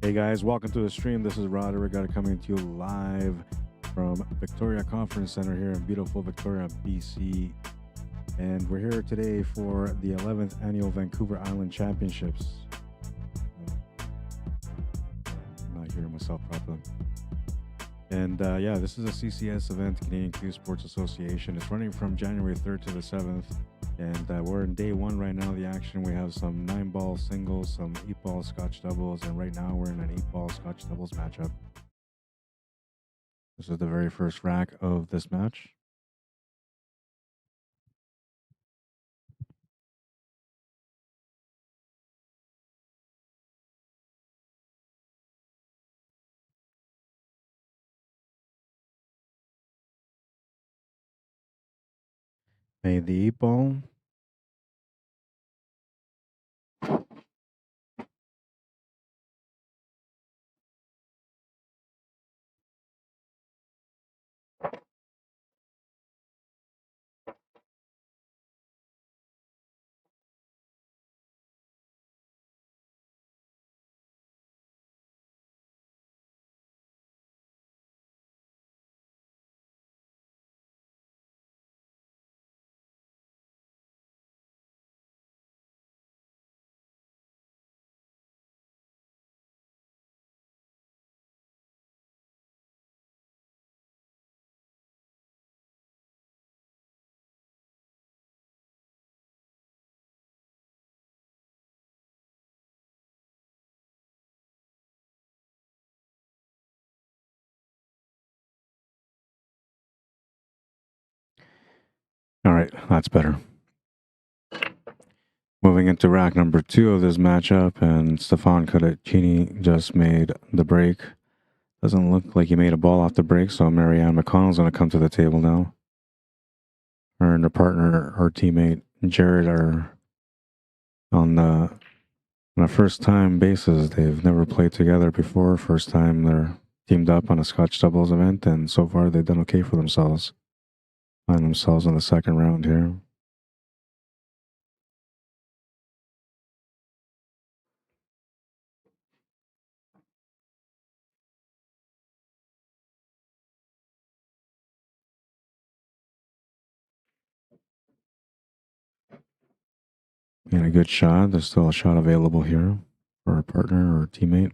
Hey guys, welcome to the stream. This is Roderick. Got coming to you live from Victoria Conference Center here in beautiful Victoria, BC. And we're here today for the 11th annual Vancouver Island Championships. I'm not hearing myself properly. And yeah, this is a CCS event, Canadian CUESPORTS Association. It's running from January 3rd to the 7th. And we're in day one right now. The action, we have some 9-ball singles, some 8-ball Scotch doubles, and right now we're in an 8-ball Scotch doubles matchup. This is the very first rack of this match. Made the 8-ball. All right, that's better. Moving into rack number 2 of this matchup, and STEPHANE COTICHINI just made the break. Doesn't look like he made a ball off the break, so MARYANN McConnell's going to come to the table now. Her and her partner, her teammate Jared, are on a first-time basis. They've never played together before. First time they're teamed up on a Scotch doubles event, and so far they've done okay for themselves. Find themselves in the second round here. And a good shot. There's still a shot available here for a partner or teammate.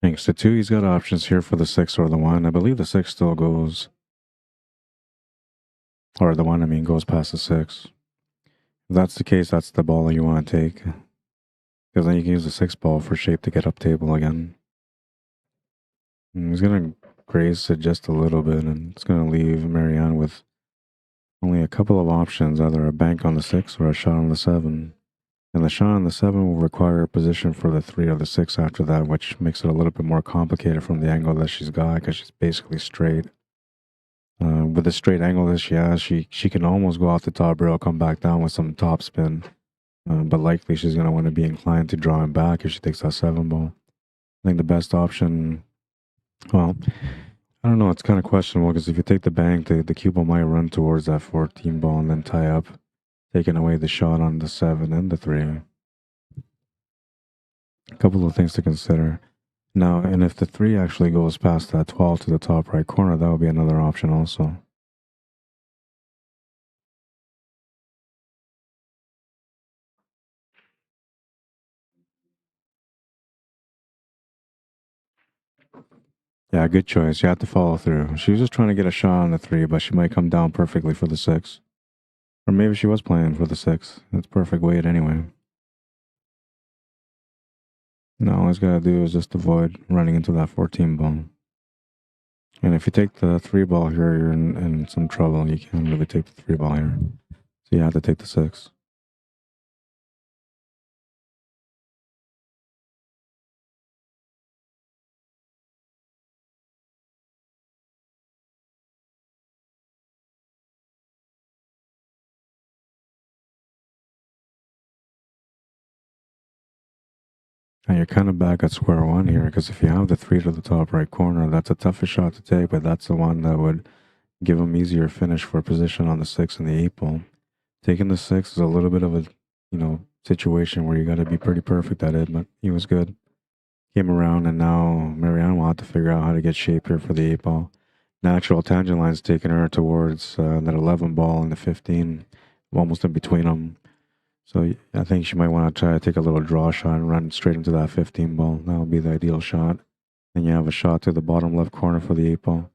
Thanks to 2, he's got options here for the 6 or the 1. I believe the 6 still goes, or the 1, I mean, goes past the 6. If that's the case, that's the ball you want to take, because then you can use the 6 ball for shape to get up table again. And he's going to graze it just a little bit, and it's going to leave MARYANN with only a couple of options, either a bank on the 6 or a shot on the 7. And the shot on the 7 will require a position for the 3 or the 6 after that, which makes it a little bit more complicated from the angle that she's got, because she's basically straight. With the straight angle that she has, she can almost go off the top rail, come back down with some top spin. But likely she's going to want to be inclined to draw him back if she takes that 7 ball. I think the best option, well, I don't know, it's kind of questionable, because if you take the bank, the cue ball might run towards that 14 ball and then tie up, taking away the shot on the 7 and the 3. A couple of things to consider. Now, and if the 3 actually goes past that 12 to the top right corner, that would be another option also. Yeah, good choice. You have to follow through. She was just trying to get a shot on the 3, but she might come down perfectly for the 6. Or maybe she was playing for the 6. That's perfect weight anyway. No, all he's got to do is just avoid running into that 14 ball. And if you take the 3 ball here, you're in some trouble. You can't really take the 3 ball here. So you have to take the 6. And you're kind of back at square one here, because if you have the 3 to the top right corner, that's a tougher shot to take, but that's the one that would give him easier finish for position on the 6 and the 8 ball. Taking the 6 is a little bit of a, situation where you got to be pretty perfect at it, but he was good. Came around, and now Maryann will have to figure out how to get shape here for the 8 ball. Natural tangent line's taking her towards that 11 ball and the 15, almost in between them. So I think she might want to try to take a little draw shot and run straight into that 15 ball. That would be the ideal shot. Then you have a shot to the bottom left corner for the 8 ball.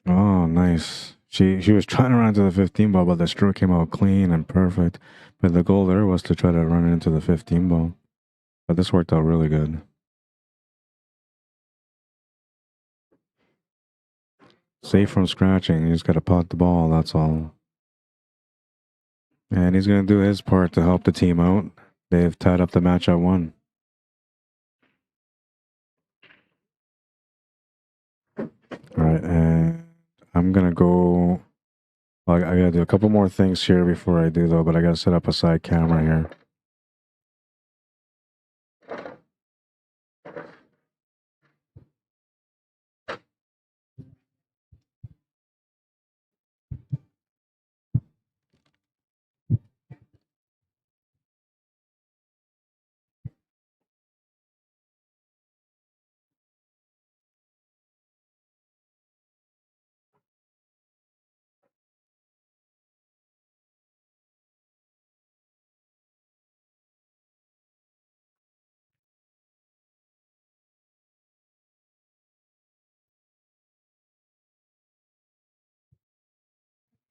Oh, nice. She was trying to run into the 15 ball, but the stroke came out clean and perfect. But the goal there was to try to run into the 15 ball. But this worked out really good. Safe from scratching. You just got to pot the ball, that's all. And he's going to do his part to help the team out. They've tied up the match at 1. All right, and I'm going to go. Well, I got to do a couple more things here before I do, though, but I got to set up a side camera here.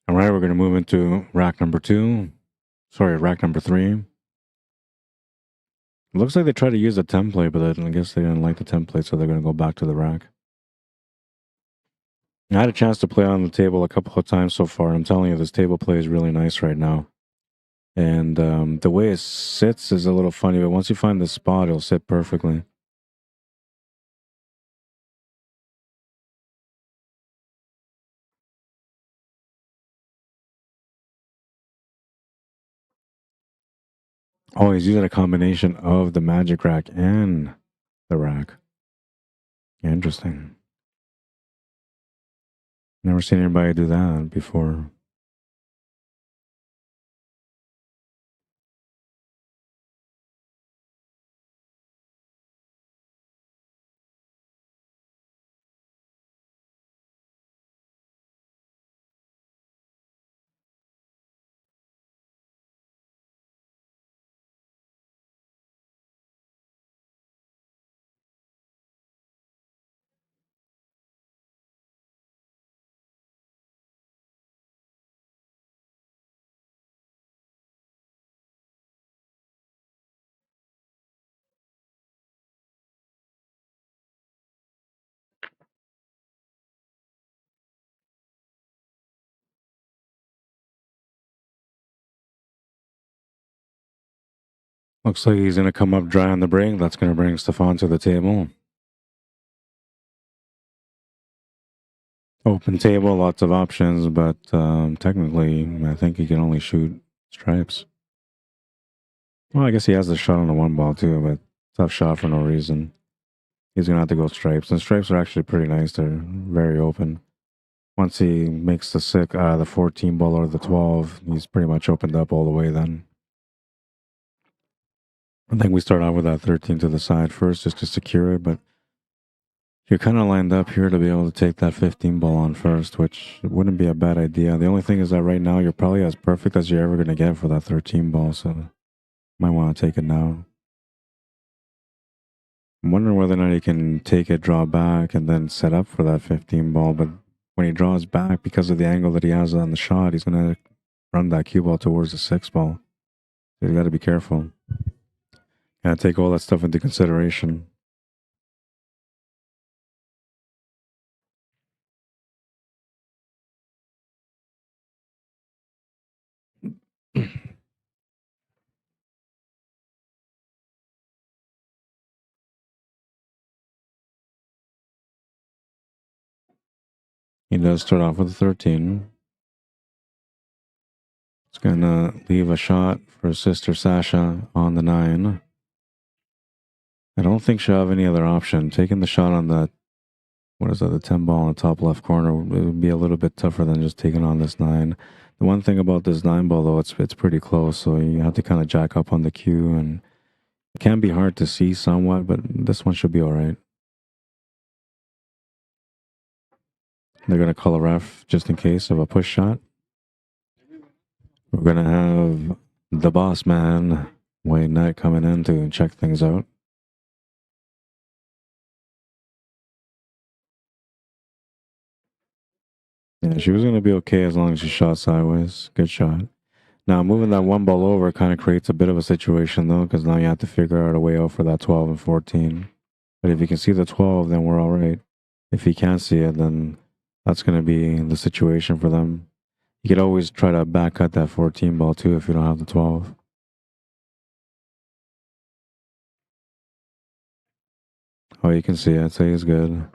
All right, we're going to move into rack number 2. Sorry, rack number 3. It looks like they tried to use a template, but I guess they didn't like the template, so they're going to go back to the rack. I had a chance to play on the table a couple of times so far. I'm telling you, this table play is really nice right now. And the way it sits is a little funny, but once you find the spot, it'll sit perfectly. Oh, he's using a combination of the magic rack and the rack. Interesting. Never seen anybody do that before. Looks like he's going to come up dry on the break. That's going to bring Stephane to the table. Open table, lots of options, but technically, I think he can only shoot stripes. Well, I guess he has the shot on the 1 ball too, but tough shot for no reason. He's going to have to go stripes. And stripes are actually pretty nice. They're very open. Once he makes the 14 ball or the 12, he's pretty much opened up all the way then. I think we start off with that 13 to the side first just to secure it, but you're kind of lined up here to be able to take that 15 ball on first, which wouldn't be a bad idea. The only thing is that right now you're probably as perfect as you're ever going to get for that 13 ball, so might want to take it now. I'm wondering whether or not he can take it, draw back, and then set up for that 15 ball, but when he draws back, because of the angle that he has on the shot, he's going to run that cue ball towards the 6 ball. So you got to be careful. Got to take all that stuff into consideration. He does start off with a 13. It's going to leave a shot for his sister Sasha on the 9. I don't think she'll have any other option. Taking the shot on that, what is that, the 10 ball in the top left corner, it would be a little bit tougher than just taking on this 9. The one thing about this 9 ball, though, it's pretty close, so you have to kind of jack up on the cue, and it can be hard to see somewhat, but this one should be all right. They're going to call a ref just in case of a push shot. We're going to have the boss man, Wayne Knight, coming in to check things out. Yeah, she was going to be okay as long as she shot sideways. Good shot. Now, moving that 1 ball over kind of creates a bit of a situation, though, because now you have to figure out a way out for that 12 and 14. But if you can see the 12, then we're all right. If you can't see it, then that's going to be the situation for them. You could always try to back cut that 14 ball, too, if you don't have the 12. Oh, you can see it. I'd say it's good.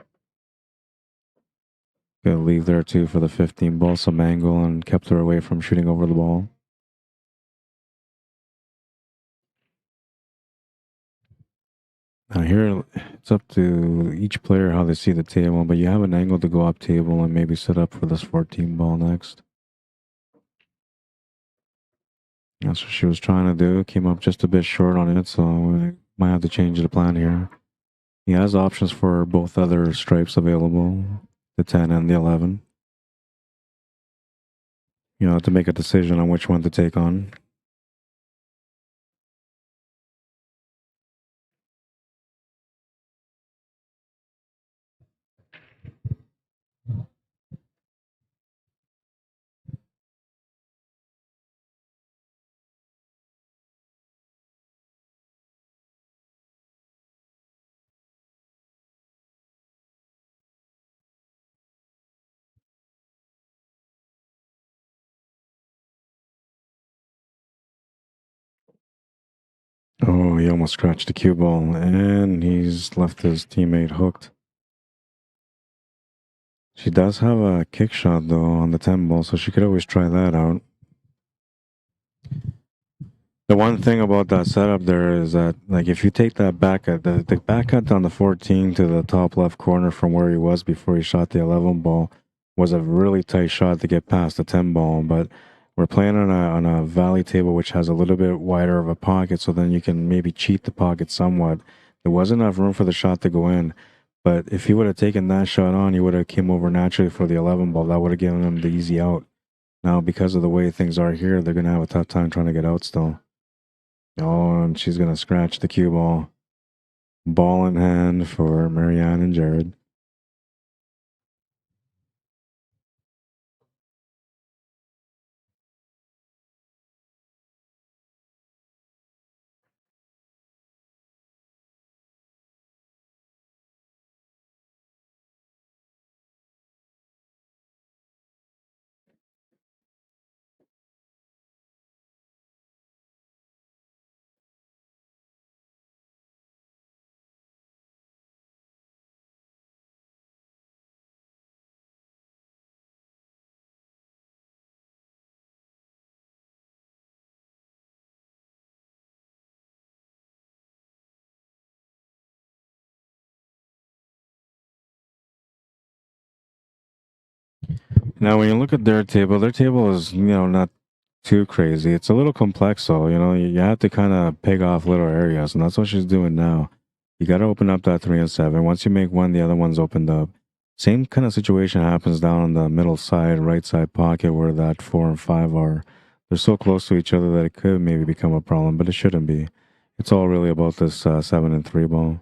Gonna leave there, too, for the 15 ball, some angle, and kept her away from shooting over the ball. Now here, it's up to each player how they see the table, but you have an angle to go up table and maybe set up for this 14 ball next. That's what she was trying to do. Came up just a bit short on it, so we might have to change the plan here. He has options for both other stripes available, the 10 and the 11. You know, to make a decision on which one to take on. Oh, he almost scratched the cue ball, and he's left his teammate hooked. She does have a kick shot, though, on the 10 ball, so she could always try that out. The one thing about that setup there is that, like, if you take that back cut, the back cut on the 14 to the top left corner from where he was before he shot the 11 ball was a really tight shot to get past the 10 ball. But we're playing on a valley table which has a little bit wider of a pocket, so then you can maybe cheat the pocket somewhat. There wasn't enough room for the shot to go in, but if he would have taken that shot on, he would have came over naturally for the 11 ball. That would have given him the easy out. Now, because of the way things are here, they're going to have a tough time trying to get out still. Oh, and she's going to scratch the cue ball. Ball in hand for Maryann and Jared. Now, when you look at their table is, you know, not too crazy. It's a little complex, though. You know, you have to kind of peg off little areas, and that's what she's doing now. You got to open up that 3 and 7. Once you make one, the other one's opened up. Same kind of situation happens down on the middle side, right side pocket, where that 4 and 5 are. They're so close to each other that it could maybe become a problem, but it shouldn't be. It's all really about this 7 and 3 ball.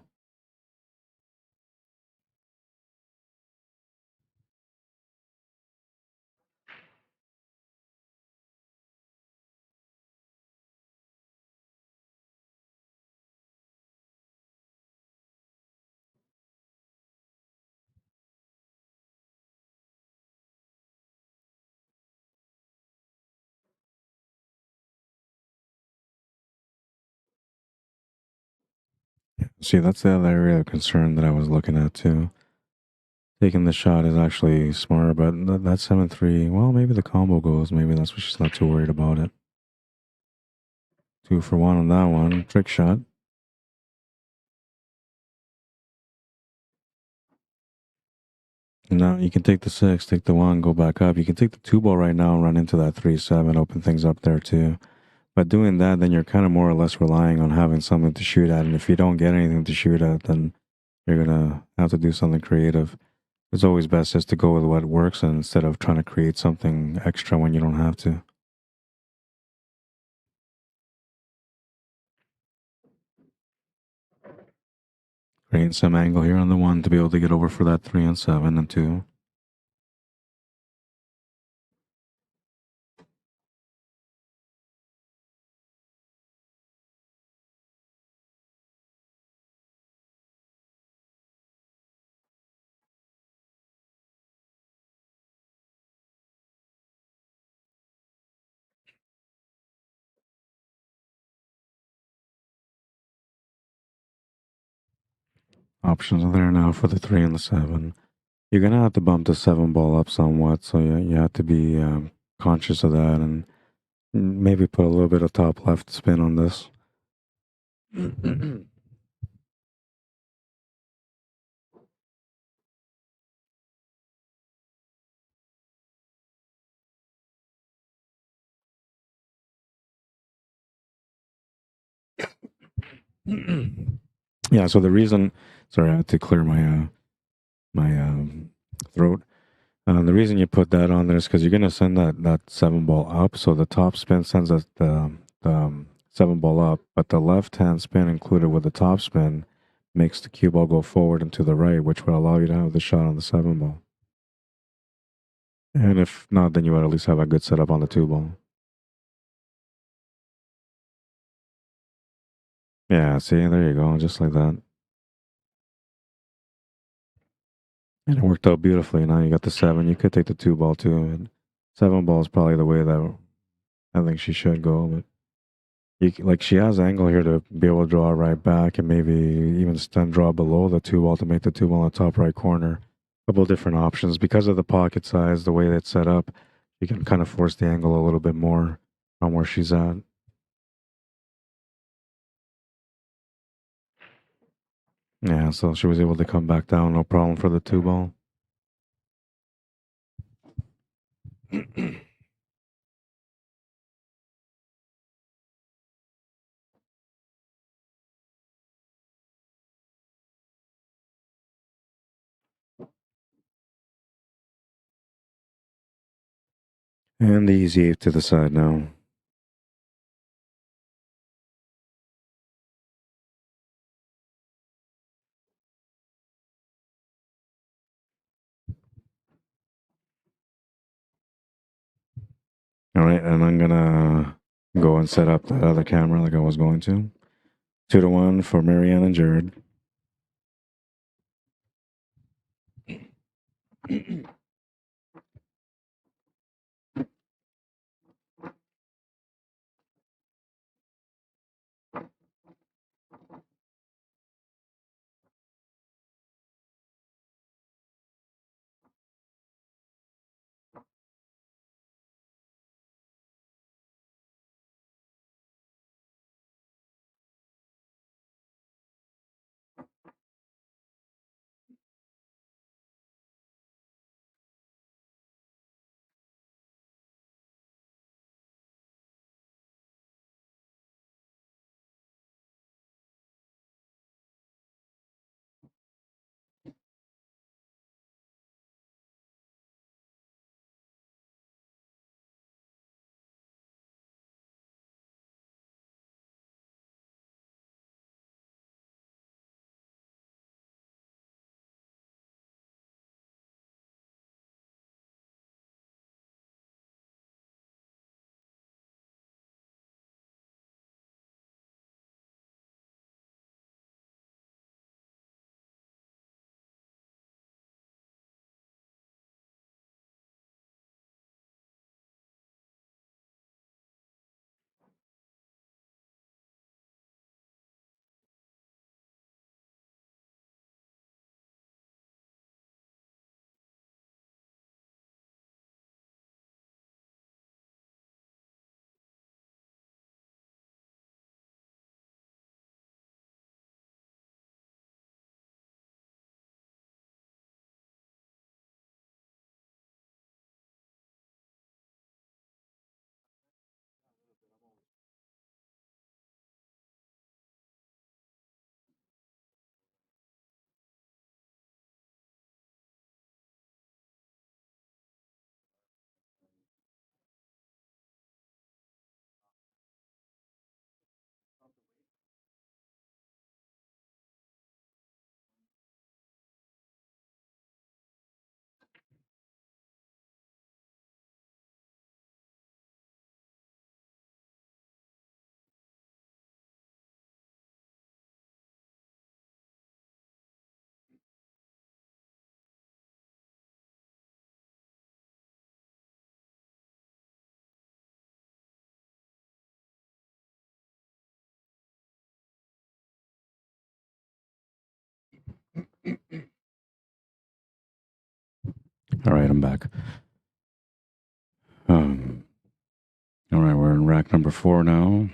See, that's the other area of concern that I was looking at too. Taking the shot is actually smart, but that 7-3, well, maybe the combo goes. Maybe that's why she's not too worried about it. 2 for 1 on that one. Trick shot. Now you can take the 6, take the 1, go back up. You can take the 2 ball right now and run into that 3-7, open things up there too. By doing that, then you're kind of more or less relying on having something to shoot at. And if you don't get anything to shoot at, then you're going to have to do something creative. It's always best just to go with what works instead of trying to create something extra when you don't have to. Create some angle here on the 1 to be able to get over for that 3 and 7 and 2. Options are there now for the 3 and 7. You're gonna have to bump the 7 ball up somewhat, so you have to be conscious of that and maybe put a little bit of top left spin on this. Yeah. So the reason, sorry, I had to clear my throat. The reason you put that on there is because you're gonna send that 7 ball up, so the top spin sends us the 7 ball up, but the left hand spin included with the top spin makes the cue ball go forward and to the right, which would allow you to have the shot on the 7 ball. And if not, then you would at least have a good setup on the 2 ball. Yeah, see, there you go, just like that. And it worked out beautifully. Now you got the 7. You could take the 2 ball too. And 7 ball is probably the way that I think she should go. But like she has angle here to be able to draw right back and maybe even stand draw below the 2 ball to make the 2 ball in the top right corner. A couple different options because of the pocket size, the way it's set up. You can kind of force the angle a little bit more on where she's at. Yeah, so she was able to come back down, no problem for the 2 ball. And the easy 8 to the side now. All right, and I'm gonna go and set up that other camera like I was going to. 2-1 for Maryann and Jared. All right, I'm back. All right, we're in rack number 4 now.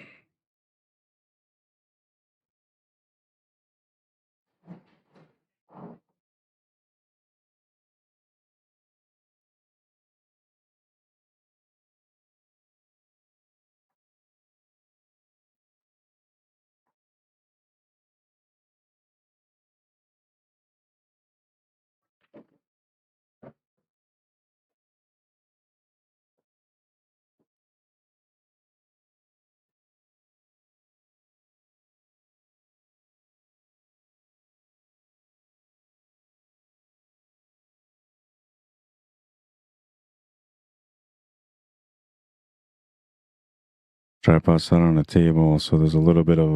Tripod set on a table, so there's a little bit of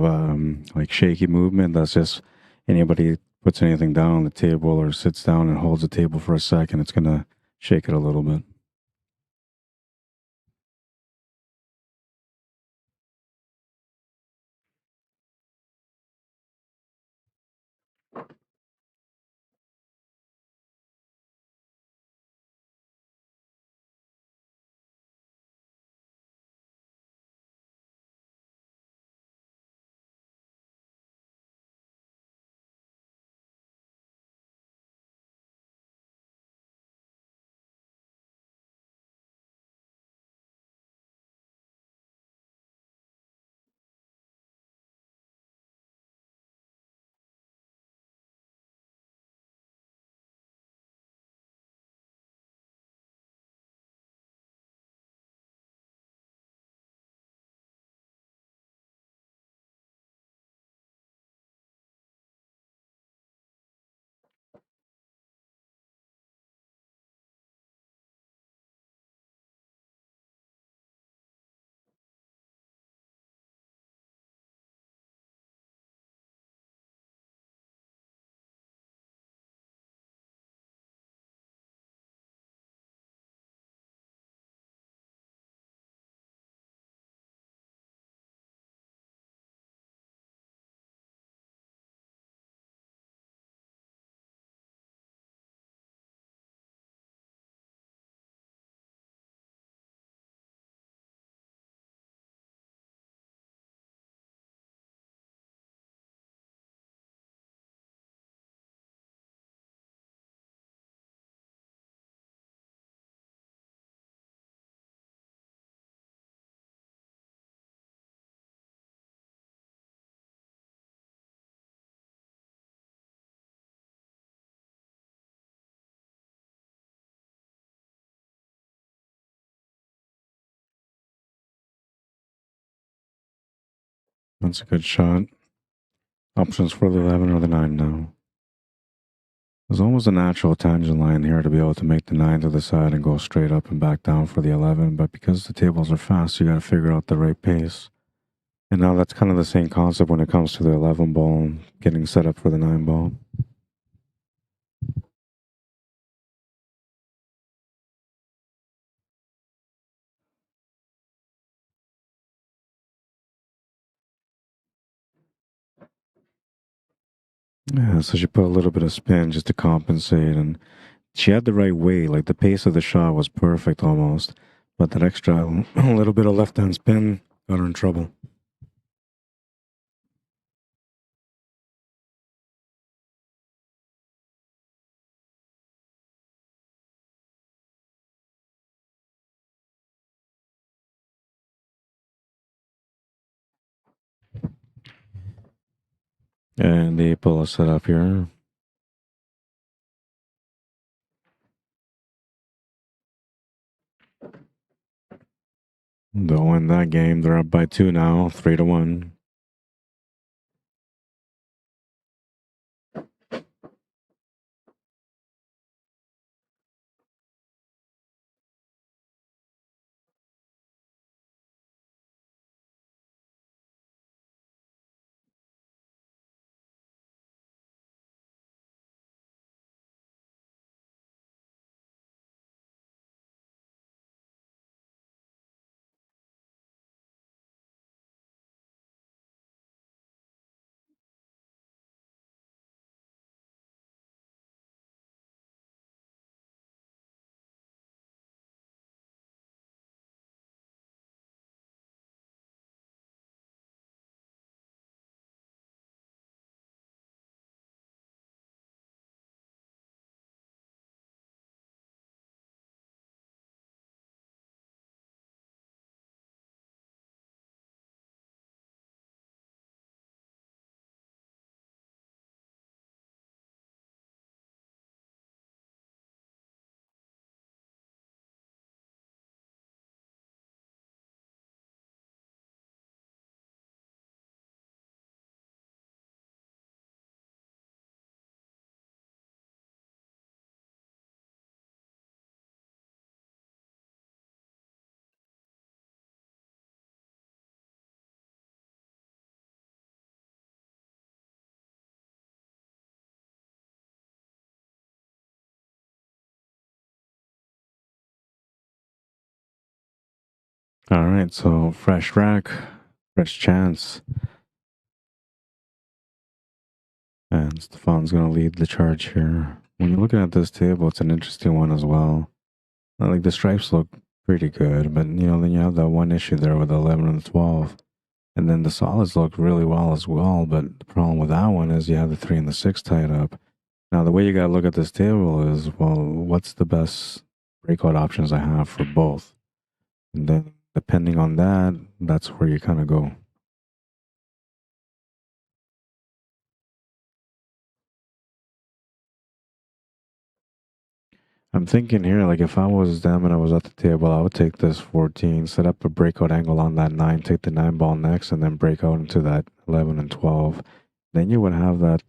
like shaky movement. That's just anybody puts anything down on the table or sits down and holds the table for a second, it's gonna shake it a little bit. That's a good shot. Options for the 11 or the 9 now. There's almost a natural tangent line here to be able to make the 9 to the side and go straight up and back down for the 11, but because the tables are fast, you gotta figure out the right pace. And now that's kind of the same concept when it comes to the 11 ball and getting set up for the 9 ball. Yeah, so she put a little bit of spin just to compensate, and she had the right weight. Like the pace of the shot was perfect almost, but that extra a little bit of left hand spin got her in trouble. And they pull a set up here. They'll win that game. They're up by 2 now, 3-1. All right, so fresh rack, fresh chance. And Stephane's going to lead the charge here. When you're looking at this table, it's an interesting one as well. Like the stripes look pretty good, but then you have that one issue there with the 11 and the 12. And then the solids look really well as well, but the problem with that one is you have the 3 and the 6 tied up. Now, the way you got to look at this table is, well, what's the best breakout options I have for both? And then depending on that, that's where you kind of go. I'm thinking here, like if I was them and I was at the table, I would take this 14, set up a breakout angle on that 9, take the 9 ball next, and then break out into that 11 and 12. Then you would have that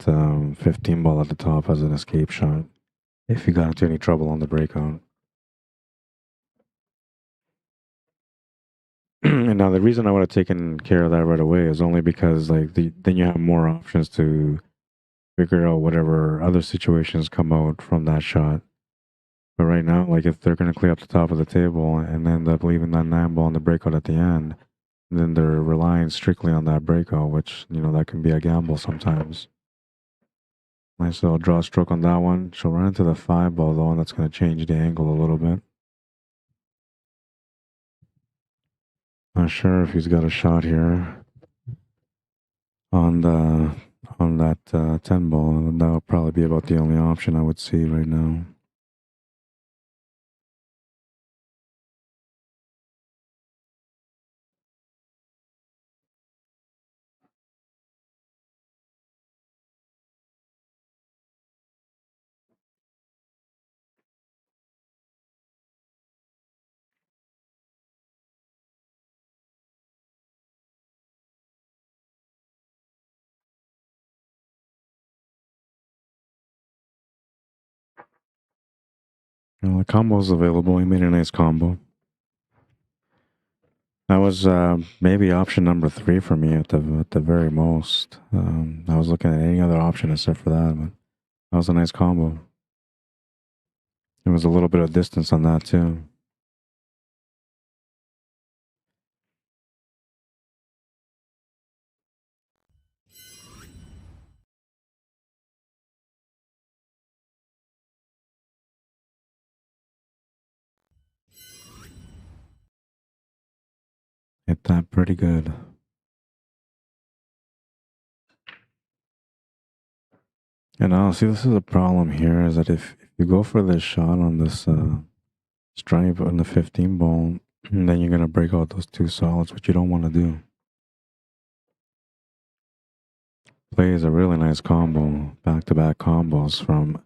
15 ball at the top as an escape shot if you got into any trouble on the breakout. And now the reason I would have taken care of that right away is only because then you have more options to figure out whatever other situations come out from that shot. But right now, like if they're gonna clear up the top of the table and end up leaving that 9 ball in the breakout at the end, then they're relying strictly on that breakout, which that can be a gamble sometimes. Nice little draw stroke on that one. She'll run into the 5 ball though, and that's gonna change the angle a little bit. Not sure if he's got a shot here on that 10 ball. That would probably be about the only option I would see right now. The combo's available. He made a nice combo. That was maybe option number 3 for me at the very most. I was looking at any other option except for that, but that was a nice combo. There was a little bit of distance on that too. Hit that pretty good. And now, see, this is a problem here, is that if you go for this shot on this stripe on the 15 ball, then you're going to break out those 2 solids, which you don't want to do. Plays a really nice combo, back-to-back combos from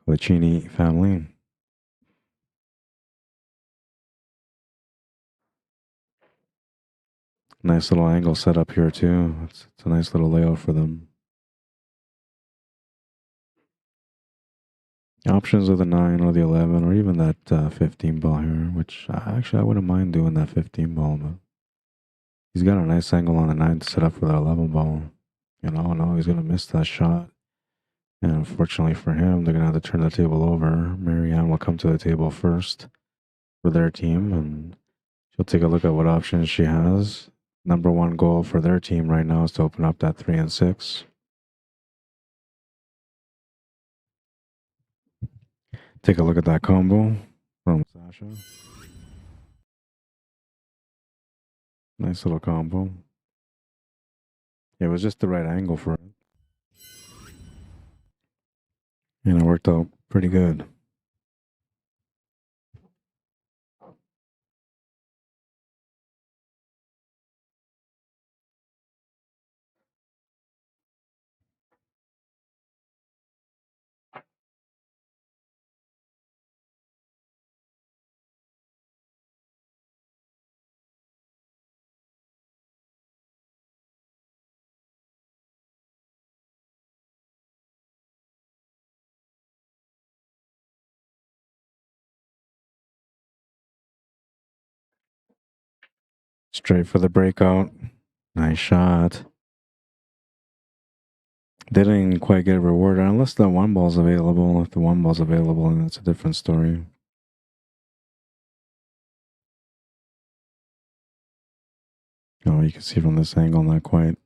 COTICHINI family. Nice little angle set up here too. It's a nice little layout for them. Options of the 9 or the 11 or even that 15 ball here, which actually I wouldn't mind doing that 15 ball, but he's got a nice angle on the 9 to set up for that 11 ball. No, he's going to miss that shot. And unfortunately for him, they're going to have to turn the table over. MARYANN will come to the table first for their team, and she'll take a look at what options she has. Number 1 goal for their team right now is to open up that 3 and 6. Take a look at that combo from Sasha. Nice little combo. It was just the right angle for it. And it worked out pretty good. Straight for the breakout. Nice shot. They didn't quite get rewarded unless the 1 ball's available. If the 1 ball's available, then that's a different story. Oh, you can see from this angle, not quite.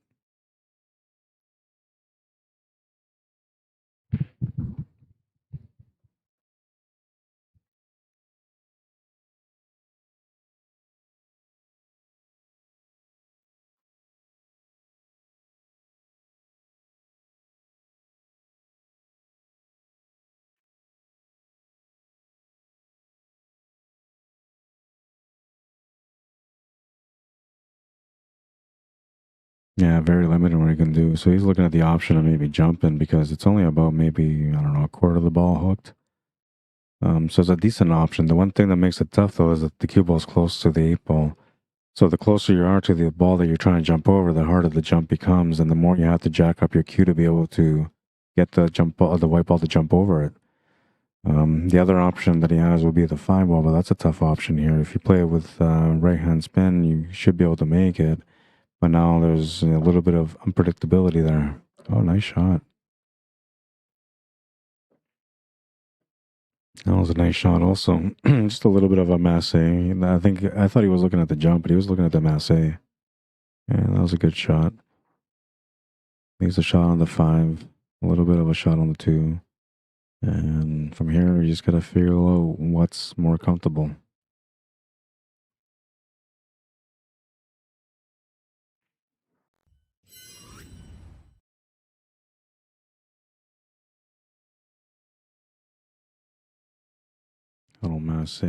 Yeah, very limited what he can do. So he's looking at the option of maybe jumping because it's only about maybe, I don't know, a quarter of the ball hooked. So it's a decent option. The one thing that makes it tough, though, is that the cue ball's close to the 8 ball. So the closer you are to the ball that you're trying to jump over, the harder the jump becomes, and the more you have to jack up your cue to be able to get the jump ball, the white ball to jump over it. The other option that he has would be the 5 ball, but that's a tough option here. If you play it with right hand spin, you should be able to make it. But now there's a little bit of unpredictability there. Oh, nice shot. That was a nice shot also. Just a little bit of a masse. I thought he was looking at the jump, but he was looking at the masse. Yeah, that was a good shot. He's a shot on the 5, a little bit of a shot on the 2. And from here, you just got to figure out what's more comfortable. Little masse.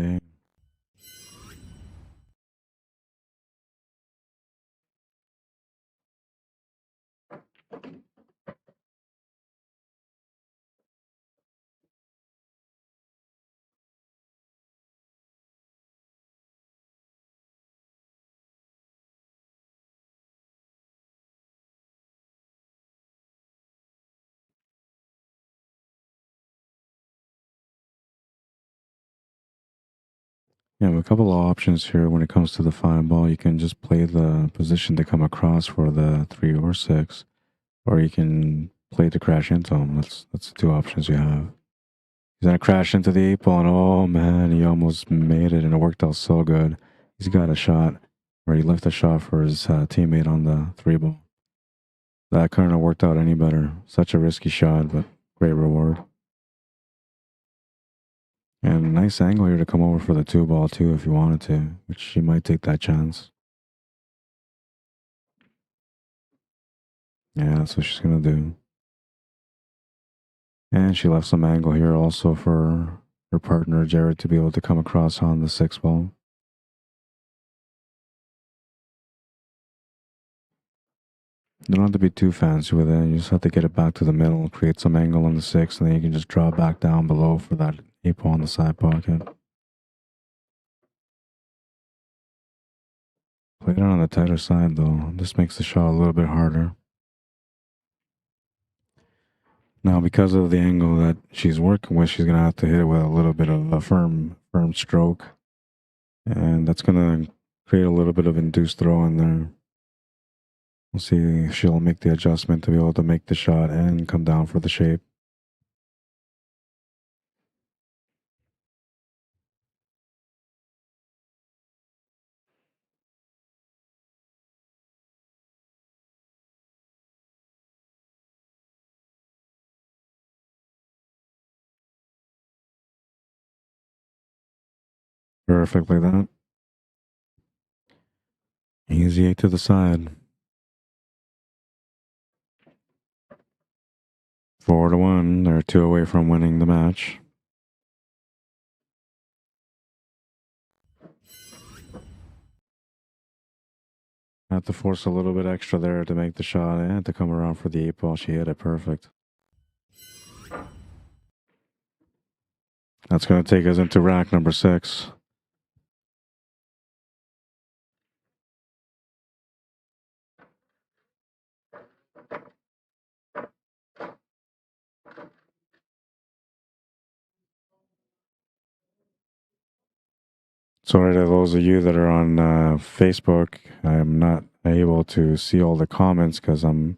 You have a couple of options here when it comes to the 5 ball. You can just play the position to come across for the 3 or 6, or you can play to crash into him. That's the two options you have. He's gonna crash into the 8 ball, and oh man, he almost made it, and it worked out so good. He's got a shot, or he left a shot for his teammate on the 3 ball. That couldn't have worked out any better. Such a risky shot, but great reward. And nice angle here to come over for the 2 ball too if you wanted to, which she might take that chance. Yeah, that's what she's gonna do. And she left some angle here also for her partner Jared to be able to come across on the 6 ball. You don't have to be too fancy with it. You just have to get it back to the middle, create some angle on the 6, and then you can just draw back down below for that 8 ball on the side pocket. Play it on the tighter side though. This makes the shot a little bit harder. Now, because of the angle that she's working with, she's gonna have to hit it with a little bit of a firm stroke, and that's gonna create a little bit of induced throw in there. We'll see if she'll make the adjustment to be able to make the shot and come down for the shape. Perfect like that. Easy 8 to the side. 4-1. They're 2 away from winning the match. Have to force a little bit extra there to make the shot and to come around for the 8 ball. She hit it perfect. That's going to take us into rack number 6. Sorry to those of you that are on Facebook. I'm not able to see all the comments because I'm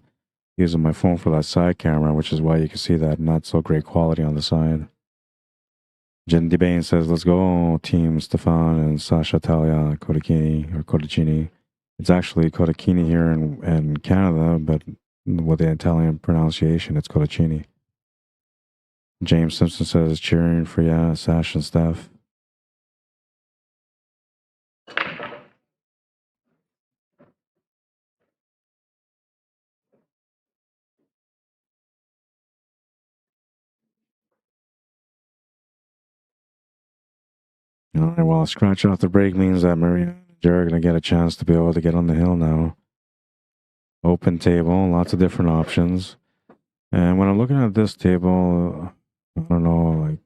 using my phone for that side camera, which is why you can see that not so great quality on the side. Jen DeBain says, let's go, team Stephane and Sasha Talia, Cotichini or Cotichini. It's actually COTICHINI here in Canada, but with the Italian pronunciation, it's COTICHINI. James Simpson says cheering for SASHA and Steph. All right, well, a scratch off the break means that Maryann and Jared are going to get a chance to be able to get on the hill now. Open table, lots of different options. And when I'm looking at this table, I don't know, like,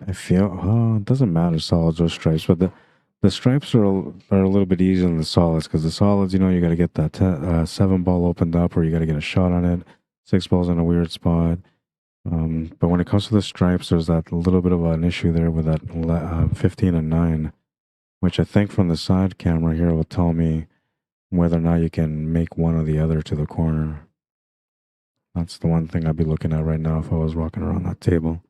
I feel, it doesn't matter, solids or stripes, but the stripes are a little bit easier than the solids, because the solids, you know, you got to get that 7 ball opened up, or you got to get a shot on it. 6 balls in a weird spot. But when it comes to the stripes, there's that little bit of an issue there with that 15 and 9, which I think from the side camera here will tell me whether or not you can make one or the other to the corner. That's the one thing I'd be looking at right now if I was walking around that table.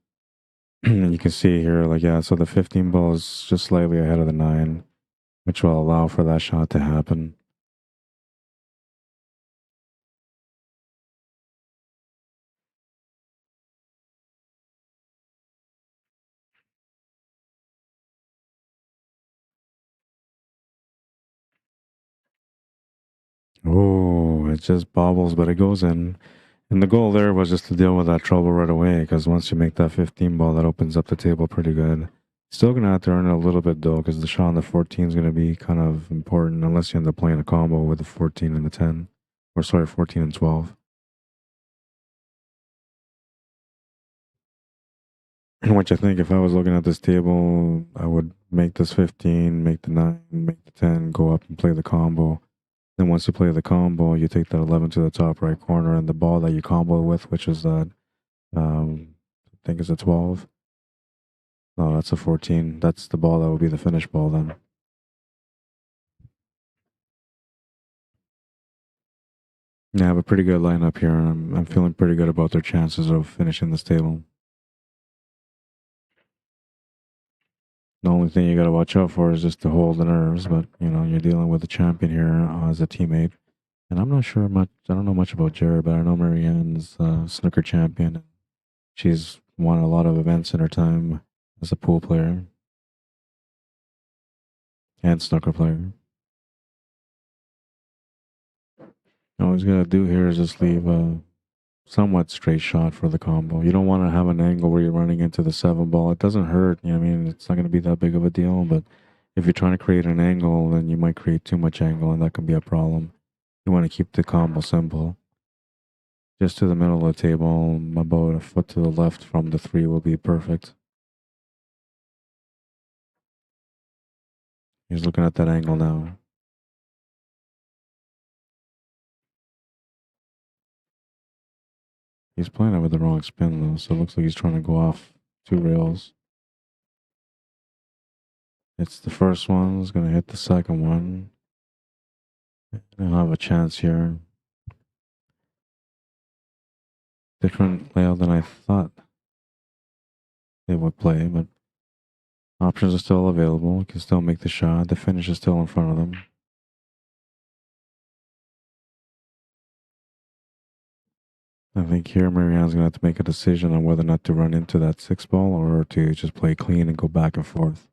And you can see here, like, yeah, so the 15 ball is just slightly ahead of the 9, which will allow for that shot to happen. Oh, it just bobbles, but it goes in. And the goal there was just to deal with that trouble right away, because once you make that 15 ball, that opens up the table pretty good. Still going to have to earn it a little bit, though, because the shot on the 14 is going to be kind of important, unless you end up playing a combo with the 14 and the 10. Or, sorry, 14 and 12. Which I think if I was looking at this table, I would make this 15, make the 9, make the 10, go up and play the combo. Then once you play the combo, you take that 11 to the top right corner, and the ball that you combo with, which is that, I think it's a 12. No, that's a 14. That's the ball that would be the finish ball then. Yeah, I have a pretty good lineup here, and I'm feeling pretty good about their chances of finishing this table. The only thing you got to watch out for is just to hold the nerves, but you know, you're dealing with a champion here as a teammate. And I'm not sure much, I don't know much about Jared, but I know Maryann's snooker champion. She's won a lot of events in her time as a pool player and snooker player. All he's got to do here is just leave a somewhat straight shot for the combo. You don't want to have an angle where you're running into the 7 ball. It doesn't hurt, you know what I mean? It's not going to be that big of a deal, but if you're trying to create an angle, then you might create too much angle, and that can be a problem. You want to keep the combo simple. Just to the middle of the table, about a foot to the left from the 3 will be perfect. He's looking at that angle now. He's playing it with the wrong spin though, so it looks like he's trying to go off 2 rails. It's the first one, he's gonna hit the second one. He'll have a chance here. Different layout than I thought they would play, but options are still available. You can still make the shot. The finish is still in front of them. I think here Maryann's gonna have to make a decision on whether or not to run into that 6 ball or to just play clean and go back and forth.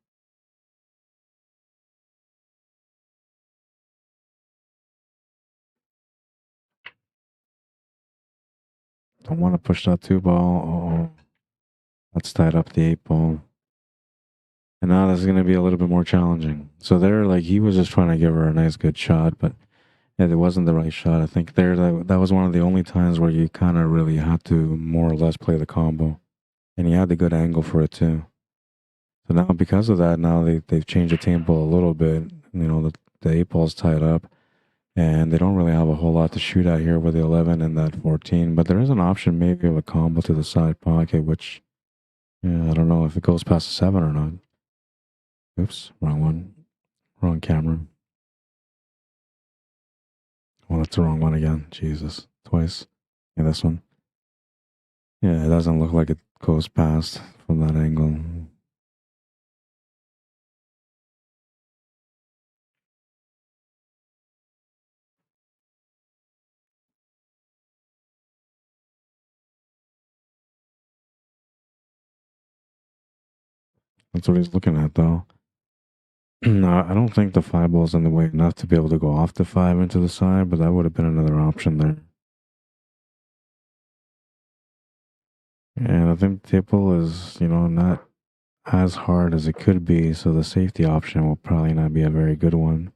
Don't want to push that 2 ball. Oh, that's tied up the 8 ball. And now this is going to be a little bit more challenging. So there, like, he was just trying to give her a nice, good shot, but yeah, it wasn't the right shot. I think there, that was one of the only times where you kind of really had to more or less play the combo. And he had the good angle for it too. So now, because of that, now they've changed the tempo a little bit. You know, the 8 ball's tied up, and they don't really have a whole lot to shoot at here with the 11 and that 14. But there is an option maybe of a combo to the side pocket, which, yeah, I don't know if it goes past the 7 or not. Oops, wrong one. Wrong camera. Well, that's the wrong one again. Jesus. Twice. Yeah, this one. Yeah, it doesn't look like it goes past from that angle. That's what he's looking at, though. No, I don't think the 5-ball's in the way enough to be able to go off the 5 into the side, but that would have been another option there. And I think the table is, not as hard as it could be, so the safety option will probably not be a very good one.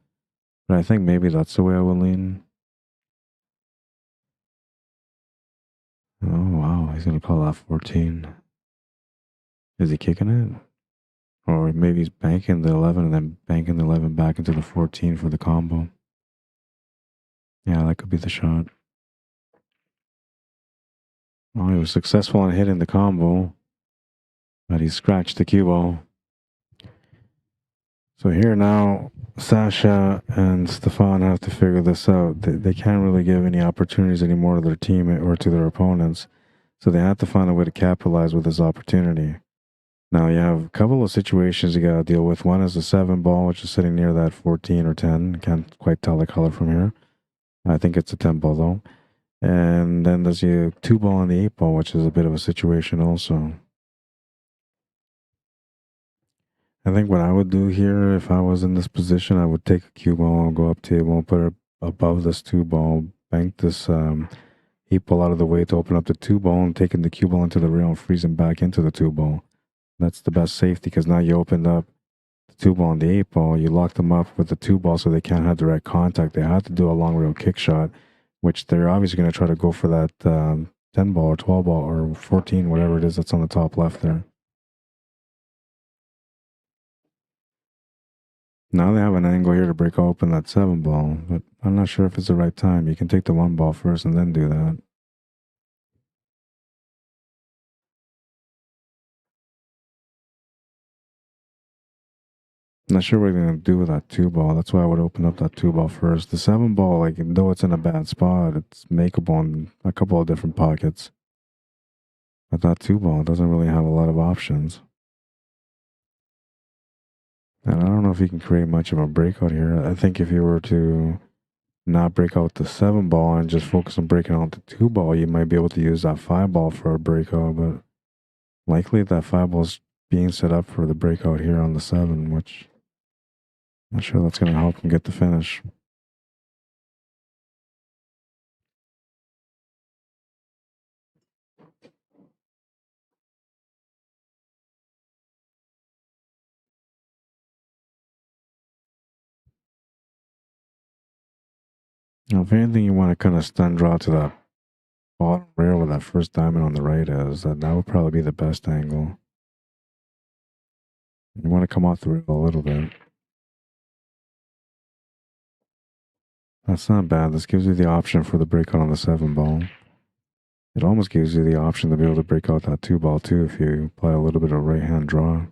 But I think maybe that's the way I would lean. Oh, wow, he's going to call that 14. Is he kicking it? Or maybe he's banking the 11 and then banking the 11 back into the 14 for the combo. Yeah, that could be the shot. Oh, he was successful in hitting the combo, but he scratched the cue ball. So here now, Sasha and Stefan have to figure this out. They can't really give any opportunities anymore to their team or to their opponents. So they have to find a way to capitalize with this opportunity. Now you have a couple of situations you got to deal with. One is the 7 ball, which is sitting near that 14 or 10. Can't quite tell the color from here. I think it's a 10 ball though. And then there's the 2 ball and the 8 ball, which is a bit of a situation also. I think what I would do here, if I was in this position, I would take a cue ball, go up table, put it above this 2 ball, bank this 8 ball out of the way to open up the 2 ball, and taking the cue ball into the rail and freezing back into the 2 ball. That's the best safety because now you opened up the 2 ball and the 8 ball. You locked them up with the 2 ball so they can't have direct contact. They have to do a long rail kick shot, which they're obviously going to try to go for that 10 ball or 12 ball or 14, whatever it is that's on the top left there. Now they have an angle here to break open that 7 ball, but I'm not sure if it's the right time. You can take the 1 ball first and then do that. Not sure what they're going to do with that 2 ball. That's why I would open up that 2 ball first. The 7 ball, like, though it's in a bad spot, it's makeable in a couple of different pockets. But that 2 ball doesn't really have a lot of options. And I don't know if you can create much of a breakout here. I think if you were to not break out the 7 ball and just focus on breaking out the 2 ball, you might be able to use that 5 ball for a breakout, but likely that 5 ball's being set up for the breakout here on the 7, which I'm not sure that's going to help him get the finish. Now, if anything, you want to kind of stun draw to that bottom rail where that first diamond on the right is. That would probably be the best angle. You want to come off the rail a little bit. That's not bad. This gives you the option for the breakout on the 7 ball. It almost gives you the option to be able to break out that 2 ball too if you apply a little bit of right hand draw.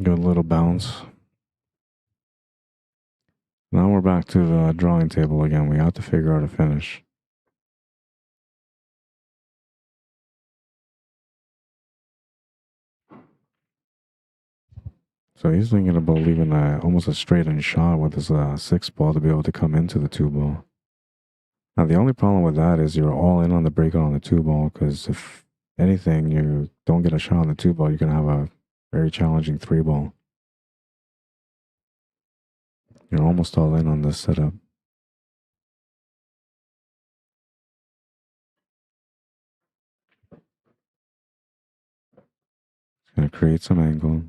Good little bounce. Now we're back to the drawing table again. We have to figure out a finish. So he's thinking about leaving almost a straight-in shot with his 6 ball to be able to come into the 2 ball. Now the only problem with that is you're all in on the breakout on the 2 ball because if anything, you don't get a shot on the 2 ball, you're going to have a very challenging 3 ball. You're almost all in on this setup. It's going to create some angle.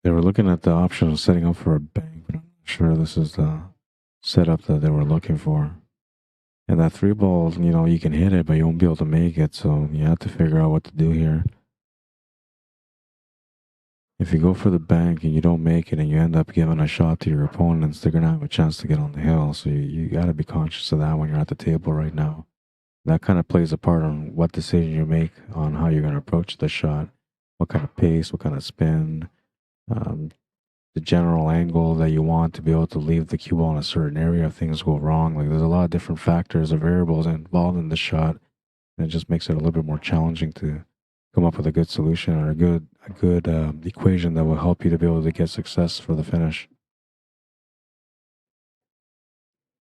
They were looking at the option of setting up for a bank, but I'm not sure this is the setup that they were looking for. And that 3 ball, you can hit it, but you won't be able to make it, so you have to figure out what to do here. if you go for the bank and you don't make it and you end up giving a shot to your opponents, they're going to have a chance to get on the hill. So you got to be conscious of that when you're at the table right now. That kind of plays a part on what decision you make on how you're going to approach the shot, what kind of pace, what kind of spin, um, the general angle that you want to be able to leave the cue ball in a certain area if things go wrong. Like there's a lot of different factors or variables involved in the shot, and it just makes it a little bit more challenging to come up with a good solution or a good equation that will help you to be able to get success for the finish.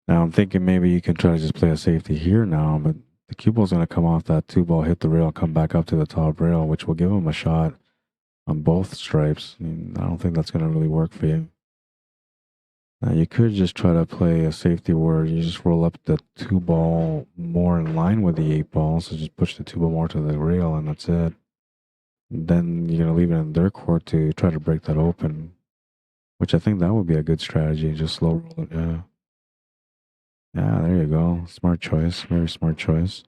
Now I'm thinking maybe you can try to just play a safety here now, but the cue ball's going to come off that two ball, hit the rail, come back up to the top rail, which will give him a shot on both stripes. I don't think that's going to really work for you. Now you could just try to play a safety where you just roll up the two ball more in line with the eight ball, so just push the two ball more to the rail and that's it. Then you're going to leave it in their court to try to break that open, which I think that would be a good strategy. Just slow roll it, yeah. Yeah, there you go. Smart choice. Very smart choice.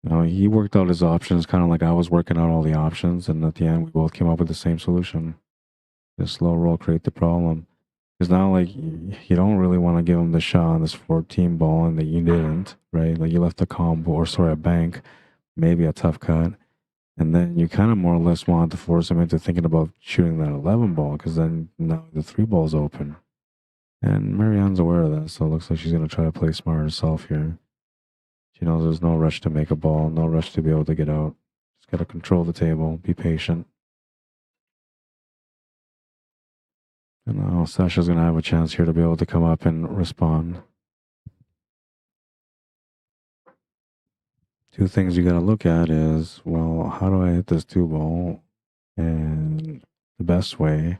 He worked out his options kind of like I was working out all the options, and at the end, we both came up with the same solution. Just slow roll, create the problem. Because now, like, you don't really want to give him the shot on this 14 ball, and that you didn't, right? Like, you left a combo, or sorry, a bank, maybe a tough cut. And then you kind of more or less want to force him into thinking about shooting that 11 ball, because then now the three ball's open. And Maryann's aware of that, so it looks like she's going to try to play smart herself here. She knows there's no rush to make a ball, no rush to be able to get out. Just got to control the table, be patient. And now Sasha's going to have a chance here to be able to come up and respond. Two things you got to look at is, well, how do I hit this two ball and the best way?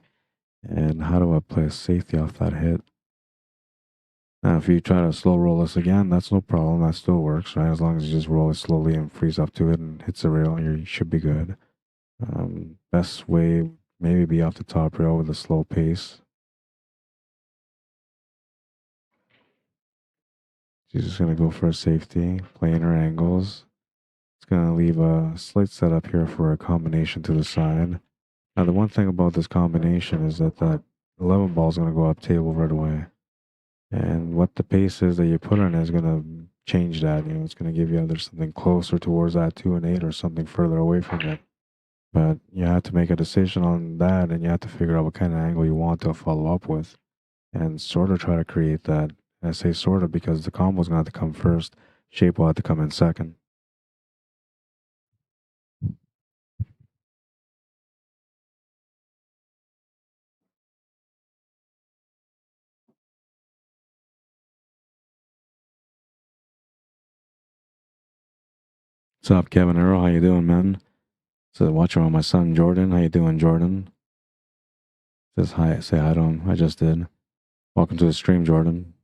And how do I play a safety off that hit? Now, if you try to slow roll this again, that's no problem. That still works, right? As long as you just roll it slowly and freeze up to it and hits the rail, you should be good. Best way maybe be off the top rail with a slow pace. She's just going to go for a safety, playing her angles. It's going to leave a slight setup here for a combination to the side. Now, the one thing about this combination is that that 11 ball is going to go up table right away. And what the pace is that you put on it is going to change that. It's going to give you either something closer towards that 2 and 8 or something further away from it. But you have to make a decision on that, and you have to figure out what kind of angle you want to follow up with and sort of try to create that. And I say sort of because the combo is going to have to come first. Shape will have to come in second. What's up, Kevin Earl? How you doing, man? So watching on my son Jordan. How you doing, Jordan? Says hi. Say hi to him. I just did. Welcome to the stream, Jordan.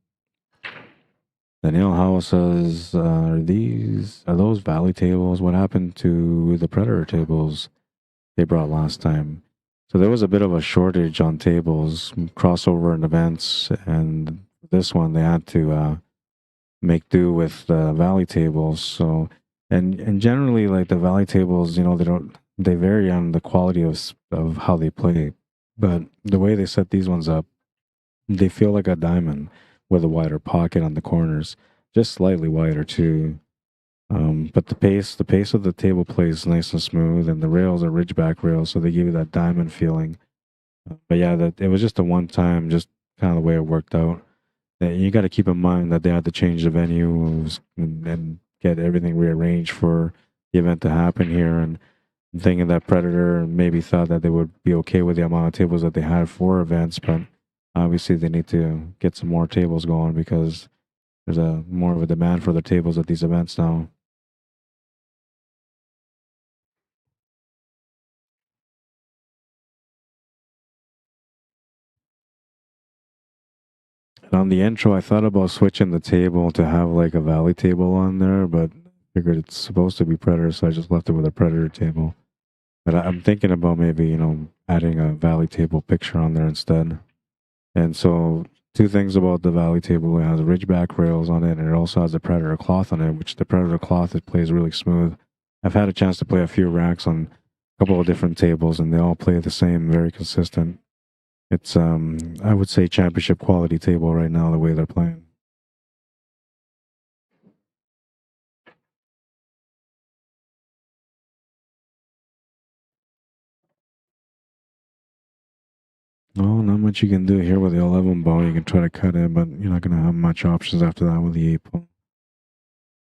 Danielle Howe says, are those Valley tables? What happened to the Predator tables they brought last time? So there was a bit of a shortage on tables, crossover in events, and this one they had to make do with Valley tables. So and generally, like the Valley tables, they vary on the quality of how they play, but the way they set these ones up, they feel like a diamond with a wider pocket on the corners, just slightly wider too. But the pace of the table plays nice and smooth, and the rails are ridgeback rails, so they give you that diamond feeling. But yeah, it was just a one time, just kind of the way it worked out. You got to keep in mind that they had to change the venues and get everything rearranged for the event to happen here. And I'm thinking that Predator maybe thought that they would be okay with the amount of tables that they had for events, but obviously they need to get some more tables going because there's more of a demand for the tables at these events now. And on the intro, I thought about switching the table to have like a Valley table on there, but figured it's supposed to be Predator, so I just left it with a Predator table. But I'm thinking about maybe, adding a Valley table picture on there instead. And so, two things about the Valley table: it has ridgeback rails on it, and it also has a Predator cloth on it, which the Predator cloth, it plays really smooth. I've had a chance to play a few racks on a couple of different tables, and they all play the same, very consistent. It's I would say championship quality table right now, the way they're playing. No, not much you can do here with the 11 ball. You can try to cut it, but you're not going to have much options after that with the 8 ball.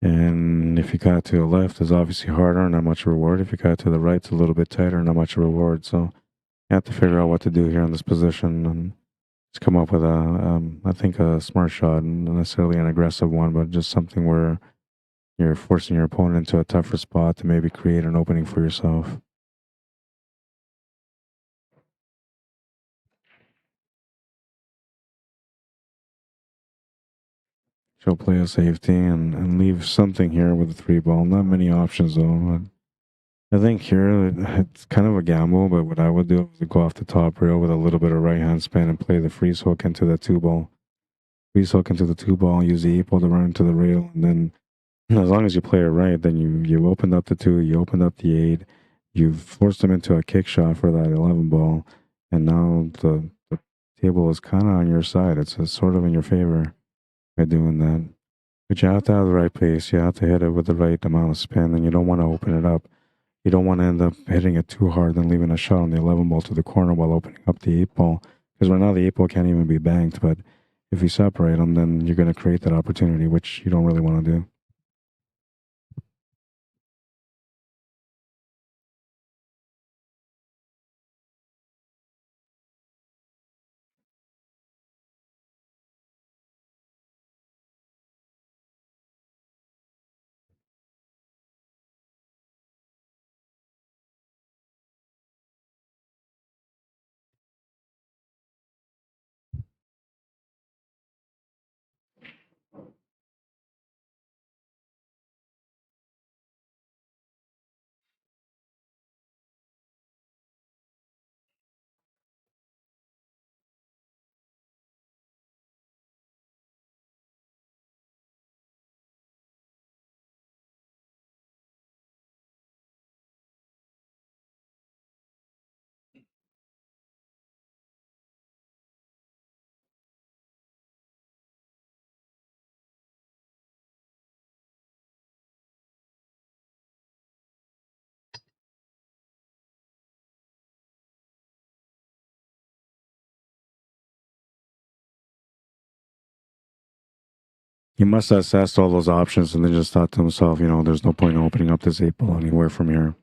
And if you cut it to the left, it's obviously harder, not much reward. If you cut it to the right, it's a little bit tighter, not much reward. So you have to figure out what to do here in this position and just come up with I think a smart shot, not necessarily an aggressive one, but just something where you're forcing your opponent into a tougher spot to maybe create an opening for yourself. She'll play a safety and leave something here with the 3 ball. Not many options though. I think here it's kind of a gamble, but what I would do is go off the top rail with a little bit of right hand spin and play the freeze hook into the 2 ball. Freeze hook into the 2 ball, use the 8 ball to run into the rail, and then as long as you play it right, then you opened up the 2, you opened up the 8, you've forced them into a kick shot for that 11 ball, and now the table is kind of on your side. It's sort of in your favor by doing that. But you have to have the right pace. You have to hit it with the right amount of spin, and you don't want to open it up. You don't want to end up hitting it too hard and leaving a shot on the 11 ball to the corner while opening up the 8 ball. Because right now the 8 ball can't even be banked, but if you separate them, then you're going to create that opportunity, which you don't really want to do. He must have assessed all those options and then just thought to himself, there's no point in opening up this 8 ball anywhere from here.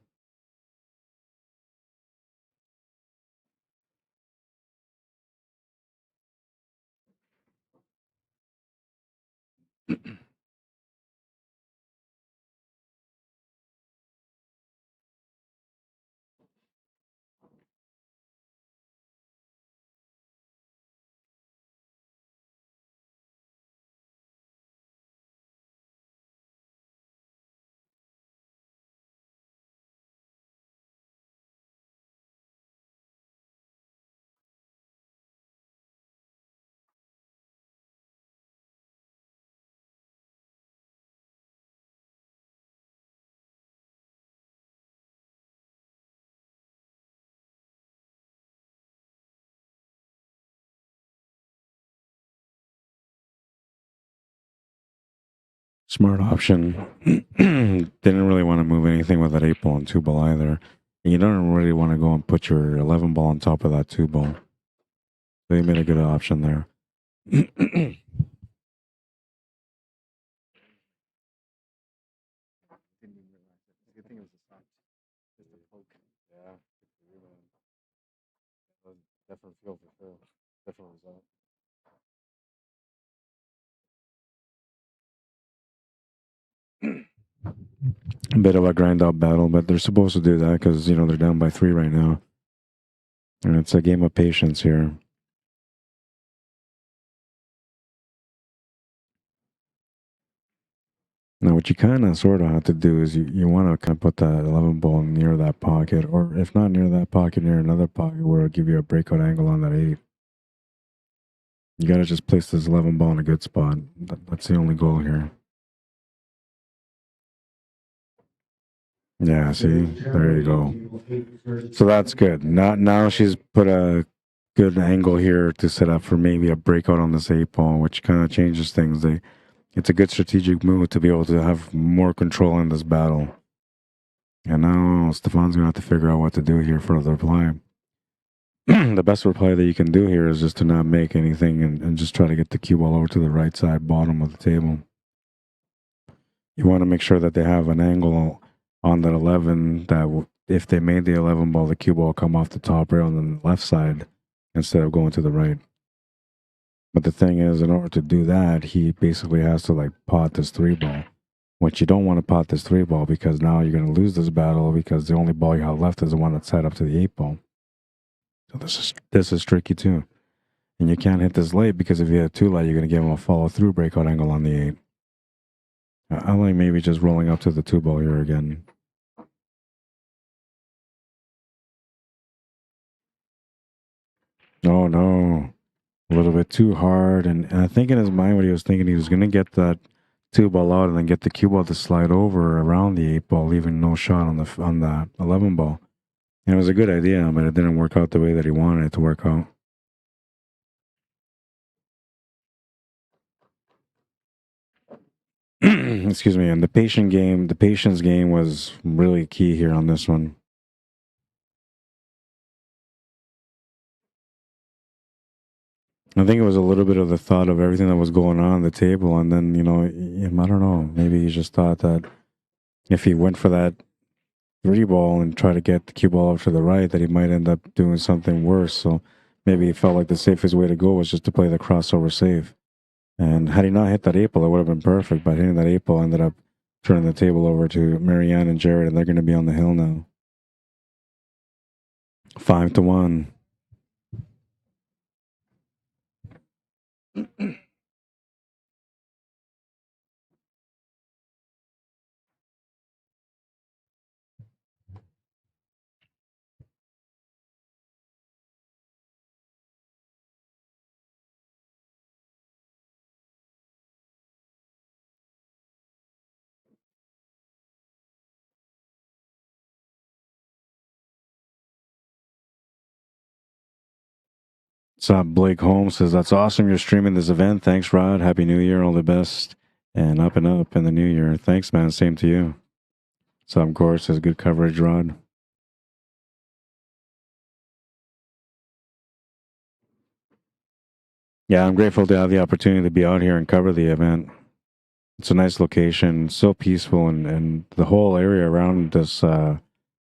Smart option. Didn't really want to move anything with that 8 ball and 2 ball either. And you don't really want to go and put your 11 ball on top of that 2 ball. So you made a good option there. Different feel for sure. Different result. A bit of a grind out battle, but they're supposed to do that because they're down by 3 right now, and it's a game of patience here. Now, what you kind of sort of have to do is you want to kind of put that 11 ball near that pocket, or if not near that pocket, near another pocket where it'll give you a breakout angle on that 8. You got to just place this 11 ball in a good spot. That's the only goal here. Yeah, see, there you go. So that's good. Now she's put a good angle here to set up for maybe a breakout on this eight ball, which kind of changes things. It's a good strategic move to be able to have more control in this battle. And now Stephane's gonna have to figure out what to do here for the reply. The best reply that you can do here is just to not make anything and just try to get the cue ball over to the right side bottom of the table. You want to make sure that they have an angle on that 11 that if they made the 11 ball, the cue ball come off the top rail on the left side instead of going to the right. But the thing is, in order to do that, he basically has to like pot this three ball, which you don't want to pot this three ball because now you're going to lose this battle because the only ball you have left is the one that's set up to the eight ball. So this is tricky too. And you can't hit this late because if you hit too late, you're going to give him a follow through breakout angle on the eight. I like maybe just rolling up to the two ball here again. Oh no, a little bit too hard. And I think in his mind, what he was thinking, he was going to get that two ball out and then get the cue ball to slide over around the eight ball, leaving no shot on the 11 ball. And it was a good idea, but it didn't work out the way that he wanted it to work out. Excuse me. And the patience game was really key here on this one. I think it was a little bit of the thought of everything that was going on the table, and then I don't know. Maybe he just thought that if he went for that three ball and tried to get the cue ball up to the right, that he might end up doing something worse. So maybe he felt like the safest way to go was just to play the crossover safe. And had he not hit that eight ball, it would have been perfect. But hitting that eight ball ended up turning the table over to MARYANN and Jared, and they're going to be on the hill now. 5-1. What's up? Blake Holmes says, that's awesome. You're streaming this event. Thanks, Rod. Happy New Year. All the best. And up in the new year. Thanks, man. Same to you. So, of course, says, good coverage, Rod. Yeah, I'm grateful to have the opportunity to be out here and cover the event. It's a nice location, so peaceful, and the whole area around this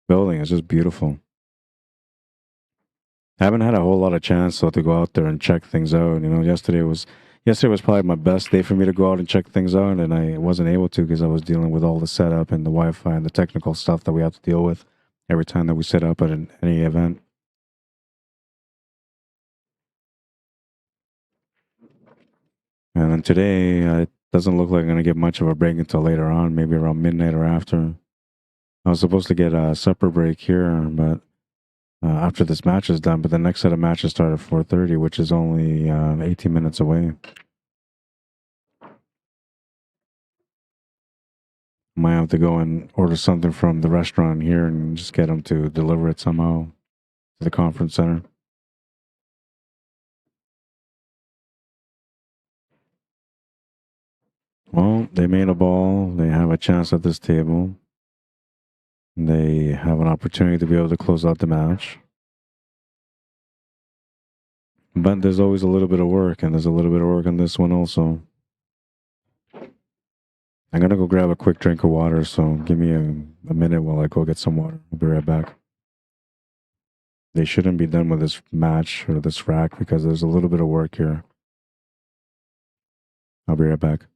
building is just beautiful. I haven't had a whole lot of chance though to go out there and check things out. Yesterday was probably my best day for me to go out and check things out, and I wasn't able to because I was dealing with all the setup and the Wi-Fi and the technical stuff that we have to deal with every time that we set up at any event. And then today, it doesn't look like I'm going to get much of a break until later on, maybe around midnight or after. I was supposed to get a supper break here, but after this match is done. But the next set of matches start at 4:30, which is only 18 minutes away. Might have to go and order something from the restaurant here and just get them to deliver it somehow to the conference center. Well, they made a ball. They have a chance at this table. They have an opportunity to be able to close out the match. But there's always a little bit of work, and there's a little bit of work on this one also. I'm going to go grab a quick drink of water, so give me a minute while I go get some water. I'll be right back. They shouldn't be done with this match or this rack because there's a little bit of work here. I'll be right back.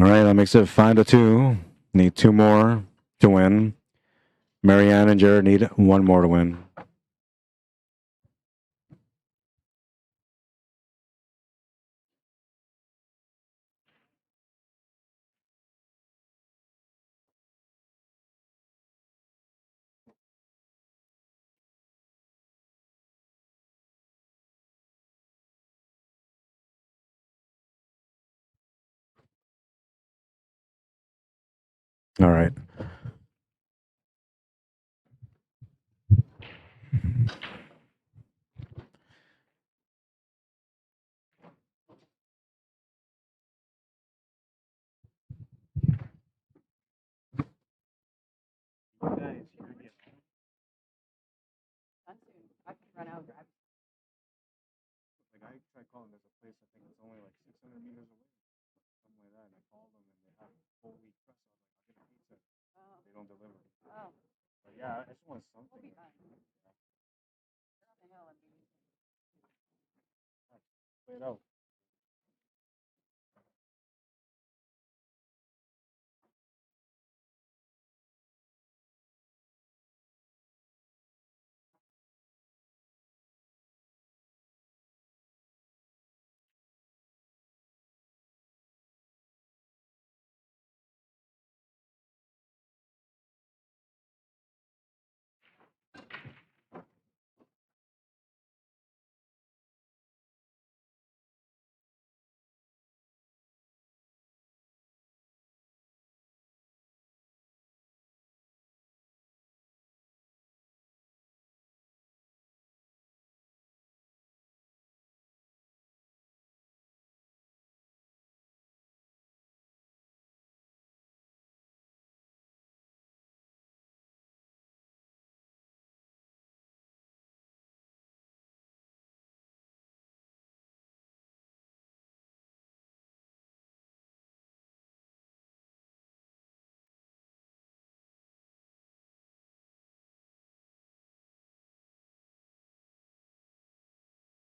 All right, that makes it 5-2. Need 2 more to win. Maryann and Jared need 1 more to win. All right. Like I tried calling, there's a place I think it's only like 600 meters away, something like that. And I called them and they have a full week press. I was like, I'll get a pizza. They don't deliver. But yeah, I just want something. Play it out.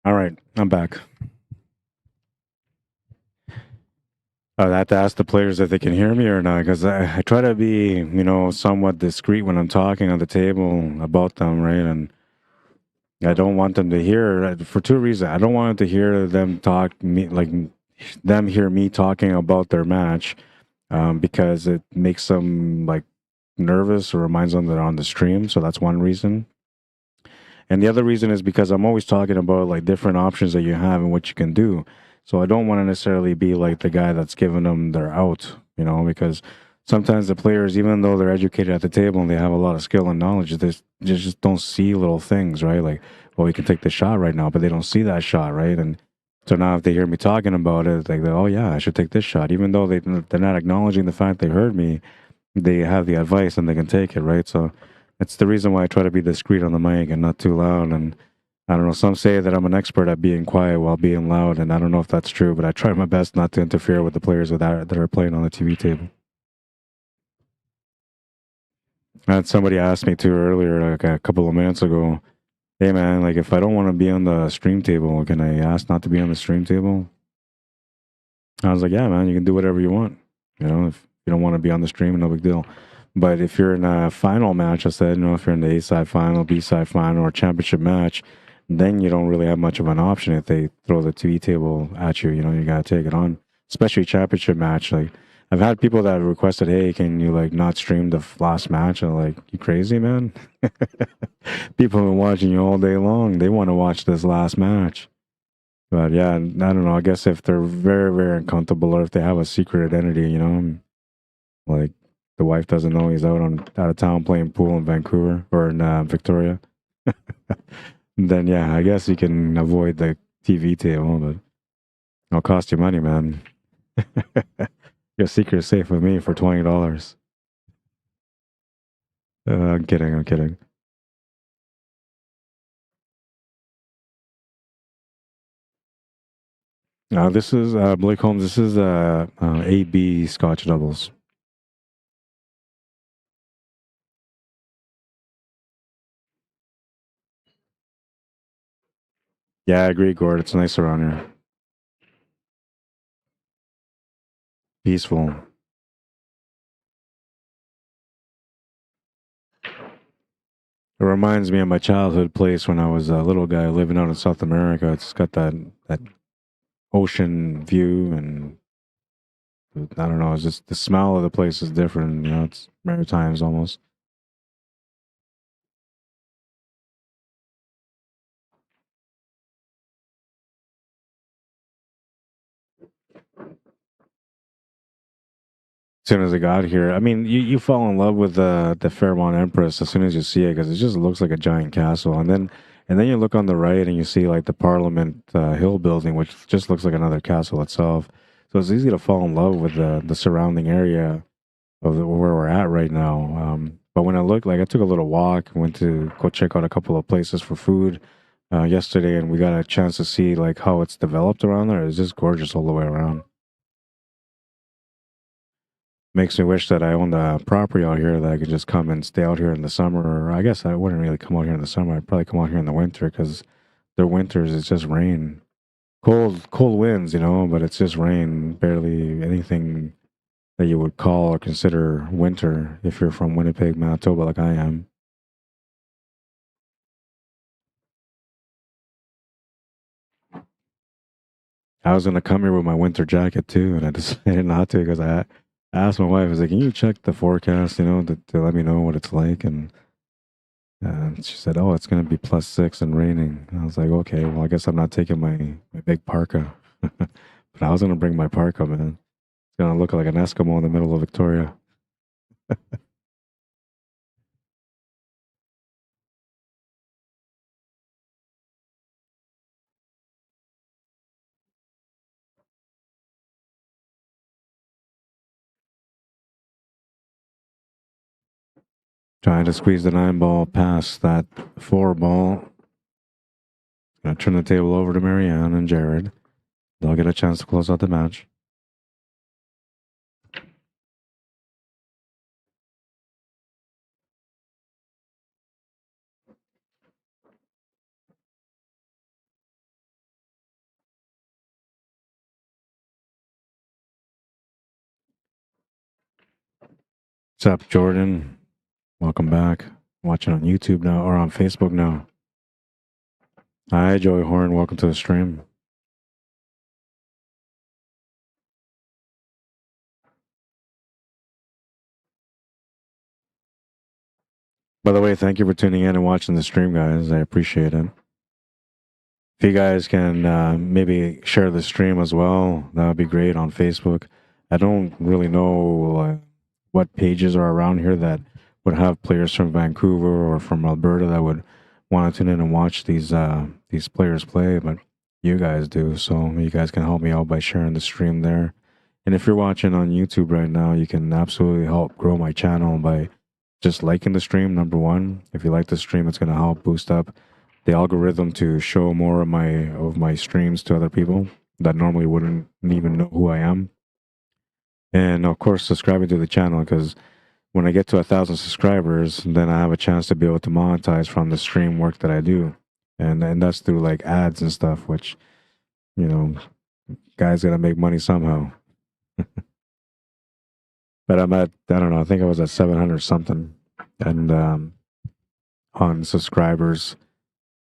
All right, I'm back. I have to ask the players if they can hear me or not, because I try to be, somewhat discreet when I'm talking on the table about them, right? And I don't want them to hear for 2 reasons. I don't want them to hear them talk me like them hear me talking about their match, because it makes them like nervous or reminds them that they're on the stream. So that's one reason. And the other reason is because I'm always talking about like different options that you have and what you can do. So I don't want to necessarily be like the guy that's giving them their out, because sometimes the players, even though they're educated at the table and they have a lot of skill and knowledge, they just don't see little things, right? Like, well, we can take the shot right now, but they don't see that shot, right? And so now if they hear me talking about it, it's like, oh yeah, I should take this shot, even though they're not acknowledging the fact they heard me. They have the advice and they can take it, right? So it's the reason why I try to be discreet on the mic and not too loud. And I don't know, some say that I'm an expert at being quiet while being loud, and I don't know if that's true, but I try my best not to interfere with the players that are playing on the TV table. And somebody asked me too earlier, like a couple of minutes ago, hey man, like if I don't want to be on the stream table, can I ask not to be on the stream table? I was like, yeah, man, you can do whatever you want. If you don't want to be on the stream, no big deal. But if you're in a final match, I said, if you're in the A side final, B side final, or championship match, then you don't really have much of an option if they throw the TV table at you. You got to take it on, especially championship match. Like, I've had people that have requested, hey, can you like not stream the last match? I'm like, you crazy, man? People have been watching you all day long. They want to watch this last match. But yeah, I don't know. I guess if they're very, very uncomfortable or if they have a secret identity, like the wife doesn't know he's out of town playing pool in Vancouver or in Victoria, then yeah, I guess you can avoid the TV table, but it'll cost you money, man. Your secret's safe with me for $20. I'm kidding. I'm kidding. This is Blake Holmes. This is AB Scotch doubles. Yeah, I agree, Gord. It's nice around here. Peaceful. It reminds me of my childhood place when I was a little guy living out in South America. It's got that ocean view, and I don't know. It's just the smell of the place is different. You know, it's Maritimes almost. As soon as I got here, I mean, you fall in love with the Fairmont Empress as soon as you see it because it just looks like a giant castle, and then you look on the right and you see like the Parliament Hill building, which just looks like another castle itself. So it's easy to fall in love with the surrounding area of where we're at right now. But when I looked, like I took a little walk, went to go check out a couple of places for food yesterday, and we got a chance to see like how it's developed around there. It's just gorgeous all the way around. Makes me wish that I owned a property out here that I could just come and stay out here in the summer. Or I guess I wouldn't really come out here in the summer. I'd probably come out here in the winter because their winters it's just rain, cold winds, you know. But it's just rain, barely anything that you would call or consider winter if you're from Winnipeg, Manitoba, like I am. I was gonna come here with my winter jacket too, and I decided not to because I asked my wife, I was like, "Can you check the forecast, you know, to let me know what it's like?" And she said, "Oh, it's gonna be +6 and raining." And I was like, "Okay, well, I guess I'm not taking my big parka." But I was gonna bring my parka, man. It's gonna look like an Eskimo in the middle of Victoria. Trying to squeeze the 9 ball past that 4 ball. Gonna turn the table over to Maryann and Jared. They'll get a chance to close out the match. What's up, Jordan? Welcome back. Watching on YouTube now or on Facebook now. Hi, Joey Horn. Welcome to the stream. By the way, thank you for tuning in and watching the stream, guys. I appreciate it. If you guys can maybe share the stream as well, that would be great on Facebook. I don't really know what pages are around here that would have players from Vancouver or from Alberta that would want to tune in and watch these players play, but you guys do. So you guys can help me out by sharing the stream there. And if you're watching on YouTube right now, you can absolutely help grow my channel by just liking the stream. Number one, if you like the stream, it's going to help boost up the algorithm to show more of my streams to other people that normally wouldn't even know who I am. And of course, subscribing to the channel because when I get to 1,000 subscribers, then I have a chance to be able to monetize from the stream work that I do, and that's through like ads and stuff. Which you know, guys gotta make money somehow. But I'm at I don't know. I think I was at 700 something, and on subscribers.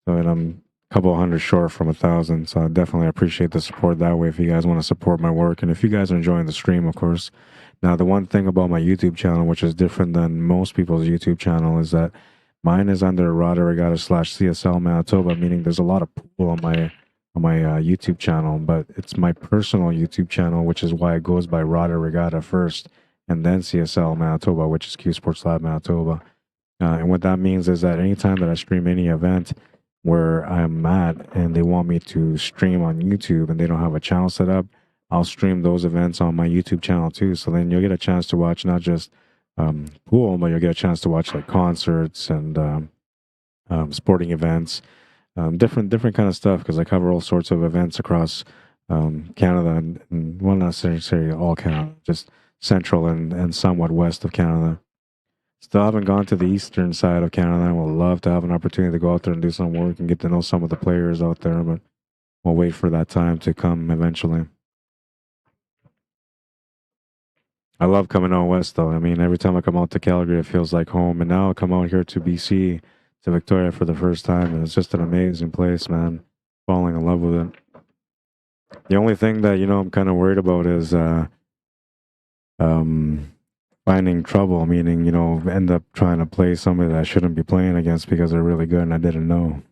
So and I'm a couple hundred short from 1,000. So I definitely appreciate the support that way if you guys want to support my work. And if you guys are enjoying the stream, of course. Now, the one thing about my YouTube channel, which is different than most people's YouTube channel, is that mine is under Rada Regatta /CSL Manitoba, meaning there's a lot of pool on my YouTube channel, but it's my personal YouTube channel, which is why it goes by Rada Regatta first, and then CSL Manitoba, which is Q Sports Lab Manitoba. And what that means is that anytime that I stream any event where I'm at and they want me to stream on YouTube and they don't have a channel set up, I'll stream those events on my YouTube channel too. So then you'll get a chance to watch not just pool, but you'll get a chance to watch like concerts and sporting events, different kind of stuff because I cover all sorts of events across Canada and well, not necessarily all Canada, just central and somewhat west of Canada. Still haven't gone to the eastern side of Canada. I would love to have an opportunity to go out there and do some work and get to know some of the players out there, but we'll wait for that time to come eventually. I love coming out west though. I mean, every time I come out to Calgary, it feels like home. And now I come out here to BC to Victoria for the first time, and it's just an amazing place, man. Falling in love with it. The only thing that I'm kind of worried about is finding trouble, meaning end up trying to play somebody that I shouldn't be playing against because they're really good and I didn't know.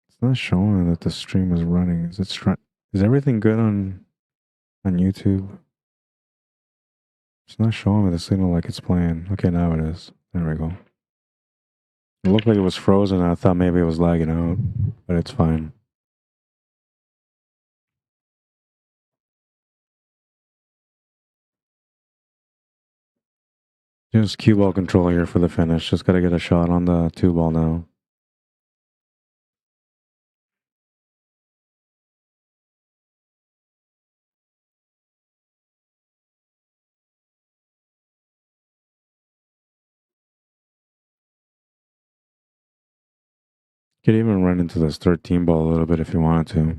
It's not showing that the stream is running. Is everything good on YouTube? It's not showing me the signal like it's playing. Okay, now it is. There we go. It looked like it was frozen. I thought maybe it was lagging out, but it's fine. Just cue ball control here for the finish. Just got to get a shot on the 2-ball now. Could even run into this 13-ball a little bit if you wanted to.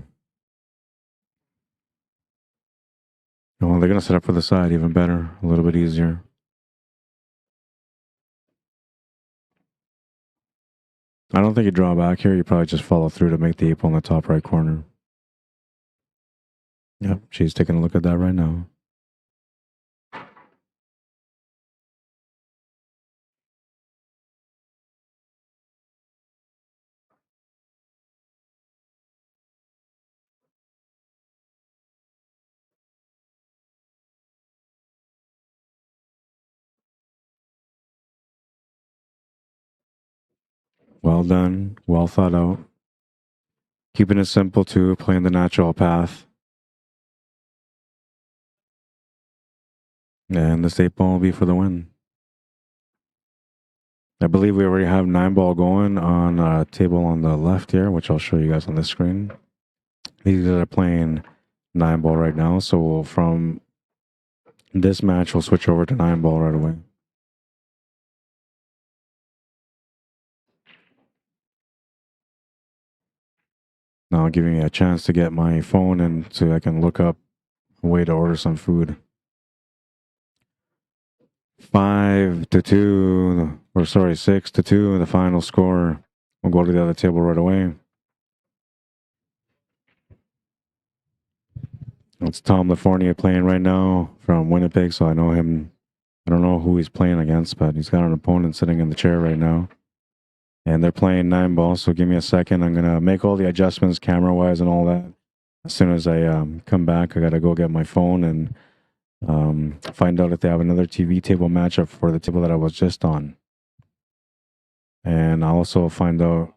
Oh, they're going to set up for the side even better, a little bit easier. I don't think you draw back here. You probably just follow through to make the 8-ball in the top right corner. Yep, she's taking a look at that right now. Well done. Well thought out. Keeping it simple too, playing the natural path. And this 8-ball will be for the win. I believe we already have 9-ball going on a table on the left here, which I'll show you guys on the screen. These guys are playing 9-ball right now, so from this match, we'll switch over to 9-ball right away. Now giving me a chance to get my phone and so I can look up a way to order some food. 5-2, or sorry, 6-2, the final score. We'll go to the other table right away. It's Tom LaFournier playing right now from Winnipeg, so I know him. I don't know who he's playing against, but he's got an opponent sitting in the chair right now. And they're playing 9-ball, so give me a second. I'm going to make all the adjustments camera-wise and all that. As soon as I come back, I got to go get my phone and find out if they have another TV table matchup for the table that I was just on. And I'll also find out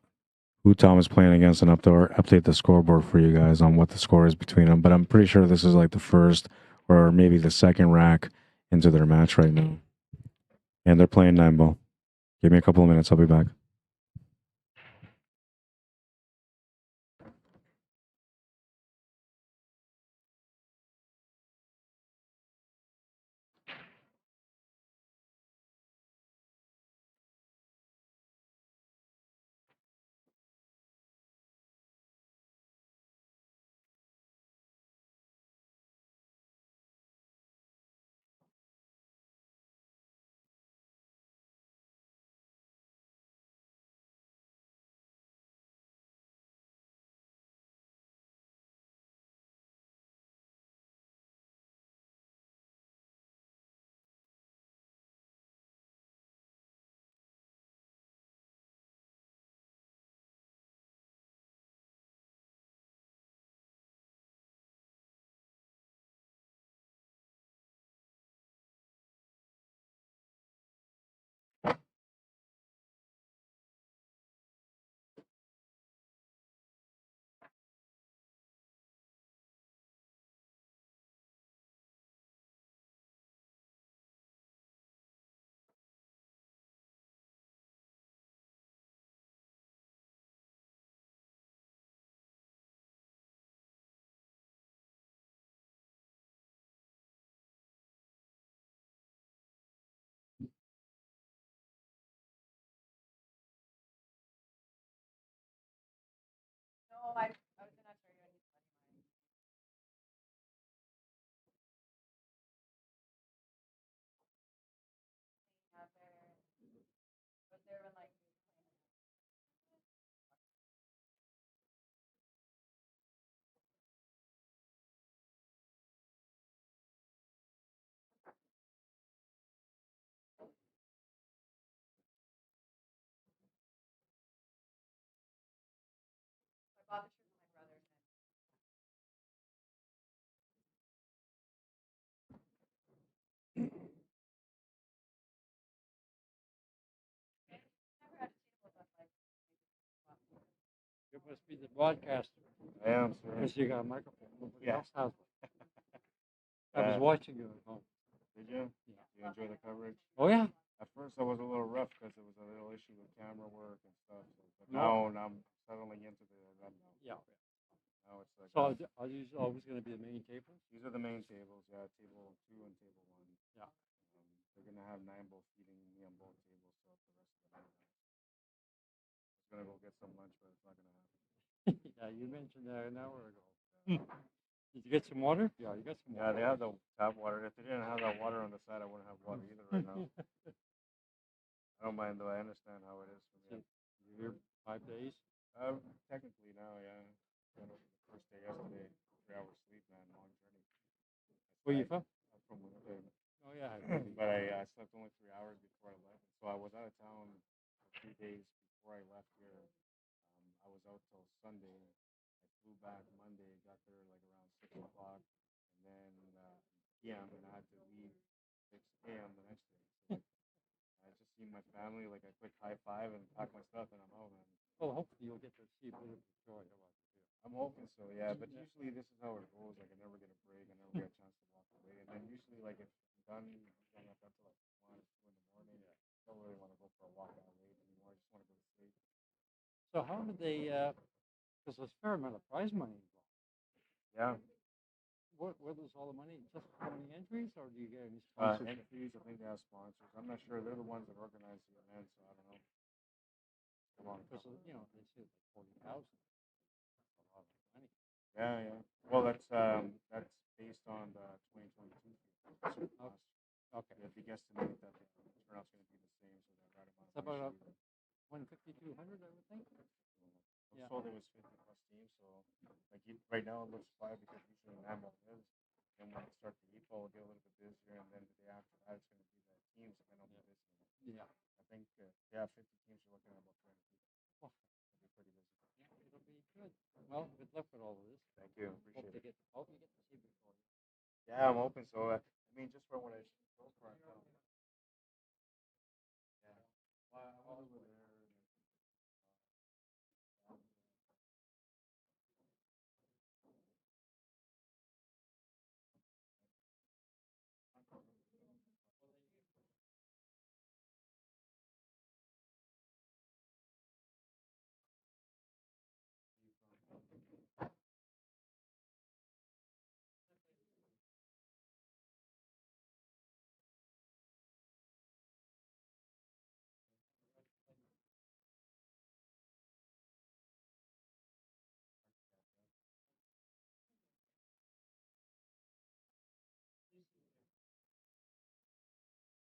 who Tom is playing against and update the scoreboard for you guys on what the score is between them. But I'm pretty sure this is like the first or maybe the second rack into their match right now. And they're playing 9-ball. Give me a couple of minutes. I'll be back. You must be the broadcaster. I am, sir. Because you got a microphone. Nobody Yeah. else has one. I was watching you at home. Did you? Yeah. You enjoy the coverage? Oh, yeah. At first, I was a little rough because there was a little issue with camera work and stuff. So, but No. now I'm settling into the event now. Yeah. Now it's like. So are these always going to be the main tables? These are the main tables, yeah. Table 2 and table 1. Yeah. They're gonna have 9 bowl feeding me on both tables throughout the rest of the night. I was gonna go get some lunch, but it's not gonna happen. Yeah, you mentioned that an hour ago. Did you get some water? Yeah, you got some water. Yeah, they have the tap water. If they didn't have that water on the side, I wouldn't have water either right now. I don't mind though. I understand how it is for me. You're here 5 days? Technically now, yeah. Got over the first day yesterday. 3 hours sleep, man. Long journey. Where you from? I'm from Winnipeg. Oh yeah. But I slept only 3 hours before I left. So I was out of town for 3 days before I left here. I was out till Sunday. I flew back Monday, got there like around 6 o'clock, and then p.m. and I had to leave 6 a.m. the next day. So I just seen my family, like a quick high five and pack my stuff, and I'm out, man. Well, hopefully you'll get to see a bit of joy about it too. I'm hoping so, yeah. But usually this is how it goes. Like I never get a break. I never get a chance to walk away. And then usually, like if I'm done, I'm not done till like 1 or 2 in the morning. I don't really want to go for a walk out late anymore. I just want to go to sleep. So how did they? Because there's a fair amount of prize money involved. Yeah. Where does all the money? Just from the entries, or do you get any sponsors? Entries, I think they have sponsors. I'm not sure. They're the ones that organize the event, so I don't know. Because you know they say like 40,000. A lot of money. Yeah, yeah. Well, that's based on the 2022. Okay. Yeah, they guesstimate that the turnout's going to be the same, so they're right It's about about 150, 200, I would think. I'm told it was 50 plus teams, so like right now it looks 5 because usually 9 ball is. And when they start the 8 ball, we'll get a little bit busier, and then the day after that it's going to be the teams, and then it'll be busy. Yeah. I think 50 teams are looking at about 300 people. Oh. It'll be pretty busy. Yeah, it'll be good. Well, good luck with all of this. Thank you. Appreciate it. Hope you get to see Victoria. Yeah, I'm hoping so. I mean, just from what I so far, I found. Yeah. Well, I was over there.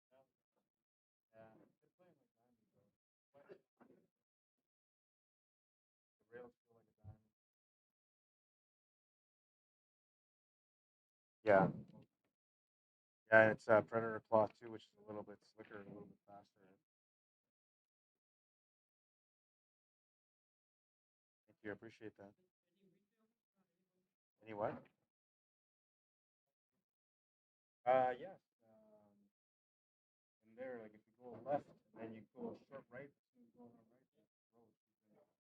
Yeah, they're playing like diamonds though. The rails feel like a diamond. Yeah. Yeah, it's Predator cloth too, which is a little bit slicker and a little bit faster. Thank you, I appreciate that. Any what? Yes. And there, like if you go left and then you go short right, as soon as you go on right, there's the road.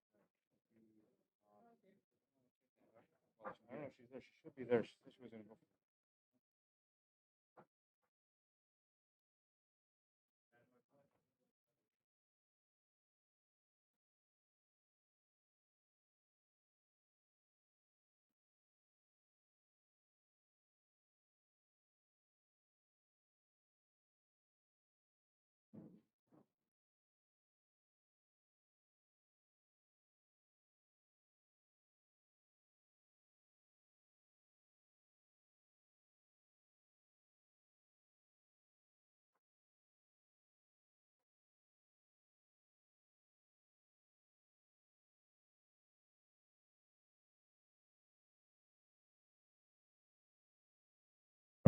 I don't know if she's there. She should be there. She said she was gonna go.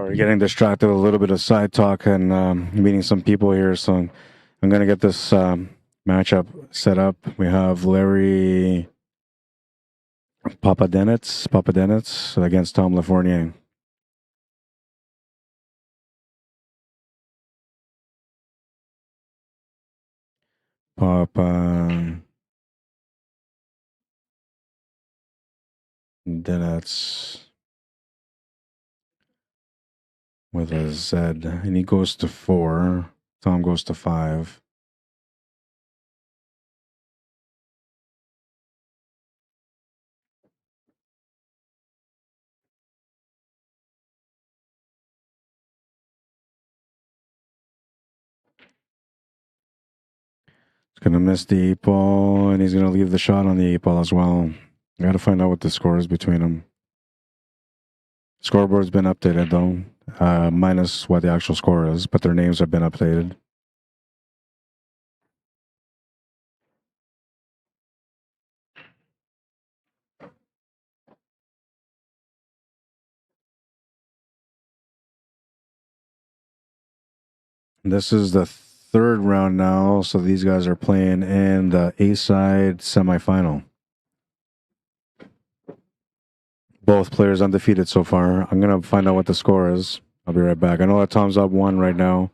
Sorry, getting distracted with a little bit of side talk and meeting some people here. So I'm going to get this matchup set up. We have Larry Papadenitz against Tom Lafournier. Papadenitz with a Z, and he goes to 4. Tom goes to 5. He's going to miss the 8 ball, and he's going to leave the shot on the 8 ball as well. I got to find out what the score is between them. Scoreboard's been updated, though, minus what the actual score is, but their names have been updated. This is the 3rd round now, so these guys are playing in the A-side semifinal. Both players undefeated so far. I'm going to find out what the score is. I'll be right back. I know that Tom's up 1 right now,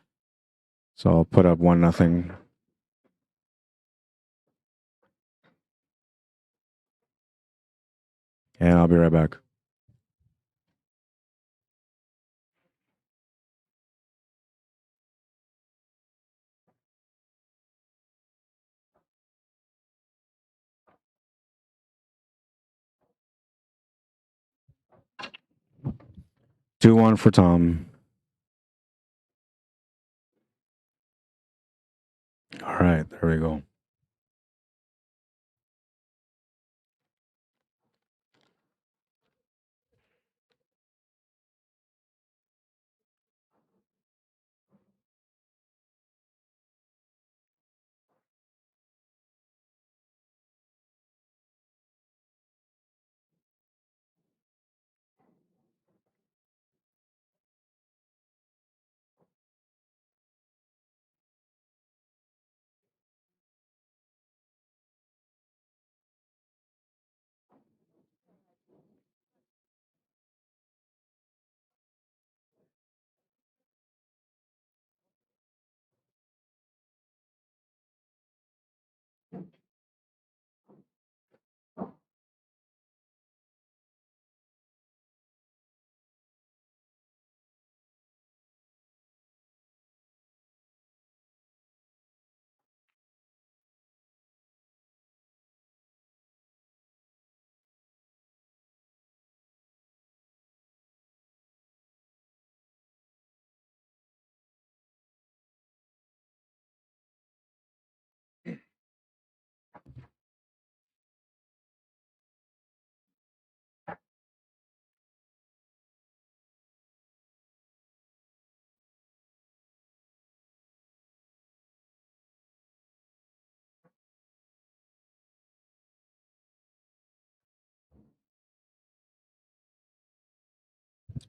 so I'll put up 1-0. And I'll be right back. Two 1 for Tom. All right, there we go.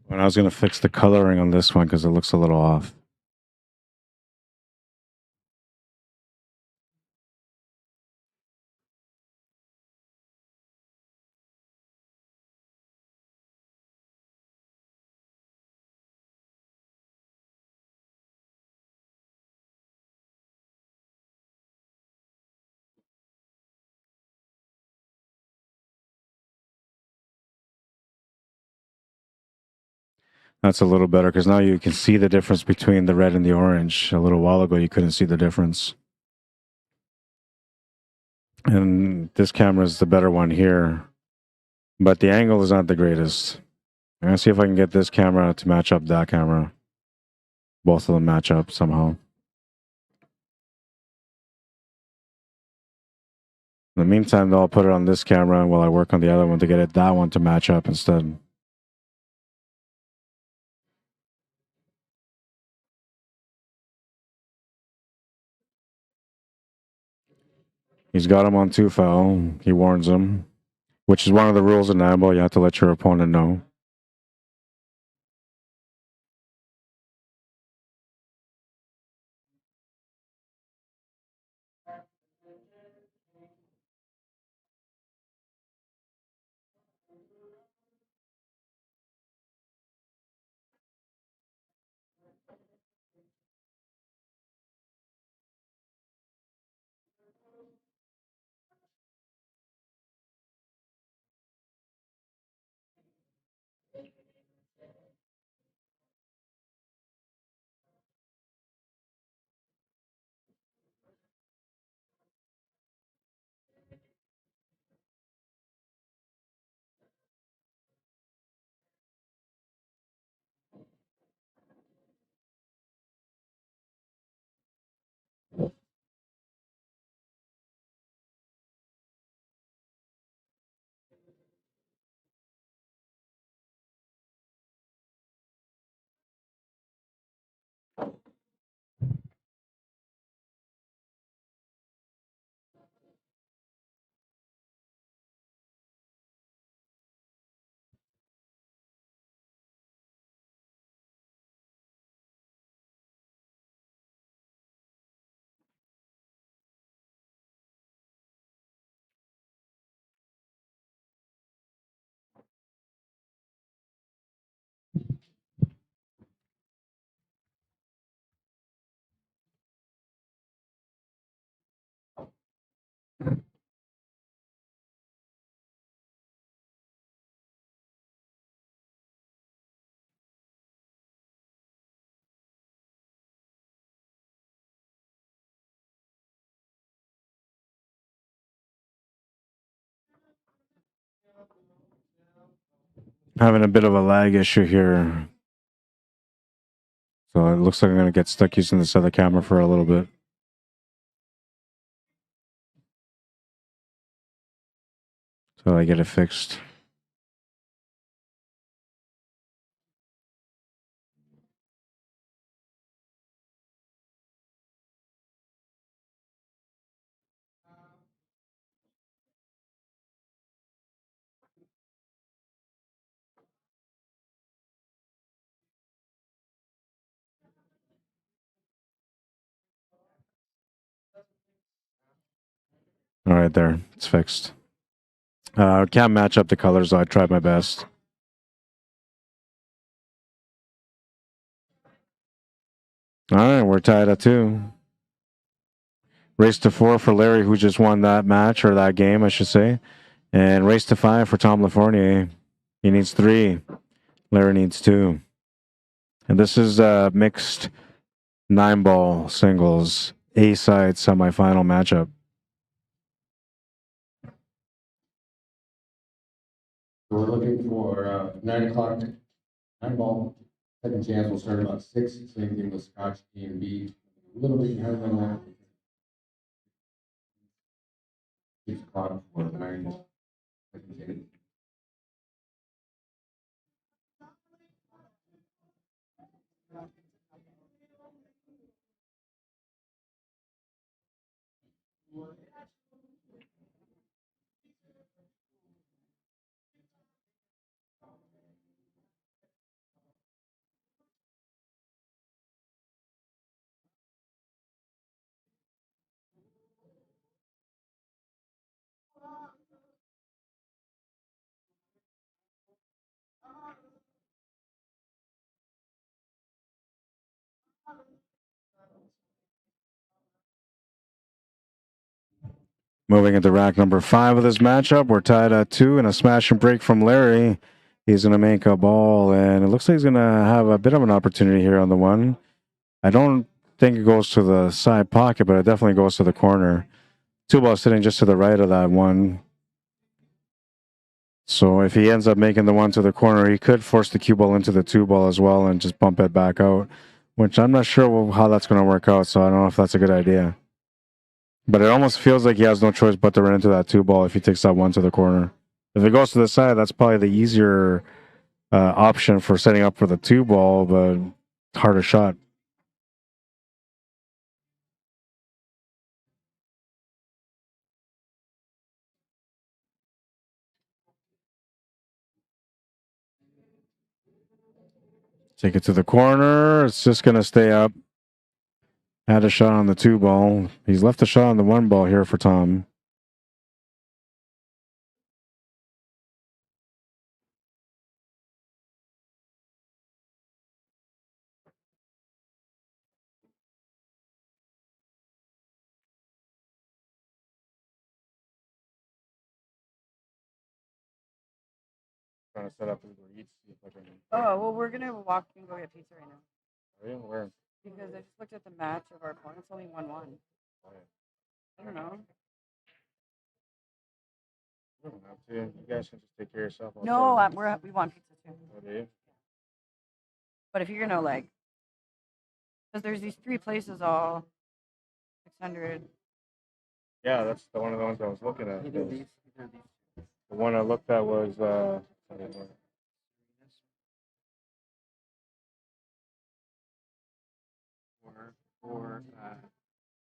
And I was going to fix the coloring on this one because it looks a little off. That's a little better because now you can see the difference between the red and the orange. A little while ago, you couldn't see the difference. And this camera is the better one here, but the angle is not the greatest. I'm going to see if I can get this camera to match up that camera. Both of them match up somehow. In the meantime, though, I'll put it on this camera while I work on the other one to get that one to match up instead. He's got him on 2 foul. He warns him, which is one of the rules in handball. You have to let your opponent know. Having a bit of a lag issue here. So it looks like I'm going to get stuck using this other camera for a little bit. So I get it fixed. All right, there. It's fixed. Can't match up the colors, though. I tried my best. All right, we're tied at 2. Race to 4 for Larry, who just won that match, or that game, I should say. And race to 5 for Tom Lafournier. He needs 3. Larry needs 2. And this is mixed 9-ball singles A-side semifinal matchup. So we're looking for 9 o'clock, 9-ball. Second chance will start about 6. Same thing with Scotch A and B. A little bit behind on that. 6 o'clock for 9. Second chance. Moving into rack number 5 of this matchup, we're tied at 2 and a smash and break from Larry. He's going to make a ball, and it looks like he's going to have a bit of an opportunity here on the one. I don't think it goes to the side pocket, but it definitely goes to the corner. 2-ball sitting just to the right of that one. So if he ends up making the one to the corner, he could force the cue ball into the 2-ball as well and just bump it back out, which I'm not sure how that's going to work out, so I don't know if that's a good idea. But it almost feels like he has no choice but to run into that 2-ball if he takes that one to the corner. If it goes to the side, that's probably the easier option for setting up for the 2-ball, but harder shot. Take it to the corner. It's just going to stay up. Had a shot on the 2-ball. He's left a shot on the 1-ball here for Tom. Trying to set up Uber Eats. See if I can. Oh, well, we're gonna walk and go get pizza right now. Are you? Where? Because I just looked at the match of our opponents, only 1-1. Oh, yeah. I don't know. You don't have to. You guys can just take care of yourself. No, we want pizza too. Oh, do you? But if you're gonna because there's these 3 places all 600. Yeah, that's one of the ones I was looking at. The one I looked at was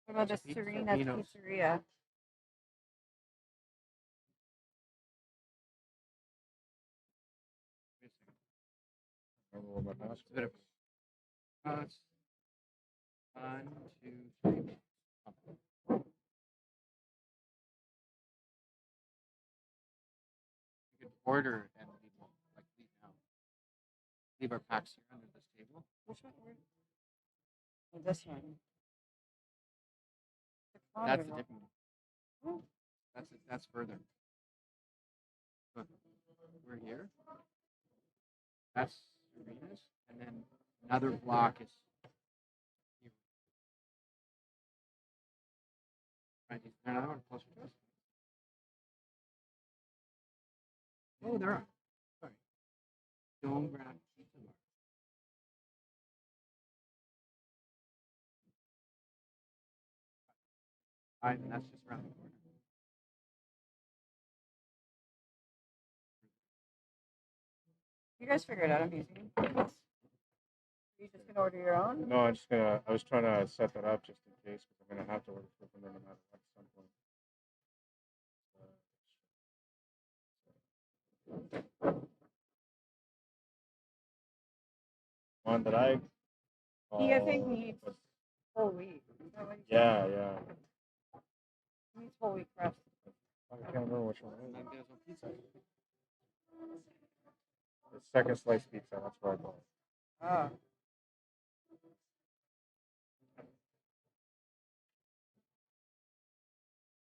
What about the Serena's Pizzeria? I don't know what my password is. 1, 2, 3. You could order and leave now. Leave our packs here under this table. Which one? Oh, this one. That's the different one. That's further. Look, we're here. That's arenas, and then another block is here. Right, is there another one closer to us? Oh, there are. Sorry. Dome Grant Pizza Bar. And that's just around the corner. You guys figure it out. I'm using it. Are you just gonna order your own? No, I'm just gonna. I was trying to set that up just in case because I'm gonna have to order food from there no matter what at some point. One that I. He, I think, call needs was- full wheat. Is that what you said? Yeah. He needs full wheat crust. I can't remember which one. Like there's a pizza. The second slice pizza. That's what I call it. Oh.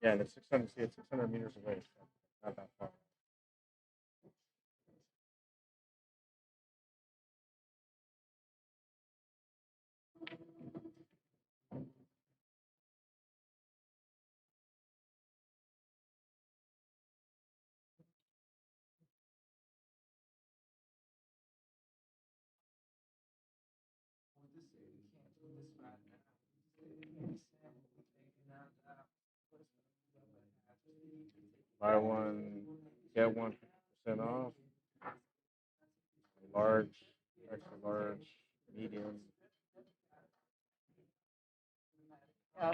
Yeah, and it's 600. See, it's 600 meters away. So not that far. Buy one, get one 50% off. Large, extra large, medium. Yeah.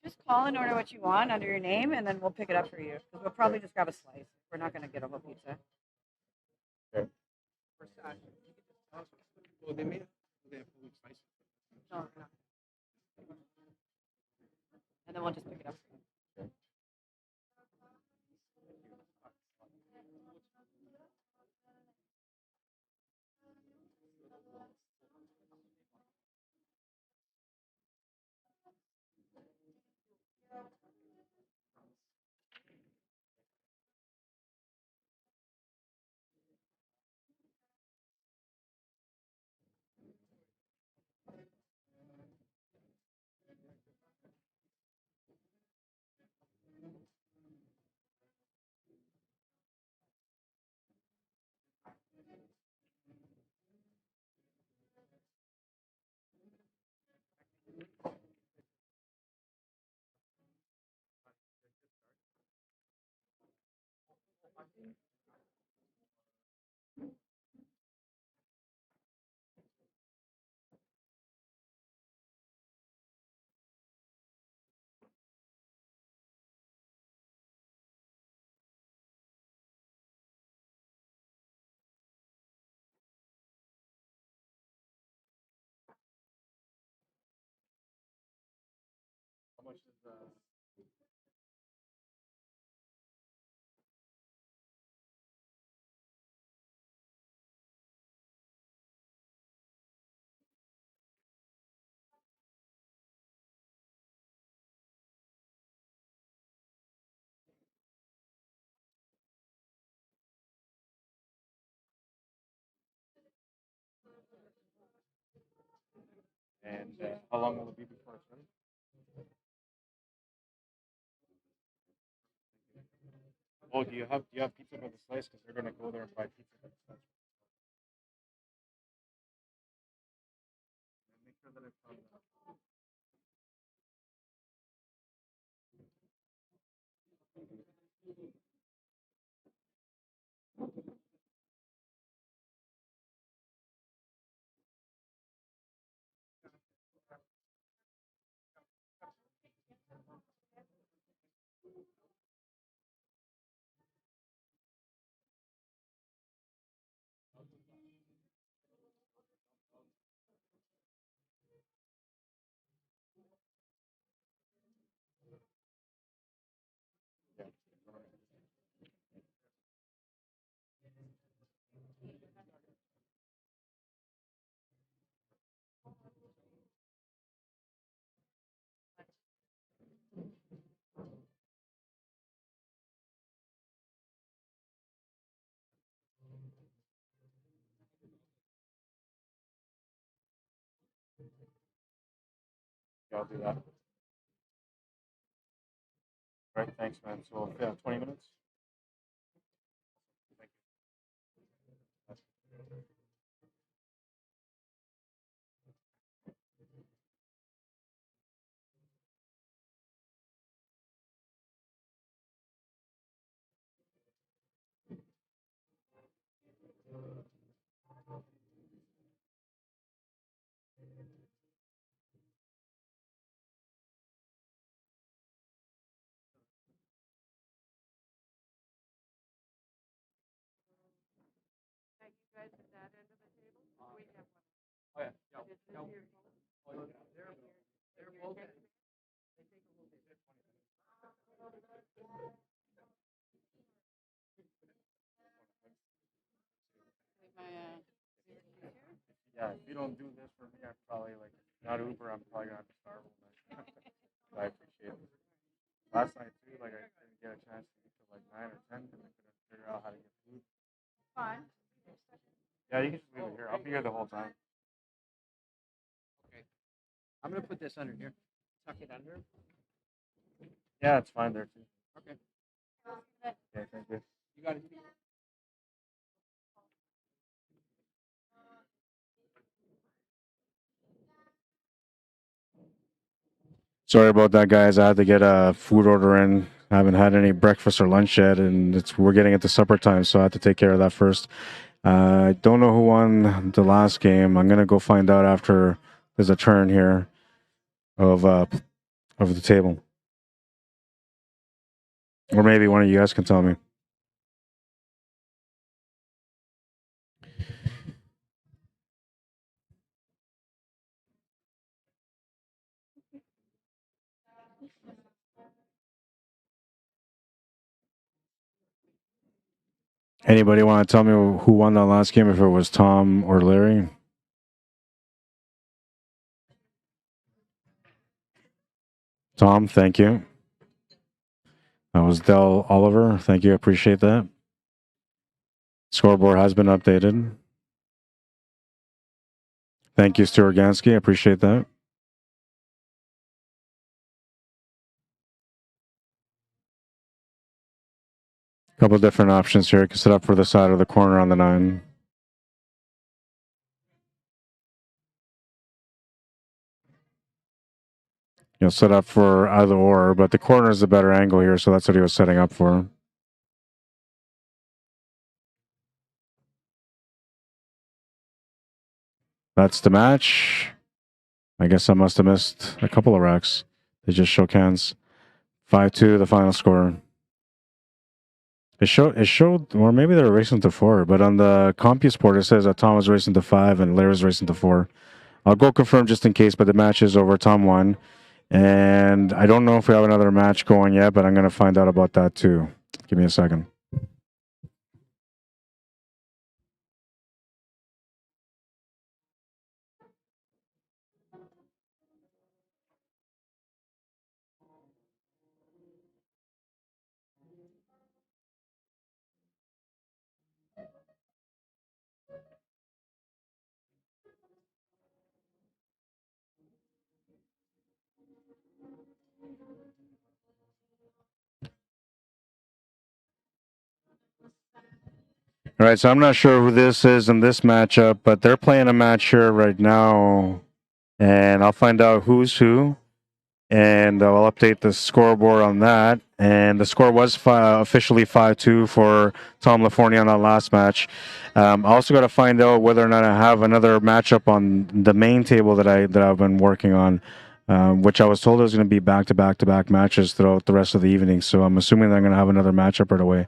Just call and order what you want under your name, and then we'll pick it up for you. Because we'll probably just grab a slice. We're not going to get a whole pizza. Okay. For SASHA. You can just tell us what they made it. They have fully spicy. No, we're not. And then we'll just pick it up for you. How much is and how long will it be before it's ready? Oh, do you have pizza by the slice? Because they're gonna go there and buy pizza by the slice. Make sure that it's on the. Yeah. Yeah, I'll do that. All right, thanks, man. So yeah, 20 minutes. Thank you. Oh yeah, yeah, yeah. Oh, yeah. They're both. Yeah, if you don't do this for me, I'm probably like not Uber. I'm probably gonna have to starve. But I appreciate it. Last night too, like I didn't get a chance to eat till like 9 or 10 because I couldn't figure out how to get food. Fine. Yeah, you can just leave it here. I'll be here the whole time. Okay. I'm gonna put this under here. Tuck it under. Yeah, it's fine there too. Okay. Okay, thank you. You got it. Sorry about that, guys. I had to get a food order in. I haven't had any breakfast or lunch yet, and we're getting into supper time, so I have to take care of that first. I don't know who won the last game. I'm gonna go find out after there's a turn here of the table, or maybe one of you guys can tell me. Anybody want to tell me who won that last game? If it was Tom or Larry? Tom, thank you. That was Del Oliver. Thank you. Appreciate that. Scoreboard has been updated. Thank you, Stuart Gansky. I appreciate that. Couple different options here. You can set up for the side or the corner on the 9. You'll set up for either or, but the corner is a better angle here, so that's what he was setting up for. That's the match. I guess I must have missed a couple of racks. They just shook hands. 5-2, the final score. It showed, or maybe they were racing to 4, but on the CompuSport it says that Tom was racing to 5 and Larry was racing to 4. I'll go confirm just in case, but the match is over. Tom won. And I don't know if we have another match going yet, but I'm going to find out about that too. Give me a second. All right, so I'm not sure who this is in this matchup, but they're playing a match here right now, and I'll find out who's who, and I'll update the scoreboard on that. And the score was officially 5-2 for Tom LaFournier on that last match. I also got to find out whether or not I have another matchup on the main table that I've been working on, which I was told was going to be back-to-back-to-back matches throughout the rest of the evening. So I'm assuming they're going to have another matchup right away.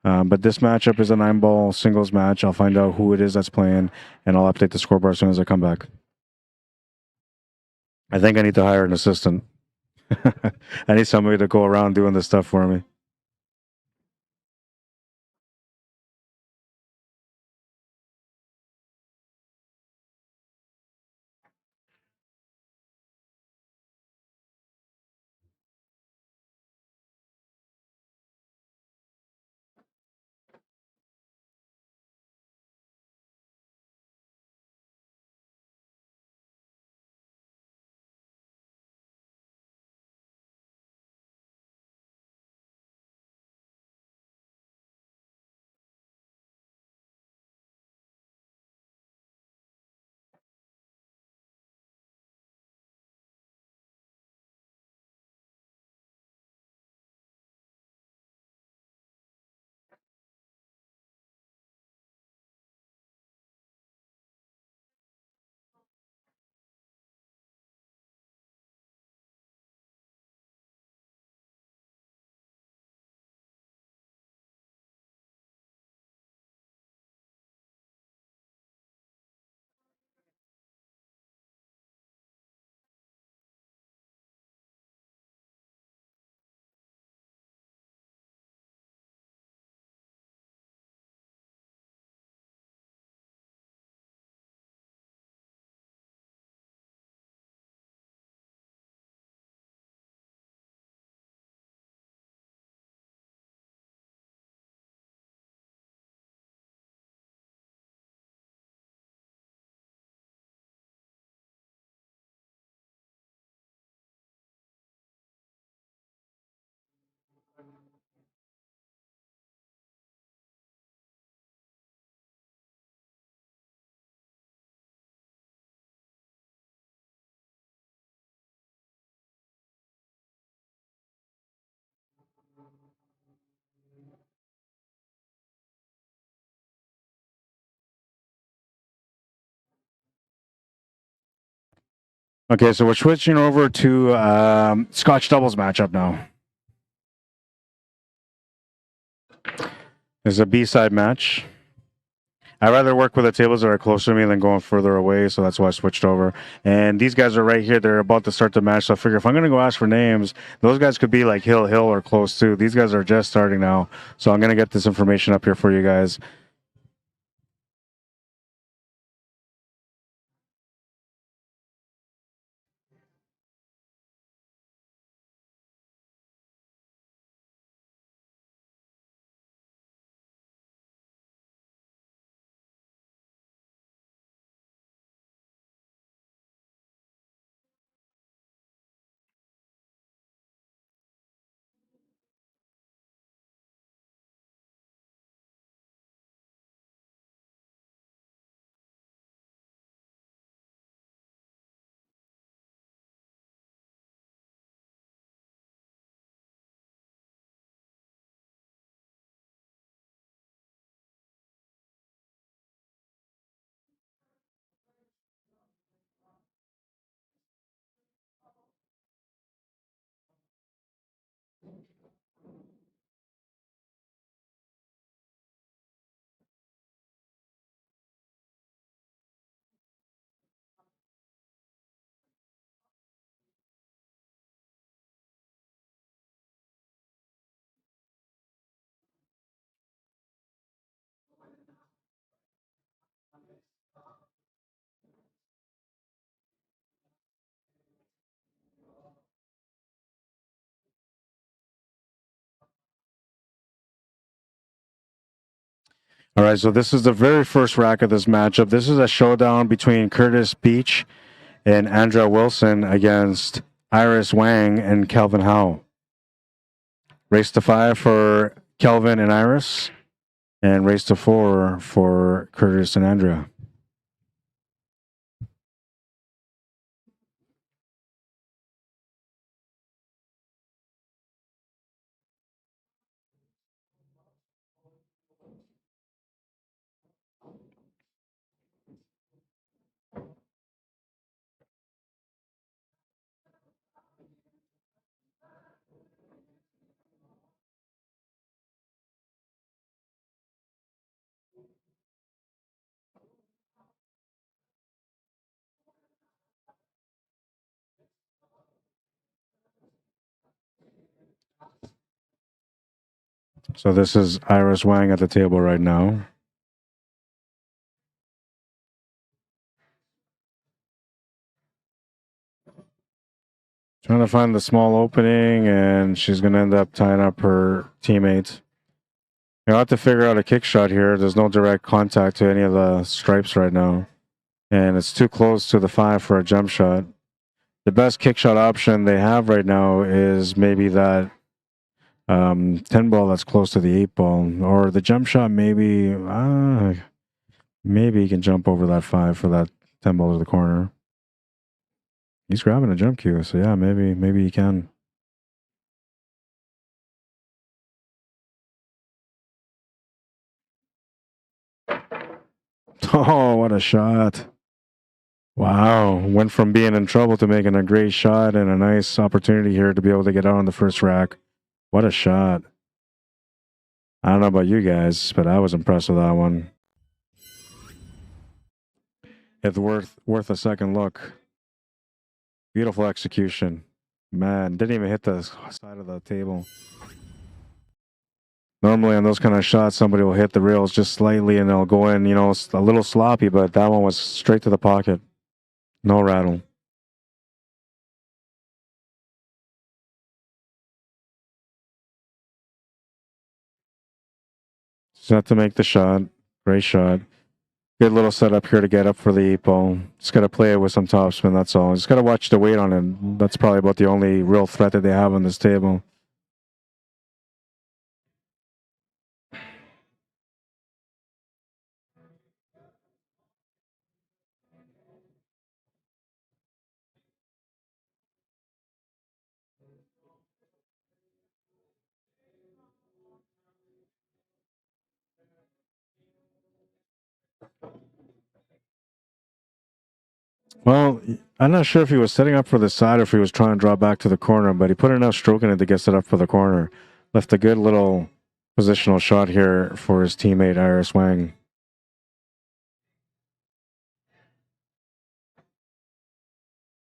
But this matchup is a 9-ball singles match. I'll find out who it is that's playing, and I'll update the scoreboard as soon as I come back. I think I need to hire an assistant. I need somebody to go around doing this stuff for me. Okay, so we're switching over to Scotch doubles matchup now. It's a B-side match. I'd rather work with the tables that are closer to me than going further away, so that's why I switched over. And these guys are right here. They're about to start the match, so I figure if I'm going to go ask for names, those guys could be like Hill or close to. These guys are just starting now, so I'm going to get this information up here for you guys. All right, so this is the very first rack of this matchup. This is a showdown between Curtis Beach and Andrea Wilson against Iris Wang and Kelvin Howe. Race to 5 for Kelvin and Iris. And race to 4 for Curtis and Andrea. So this is Iris Wang at the table right now. Trying to find the small opening, and she's going to end up tying up her teammate. You'll have to figure out a kick shot here. There's no direct contact to any of the stripes right now. And it's too close to the 5 for a jump shot. The best kick shot option they have right now is maybe that 10 ball that's close to the 8 ball. Or the jump shot, maybe he can jump over that 5 for that 10 ball to the corner. He's grabbing a jump cue, so yeah, maybe he can. Oh, what a shot. Wow. Went from being in trouble to making a great shot and a nice opportunity here to be able to get out on the first rack. What a shot. I don't know about you guys, but I was impressed with that one. It's worth a second look. Beautiful execution. Man, didn't even hit the side of the table. Normally on those kind of shots, somebody will hit the rails just slightly and they'll go in, you know, a little sloppy, but that one was straight to the pocket. No rattle. Set to make the shot. Great shot. Good little setup here to get up for the 8 ball. Just got to play it with some topspin, that's all. Just got to watch the weight on it. That's probably about the only real threat that they have on this table. Well, I'm not sure if he was setting up for the side or if he was trying to draw back to the corner, but he put enough stroke in it to get set up for the corner. Left a good little positional shot here for his teammate, Iris Wang.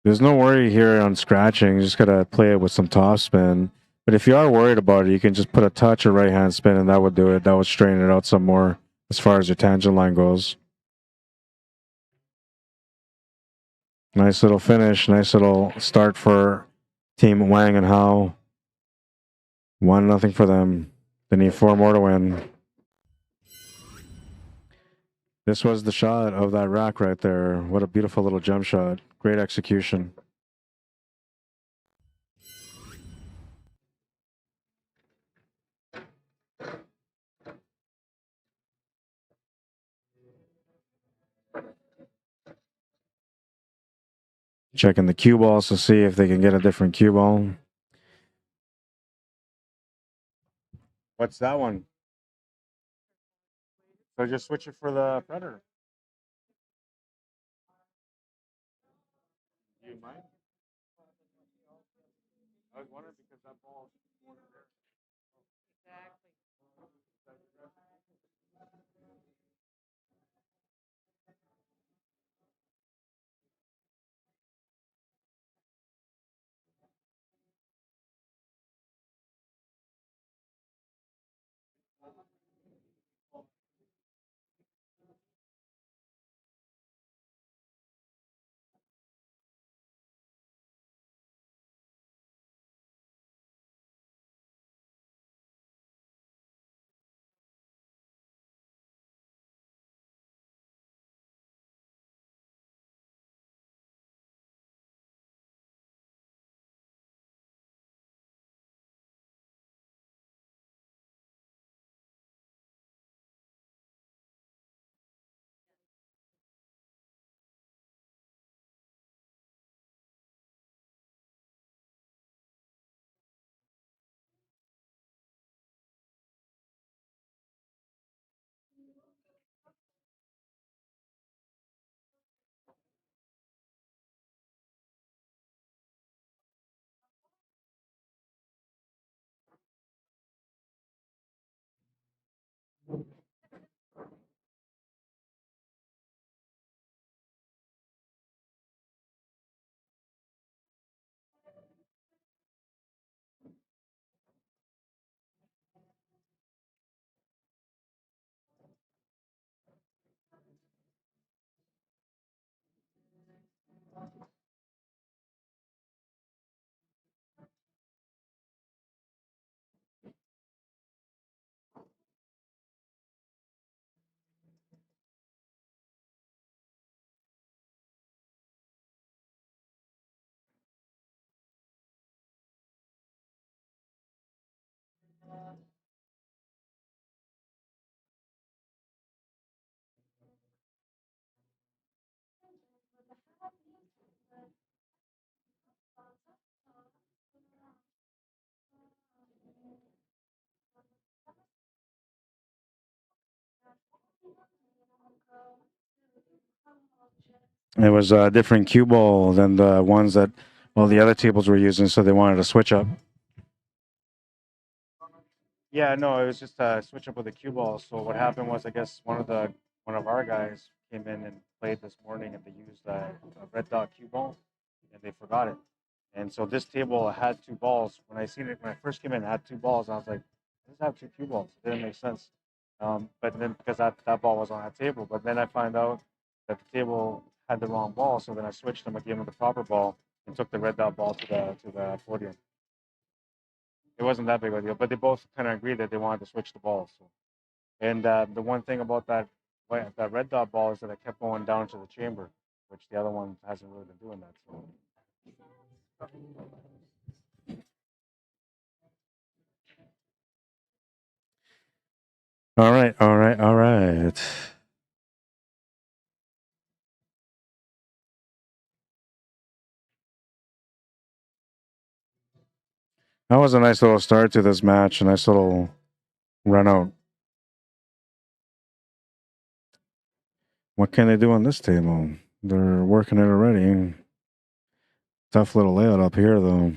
There's no worry here on scratching. You just got to play it with some topspin. But if you are worried about it, you can just put a touch or right hand spin and that would do it. That would straighten it out some more as far as your tangent line goes. Nice little finish. Nice little start for Team Wang and Hao. 1-0 for them. They need 4 more to win. This was the shot of that rack right there. What a beautiful little jump shot. Great execution. Checking the cue balls to see if they can get a different cue ball. What's that one? So just switch it for the Predator. Do you mind? I was wondering because that ball. It was a different cue ball than the ones that the other tables were using, so they wanted to switch up. Yeah, no, it was just a switch up with the cue ball. So what happened was, I guess one of our guys came in and played this morning, and they used a red dot cue ball, and they forgot it. And so this table had two balls. When I first came in, it had two balls. I was like, "Does this have two cue balls?" It didn't make sense. But then because that ball was on that table, but then I find out that the table had the wrong ball. So then I switched them. I gave them the proper ball and took the red dot ball to the podium. It wasn't that big of a deal, but they both kind of agreed that they wanted to switch the balls. So. And the one thing about that red dot ball is that it kept going down to the chamber, which the other one hasn't really been doing that. So. All right, all right, all right. That was a nice little start to this match, a nice little run out. What can they do on this table? They're working it already. Tough little layout up here, though.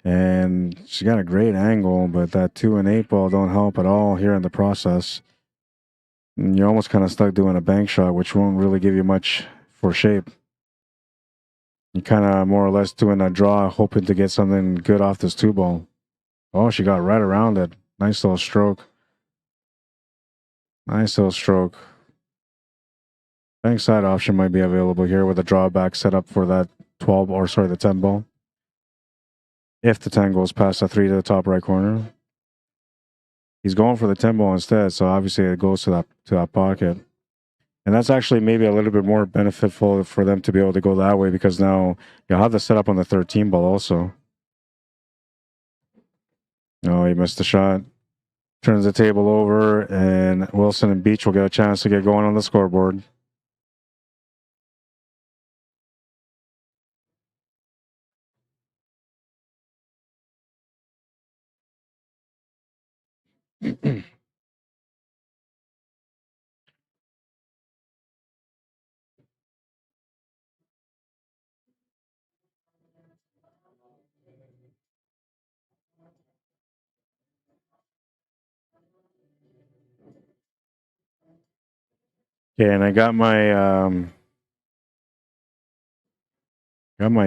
And she got a great angle, but that 2 and 8 ball don't help at all here in the process. And you're almost kind of stuck doing a bank shot, which won't really give you much for shape. You kind of more or less doing a draw, hoping to get something good off this 2 ball. Oh, she got right around it. Nice little stroke. Nice little stroke. Bank side option might be available here with a drawback set up for that 12, or sorry, the 10 ball. If the 10 goes past the 3 to the top right corner. He's going for the 10 ball instead, so obviously it goes to that pocket. And that's actually maybe a little bit more beneficial for them to be able to go that way, because now you'll have the setup on the 13 ball also. Oh, he missed the shot. Turns the table over, and Wilson and Beach will get a chance to get going on the scoreboard. Okay, and I got my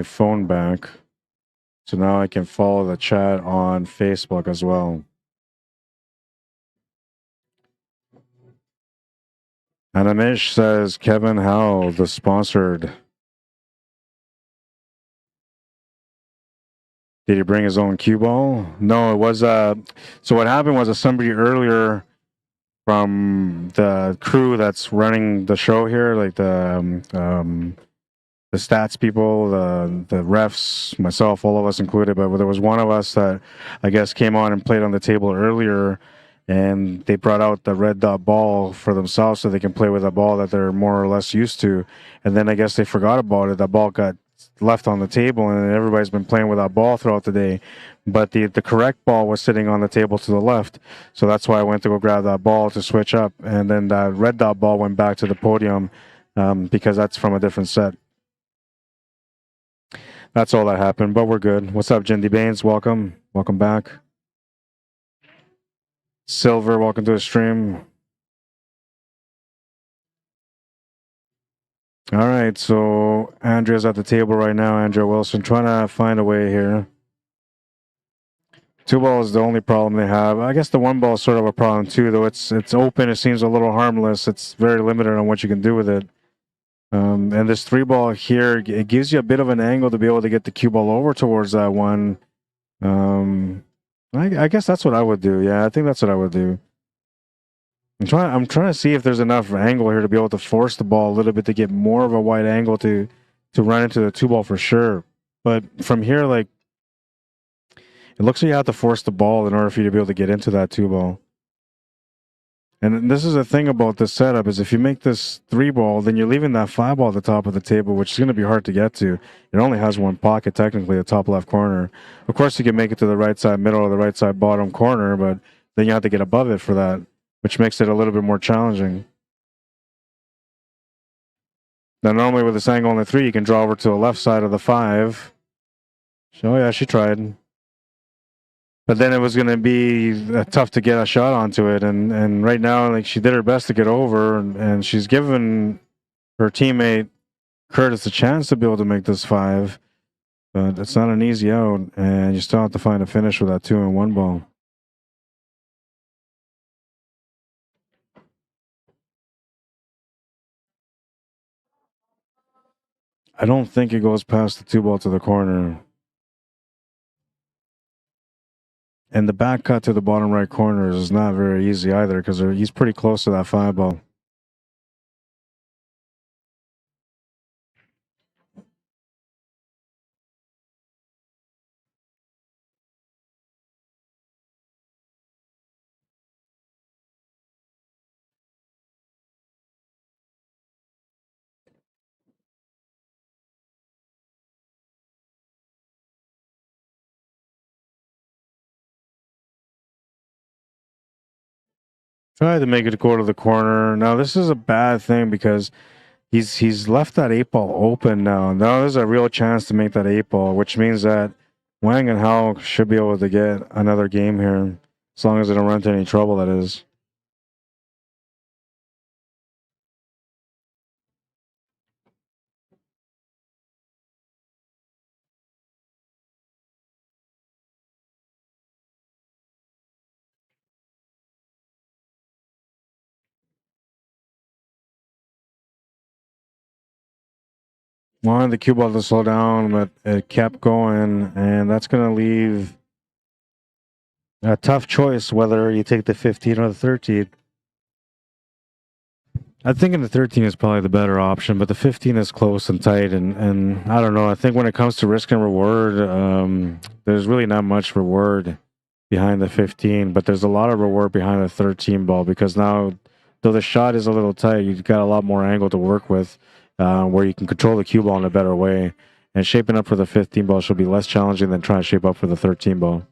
phone back, so now I can follow the chat on Facebook as well. And Amish says Kevin Howell, the sponsored. Did he bring his own cue ball? No, it was so what happened was somebody earlier from the crew that's running the show here, like the stats people, the refs, myself, all of us included, but there was one of us that I guess came on and played on the table earlier, and they brought out the red dot ball for themselves so they can play with a ball that they're more or less used to. And then I guess they forgot about it. That ball got left on the table, and everybody's been playing with that ball throughout the day. But the correct ball was sitting on the table to the left. So that's why I went to go grab that ball to switch up. And then that red dot ball went back to the podium because that's from a different set. That's all that happened, but we're good. What's up, Jindy Baines? Welcome. Welcome back. Silver, welcome to the stream. All right, so Andrea's at the table right now. Andrea Wilson trying to find a way here. 2 ball is the only problem they have. I guess the 1 ball is sort of a problem too, though. It's open. It seems a little harmless. It's very limited on what you can do with it. And this 3 ball here, it gives you a bit of an angle to be able to get the cue ball over towards that one. I guess that's what I would do. Yeah, I think that's what I would do. I'm trying to see if there's enough angle here to be able to force the ball a little bit to get more of a wide angle to run into the 2 ball for sure. But from here, like, it looks like you have to force the ball in order for you to be able to get into that 2 ball. And this is the thing about this setup is if you make this 3 ball, then you're leaving that 5 ball at the top of the table, which is going to be hard to get to. It only has 1 pocket, technically, the top left corner. Of course, you can make it to the right side middle or the right side bottom corner, but then you have to get above it for that, which makes it a little bit more challenging. Now, normally with this angle on the 3, you can draw over to the left side of the 5. So, yeah, she tried. But then it was going to be tough to get a shot onto it. And right now, like, she did her best to get over, and she's given her teammate Curtis a chance to be able to make this 5. But it's not an easy out, and you still have to find a finish with that 2-1 ball. I don't think it goes past the 2 ball to the corner. And the back cut to the bottom right corner is not very easy either, because he's pretty close to that 5 ball. Tried to make it go to the corner. Now, this is a bad thing because he's left that 8 ball open now. Now there's a real chance to make that 8 ball, which means that Wang and Hao should be able to get another game here, as long as they don't run into any trouble, that is. Wanted the cue ball to slow down, but it kept going, and that's going to leave a tough choice whether you take the 15 or the 13. I think the 13 is probably the better option, but the 15 is close and tight, and I don't know. I think when it comes to risk and reward, there's really not much reward behind the 15, but there's a lot of reward behind the 13 ball, because now, though the shot is a little tight, you've got a lot more angle to work with, where you can control the cue ball in a better way. And shaping up for the 15 ball should be less challenging than trying to shape up for the 13 ball.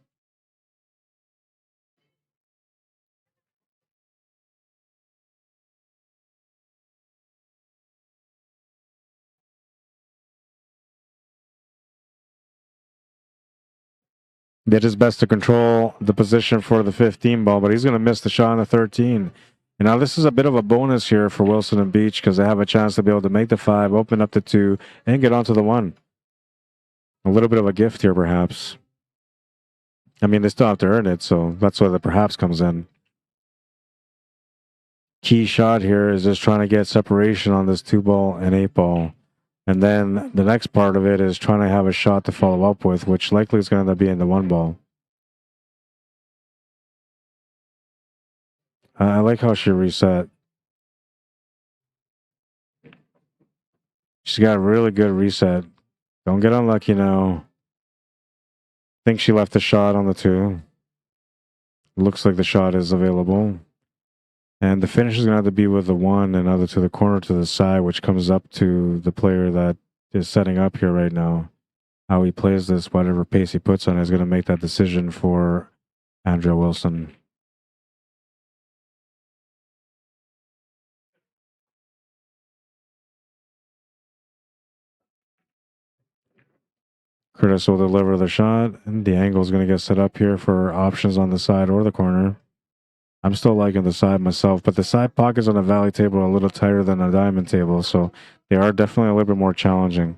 Did his best to control the position for the 15 ball, but he's going to miss the shot on the 13. And now this is a bit of a bonus here for Wilson and Beach, because they have a chance to be able to make the 5, open up the 2, and get onto the 1. A little bit of a gift here, perhaps. I mean, they still have to earn it, so that's why the perhaps comes in. Key shot here is just trying to get separation on this 2 ball and 8 ball. And then the next part of it is trying to have a shot to follow up with, which likely is going to end up being the 1 ball. I like how she reset. She's got a really good reset. Don't get unlucky now. I think she left the shot on the 2. Looks like the shot is available. And the finish is going to have to be with the 1 and either to the corner to the side, which comes up to the player that is setting up here right now. How he plays this, whatever pace he puts on, is going to make that decision for Andrea Wilson. Curtis will deliver the shot, and the angle is going to get set up here for options on the side or the corner. I'm still liking the side myself, but the side pockets on the valley table are a little tighter than the diamond table, so they are definitely a little bit more challenging.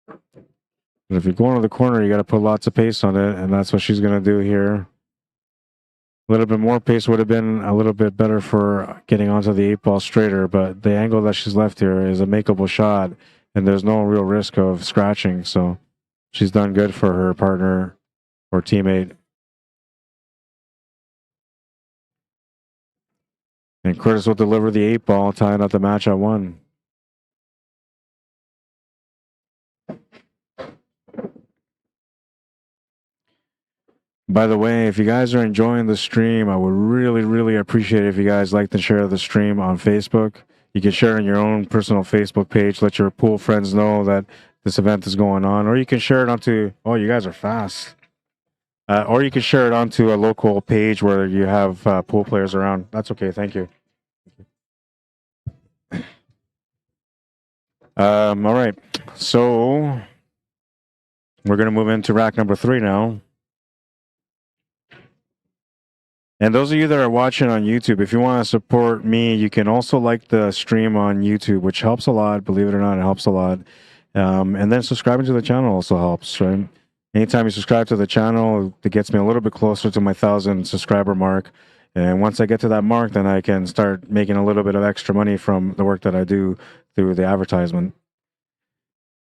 But if you're going to the corner, you got to put lots of pace on it, and that's what she's going to do here. A little bit more pace would have been a little bit better for getting onto the 8 ball straighter, but the angle that she's left here is a makeable shot, and there's no real risk of scratching, so she's done good for her partner or teammate. And Curtis will deliver the 8 ball, tying up the match at 1. By the way, if you guys are enjoying the stream, I would really, really appreciate it if you guys like to share the stream on Facebook. You can share it on your own personal Facebook page. Let your pool friends know that this event is going on. Or you can share it onto... Oh, you guys are fast. Or you can share it onto a local page where you have pool players around. That's okay. Thank you. All right. So we're going to move into rack number 3 now. And those of you that are watching on YouTube, if you want to support me, you can also like the stream on YouTube, which helps a lot. Believe it or not, it helps a lot. And then subscribing to the channel also helps, right? Anytime you subscribe to the channel, it gets me a little bit closer to my 1,000 subscriber mark. And once I get to that mark, then I can start making a little bit of extra money from the work that I do through the advertisement.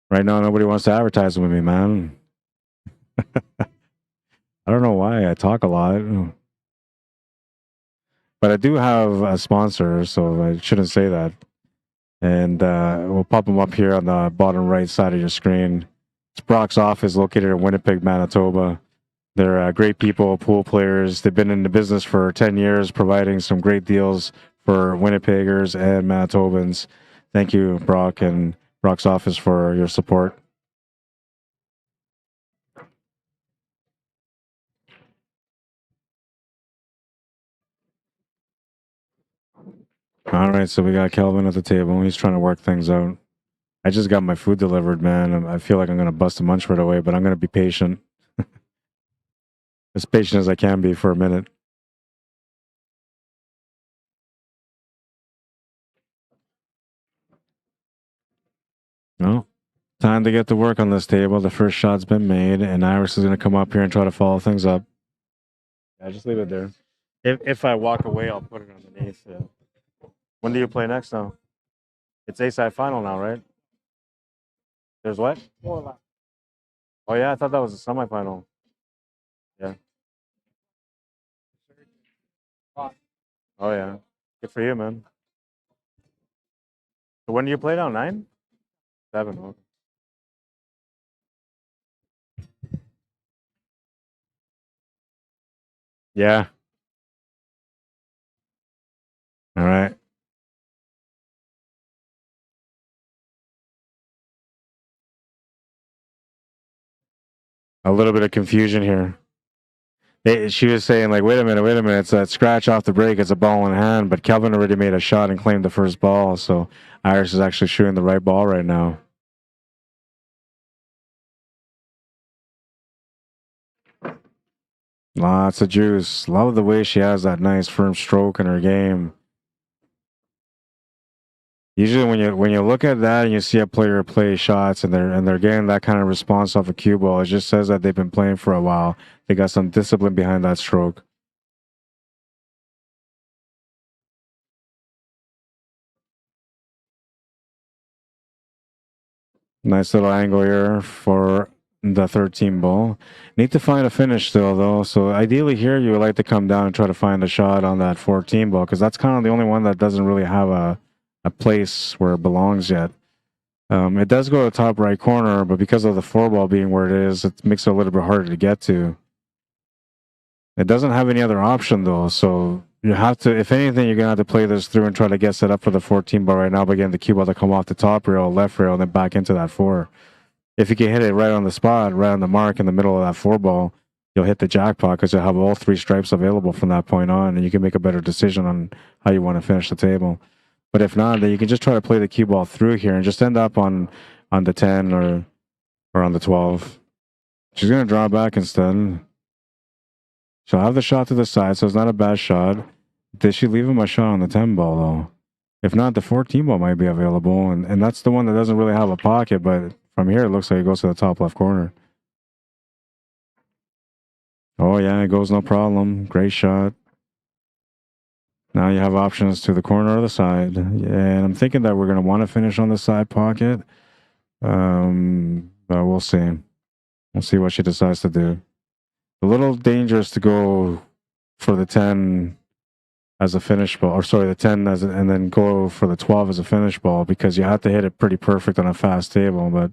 Right now, nobody wants to advertise with me, man. I don't know why. I talk a lot. But I do have a sponsor, so I shouldn't say that. And we'll pop them up here on the bottom right side of your screen. It's Brock's office located in Winnipeg, Manitoba. They're great people, pool players. They've been in the business for 10 years, providing some great deals for Winnipeggers and Manitobans. Thank you, Brock and Brock's office, for your support. All right, so we got Kelvin at the table. He's trying to work things out. I just got my food delivered, man. I feel like I'm going to bust a munch right away, but I'm going to be patient. As patient as I can be for a minute. Well, time to get to work on this table. The first shot's been made, and Iris is going to come up here and try to follow things up. Yeah, just leave it there. If I walk away, I'll put it underneath. Yeah. When do you play next now? It's A-side final now, right? There's what? 4 left. Oh, yeah, I thought that was a semifinal. Yeah. Oh, yeah. Good for you, man. So when do you play now? 9? 7. Okay. Yeah. All right. A little bit of confusion here. She was saying, like, wait a minute, it's a scratch off the break, it's a ball in hand, but Kelvin already made a shot and claimed the first ball, so Iris is actually shooting the right ball right now. Lots of juice. Love the way she has that nice firm stroke in her game. Usually when you look at that and you see a player play shots and they're getting that kind of response off a cue ball, it just says that they've been playing for a while. They got some discipline behind that stroke. Nice little angle here for the 13 ball. Need to find a finish still, though. So ideally here, you would like to come down and try to find a shot on that 14 ball, because that's kind of the only one that doesn't really have a place where it belongs yet. It does go to the top right corner, but because of the 4 ball being where it is, it makes it a little bit harder to get to. It doesn't have any other option, though, so you have to, if anything, you're going to have to play this through and try to get set up for the 14 ball right now by getting the cue ball to come off the top rail, left rail, and then back into that 4. If you can hit it right on the spot, right on the mark in the middle of that 4 ball, you'll hit the jackpot because you'll have all 3 stripes available from that point on, and you can make a better decision on how you want to finish the table. But if not, then you can just try to play the cue ball through here and just end up on the 10 or on the 12. She's going to draw back instead. She'll have the shot to the side, so it's not a bad shot. Did she leave him a shot on the 10 ball, though? If not, the 14 ball might be available, and that's the one that doesn't really have a pocket, but from here, it looks like it goes to the top left corner. Oh, yeah, it goes no problem. Great shot. Now you have options to the corner or the side. And I'm thinking that we're going to want to finish on the side pocket. But we'll see. We'll see what she decides to do. A little dangerous to go for the 10 as a finish ball, or sorry, the 10 and then go for the 12 as a finish ball, because you have to hit it pretty perfect on a fast table. But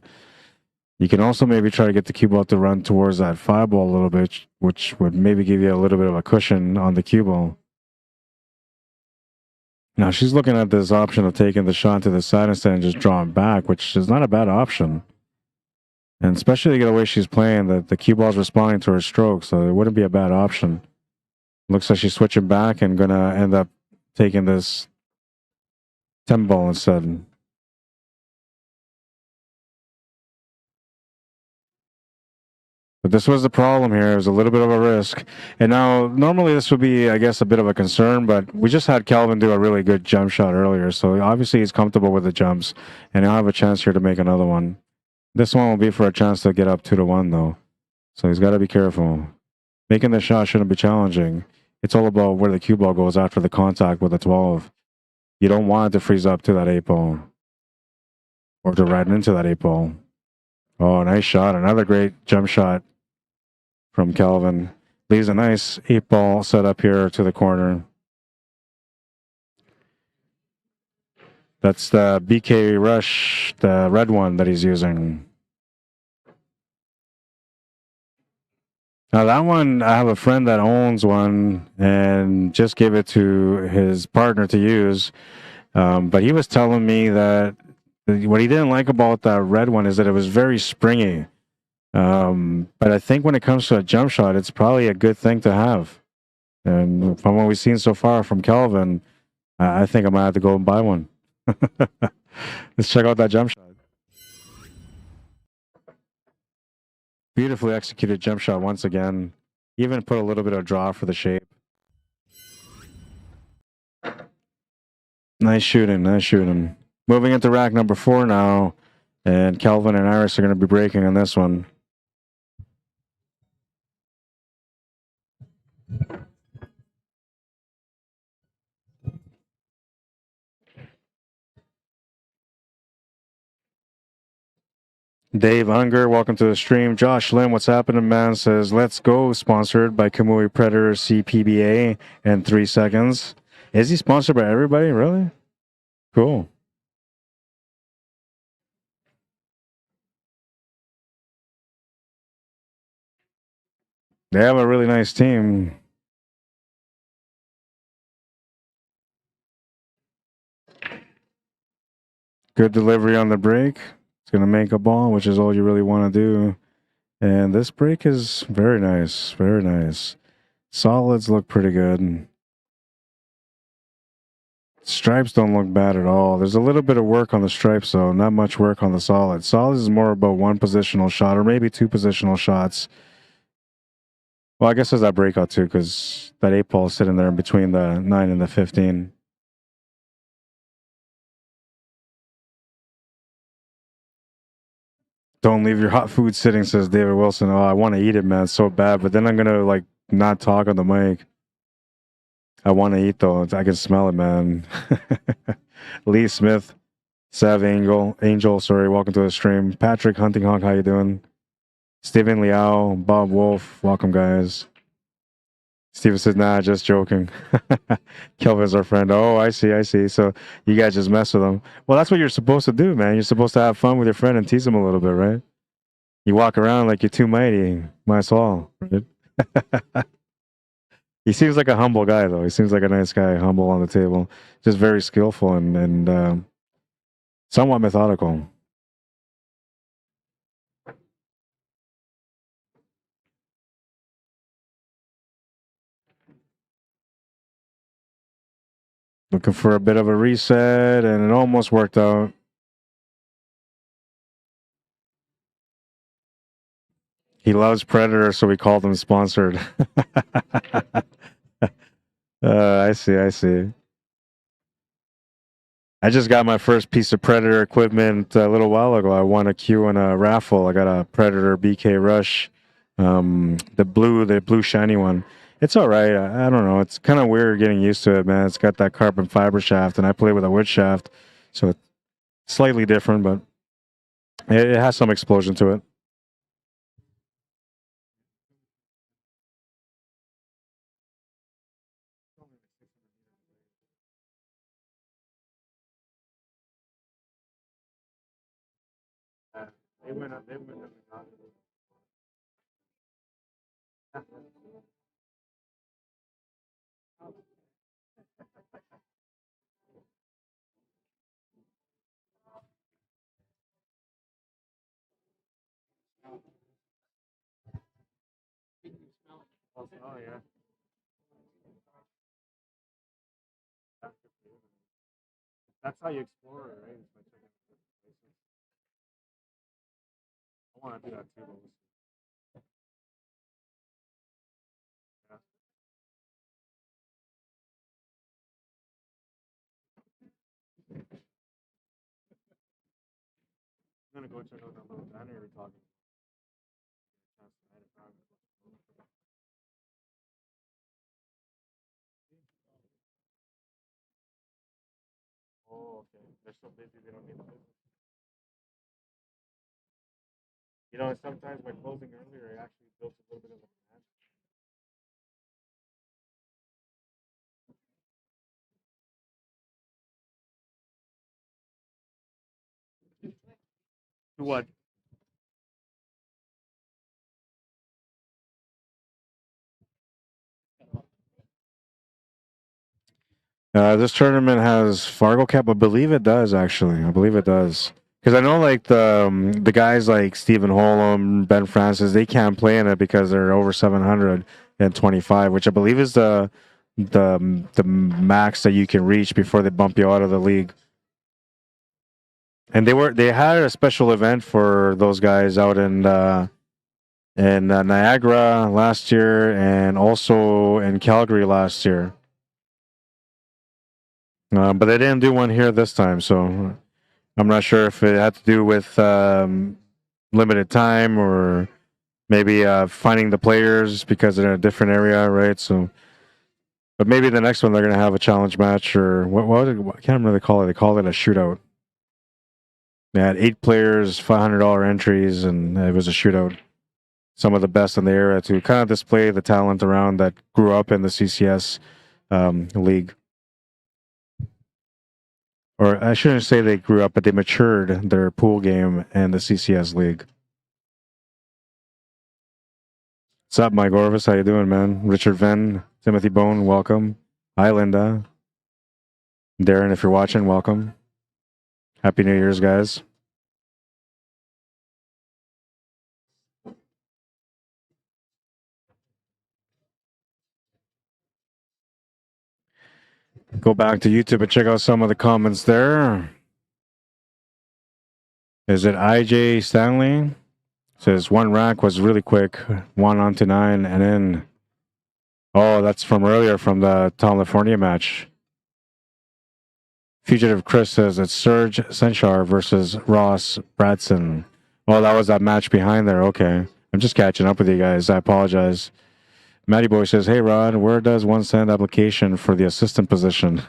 you can also maybe try to get the cue ball to run towards that 5 ball a little bit, which would maybe give you a little bit of a cushion on the cue ball. Now she's looking at this option of taking the shot to the side instead and just drawing back, which is not a bad option. And especially the way she's playing, the cue ball's responding to her stroke, so it wouldn't be a bad option. Looks like she's switching back and gonna end up taking this 10 ball instead. But this was the problem here. It was a little bit of a risk. And now, normally this would be, I guess, a bit of a concern, but we just had Calvin do a really good jump shot earlier, so obviously he's comfortable with the jumps, and he'll have a chance here to make another one. This one will be for a chance to get up 2-1, though. So he's got to be careful. Making the shot shouldn't be challenging. It's all about where the cue ball goes after the contact with the 12. You don't want it to freeze up to that 8 ball or to ride into that 8 ball. Oh, nice shot. Another great jump shot from Calvin. Leaves a nice 8 ball set up here to the corner. That's the BK Rush, the red one that he's using. Now that one, I have a friend that owns one and just gave it to his partner to use. But he was telling me that what he didn't like about that red one is that it was very springy. But I think when it comes to a jump shot, it's probably a good thing to have. And from what we've seen so far from Calvin, I think I might have to go and buy one. Let's check out that jump shot. Beautifully executed jump shot once again. Even put a little bit of draw for the shape. Nice shooting, nice shooting. Moving into rack number 4 now. And Calvin and Iris are going to be breaking on this one. Dave Unger, welcome to the stream. Josh Lim, what's happening, man? Says, let's go. Sponsored by Kamui Predator CPBA and 3 seconds. Is he sponsored by everybody? Really? Cool. They have a really nice team. Good delivery on the break. It's going to make a ball, which is all you really want to do. And this break is very nice. Very nice. Solids look pretty good. Stripes don't look bad at all. There's a little bit of work on the stripes, though. Not much work on the solids. Solids is more about 1 positional shot or maybe 2 positional shots. Well, I guess there's that breakout, too, because that 8 ball is sitting there in between the 9 and the 15. Don't leave your hot food sitting, says David Wilson. Oh, I want to eat it, man, so bad. But then I'm going to, like, not talk on the mic. I want to eat, though. I can smell it, man. Lee Smith, Sav Angel, sorry, welcome to the stream. Patrick Huntinghawk, how you doing? Steven Liao, Bob Wolf, welcome, guys. Steven says, nah, just joking. Kelvin's our friend. Oh, I see. So you guys just mess with him. Well, that's what you're supposed to do, man. You're supposed to have fun with your friend and tease him a little bit, right? You walk around like you're too mighty. Might as well, right? He seems like a humble guy, though. He seems like a nice guy, humble on the table. Just very skillful and somewhat methodical. Looking for a bit of a reset, and it almost worked out. He loves Predator, so we called him sponsored. I see. I just got my first piece of Predator equipment a little while ago. I won a Q in a raffle. I got a Predator BK Rush, the blue shiny one. It's all right. I don't know. It's kind of weird getting used to it, man. It's got that carbon fiber shaft, and I play with a wood shaft, so it's slightly different, but it has some explosion to it. Oh, yeah. That's how you explore it, right? It's by checking out different places. I want to do that too, but we'll see. Yeah. I'm gonna go check out that little diner you're talking about. Chance tonight, apparently. Oh, okay. They're so busy they don't need the business. You know, sometimes by closing earlier, I actually built a little bit of a plan. To what? This tournament has Fargo Cap. I believe it does, actually. I believe it does. Because I know, like, the guys like Stephen Holm, Ben Francis, they can't play in it because they're over 725, which I believe is the max that you can reach before they bump you out of the league. And they had a special event for those guys out in Niagara last year and also in Calgary last year. But they didn't do one here this time, so I'm not sure if it had to do with limited time or maybe finding the players because they're in a different area, right? So, but maybe the next one they're going to have a challenge match or what I can't remember what they call it. They call it a shootout. They had 8 players, $500 entries, and it was a shootout. Some of the best in the area to kind of display the talent around that grew up in the CCS league. Or I shouldn't say they grew up, but they matured their pool game in the CCS league. What's up, Mike Orvis? How you doing, man? Richard Venn, Timothy Bone, welcome. Hi, Linda. Darren, if you're watching, welcome. Happy New Year's, guys. Go back to YouTube and check out some of the comments there. Is it IJ Stanley? Says one rack was really quick, 1 on to 9, and then oh, that's from earlier from the California match. Fugitive Chris says it's Serge Senchar versus Ross Bradson. Oh, that was that match behind there. Okay. I'm just catching up with you guys. I apologize. Matty Boy says, hey, Rod, where does one send application for the assistant position?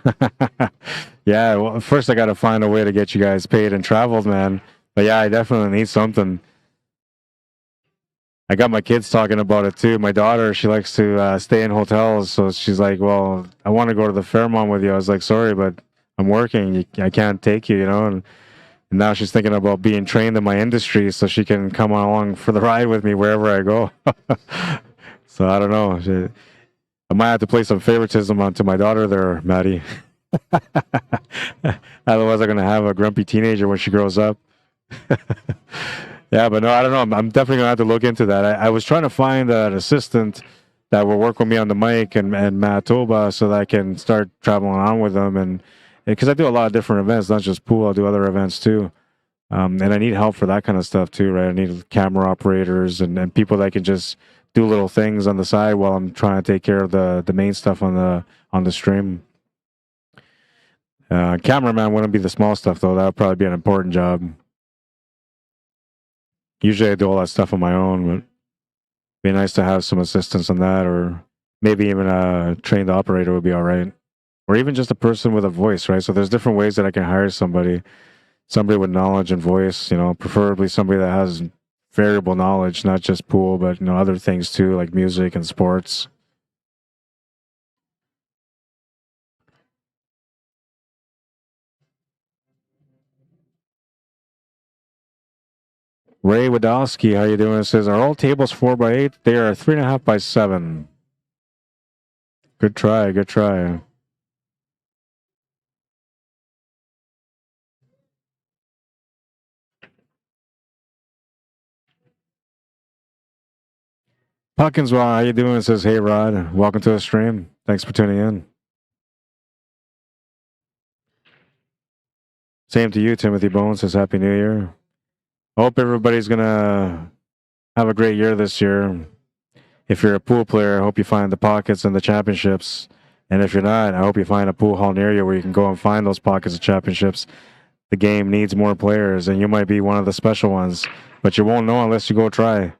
Yeah, well, first I got to find a way to get you guys paid and traveled, man. But yeah, I definitely need something. I got my kids talking about it too. My daughter, she likes to stay in hotels. So she's like, well, I want to go to the Fairmont with you. I was like, sorry, but I'm working. I can't take you, you know? And now she's thinking about being trained in my industry so she can come along for the ride with me wherever I go. So I don't know. I might have to play some favoritism onto my daughter there, Maddie. Otherwise, I'm going to have a grumpy teenager when she grows up. Yeah, but no, I don't know. I'm definitely going to have to look into that. I was trying to find an assistant that will work with me on the mic and Manitoba so that I can start traveling on with them. And because I do a lot of different events, not just pool, I'll do other events too. And I need help for that kind of stuff too, right? I need camera operators and people that can just do little things on the side while I'm trying to take care of the main stuff on the stream. Cameraman wouldn't be the small stuff though. That would probably be an important job. Usually I do all that stuff on my own, but it'd be nice to have some assistance on that, or maybe even a trained operator would be all right. Or even just a person with a voice, right? So there's different ways that I can hire somebody with knowledge and voice, you know, preferably somebody that has variable knowledge, not just pool, but, you know, other things too, like music and sports. Ray Wadowski, how you doing? Says, are all tables 4x8? They are 3.5 by 7. Good try, good try. Puckins, well, how you doing? It says, hey, Rod. Welcome to the stream. Thanks for tuning in. Same to you, Timothy Bones says, Happy New Year. I hope everybody's going to have a great year this year. If you're a pool player, I hope you find the pockets and the championships. And if you're not, I hope you find a pool hall near you where you can go and find those pockets of championships. The game needs more players, and you might be one of the special ones, but you won't know unless you go try.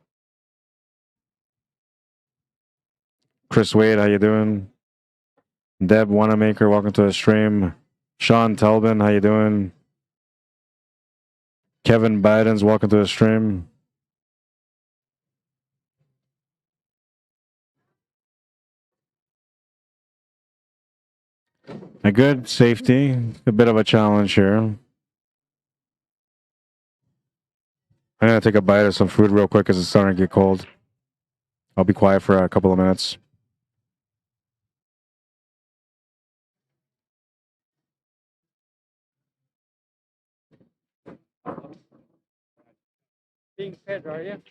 Chris Wade, how you doing? Deb Wanamaker, welcome to the stream. Sean Telbin, how you doing? Kevin Bidens, welcome to the stream. A good safety, a bit of a challenge here. I'm going to take a bite of some food real quick because it's starting to get cold. I'll be quiet for a couple of minutes. Being fed, are you?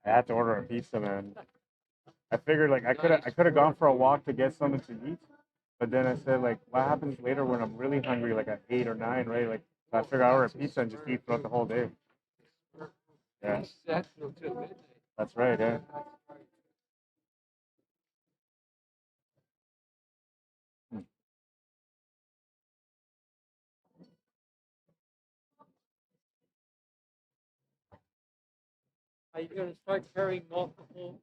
I had to order a pizza, man. I figured like I could have gone for a walk to get something to eat, but then I said like, what happens later when I'm really hungry, like at 8 or 9, right? Like I figured I order a pizza and just eat throughout the whole day. Yeah, that's right. Yeah. Are you going to start carrying multiple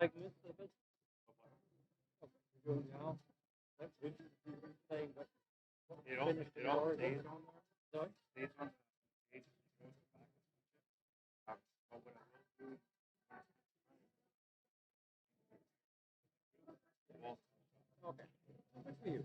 segments of it? You're doing now? That's interesting. Saying what It all stays on there. Sorry? Stays on. But when I go to Okay. Good for you.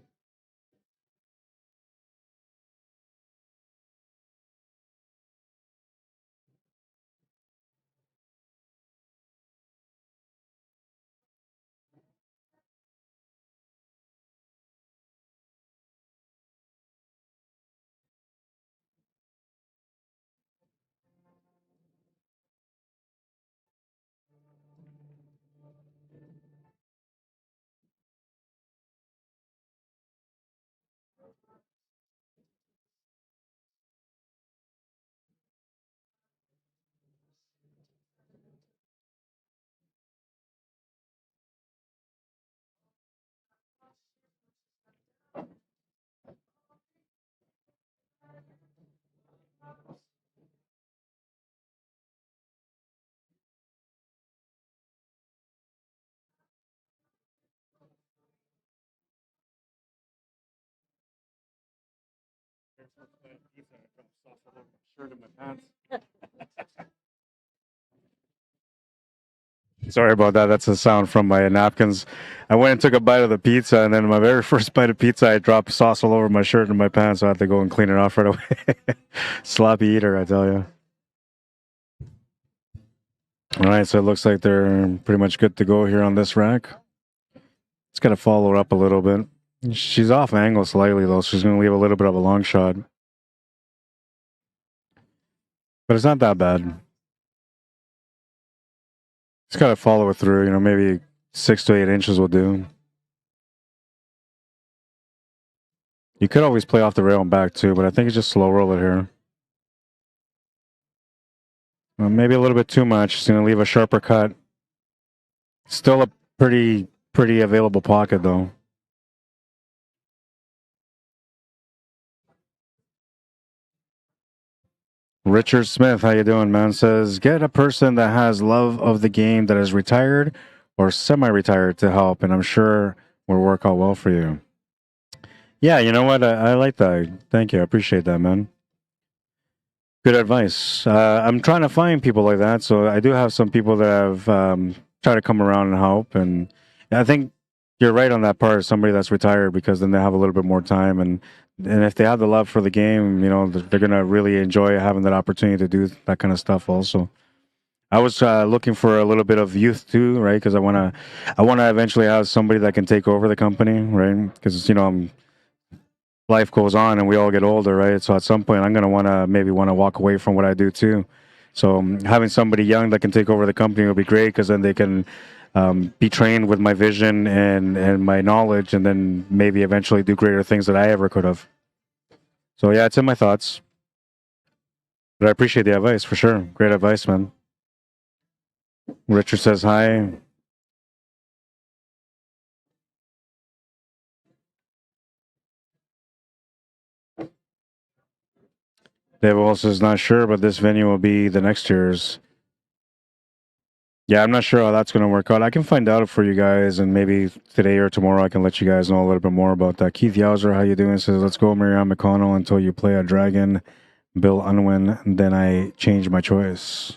pizza, I dropped sauce all over my shirt and my pants. Sorry about that. That's the sound from my napkins. I went and took a bite of the pizza, and then my very first bite of pizza, I dropped sauce all over my shirt and my pants, so I had to go and clean it off right away. Sloppy eater, I tell you. All right, so it looks like they're pretty much good to go here on this rack. It's got to follow her up a little bit. She's off angle slightly, though. So she's going to leave a little bit of a long shot. But it's not that bad. Just got to follow it through. You know, maybe 6 to 8 inches will do. You could always play off the rail and back, too. But I think it's just slow roll it here. Well, maybe a little bit too much. She's going to leave a sharper cut. Still a pretty available pocket, though. Richard Smith, how you doing, man? Says, get a person that has love of the game that is retired or semi-retired to help, and I'm sure will work out well for you. Yeah, you know what? I like that. Thank you. I appreciate that, man. Good advice. I'm trying to find people like that, so I do have some people that have tried to come around and help, and I think you're right on that part. Somebody that's retired, because then they have a little bit more time, and if they have the love for the game, you know, they're gonna really enjoy having that opportunity to do that kind of stuff. Also, I was looking for a little bit of youth too, right? Because I wanna eventually have somebody that can take over the company, right? Because you know, life goes on and we all get older, right? So at some point, I'm gonna maybe want to walk away from what I do too. So having somebody young that can take over the company will be great because then they can be trained with my vision and my knowledge, and then maybe eventually do greater things that I ever could have. So yeah, it's in my thoughts. But I appreciate the advice for sure. Great advice, man. Richard says hi. Dave also is not sure, but this venue will be the next year's. Yeah, I'm not sure how that's going to work out. I can find out for you guys, and maybe today or tomorrow I can let you guys know a little bit more about that. Keith Yowzer, how you doing? Says, let's go Maryann McConnell until you play a dragon. Bill Unwin, then I change my choice.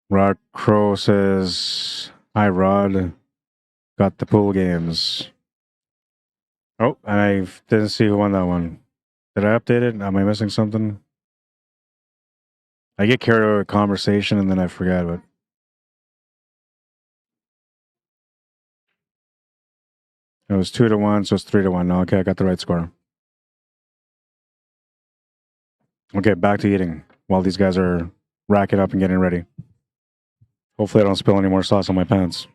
Rod Crow says, hi, Rod. Got the pool games. Oh, I didn't see who won that one. Did I update it? Am I missing something? I get carried away with conversation and then I forget it. It was 2-1, so it's 3-1. No, okay, I got the right score. Okay, back to eating while these guys are racking up and getting ready. Hopefully I don't spill any more sauce on my pants.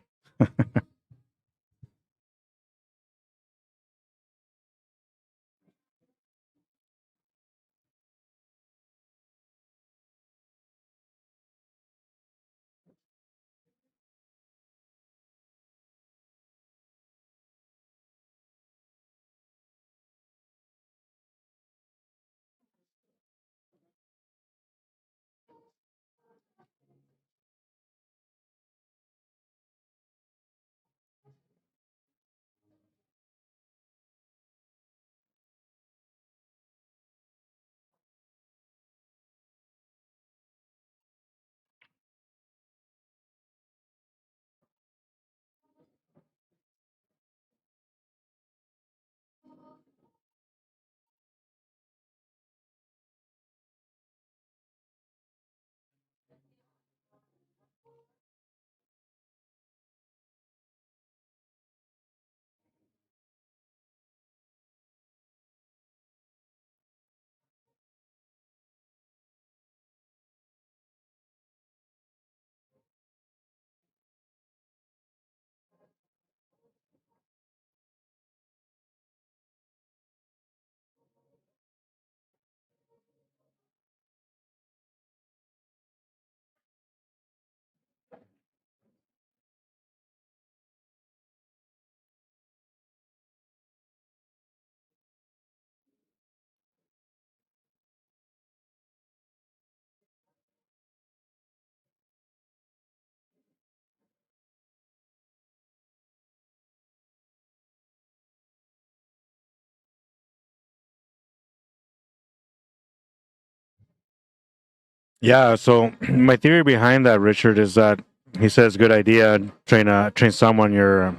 Yeah, so my theory behind that, Richard, is that he says good idea, train someone your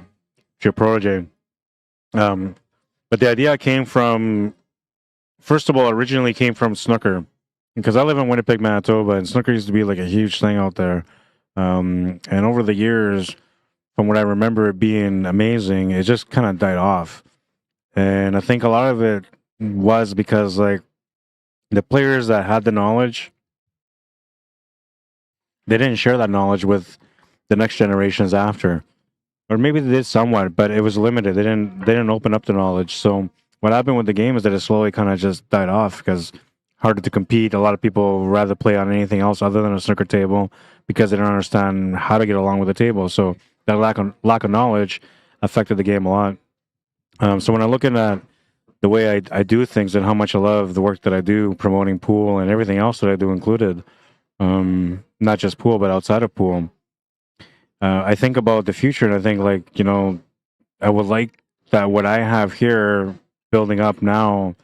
protege. But the idea came from, first of all, originally came from snooker, because I live in Winnipeg, Manitoba, and snooker used to be like a huge thing out there. And over the years, from what I remember it being amazing, it just kind of died off. And I think a lot of it was because like the players that had the knowledge, they didn't share that knowledge with the next generations after. Or maybe they did somewhat, but it was limited. They didn't open up the knowledge. So what happened with the game is that it slowly kind of just died off because harder to compete. A lot of people rather play on anything else other than a snooker table because they don't understand how to get along with the table. So that lack of knowledge affected the game a lot. So when I'm looking at the way I do things and how much I love the work that I do promoting pool and everything else that I do included, not just pool but outside of pool, I think about the future and I think like, you know, I would like that what I have here building up now,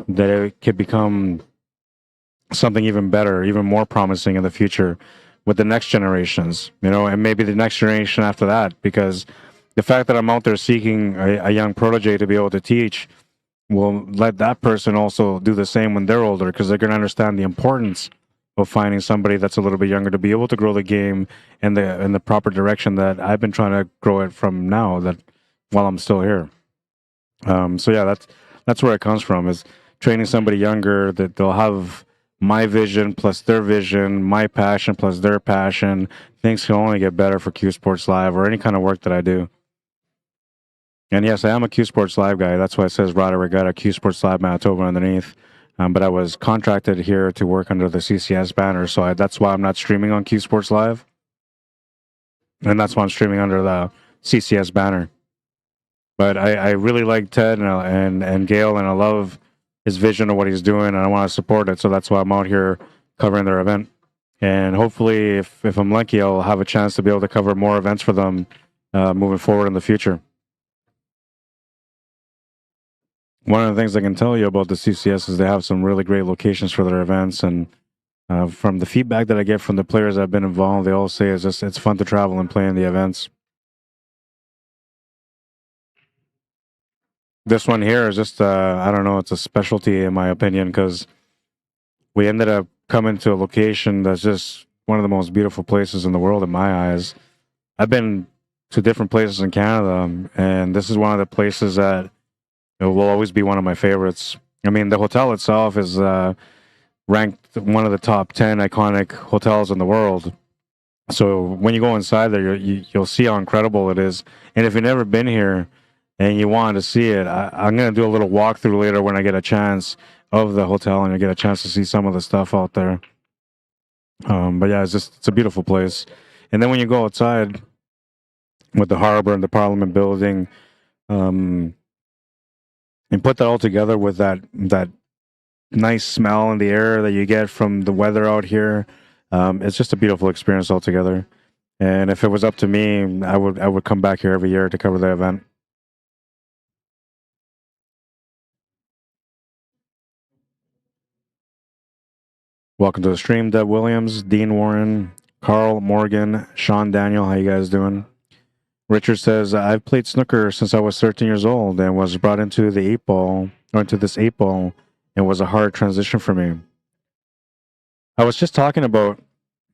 that it could become something even better, even more promising in the future with the next generations, you know, and maybe the next generation after that, because the fact that I'm out there seeking a young protege to be able to teach will let that person also do the same when they're older, because they're going to understand the importance of finding somebody that's a little bit younger to be able to grow the game in the proper direction that I've been trying to grow it from now, that while I'm still here. So yeah, that's where it comes from, is training somebody younger that they'll have my vision plus their vision, my passion plus their passion. Things can only get better for Q Sports Live or any kind of work that I do. And yes, I am a Q Sports Live guy. That's why it says Rada Regatta Q Sports Live Manitoba underneath. But I was contracted here to work under the CCS banner, so that's why I'm not streaming on Q Sports Live. And that's why I'm streaming under the CCS banner. But I really like Ted and Gail, and I love his vision of what he's doing, and I want to support it. So that's why I'm out here covering their event. And hopefully, if I'm lucky, I'll have a chance to be able to cover more events for them moving forward in the future. One of the things I can tell you about the CCS is they have some really great locations for their events, and from the feedback that I get from the players that have been involved, they all say it's fun to travel and play in the events. This one here is just, I don't know, it's a specialty in my opinion, because we ended up coming to a location that's just one of the most beautiful places in the world in my eyes. I've been to different places in Canada, and this is one of the places that will always be one of my favorites. I mean, the hotel itself is ranked one of the top 10 iconic hotels in the world. So when you go inside there, you'll see how incredible it is. And if you've never been here and you want to see it, I'm going to do a little walkthrough later when I get a chance of the hotel and I get a chance to see some of the stuff out there. But yeah, it's a beautiful place. And then when you go outside with the harbor and the Parliament building, and put that all together with that nice smell in the air that you get from the weather out here, it's just a beautiful experience altogether. And if it was up to me, I would come back here every year to cover the event. Welcome to the stream, Deb Williams, Dean Warren, Carl Morgan, Sean Daniel. How you guys doing? Richard says, I've played snooker since I was 13 years old and was brought into the 8-ball, or into this 8-ball, and was a hard transition for me. I was just talking about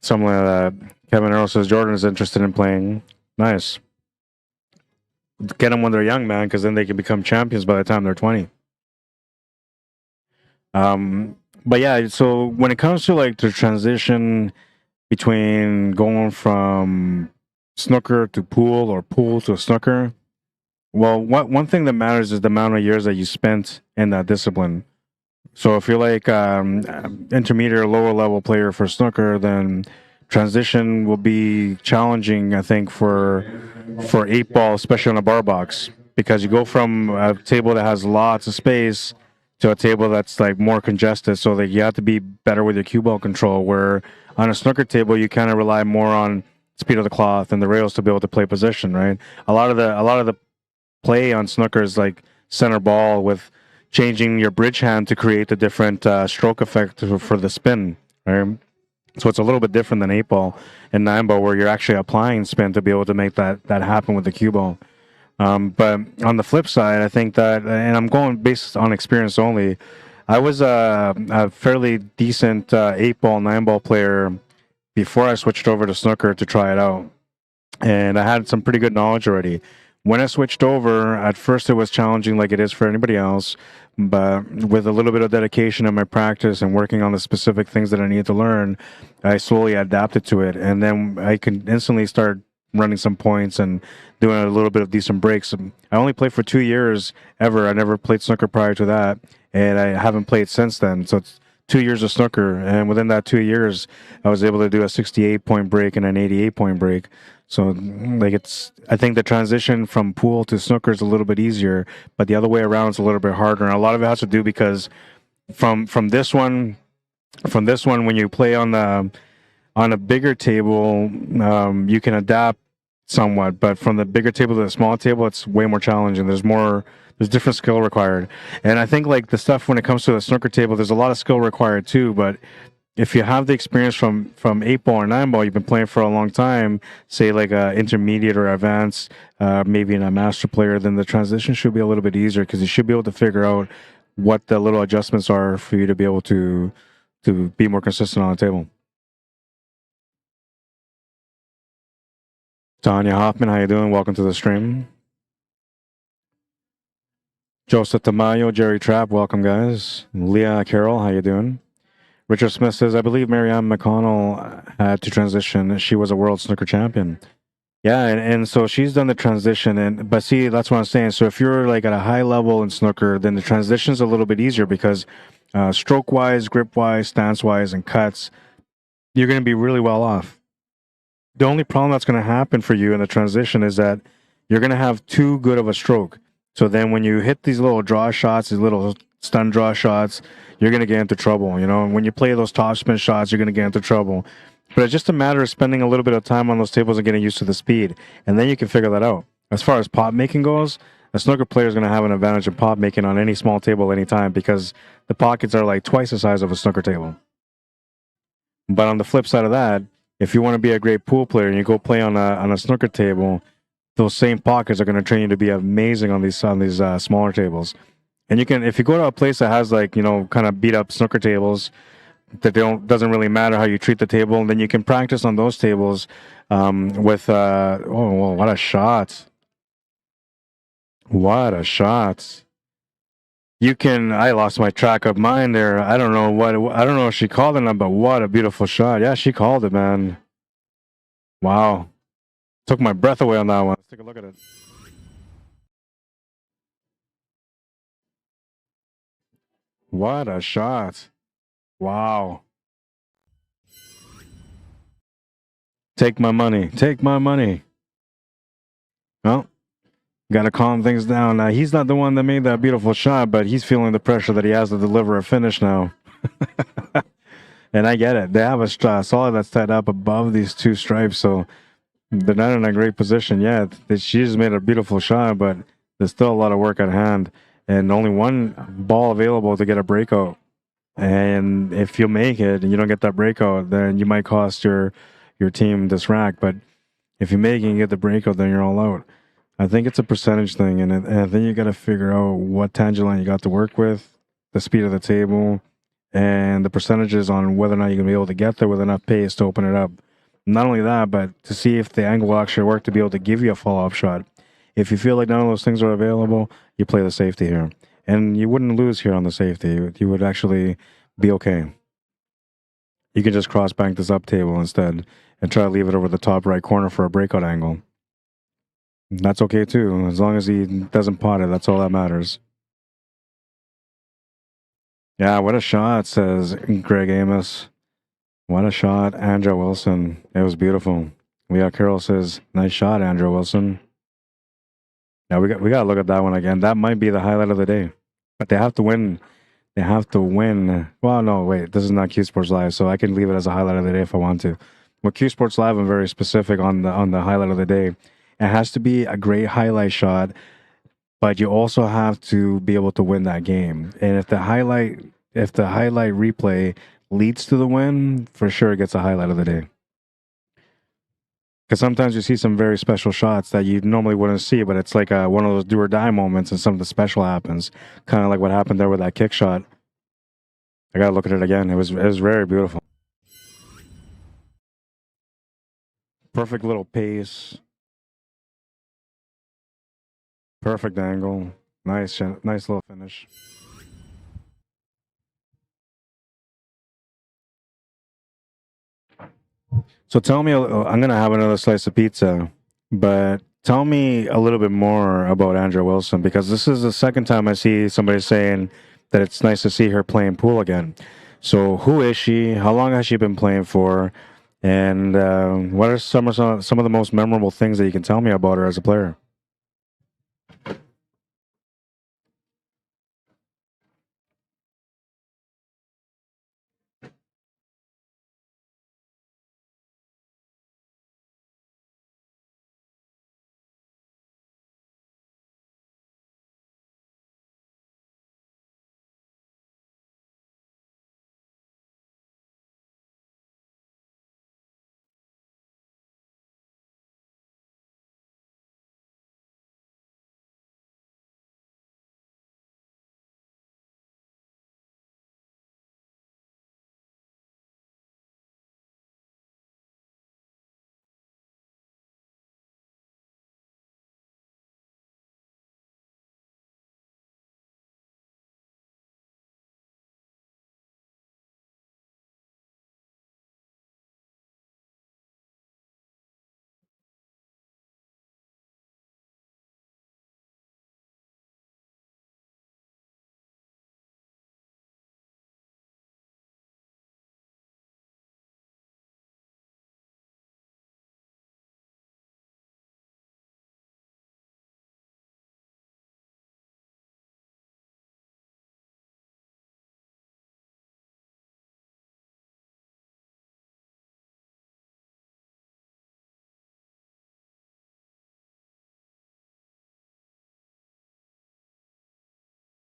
something like that. Kevin Earl says Jordan is interested in playing. Nice. Get them when they're young, man, because then they can become champions by the time they're 20. But yeah, so when it comes to like the transition between going from snooker to pool or pool to snooker, well, one thing that matters is the amount of years that you spent in that discipline. So if you're like intermediate or lower level player for snooker, then transition will be challenging, I think, for 8-ball, especially on a bar box, because you go from a table that has lots of space to a table that's like more congested, so that you have to be better with your cue ball control, where on a snooker table you kind of rely more on speed of the cloth and the rails to be able to play position, right? A lot of the play on snooker is like center ball with changing your bridge hand to create the different stroke effect for the spin, right? So it's a little bit different than 8-ball and 9-ball, where you're actually applying spin to be able to make that happen with the cue ball. But on the flip side, I think that, and I'm going based on experience only, I was a fairly decent 8-ball, 9-ball player before I switched over to snooker to try it out. And I had some pretty good knowledge already. When I switched over, at first it was challenging like it is for anybody else, but with a little bit of dedication in my practice and working on the specific things that I needed to learn, I slowly adapted to it. And then I could instantly start running some points and doing a little bit of decent breaks. I only played for 2 years ever. I never played snooker prior to that, and I haven't played since then. So it's 2 years of snooker, and within that 2 years, I was able to do a 68-point break and an 88-point break. So, like, I think the transition from pool to snooker is a little bit easier, but the other way around is a little bit harder. And a lot of it has to do because from this one, when you play on a bigger table, you can adapt somewhat, but from the bigger table to the small table, it's way more challenging. There's different skill required. And I think like the stuff when it comes to the snooker table, there's a lot of skill required too, but if you have the experience from 8-ball or 9-ball, you've been playing for a long time, say like a intermediate or advanced, maybe in a master player, then the transition should be a little bit easier, because you should be able to figure out what the little adjustments are for you to be able to be more consistent on the table. Tanya Hoffman, how you doing? Welcome to the stream. Joseph Tamayo, Jerry Trapp, welcome guys. Leah Carroll, how you doing? Richard Smith says, I believe Maryann McConnell had to transition. She was a world snooker champion. Yeah, and so she's done the transition, but see, that's what I'm saying. So if you're like at a high level in snooker, then the transition's a little bit easier because stroke wise, grip wise, stance wise, and cuts, you're going to be really well off. The only problem that's going to happen for you in the transition is that you're going to have too good of a stroke. So then when you hit these little draw shots, these little stun draw shots, you're going to get into trouble. You know, and when you play those top spin shots, you're going to get into trouble. But it's just a matter of spending a little bit of time on those tables and getting used to the speed. And then you can figure that out. As far as pot making goes, a snooker player is going to have an advantage in pot making on any small table anytime because the pockets are like twice the size of a snooker table. But on the flip side of that, if you want to be a great pool player and you go play on a snooker table, those same pockets are going to train you to be amazing on these smaller tables. And you can, if you go to a place that has like, you know, kind of beat up snooker tables that doesn't really matter how you treat the table, and then you can practice on those tables with oh, what a shot. What a shot. You can, I lost my track of mine there. I don't know if she called it or not, but what a beautiful shot. Yeah, she called it, man. Wow. Took my breath away on that one. Let's take a look at it. What a shot. Wow. Take my money. Take my money. Well, got to calm things down. He's not the one that made that beautiful shot, but he's feeling the pressure that he has to deliver a finish now. And I get it. They have a solid that's tied up above these two stripes, so they're not in a great position yet. She just made a beautiful shot, but there's still a lot of work at hand, and only one ball available to get a breakout. And if you make it and you don't get that breakout, then you might cost your team this rack. But if you make it and get the breakout, then you're all out. I think it's a percentage thing, and I think you got to figure out what tangent line you got to work with, the speed of the table, and the percentages on whether or not you're gonna be able to get there with enough pace to open it up. Not only that, but to see if the angle will actually work to be able to give you a follow-up shot. If you feel like none of those things are available, you play the safety here. And you wouldn't lose here on the safety. You would actually be okay. You can just cross-bank this up table instead and try to leave it over the top right corner for a breakout angle. That's okay too. As long as he doesn't pot it, that's all that matters. Yeah, what a shot, says Greg Amos. What a shot, Andrew Wilson. It was beautiful. Leah Carroll says, nice shot, Andrew Wilson. Yeah, we got to look at that one again. That might be the highlight of the day. But they have to win. They have to win. Well, no, wait. This is not Q Sports Live, so I can leave it as a highlight of the day if I want to. With Q Sports Live, I'm very specific on the highlight of the day. It has to be a great highlight shot, but you also have to be able to win that game. And if the highlight replay leads to the win, for sure it gets a highlight of the day. Because sometimes you see some very special shots that you normally wouldn't see, but it's like one of those do or die moments, and something special happens. Kind of like what happened there with that kick shot. I gotta look at it again. It was very beautiful. Perfect little pace. Perfect angle. Nice little finish. So tell me, I'm going to have another slice of pizza, but tell me a little bit more about Andrea Wilson, because this is the second time I see somebody saying that it's nice to see her playing pool again. So who is she? How long has she been playing for? And what are some of the most memorable things that you can tell me about her as a player?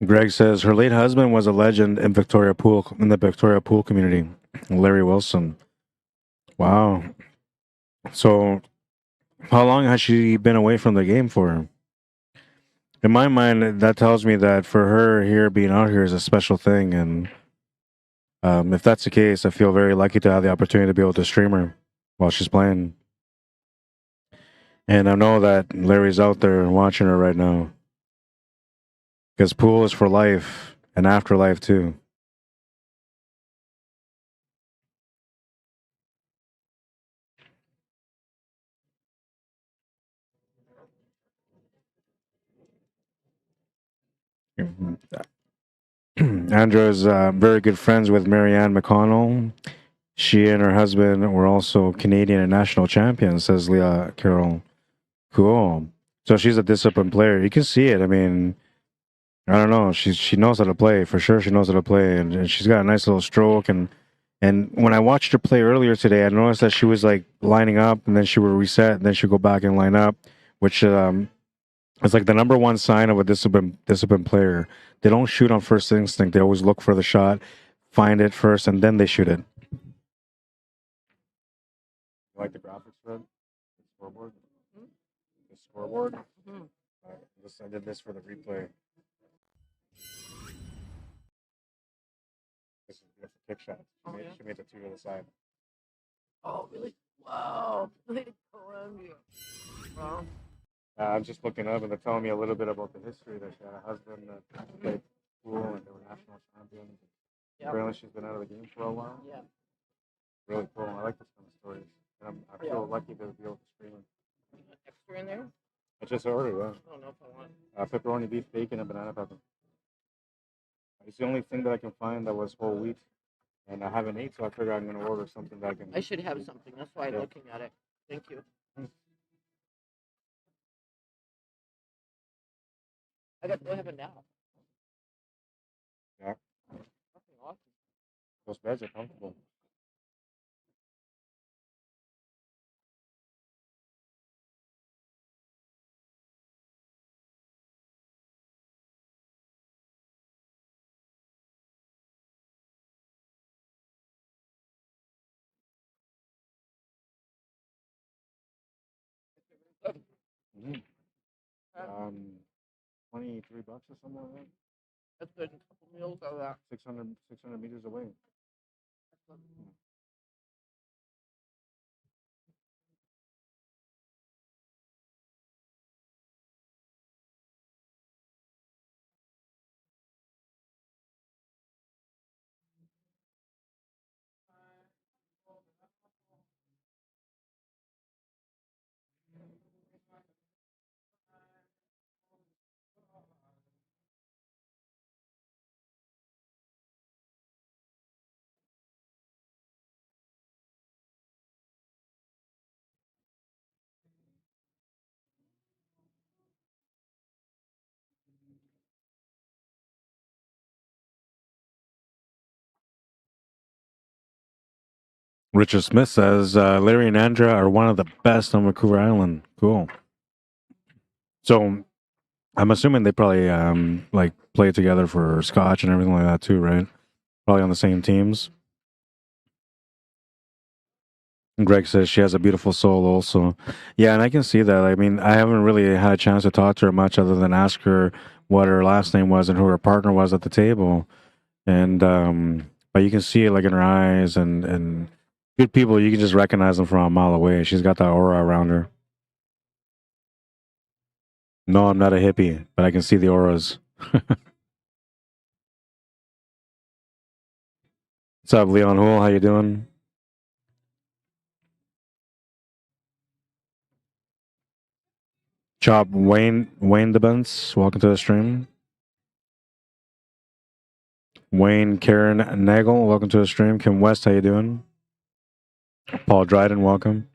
Greg says her late husband was a legend in the Victoria Pool community. Larry Wilson. Wow. So, how long has she been away from the game for? In my mind, that tells me that for her here being out here is a special thing, and if that's the case, I feel very lucky to have the opportunity to be able to stream her while she's playing. And I know that Larry's out there watching her right now. Because pool is for life and afterlife too. Andrew is very good friends with Maryann McConnell. She and her husband were also Canadian and national champions, says Leah Carroll. Cool. So she's a disciplined player. You can see it. I mean, I don't know. She knows how to play for sure. She knows how to play, and she's got a nice little stroke. And when I watched her play earlier today, I noticed that she was like lining up, and then she would reset, and then she'd go back and line up, which it's like the number one sign of a disciplined player. They don't shoot on first instinct. They always look for the shot, find it first, and then they shoot it. You like the graphics, Fred? The scoreboard? The scoreboard? I did this for the replay. This is just a kick shot. She made the two to the side. Oh, really? Wow. Way to go, Andrew. Wow. I'm just looking up, and they're telling me a little bit about the history that she had a husband that played pool, and they were national champions. Yep. Apparently, she's been out of the game for a while. Yeah. Really cool. I like this kind of stories. And I feel lucky to be able to stream it. Extra in there? I just ordered, I don't know if I want. pepperoni, beef, bacon, and banana pepper. It's the only thing that I can find that was whole wheat, and I haven't ate, so I figure I'm going to order something that I can. I should have something. That's why I'm looking at it. Thank you. I have a nap. Yeah. Nothing awesome. Those beds are comfortable. Mm-hmm. 23 bucks or something like that. That's good. A couple meals out of that. 600 meters away. Richard Smith says Larry and Andra are one of the best on Vancouver Island. Cool. So I'm assuming they probably like play together for Scotch and everything like that too, right? Probably on the same teams. And Greg says she has a beautiful soul also. Yeah, and I can see that. I mean, I haven't really had a chance to talk to her much other than ask her what her last name was and who her partner was at the table. And but you can see it like in her eyes, and good people, you can just recognize them from a mile away. She's got that aura around her. No, I'm not a hippie, but I can see the auras. What's up, Leon Hool? How you doing? Chop Wayne DeBence, welcome to the stream. Wayne Karen Nagel, welcome to the stream. Kim West, how you doing? Paul Dryden, welcome.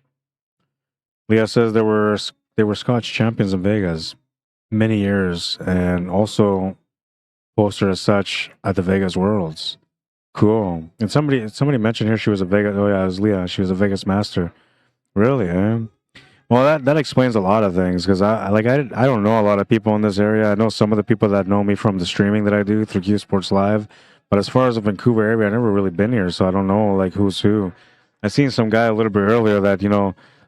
Leah says they were Scotch champions in Vegas many years, and also posted as such at the Vegas Worlds. Cool. And somebody mentioned here she was a Vegas. Oh yeah, it was Leah. She was a Vegas master. Really? Eh? Well, that explains a lot of things because I don't know a lot of people in this area. I know some of the people that know me from the streaming that I do through CUESPORTS Live, but as far as the Vancouver area, I've never really been here, so I don't know like who's who. I seen some guy a little bit earlier that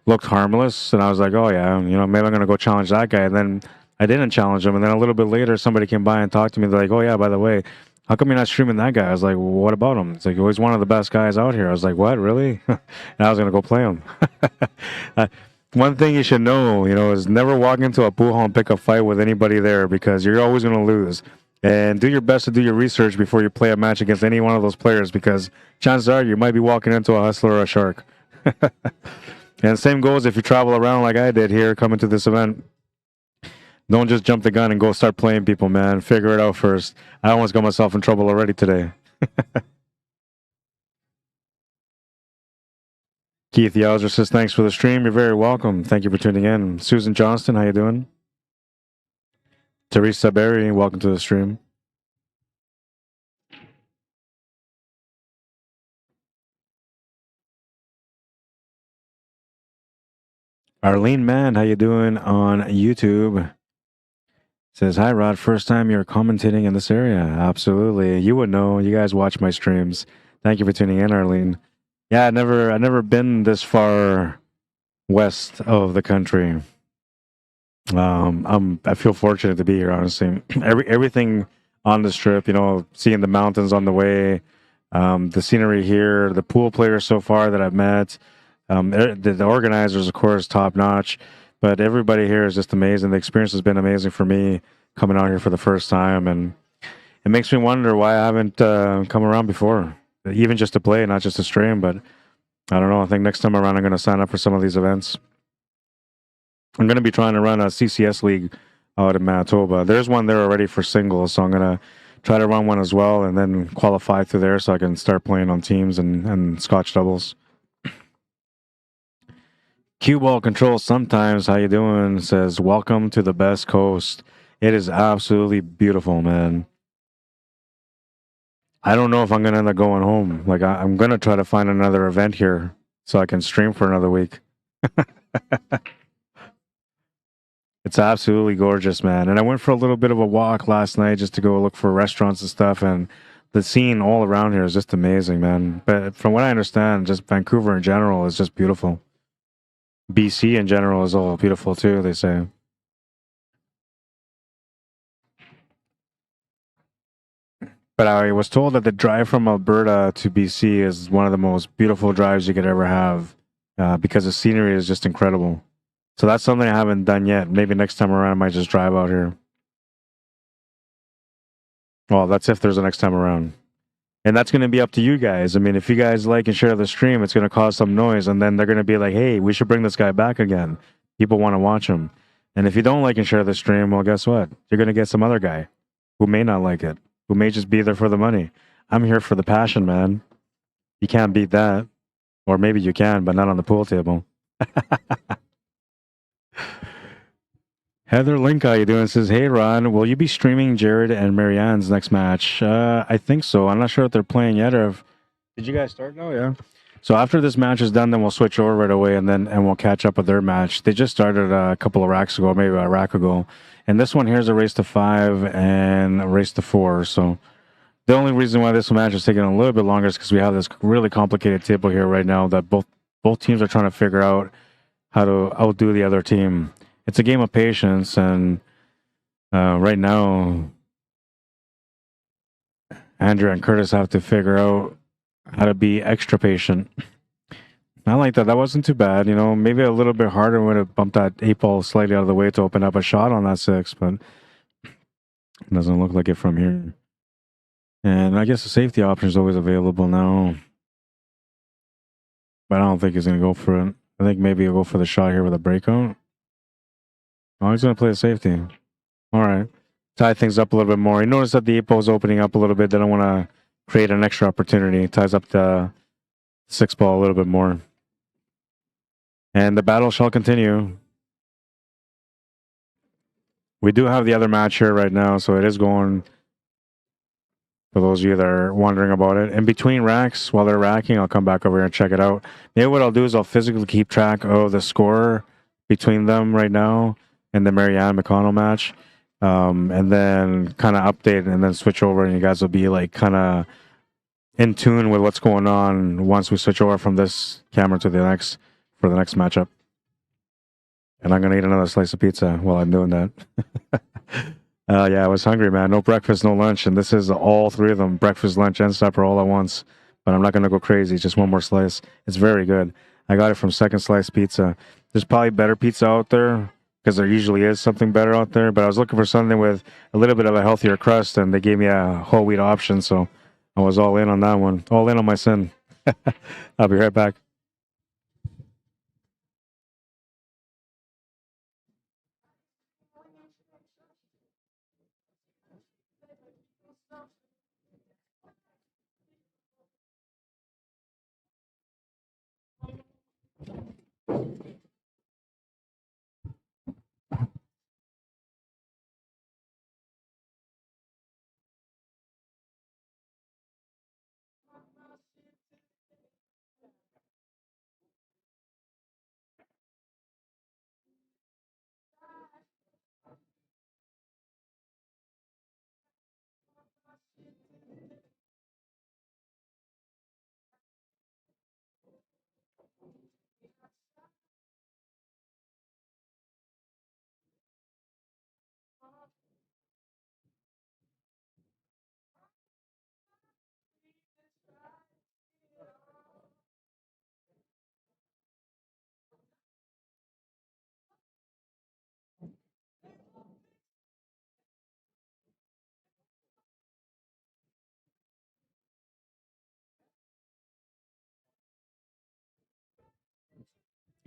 looked harmless, and I was like, oh yeah, maybe I'm gonna go challenge that guy, and then I didn't challenge him, and then a little bit later, somebody came by and talked to me. They're like, oh yeah, by the way, how come you're not streaming that guy? I was like, well, what about him? It's like, oh, he's one of the best guys out here. I was like, what, really? And I was gonna go play him. One thing you should know, is never walk into a pool hall and pick a fight with anybody there because you're always going to lose. And do your best to do your research before you play a match against any one of those players because chances are you might be walking into a hustler or a shark. And same goes if you travel around like I did here coming to this event. Don't just jump the gun and go start playing people, man. Figure it out first. I almost got myself in trouble already today. Keith Yowzer says, thanks for the stream. You're very welcome. Thank you for tuning in. Susan Johnston, how you doing? Teresa Berry, welcome to the stream. Arlene Mann, how you doing on YouTube? Says, hi, Rod. First time you're commentating in this area. Absolutely. You would know. You guys watch my streams. Thank you for tuning in, Arlene. Yeah, I've never been this far west of the country. I feel fortunate to be here, honestly. Everything on this trip, seeing the mountains on the way, the scenery here, the pool players so far that I've met, the organizers, of course, top notch. But everybody here is just amazing. The experience has been amazing for me coming out here for the first time, and it makes me wonder why I haven't come around before, even just to play, not just to stream. But I don't know. I think next time around, I'm going to sign up for some of these events. I'm going to be trying to run a CCS league out in Manitoba. There's one there already for singles, so I'm going to try to run one as well and then qualify through there so I can start playing on teams and Scotch doubles. Cue ball control sometimes. How you doing? Says, welcome to the best coast. It is absolutely beautiful, man. I don't know if I'm going to end up going home. Like, I'm going to try to find another event here so I can stream for another week. It's absolutely gorgeous, man. And I went for a little bit of a walk last night just to go look for restaurants and stuff. And the scene all around here is just amazing, man. But from what I understand, just Vancouver in general is just beautiful. BC in general is all beautiful too, they say. But I was told that the drive from Alberta to BC is one of the most beautiful drives you could ever have because the scenery is just incredible. So that's something I haven't done yet. Maybe next time around I might just drive out here. Well, that's if there's a next time around. And that's going to be up to you guys. I mean, if you guys like and share the stream, it's going to cause some noise. And then they're going to be like, hey, we should bring this guy back again. People want to watch him. And if you don't like and share the stream, well, guess what? You're going to get some other guy who may not like it, who may just be there for the money. I'm here for the passion, man. You can't beat that. Or maybe you can, but not on the pool table. Heather Link, how you doing? Says, hey, Ron, will you be streaming Jared and Maryann's next match? I think so. I'm not sure if they're playing yet or if... Did you guys start? No, yeah. So after this match is done, then we'll switch over right away and we'll catch up with their match. They just started a couple of racks ago, maybe a rack ago. And this one here is a race to 5 and a race to 4. So the only reason why this match is taking a little bit longer is because we have this really complicated table here right now that both teams are trying to figure out how to outdo the other team. It's a game of patience, and right now, Andrea and Curtis have to figure out how to be extra patient. I like that. That wasn't too bad. Maybe a little bit harder when it bumped that 8 ball slightly out of the way to open up a shot on that 6, but it doesn't look like it from here. And I guess the safety option is always available now, but I don't think he's going to go for it. I think maybe he'll go for the shot here with a breakout. Oh, he's going to play a safety. All right. Tie things up a little bit more. You notice that the 8 ball is opening up a little bit. They don't want to create an extra opportunity. Ties up the 6 ball a little bit more. And the battle shall continue. We do have the other match here right now, so it is going, for those of you that are wondering about it. In between racks, while they're racking, I'll come back over here and check it out. Maybe what I'll do is I'll physically keep track of the score between them right now in the Maryann McConnell match, and then kind of update and then switch over, and you guys will be like kind of in tune with what's going on once we switch over from this camera to the next for the next matchup. And I'm gonna eat another slice of pizza while I'm doing that. Yeah, I was hungry, man. No breakfast, no lunch, and this is all three of them: breakfast, lunch, and supper all at once. But I'm not gonna go crazy. Just one more slice. It's very good. I got it from Second Slice Pizza. There's probably better pizza out there because there usually is something better out there. But I was looking for something with a little bit of a healthier crust, and they gave me a whole wheat option, so I was all in on that one. All in on my sin. I'll be right back.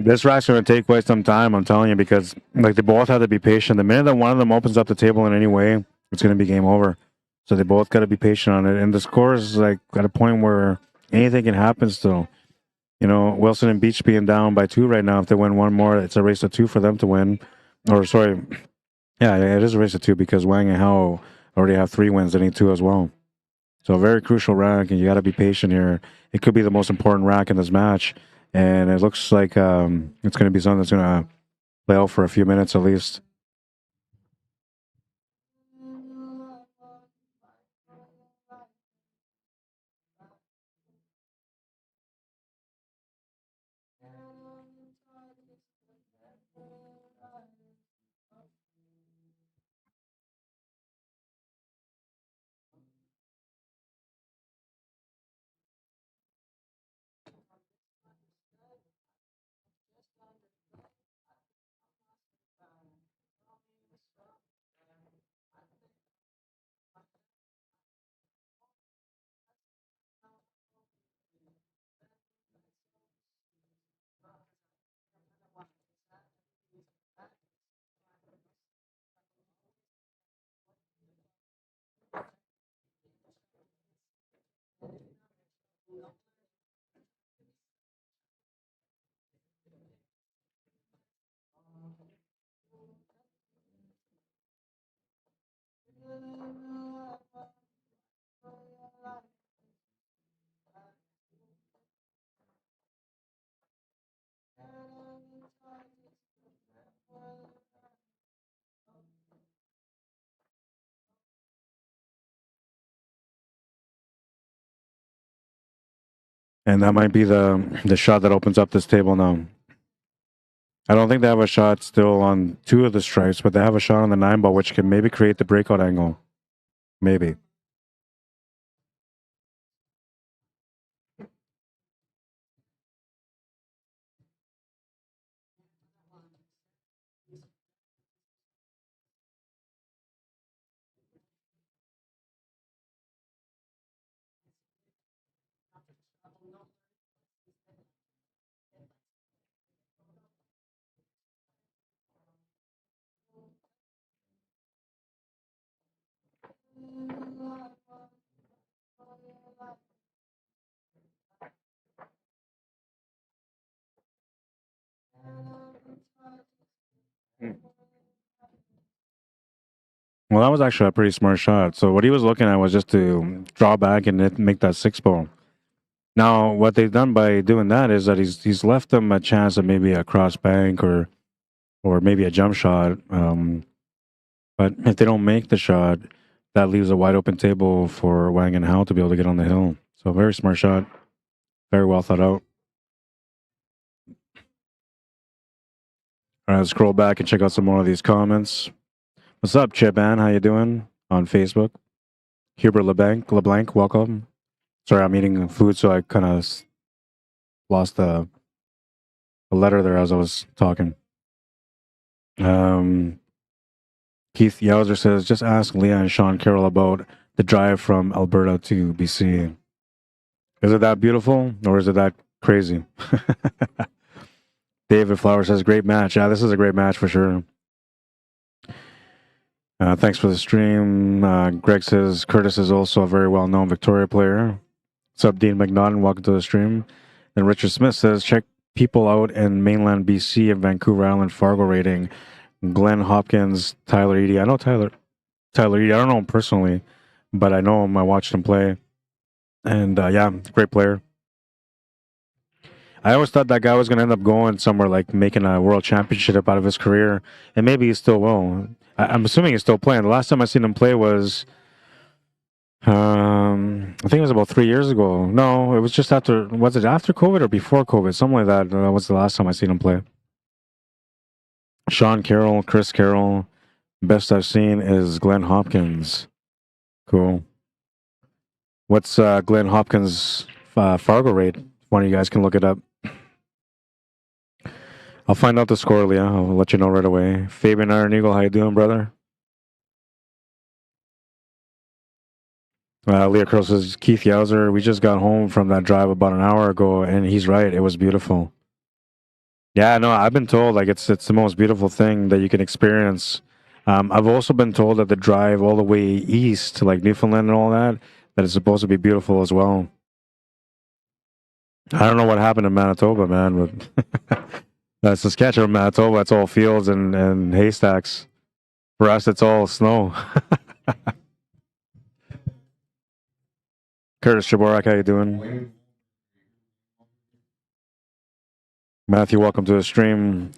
This rack's going to take quite some time, I'm telling you, because like they both have to be patient. The minute that one of them opens up the table in any way, it's going to be game over. So they both got to be patient on it. And the score is like at a point where anything can happen still. You know, Wilson and Beach being down by 2 right now. If they win one more, it's a race of 2 for them to win. Or sorry, yeah, it is a race of 2 because Wang and Hao already have 3 wins. They need 2 as well. So a very crucial rack, and you got to be patient here. It could be the most important rack in this match. And it looks like it's going to be something that's going to play out for a few minutes at least. And that might be the shot that opens up this table now. I don't think they have a shot still on 2 of the stripes, but they have a shot on the 9 ball, which can maybe create the breakout angle. Maybe. Well, that was actually a pretty smart shot. So what he was looking at was just to draw back and make that 6 ball. Now, what they've done by doing that is that he's left them a chance of maybe a cross bank or or maybe a jump shot. But if they don't make the shot, that leaves a wide open table for Wang and Hao to be able to get on the hill. So very smart shot. Very well thought out. All right, let's scroll back and check out some more of these comments. What's up, Chip Ann? How you doing? On Facebook. Hubert LeBlanc, welcome. Sorry, I'm eating food, so I kind of lost a letter there as I was talking. Keith Yowzer says, just ask Leah and Sean Carroll about the drive from Alberta to BC. Is it that beautiful or is it that crazy? David Flowers says, great match. Yeah, this is a great match for sure. Thanks for the stream. Greg says, Curtis is also a very well-known Victoria player. What's up, Dean McNaughton? Welcome to the stream. And Richard Smith says, check people out in mainland BC and Vancouver Island Fargo rating. Glenn Hopkins, Tyler Eady. I know Tyler Eady. I don't know him personally, but I know him. I watched him play. And yeah, great player. I always thought that guy was going to end up going somewhere like making a world championship out of his career. And maybe he still will. I'm assuming he's still playing. The last time I seen him play was, I think it was about 3 years ago. No, it was just after, was it after COVID or before COVID? Something like that. That was the last time I seen him play. Sean Carroll, Chris Carroll. Best I've seen is Glenn Hopkins. Cool. What's Glenn Hopkins' Fargo rate? One of you guys can look it up. I'll find out the score, Leah. I'll let you know right away. Fabian Iron Eagle, how you doing, brother? Leah Curl says, Keith Yowzer, we just got home from that drive about an hour ago, and he's right. It was beautiful. Yeah, no, I've been told like it's the most beautiful thing that you can experience. I've also been told that the drive all the way east to like Newfoundland and all that it's supposed to be beautiful as well. I don't know what happened in Manitoba, man, but Saskatchewan, Manitoba, it's all fields and haystacks. For us, it's all snow. Curtis Chaborak, how you doing? Matthew, welcome to the stream.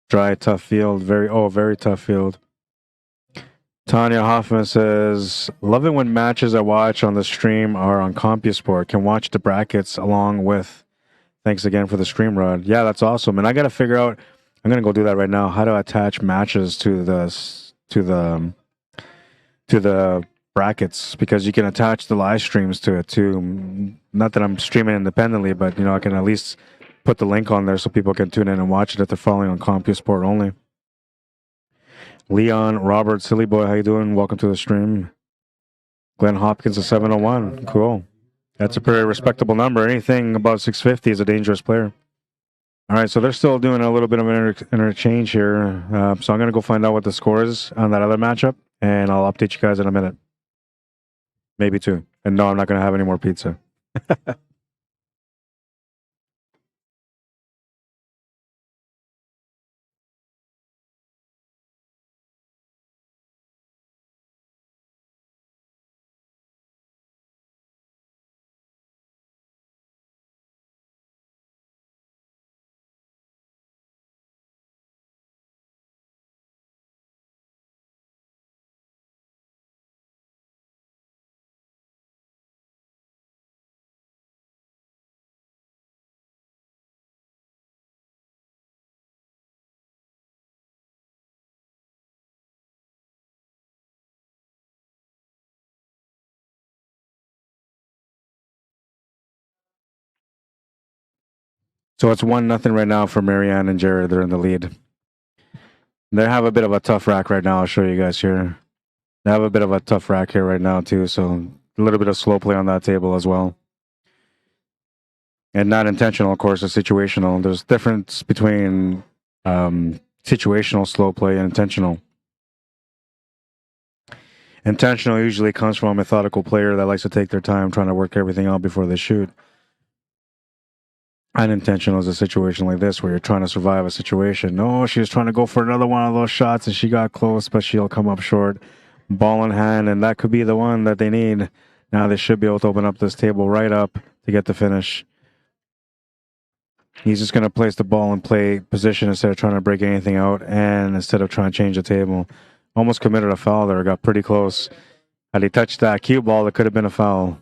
Dry, tough field. Very tough field. Tanya Hoffman says, love it when matches I watch on the stream are on CompuSport. Can watch the brackets along with. Thanks again for the stream, Rod. Yeah, that's awesome. And I got to figure out, I'm going to go do that right now, how to attach matches to the brackets, because you can attach the live streams to it too. Not that I'm streaming independently, but I can at least put the link on there so people can tune in and watch it if they're following on CompuSport only. Leon Robert, Silly Boy, how you doing? Welcome to the stream. Glenn Hopkins, a 701. Cool. That's a pretty respectable number. Anything above 650 is a dangerous player. All right, so they're still doing a little bit of an interchange here. So I'm going to go find out what the score is on that other matchup, and I'll update you guys in a minute. Maybe two. And no, I'm not going to have any more pizza. So it's 1-0 right now for Maryann and Jared. They're in the lead. They have a bit of a tough rack right now. I'll show you guys here. They have a bit of a tough rack here right now too. So a little bit of slow play on that table as well. And not intentional, of course, it's situational. There's difference between situational slow play and intentional. Intentional usually comes from a methodical player that likes to take their time trying to work everything out before they shoot. Unintentional is a situation like this where you're trying to survive a situation. No, she was trying to go for another one of those shots and she got close, but she'll come up short. Ball in hand, and that could be the one that they need. Now they should be able to open up this table right up to get the finish. He's just going to place the ball and play position instead of trying to break anything out and instead of trying to change the table. Almost committed a foul there. Got pretty close. Had he touched that cue ball, it could have been a foul.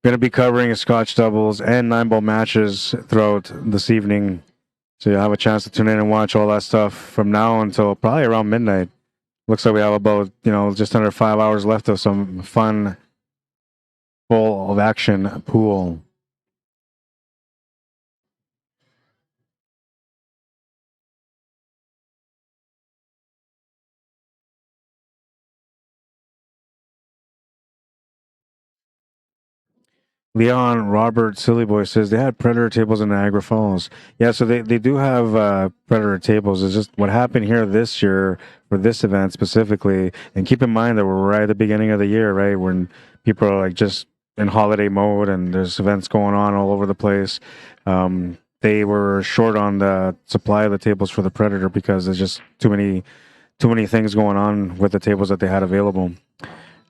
Going to be covering Scotch doubles and 9-ball matches throughout this evening. So you'll have a chance to tune in and watch all that stuff from now until probably around midnight. Looks like we have about, just under 5 hours left of some fun, full of action pool. Leon Robert Sillyboy says they had Predator tables in Niagara Falls. Yeah, so they do have Predator tables. It's just what happened here this year for this event specifically. And keep in mind that we're right at the beginning of the year, right? When people are like just in holiday mode and there's events going on all over the place. They were short on the supply of the tables for the Predator because there's just too many things going on with the tables that they had available.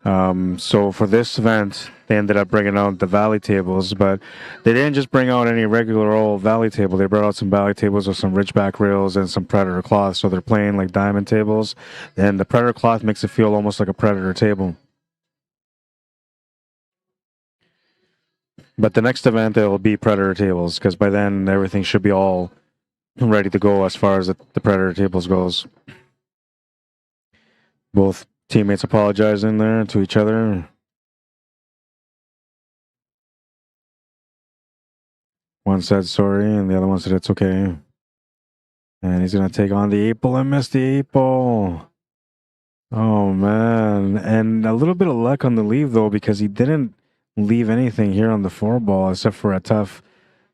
So for this event, they ended up bringing out the Valley tables, but they didn't just bring out any regular old Valley table. They brought out some Valley tables with some Ridgeback rails and some Predator cloth. So they're playing like diamond tables, and the Predator cloth makes it feel almost like a Predator table. But the next event, it'll be Predator tables, because by then everything should be all ready to go as far as the Predator tables goes. Both teammates apologizing there to each other. One said sorry, and the other one said it's okay. And he's going to take on the 8-ball and miss the 8-ball. Oh, man. And a little bit of luck on the leave, though, because he didn't leave anything here on the 4-ball except for a tough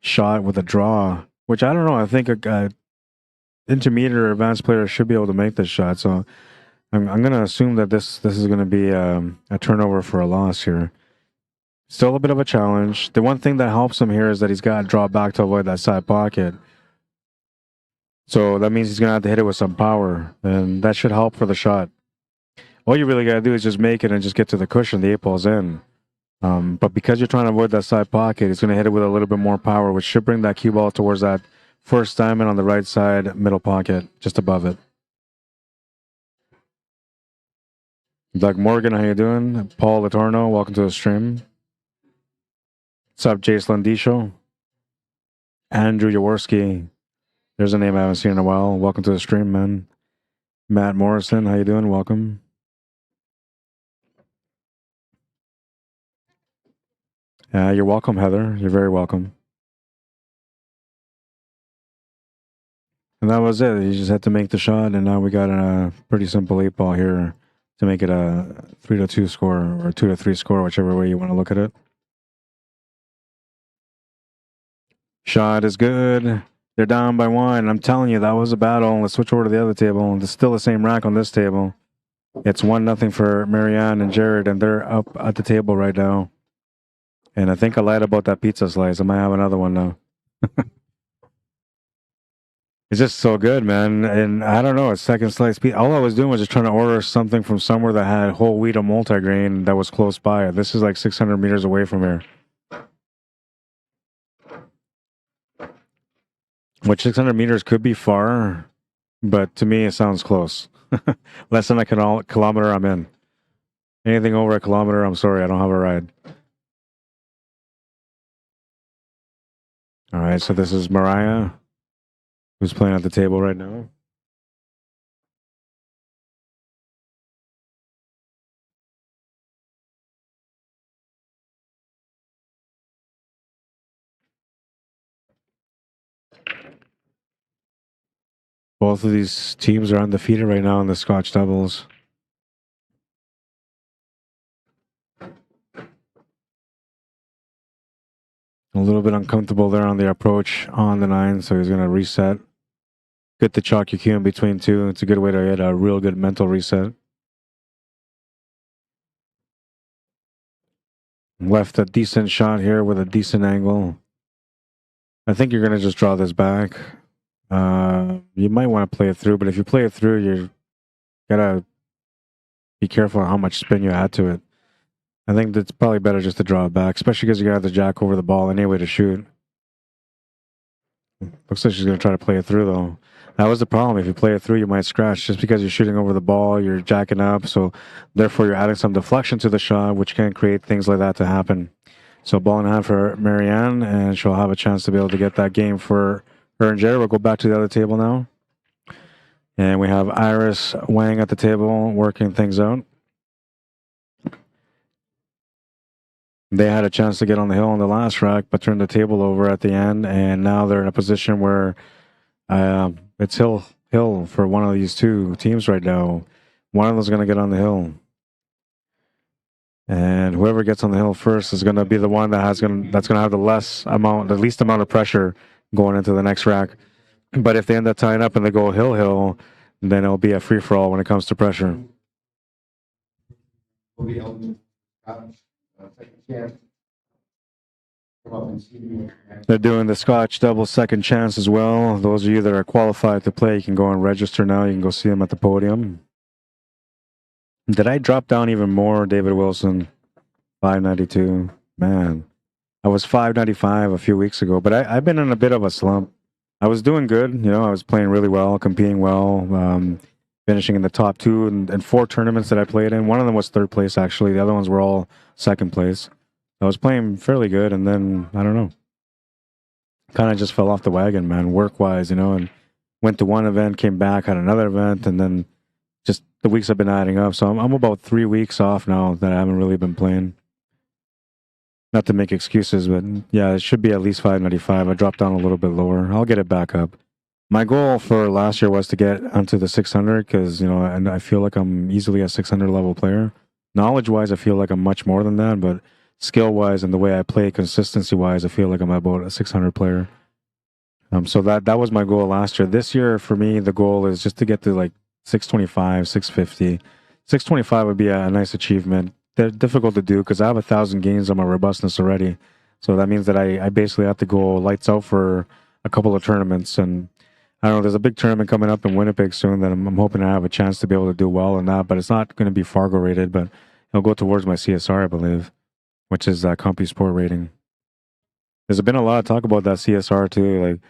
shot with a draw, which I don't know. I think a intermediate or advanced player should be able to make this shot. So I'm going to assume that this is going to be a turnover for a loss here. Still a bit of a challenge. The one thing that helps him here is that he's got to draw back to avoid that side pocket. So that means he's going to have to hit it with some power, and that should help for the shot. All you really got to do is just make it and just get to the cushion. The 8-ball's in. But because you're trying to avoid that side pocket, he's going to hit it with a little bit more power, which should bring that cue ball towards that first diamond on the right side middle pocket, just above it. Doug Morgan, how you doing? Paul Latorno, welcome to the stream. What's up, Jace Landisho? Andrew Jaworski. There's a name I haven't seen in a while. Welcome to the stream, man. Matt Morrison, how you doing? Welcome. You're welcome, Heather. You're very welcome. And that was it. You just had to make the shot, and now we got a pretty simple 8-ball here to make it a 3-2 score or 2-3 score, whichever way you want to look at it. Shot is good. They're down by 1. I'm telling you, that was a battle. Let's switch over to the other table. It's still the same rack on this table. It's 1-0 for Maryann and Jared, and they're up at the table right now. And I think I lied about that pizza slice. I might have another one now. It's just so good, man. And I don't know, a second slice pizza. All I was doing was just trying to order something from somewhere that had whole wheat or multigrain that was close by. This is like 600 meters away from here. Which 600 meters could be far, but to me it sounds close. Less than a kilometer, I'm in. Anything over a kilometer, I'm sorry, I don't have a ride. All right, so this is Mariah, who's playing at the table right now. Both of these teams are undefeated right now in the Scotch doubles. A little bit uncomfortable there on the approach on the 9, so he's going to reset. Good to chalk your cue in between two. It's a good way to get a real good mental reset. Left a decent shot here with a decent angle. I think you're going to just draw this back. You might want to play it through, but if you play it through, you're got to be careful how much spin you add to it. I think it's probably better just to draw it back, especially because you got the jack over the ball anyway to shoot. Looks like she's going to try to play it through, though. That was the problem. If you play it through, you might scratch. Just because you're shooting over the ball, you're jacking up, so therefore you're adding some deflection to the shot, which can create things like that to happen. So ball in hand for Maryann, and she'll have a chance to be able to get that game for her and Jerry. We'll go back to the other table now. And we have Iris Wang at the table working things out. They had a chance to get on the hill on the last rack, but turned the table over at the end, and now they're in a position where it's hill for one of these two teams right now. One of them's going to get on the hill, and whoever gets on the hill first is going to be the one that's going to have the least amount of pressure going into the next rack. But if they end up tying up and they go hill, then it'll be a free for all when it comes to pressure. Will be held second chance. Come up and see me. They're doing the Scotch double second chance as well. Those of you that are qualified to play, you can go and register now. You can go see them at the podium. Did I drop down even more, David Wilson? 592. Man, I was 595 a few weeks ago, but I've been in a bit of a slump. I was doing good. You know, I was playing really well, competing well, finishing in the top 2 and 4 tournaments that I played in. One of them was 3rd place, actually. The other ones were all 2nd place. I was playing fairly good, and then, I don't know, kind of just fell off the wagon, man, work-wise, you know, and went to one event, came back, had another event, and then just the weeks have been adding up. So I'm about 3 weeks off now that I haven't really been playing. Not to make excuses, but yeah, it should be at least 595. I dropped down a little bit lower. I'll get it back up. My goal for last year was to get onto the 600 because, you know, and I feel like I'm easily a 600 level player. Knowledge-wise, I feel like I'm much more than that, but skill-wise and the way I play, consistency-wise, I feel like I'm about a 600 player. So that was my goal last year. This year, for me, the goal is just to get to like 625, 650. 625 would be a nice achievement. They're difficult to do because I have 1,000 gains on my robustness already. So that means that I basically have to go lights out for a couple of tournaments. And I don't know, there's a big tournament coming up in Winnipeg soon that I'm hoping to have a chance to be able to do well in that. But it's not going to be Fargo rated, but it'll go towards my CSR, I believe, which is CompuSport rating. There's been a lot of talk about that CSR too. Like,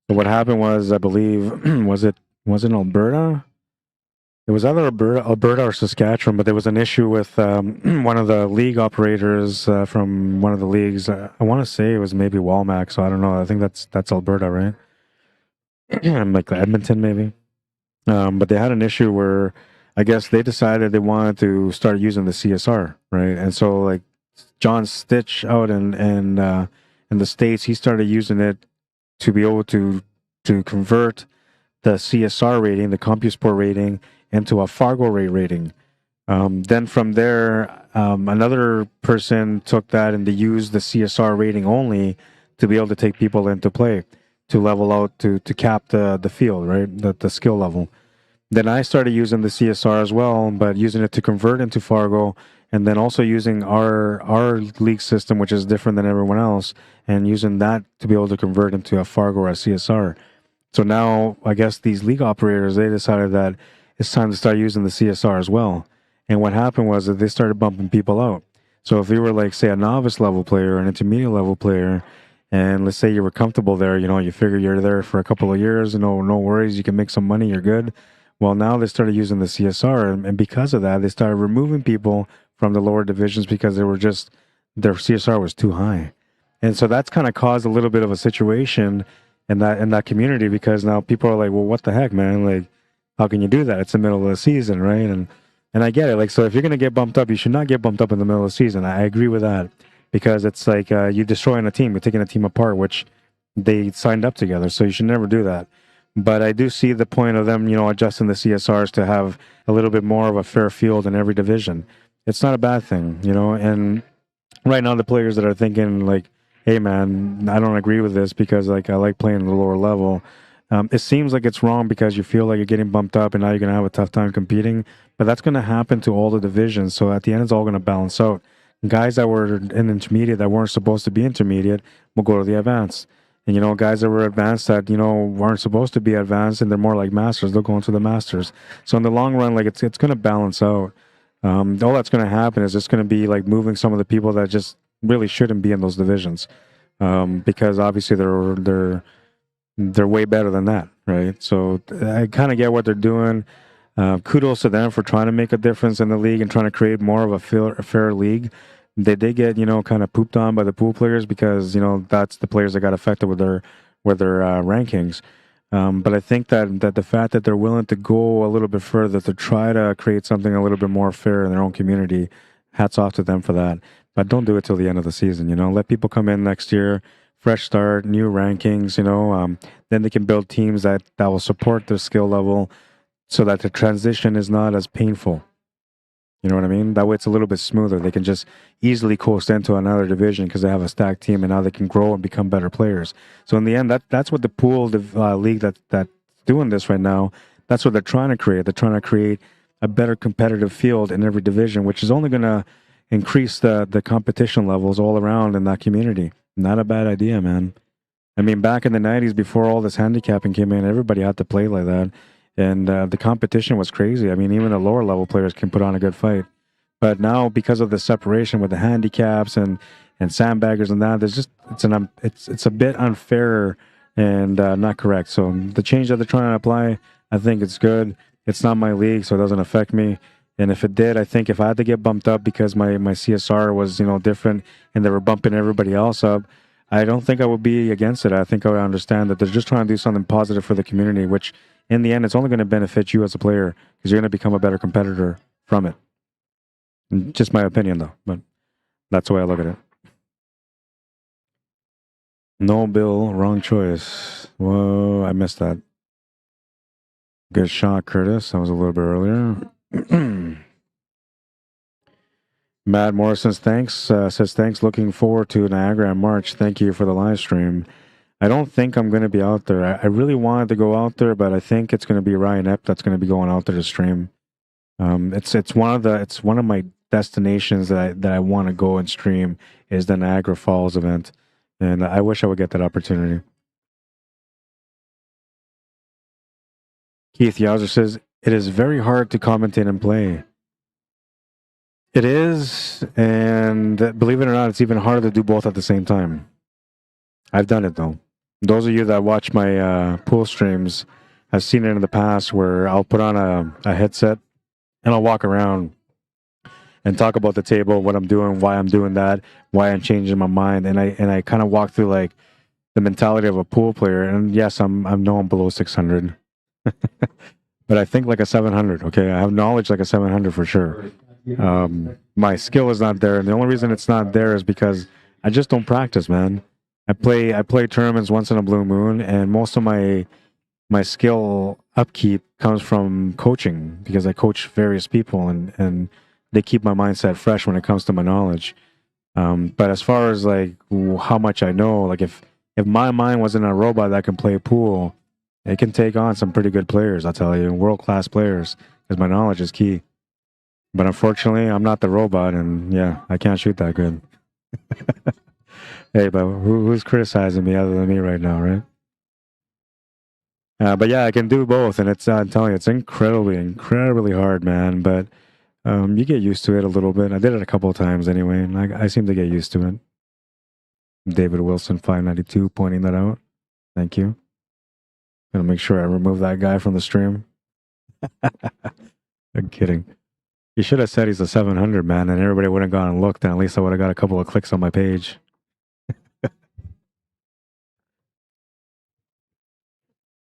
what happened was, I believe, was it Alberta? It was either Alberta or Saskatchewan, but there was an issue with one of the league operators from one of the leagues. I want to say it was maybe Walmack, so I don't know. I think that's Alberta, right? Like Edmonton, maybe. But they had an issue where I guess they decided they wanted to start using the CSR, right? And so, like, John Stitch out in the States, he started using it to be able to convert the CSR rating, the CompuSport rating, into a Fargo rate rating. Then from there, another person took that and they used the CSR rating only to be able to take people into play, to level out, to cap the field, right? The skill level. Then I started using the CSR as well, but using it to convert into Fargo, and then also using our league system, which is different than everyone else, and using that to be able to convert into a Fargo or a CSR. So now, I guess these league operators, they decided that it's time to start using the CSR as well. And what happened was that they started bumping people out. So if you were, like, say, a novice level player or an intermediate level player, and let's say you were comfortable there, you know, you figure you're there for a couple of years, no worries, you can make some money, you're good. Well, now they started using the CSR, and because of that, they started removing people from the lower divisions because their CSR was too high. And so that's kind of caused a little bit of a situation in that community, because now people are like, well, what the heck, man? Like, how can you do that? It's the middle of the season, right? And I get it. Like, so if you're going to get bumped up, you should not get bumped up in the middle of the season. I agree with that, because it's like you're destroying a team. You're taking a team apart, which they signed up together. So you should never do that. But I do see the point of them, you know, adjusting the CSRs to have a little bit more of a fair field in every division. It's not a bad thing, you know. And right now, the players that are thinking like, hey, man, I don't agree with this because, like, I like playing at the lower level. It seems like it's wrong because you feel like you're getting bumped up and now you're going to have a tough time competing. But that's going to happen to all the divisions. So at the end, it's all going to balance out. Guys that were in intermediate that weren't supposed to be intermediate will go to the advanced. And, you know, guys that were advanced that, you know, weren't supposed to be advanced and they're more like masters, they'll go into the masters. So in the long run, like, it's going to balance out. All that's going to happen is it's going to be like moving some of the people that just really shouldn't be in those divisions, because obviously they're way better than that, right? So I kind of get what they're doing. Kudos to them for trying to make a difference in the league and trying to create more of a fair league. They did get, kind of pooped on by the pool players because, that's the players that got affected with their rankings. But I think that the fact that they're willing to go a little bit further to try to create something a little bit more fair in their own community, hats off to them for that. But don't do it till the end of the season. Let people come in next year, fresh start, new rankings. Then they can build teams that will support their skill level, so that the transition is not as painful. You know what I mean? That way it's a little bit smoother. They can just easily coast into another division because they have a stacked team, and now they can grow and become better players. So in the end, that's what the pool league that's doing this right now, that's what they're trying to create. They're trying to create a better competitive field in every division, which is only going to increase the competition levels all around in that community. Not a bad idea, man. I mean, back in the 90s, before all this handicapping came in, everybody had to play like that. And the competition was crazy. I mean, even the lower level players can put on a good fight. But now, because of the separation with the handicaps and sandbaggers and that, it's a bit unfair and not correct. So the change that they're trying to apply, I think it's good. It's not my league, so it doesn't affect me. And if it did, I think if I had to get bumped up because my CSR was different and they were bumping everybody else up, I don't think I would be against it. I think I would understand that they're just trying to do something positive for the community, which in the end, it's only going to benefit you as a player because you're going to become a better competitor from it. Just my opinion, though, but that's the way I look at it. No, Bill, wrong choice. Whoa, I missed that. Good shot, Curtis. That was a little bit earlier. Matt Morrison says thanks. Looking forward to Niagara in March. Thank you for the live stream. I don't think I'm going to be out there. I really wanted to go out there, but I think it's going to be Ryan Epp that's going to be going out there to stream. It's one of my destinations that I want to go and stream is the Niagara Falls event, and I wish I would get that opportunity. Keith Yowzer says it is very hard to commentate and play. It is, and believe it or not, it's even harder to do both at the same time. I've done it though. Those of you that watch my pool streams have seen it in the past where I'll put on a headset and I'll walk around and talk about the table, what I'm doing, why I'm doing that, why I'm changing my mind, and I kind of walk through like the mentality of a pool player. And yes, I'm below 600, but I think like a 700. Okay, I have knowledge like a 700 for sure. My skill is not there, and the only reason it's not there is because I just don't practice, man. I play tournaments once in a blue moon, and most of my skill upkeep comes from coaching because I coach various people, and they keep my mindset fresh when it comes to my knowledge. But as far as like how much I know, like if my mind wasn't a robot that can play pool, it can take on some pretty good players. I'll tell you, world-class players, because my knowledge is key. But unfortunately, I'm not the robot, and yeah, I can't shoot that good. Hey, but who's criticizing me other than me right now, right? But yeah, I can do both, and I'm telling you, it's incredibly hard, man. But you get used to it a little bit. I did it a couple of times anyway, and I seem to get used to it. David Wilson 592 pointing that out. Thank you. Gonna make sure I remove that guy from the stream. I'm kidding. You should have said he's a 700, man, and everybody would have gone and looked, and at least I would have got a couple of clicks on my page.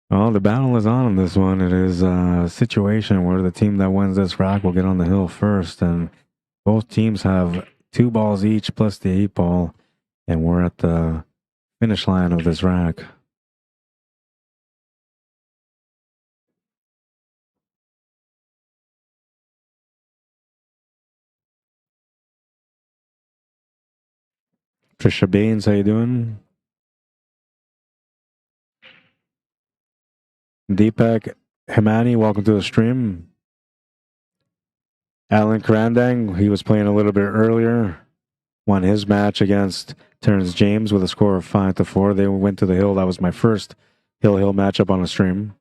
Well, the battle is on this one. It is a situation where the team that wins this rack will get on the hill first, and both teams have 2 balls each plus the 8 ball, and we're at the finish line of this rack. Trisha Baines, how you doing? Deepak Hemani, welcome to the stream. Alan Karandang, he was playing a little bit earlier, won his match against Terrence James with a score of 5-4. They went to the hill. That was my first hill matchup on the stream.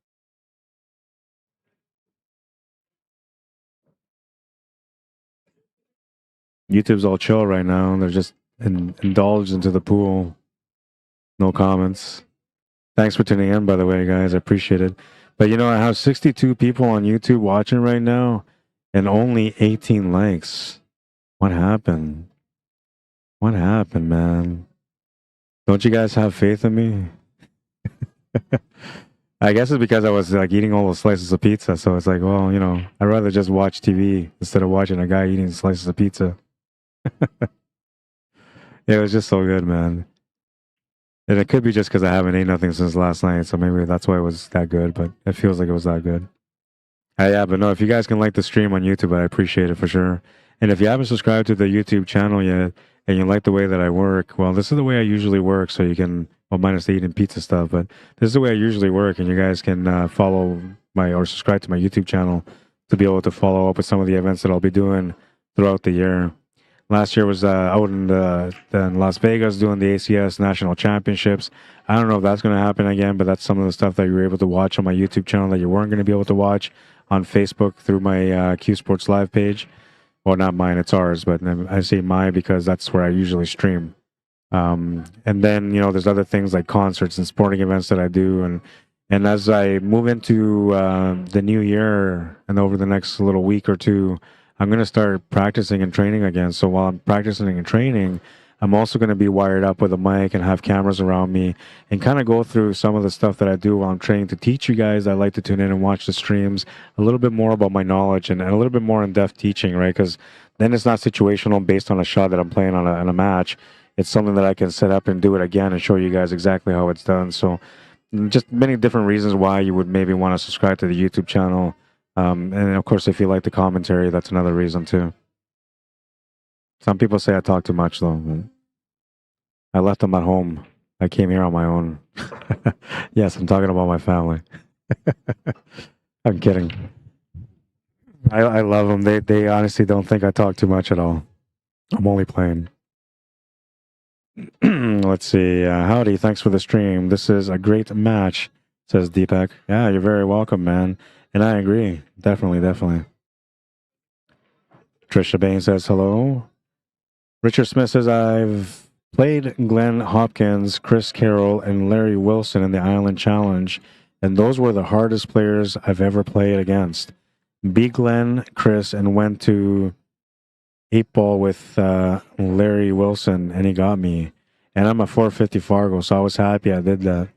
YouTube's all chill right now. They're just indulged into the pool. No comments. Thanks for tuning in, by the way, guys. I appreciate it. But you know, I have 62 people on YouTube watching right now and only 18 likes. What happened? What happened, man? Don't you guys have faith in me? I guess it's because I was like eating all those slices of pizza. So it's like, well, you know, I'd rather just watch TV instead of watching a guy eating slices of pizza. It was just so good, man. And it could be just because I haven't ate nothing since last night. So maybe that's why it was that good. But it feels like it was that good. Yeah, but no, if you guys can like the stream on YouTube, I appreciate it for sure. And if you haven't subscribed to the YouTube channel yet and you like the way that I work, well, this is the way I usually work. So you can, well, minus the eating pizza stuff, but this is the way I usually work. And you guys can follow or subscribe to my YouTube channel to be able to follow up with some of the events that I'll be doing throughout the year. Last year was out in Las Vegas doing the ACS National Championships. I don't know if that's going to happen again, but that's some of the stuff that you were able to watch on my YouTube channel that you weren't going to be able to watch on Facebook through my Q Sports Live page. Well, not mine, it's ours, but I say mine because that's where I usually stream. And then, you know, there's other things like concerts and sporting events that I do. And as I move into the new year and over the next little week or two, I'm going to start practicing and training again. So while I'm practicing and training, I'm also going to be wired up with a mic and have cameras around me and kind of go through some of the stuff that I do while I'm training to teach you guys that like to tune in and watch the streams a little bit more about my knowledge and a little bit more in-depth teaching, right? Because then it's not situational based on a shot that I'm playing on a match. It's something that I can set up and do it again and show you guys exactly how it's done. So just many different reasons why you would maybe want to subscribe to the YouTube channel. And of course, if you like the commentary, that's another reason too. Some people say I talk too much, though. I left them at home. I came here on my own. Yes, I'm talking about my family. I'm kidding. I love them. They honestly don't think I talk too much at all. I'm only playing. Let's see. Howdy, thanks for the stream. This is a great match, says Deepak. Yeah, you're very welcome, man. And I agree. Definitely. Trisha Bain says hello. Richard Smith says, I've played Glenn Hopkins, Chris Carroll, and Larry Wilson in the Island Challenge, and those were the hardest players I've ever played against. Beat Glenn, Chris, and went to 8-ball with Larry Wilson, and he got me. And I'm a 450 Fargo, so I was happy I did that.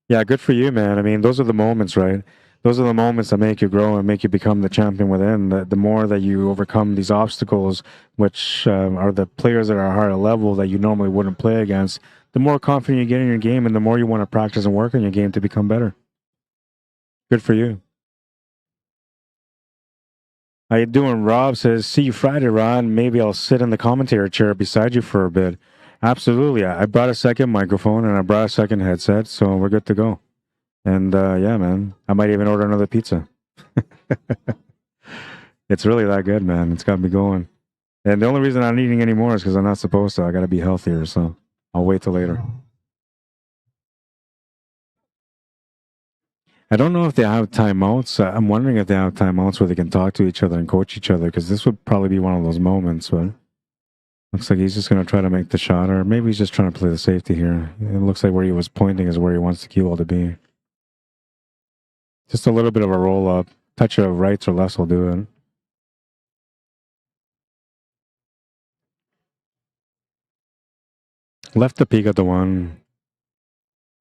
Yeah, good for you, man. I mean, those are the moments, right? Those are the moments that make you grow and make you become the champion within. The more that you overcome these obstacles, which are the players that are higher level that you normally wouldn't play against, the more confident you get in your game and the more you want to practice and work on your game to become better. Good for you. How you doing? Rob says, see you Friday, Ron. Maybe I'll sit in the commentary chair beside you for a bit. Absolutely. I brought a second microphone and I brought a second headset, so we're good to go. And yeah, man, I might even order another pizza. It's really that good, man. It's got me going. And the only reason I'm not eating anymore is because I'm not supposed to. I got to be healthier, so I'll wait till later. I don't know if they have timeouts. I'm wondering if they have timeouts where they can talk to each other and coach each other, because this would probably be one of those moments. But looks like he's just going to try to make the shot, or maybe he's just trying to play the safety here. It looks like where he was pointing is where he wants the cue ball to be. Just a little bit of a roll up. Touch of rights or lefts will do it. Left the peak at the one.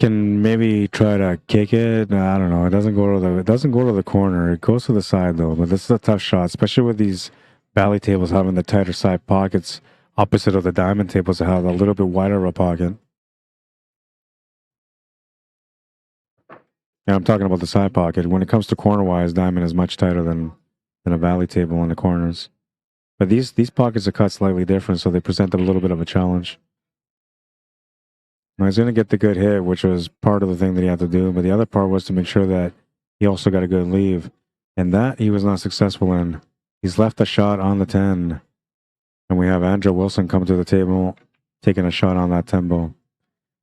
Can maybe try to kick it. I don't know. It doesn't go to the corner. It goes to the side though. But this is a tough shot, especially with these valley tables having the tighter side pockets opposite of the diamond tables that have a little bit wider of a pocket. Yeah, I'm talking about the side pocket. When it comes to corner-wise, diamond is much tighter than a valley table in the corners. But these pockets are cut slightly different, so they present a little bit of a challenge. Now, he's going to get the good hit, which was part of the thing that he had to do, but the other part was to make sure that he also got a good leave. And that he was not successful in. He's left a shot on the 10. And we have Andrew Wilson come to the table, taking a shot on that 10 ball.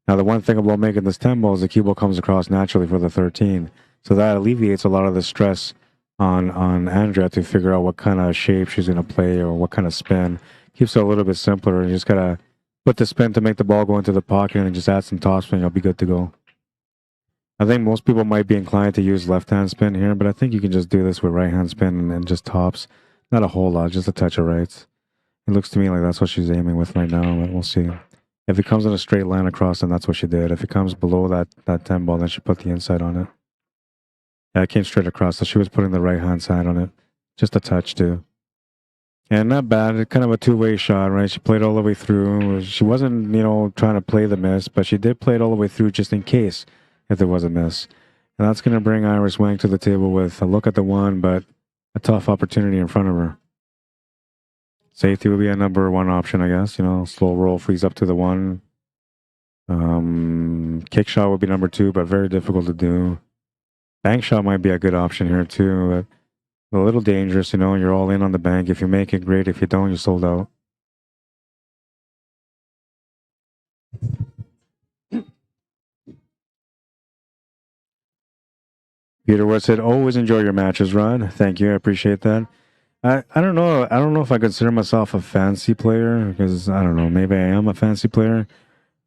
Now, the one thing about making this 10 ball is the cue ball comes across naturally for the 13. So that alleviates a lot of the stress on Andrea to figure out what kind of shape she's going to play or what kind of spin. keeps it a little bit simpler. You just gotta put the spin to make the ball go into the pocket and then just add some topspin. You'll be good to go. I think most people might be inclined to use left-hand spin here, but I think you can just do this with right-hand spin and just tops. Not a whole lot, just a touch of rights. It looks to me like that's what she's aiming with right now, but we'll see. If it comes in a straight line across, then that's what she did. If it comes below that 10 ball, then she put the inside on it. Yeah, it came straight across, so she was putting the right-hand side on it. Just a touch, too. And not bad. Kind of a two-way shot, right? She played all the way through. She wasn't, trying to play the miss, but she did play it all the way through just in case if there was a miss. And that's going to bring Iris Wang to the table with a look at the one, but a tough opportunity in front of her. Safety would be a number one option, I guess. Slow roll, freeze up to the one. Kick shot would be number two, but very difficult to do. Bank shot might be a good option here, too. But a little dangerous, You're all in on the bank. If you make it, great. If you don't, you're sold out. Peter Wood said, always enjoy your matches, Rod. Thank you. I appreciate that. I don't know. I don't know if I consider myself a fancy player because, I don't know, maybe I am a fancy player.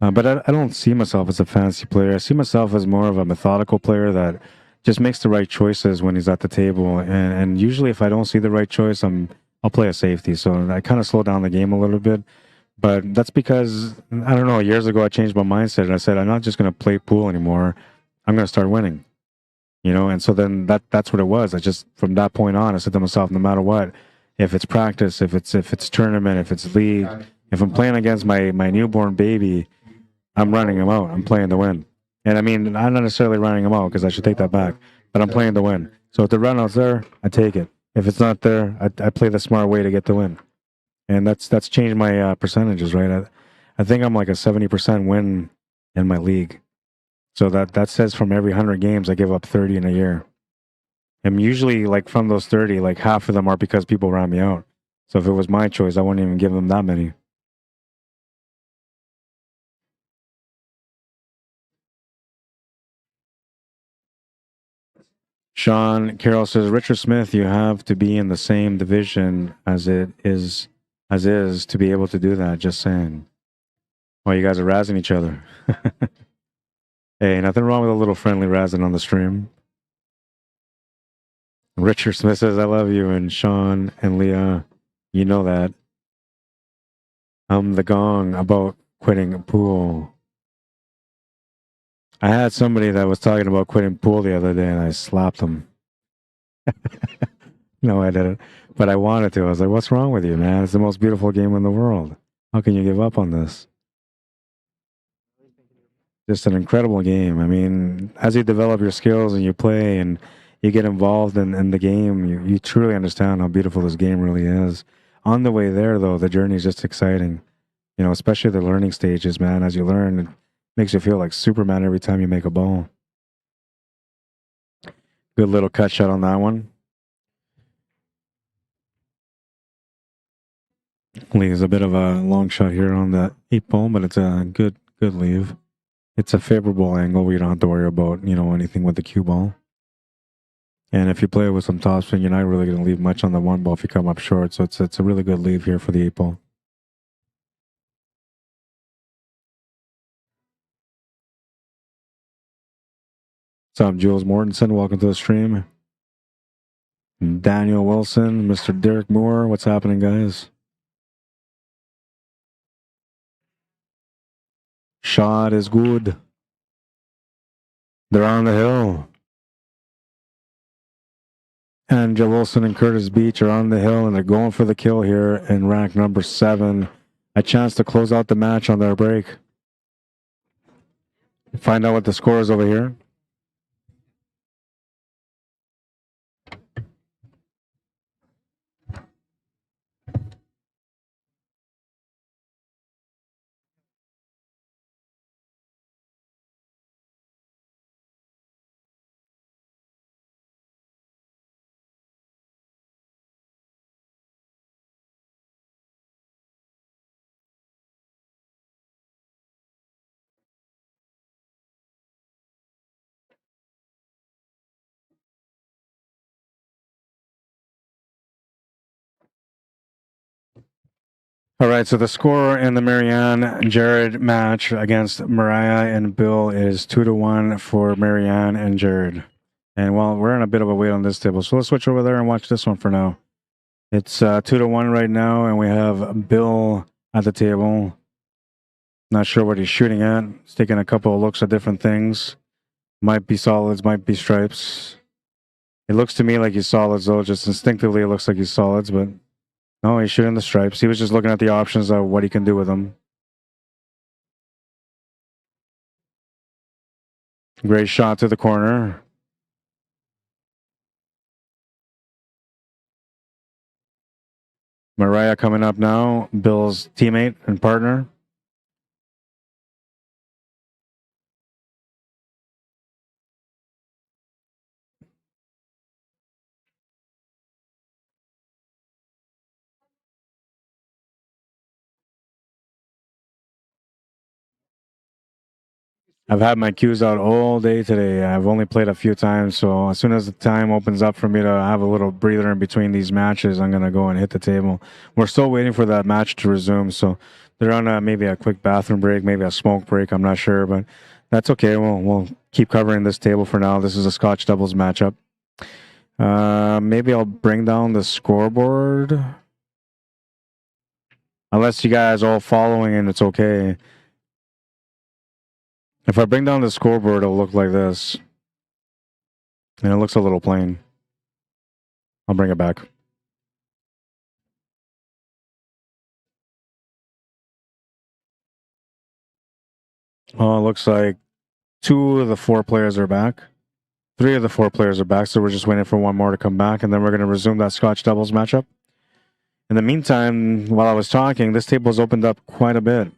But I don't see myself as a fancy player. I see myself as more of a methodical player that just makes the right choices when he's at the table. And usually if I don't see the right choice, I'll play a safety. So I kind of slow down the game a little bit. But that's because, I don't know, years ago I changed my mindset and I said, I'm not just going to play pool anymore. I'm going to start winning. And so then that's what it was. I just, from that point on, I said to myself, no matter what, if it's practice, if it's tournament, if it's league, if I'm playing against my newborn baby, I'm running him out. I'm playing to win. And I mean, I'm not necessarily running him out because I should take that back, but I'm playing to win. So if the run out's there, I take it. If it's not there, I play the smart way to get the win. And that's changed my percentages, right? I think I'm like a 70% win in my league. So that says from every 100 games, I give up 30 in a year. And usually, like from those 30, like half of them are because people ran me out. So if it was my choice, I wouldn't even give them that many. Sean Carroll says, Richard Smith, you have to be in the same division as is to be able to do that. Just saying. Well, you guys are razzing each other. Hey, nothing wrong with a little friendly razzing on the stream. Richard Smith says, I love you. And Sean and Leah, you know that. I'm the gong about quitting pool. I had somebody that was talking about quitting pool the other day and I slapped him. No, I didn't. But I wanted to. I was like, what's wrong with you, man? It's the most beautiful game in the world. How can you give up on this? Just an incredible game. I mean, as you develop your skills and you play and you get involved in the game, you truly understand how beautiful this game really is. On the way there, though, the journey is just exciting. Especially the learning stages, man. As you learn, it makes you feel like Superman every time you make a ball. Good little cut shot on that one. Leaves a bit of a long shot here on the 8 ball, but it's a good leave. It's a favorable angle where you don't have to worry about, anything with the cue ball. And if you play with some topspin, you're not really going to leave much on the 1 ball if you come up short. So it's a really good leave here for the 8 ball. What's up, Jules Mortensen? Welcome to the stream. Daniel Wilson, Mr. Derek Moore. What's happening, guys? Shot is good. They're on the hill. Angela Wilson and Curtis Beach are on the hill, and they're going for the kill here in rack number 7. A chance to close out the match on their break. Find out what the score is over here. All right, so the score in the Maryann Jared match against Mariah and Bill is 2-1 for Maryann and Jared. And well, we're in a bit of a wait on this table, so let's switch over there and watch this one for now. It's 2-1 right now, and we have Bill at the table. Not sure what he's shooting at. He's taking a couple of looks at different things. Might be solids, might be stripes. It looks to me like he's solids, though. Just instinctively, it looks like he's solids, but no, he's shooting the stripes. He was just looking at the options of what he can do with them. Great shot to the corner. Mariah coming up now, Bill's teammate and partner. I've had my cues out all day today. I've only played a few times, so as soon as the time opens up for me to have a little breather in between these matches, I'm going to go and hit the table. We're still waiting for that match to resume, so they're on maybe a quick bathroom break, maybe a smoke break, I'm not sure, but that's okay. We'll keep covering this table for now. This is a Scotch doubles matchup. Maybe I'll bring down the scoreboard. Unless you guys are all following and it's okay. If I bring down the scoreboard, it'll look like this. And it looks a little plain. I'll bring it back. Oh, it looks like 2 of the 4 players are back. 3 of the 4 players are back, so we're just waiting for one more to come back, and then we're going to resume that Scotch doubles matchup. In the meantime, while I was talking, this table's opened up quite a bit.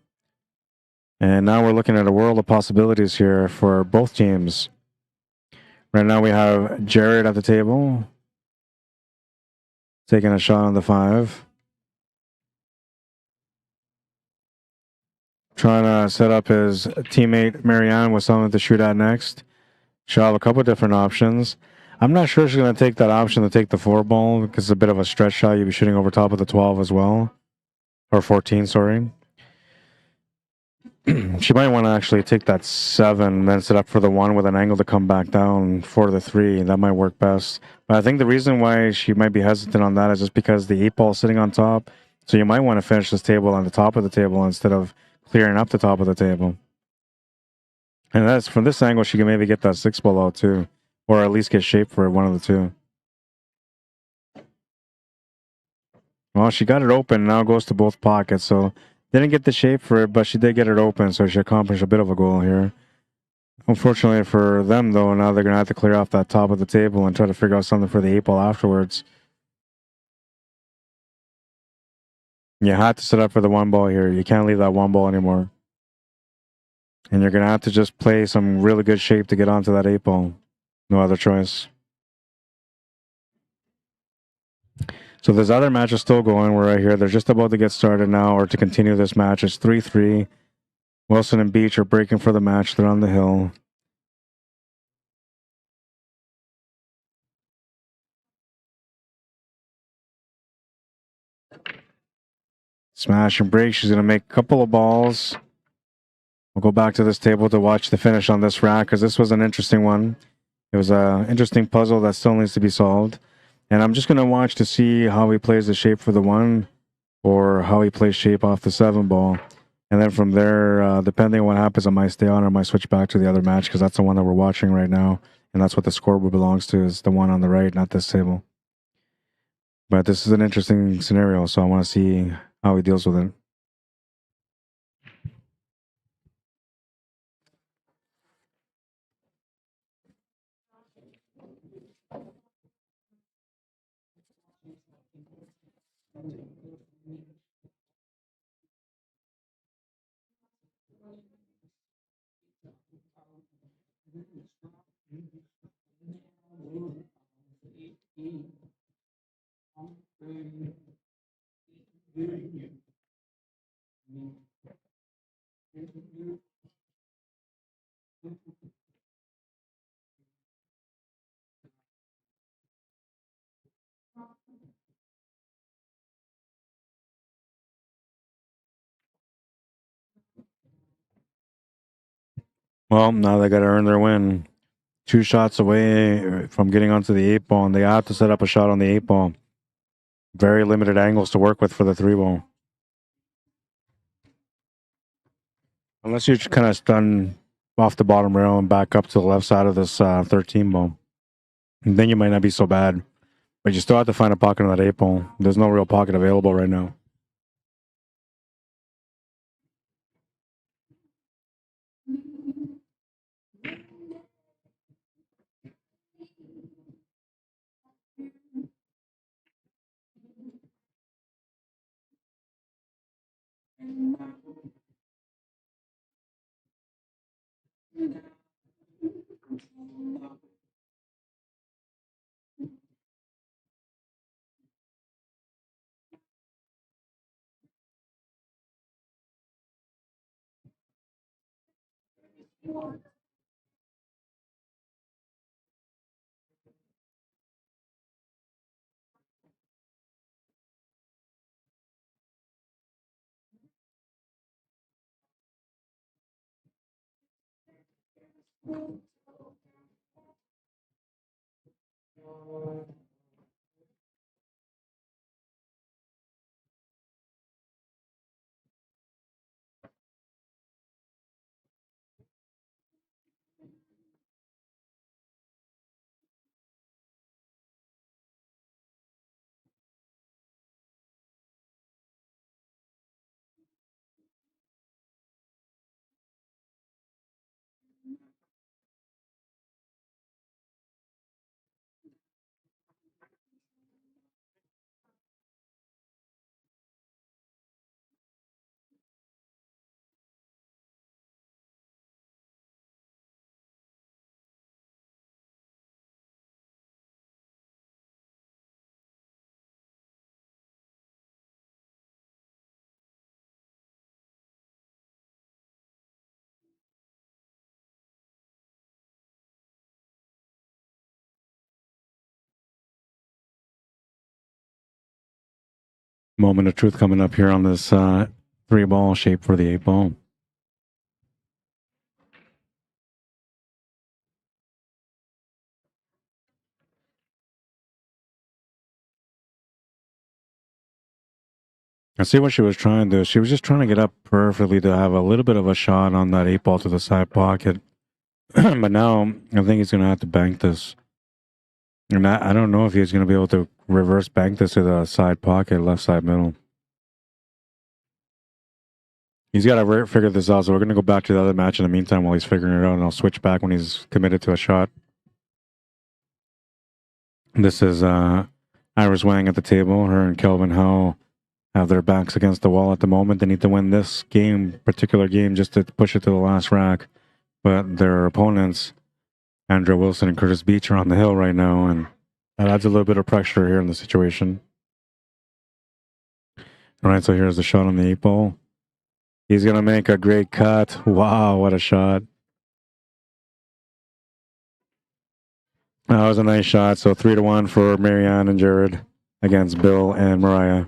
And now we're looking at a world of possibilities here for both teams. Right now we have Jared at the table, taking a shot on the 5. Trying to set up his teammate Maryann with something to shoot at next. She'll have a couple different options. I'm not sure she's going to take that option to take the 4 ball because it's a bit of a stretch shot. You'll be shooting over top of the 12 as well. Or 14, sorry. She might want to actually take that 7, then set up for the 1 with an angle to come back down for the 3. That might work best. But I think the reason why she might be hesitant on that is just because the 8 ball is sitting on top. So you might want to finish this table on the top of the table instead of clearing up the top of the table. And that's from this angle, she can maybe get that 6 ball out too. Or at least get shape for it, one of the 2. Well, she got it open. Now it goes to both pockets. So didn't get the shape for it, but she did get it open. So she accomplished a bit of a goal here. Unfortunately for them, though, now they're going to have to clear off that top of the table and try to figure out something for the 8 ball afterwards. You had to set up for the 1 ball here. You can't leave that 1 ball anymore. And you're going to have to just play some really good shape to get onto that 8 ball. No other choice. So this other match is still going. We're right here. They're just about to get started now or to continue this match. It's 3-3. Wilson and Beach are breaking for the match. They're on the hill. Smash and break. She's going to make a couple of balls. We'll go back to this table to watch the finish on this rack because this was an interesting one. It was an interesting puzzle that still needs to be solved. And I'm just going to watch to see how he plays the shape for the 1 or how he plays shape off the 7 ball. And then from there, depending on what happens, I might stay on or I might switch back to the other match because that's the one that we're watching right now. And that's what the scoreboard belongs to, is the one on the right, not this table. But this is an interesting scenario, so I want to see how he deals with it. Well, now they got to earn their win. 2 shots away from getting onto the 8 ball, and they have to set up a shot on the 8 ball. Very limited angles to work with for the 3 ball. Unless you're kind of stun off the bottom rail and back up to the left side of this 13 ball. And then you might not be so bad. But you still have to find a pocket on that 8 ball. There's no real pocket available right now. Moment of truth coming up here on this 3 ball shape for the 8 ball. I see what she was trying to do. She was just trying to get up perfectly to have a little bit of a shot on that 8 ball to the side pocket. But now I think he's going to have to bank this. And I don't know if he's going to be able to reverse bank this to the side pocket, left side middle. He's got to figure this out. So we're going to go back to the other match in the meantime while he's figuring it out. And I'll switch back when he's committed to a shot. This is Iris Wang at the table. Her and Kelvin Howe have their backs against the wall at the moment. They need to win this particular game, just to push it to the last rack. But their opponents, Andrea Wilson and Curtis Beach, are on the hill right now, and that adds a little bit of pressure here in the situation. All right, so here's the shot on the 8 ball. He's going to make a great cut. Wow, what a shot. That was a nice shot. So 3-1 for Maryann and Jared against Bill and Mariah.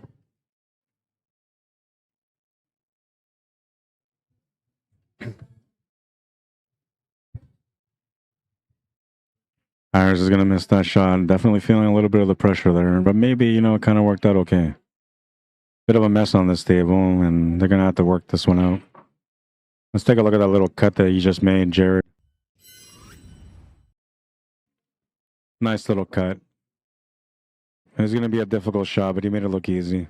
Iris is going to miss that shot. Definitely feeling a little bit of the pressure there, but maybe, it kind of worked out okay. Bit of a mess on this table, and they're going to have to work this one out. Let's take a look at that little cut that you just made, Jared. Nice little cut. It was going to be a difficult shot, but he made it look easy.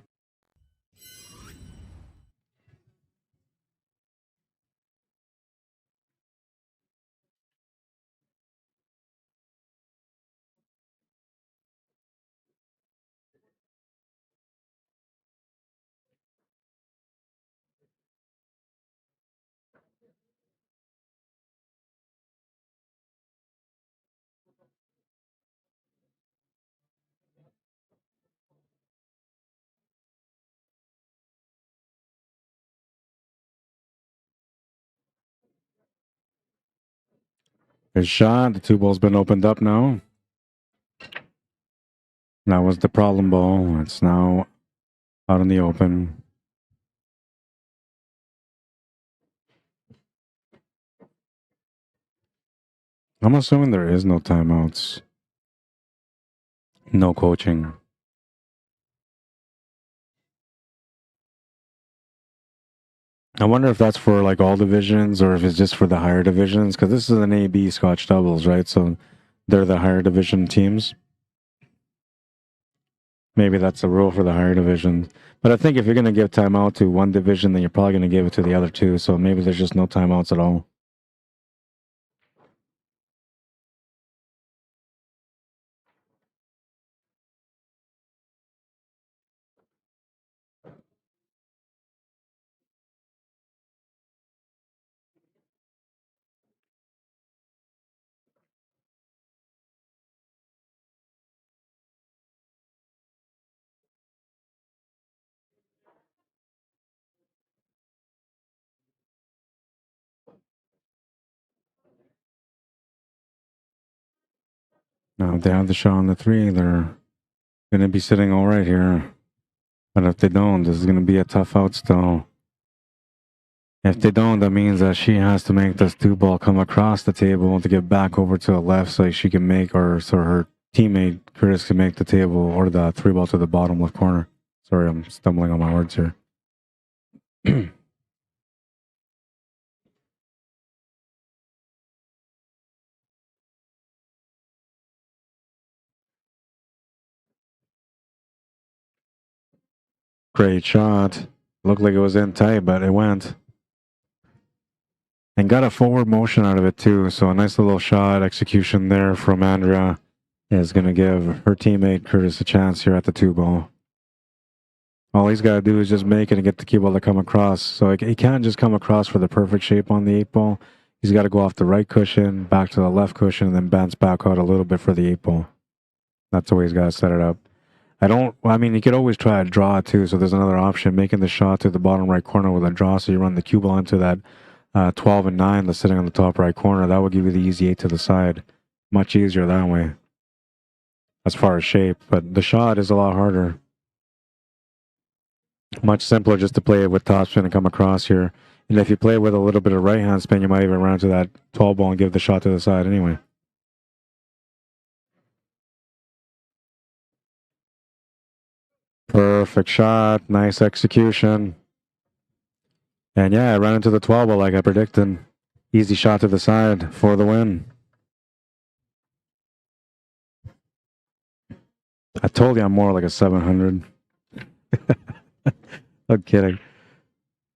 Good shot. The 2 ball's been opened up now. That was the problem ball. It's now out in the open. I'm assuming there is no timeouts. No coaching. I wonder if that's for like all divisions or if it's just for the higher divisions, because this is an AB Scotch doubles, right? So they're the higher division teams. Maybe that's the rule for the higher division. But I think if you're going to give timeout to one division, then you're probably going to give it to the other two. So maybe there's just no timeouts at all. Now, if they have the shot on the three, they're going to be sitting all right here. But if they don't, this is going to be a tough out still. If they don't, that means that she has to make this two ball come across the table to get back over to the left so she can make, or so her teammate Curtis can make the table or the three ball to the bottom left corner. Sorry, I'm stumbling on my words here. Great shot. Looked like it was in tight, but it went. And got a forward motion out of it too. So a nice little shot execution there from Andrea is going to give her teammate Curtis a chance here at the two ball. All he's got to do is just make it and get the cue ball to come across. So he can't just come across for the perfect shape on the eight ball. He's got to go off the right cushion, back to the left cushion, and then bounce back out a little bit for the eight ball. That's the way he's got to set it up. I mean, you could always try to draw it too. So there's another option, making the shot to the bottom right corner with a draw. So you run the cue ball into that 12 and 9 that's sitting on the top right corner. That would give you the easy 8 to the side. Much easier that way as far as shape. But the shot is a lot harder. Much simpler just to play it with topspin and come across here. And if you play with a little bit of right hand spin, you might even run into that 12 ball and give the shot to the side anyway. Perfect shot. Nice execution. And yeah, I ran into the 12 ball like I predicted. Easy shot to the side for the win. I told you I'm more like a 700. I'm kidding.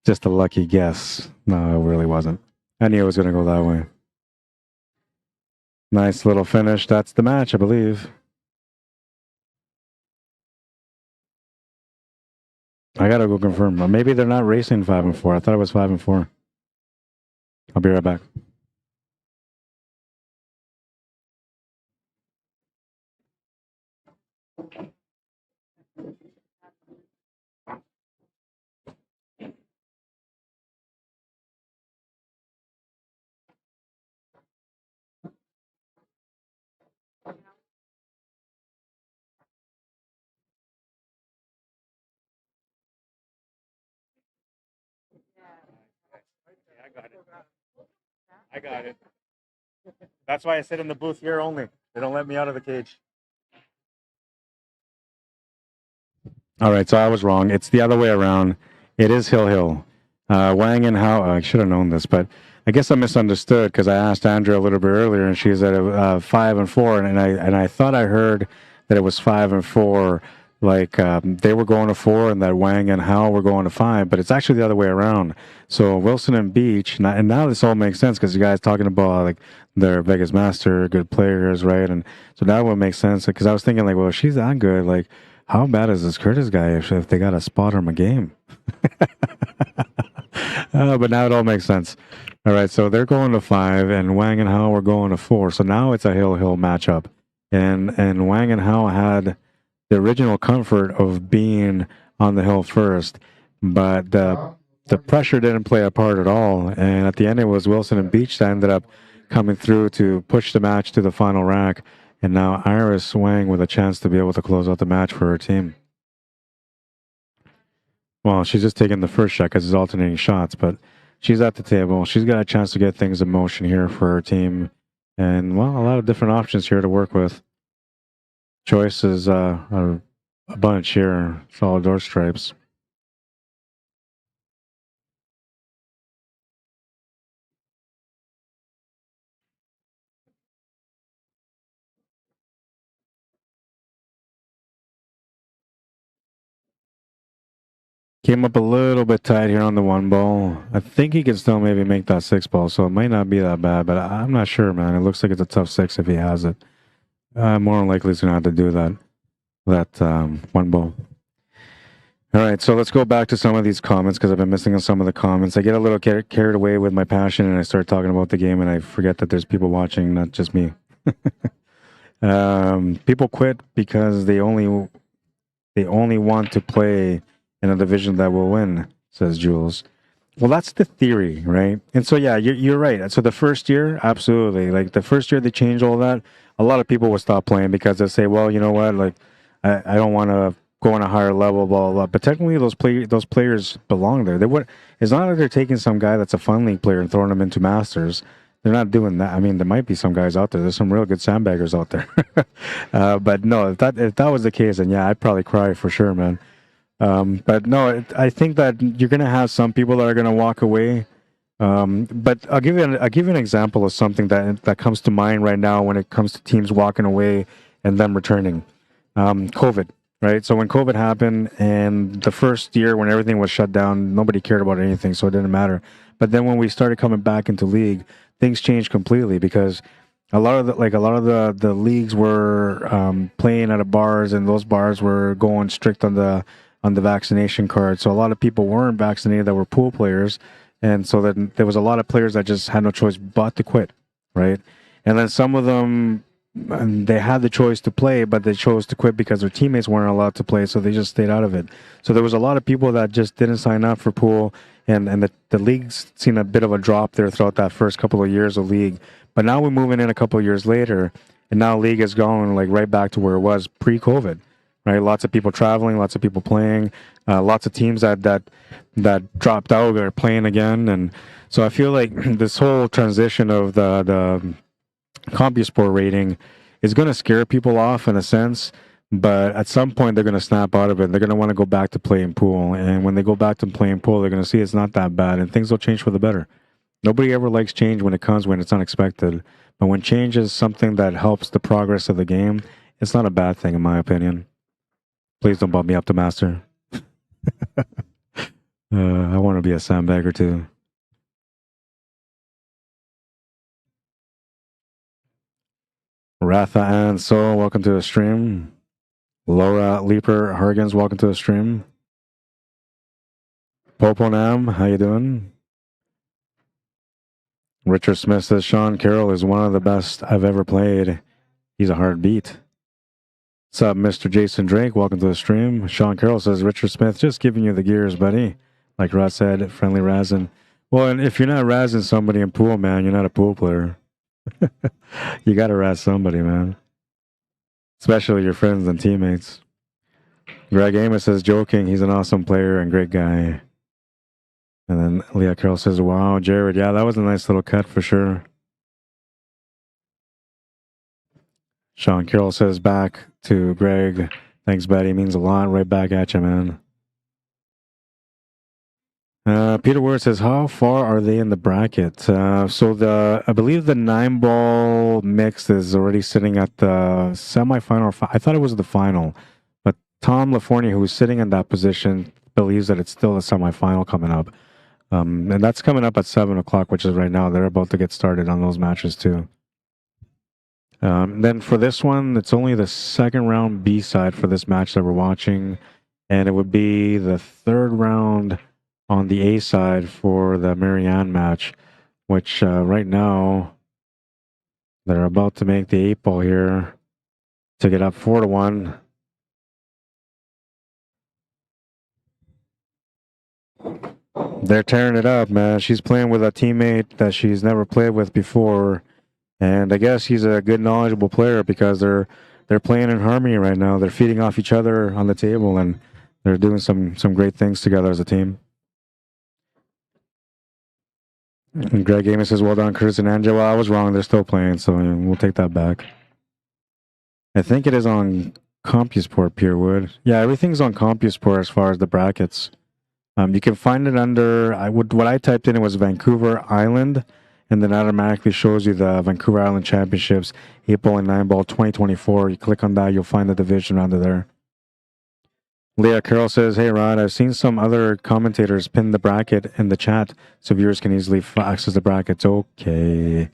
Just a lucky guess. No, it really wasn't. I knew it was going to go that way. Nice little finish. That's the match, I believe. I got to go confirm. Or maybe they're not racing 5 and 4. I thought it was 5 and 4. I'll be right back. I got it. That's why I sit in the booth here only. They don't let me out of the cage. All right, so I was wrong. It's the other way around. It is Hill. Wang and How, I should have known this, but I guess I misunderstood because I asked Andrea a little bit earlier and she said 5 and 4, and I thought I heard that it was 5 and 4, like they were going to 4 and that Wang and How were going to 5, but it's actually the other way around. So Wilson and Beach, and now this all makes sense because you guys talking about like their Vegas Master, good players, right? And so that would make sense because I was thinking like, well, if she's that good, like how bad is this Curtis guy if they got a spot on a game? But now it all makes sense. All right, so they're going to 5, and Wang and Hao are going to 4. So now it's a Hill matchup, and Wang and Hao had the original comfort of being on the hill first, but the pressure didn't play a part at all. And at the end, it was Wilson and Beach that ended up coming through to push the match to the final rack. And now Iris Wang with a chance to be able to close out the match for her team. Well, she's just taking the first shot because it's alternating shots, but she's at the table. She's got a chance to get things in motion here for her team. And, well, a lot of different options here to work with. Choices are a bunch here. Solid door stripes. Came up a little bit tight here on the 1 ball. I think he can still maybe make that 6 ball, so it might not be that bad, but I'm not sure, man. It looks like it's a tough 6 if he has it. More than likely he's going to have to do that 1 ball. All right, so let's go back to some of these comments because I've been missing on some of the comments. I get a little carried away with my passion and I start talking about the game and I forget that there's people watching, not just me. People quit because they only want to play in a division that will win, says Jules. Well, that's the theory, right? And so, yeah, you're right. So the first year, absolutely. Like the first year they changed all that, a lot of people will stop playing because they say, well, you know what, like I don't want to go on a higher level, blah, blah, blah. But technically those players belong there. It's not like they're taking some guy that's a fun league player and throwing him into Masters. They're not doing that. I mean, there might be some guys out there. There's some real good sandbaggers out there. But no, if that was the case, then yeah, I'd probably cry for sure, man. But no, I think that you're going to have some people that are going to walk away. But I'll give you an example of something that comes to mind right now when it comes to teams walking away and them returning. COVID, right? So when COVID happened and the first year when everything was shut down, nobody cared about anything, so it didn't matter. But then when we started coming back into league, things changed completely because a lot of the leagues were playing at bars, and those bars were going strict on the vaccination card. So a lot of people weren't vaccinated that were pool players, and so then there was a lot of players that just had no choice but to quit, right? And then some of them, they had the choice to play, but they chose to quit because their teammates weren't allowed to play, so they just stayed out of it. So there was a lot of people that just didn't sign up for pool, and the league's seen a bit of a drop there throughout that first couple of years of league. But now we're moving in a couple of years later, and now league is going like right back to where it was pre-COVID, right? Lots of people traveling, lots of people playing, lots of teams that dropped out are playing again, and so I feel like this whole transition of the CompuSport rating is going to scare people off in a sense, but at some point they're going to snap out of it. They're going to want to go back to playing pool, and when they go back to playing pool, they're going to see it's not that bad, and things will change for the better. Nobody ever likes change when it's unexpected, but when change is something that helps the progress of the game, it's not a bad thing in my opinion. Please don't bump me up to master. I want to be a sandbagger too. Ratha and So, welcome to the stream. Laura Leaper Hargens, welcome to the stream. Poponam, how you doing? Richard Smith says Sean Carroll is one of the best I've ever played. He's a hard beat. What's up, Mr. Jason Drake? Welcome to the stream. Sean Carroll says Richard Smith, just giving you the gears, buddy. Like Rod said, friendly razzing. Well, and if you're not razzing somebody in pool, man, you're not a pool player. You got to razz somebody, man. Especially your friends and teammates. Greg Amos says, joking, he's an awesome player and great guy. And then Leah Carroll says, wow, Jared, yeah, that was a nice little cut for sure. Sean Carroll says back to Greg, thanks, buddy, means a lot. Right back at you, man. Peter Ward says, how far are they in the bracket? So I believe the 9-ball mixed is already sitting at the semifinal. I thought it was the final, but Tom LaFournier, who's sitting in that position, believes that it's still a semifinal coming up. And that's coming up at 7 o'clock, which is right now. They're about to get started on those matches too. Then for this one, it's only the second round B side for this match that we're watching. And it would be the third round on the A side for the MARYANN match, which right now they're about to make the 8-ball here to get up 4-1. They're tearing it up, man. She's playing with a teammate that she's never played with before, and I guess he's a good, knowledgeable player because they're playing in harmony right now. They're feeding off each other on the table, and they're doing some great things together as a team. And Greg Amos says, well done, Curtis and Angela. Well, I was wrong. They're still playing, so we'll take that back. I think it is on CompuSport, Pierwood. Yeah, everything's on CompuSport as far as the brackets. You can find it under, what I typed in, it was Vancouver Island, and then automatically shows you the Vancouver Island Championships, 8-ball and 9-ball 2024. You click on that, you'll find the division under there. Leah Carroll says, hey, Rod, I've seen some other commentators pin the bracket in the chat so viewers can easily access the brackets. Okay,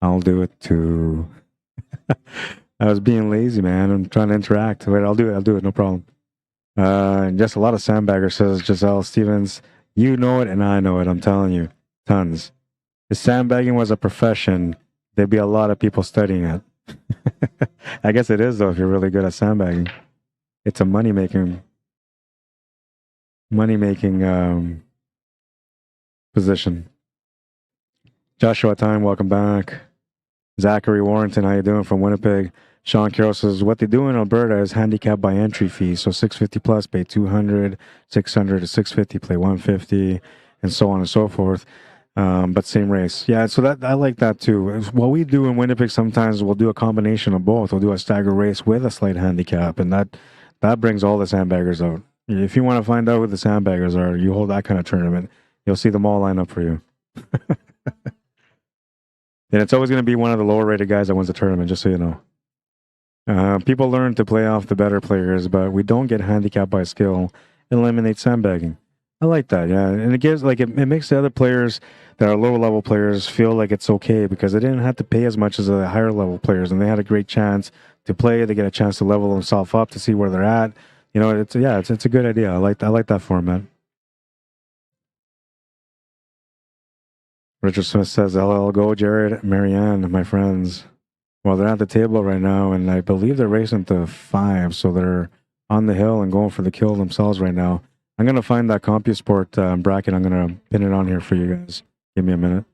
I'll do it too. I was being lazy, man. I'm trying to interact. Wait, I'll do it. No problem. Just a lot of sandbaggers, says Giselle Stevens. You know it and I know it. I'm telling you. Tons. If sandbagging was a profession, there'd be a lot of people studying it. I guess it is, though, if you're really good at sandbagging. It's a money-making position. Joshua Time, welcome back. Zachary Warrington, how you doing from Winnipeg? Sean Carroll says, what they do in Alberta is handicapped by entry fees. So 650 plus, pay 200, 600 to 650, play 150, and so on and so forth. But same race. Yeah, so that I like that too. What we do in Winnipeg sometimes we'll do a combination of both. We'll do a stagger race with a slight handicap, and that brings all the sandbaggers out. If you want to find out who the sandbaggers are, you hold that kind of tournament, you'll see them all line up for you. And it's always going to be one of the lower rated guys that wins the tournament, just so you know. People learn to play off the better players, but we don't get handicapped by skill. It eliminates sandbagging. I like that, yeah. And it gives, like, it makes the other players that are lower level players feel like it's okay because they didn't have to pay as much as the higher level players, and they had a great chance to play. They get a chance to level themselves up to see where they're at. You know, it's a good idea. I like that format. Richard Smith says, LL go, Jared, Maryann, my friends. Well, they're at the table right now, and I believe they're racing to 5, so they're on the hill and going for the kill themselves right now. I'm going to find that CompuSport bracket. I'm going to pin it on here for you guys. Give me a minute.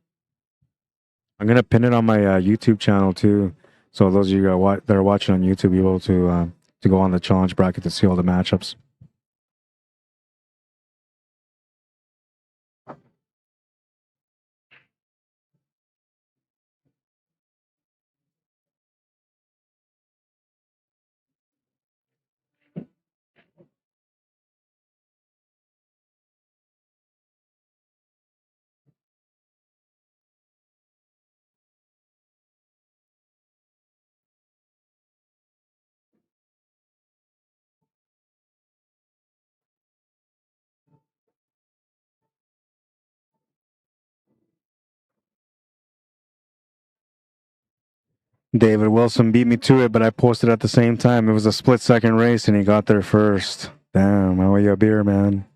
I'm going to pin it on my YouTube channel, too, so those of you that are watching on YouTube, you'll be able to go on the challenge bracket to see all the matchups. David Wilson beat me to it, but I posted at the same time. It was a split-second race, and he got there first. Damn, I owe you a beer, man.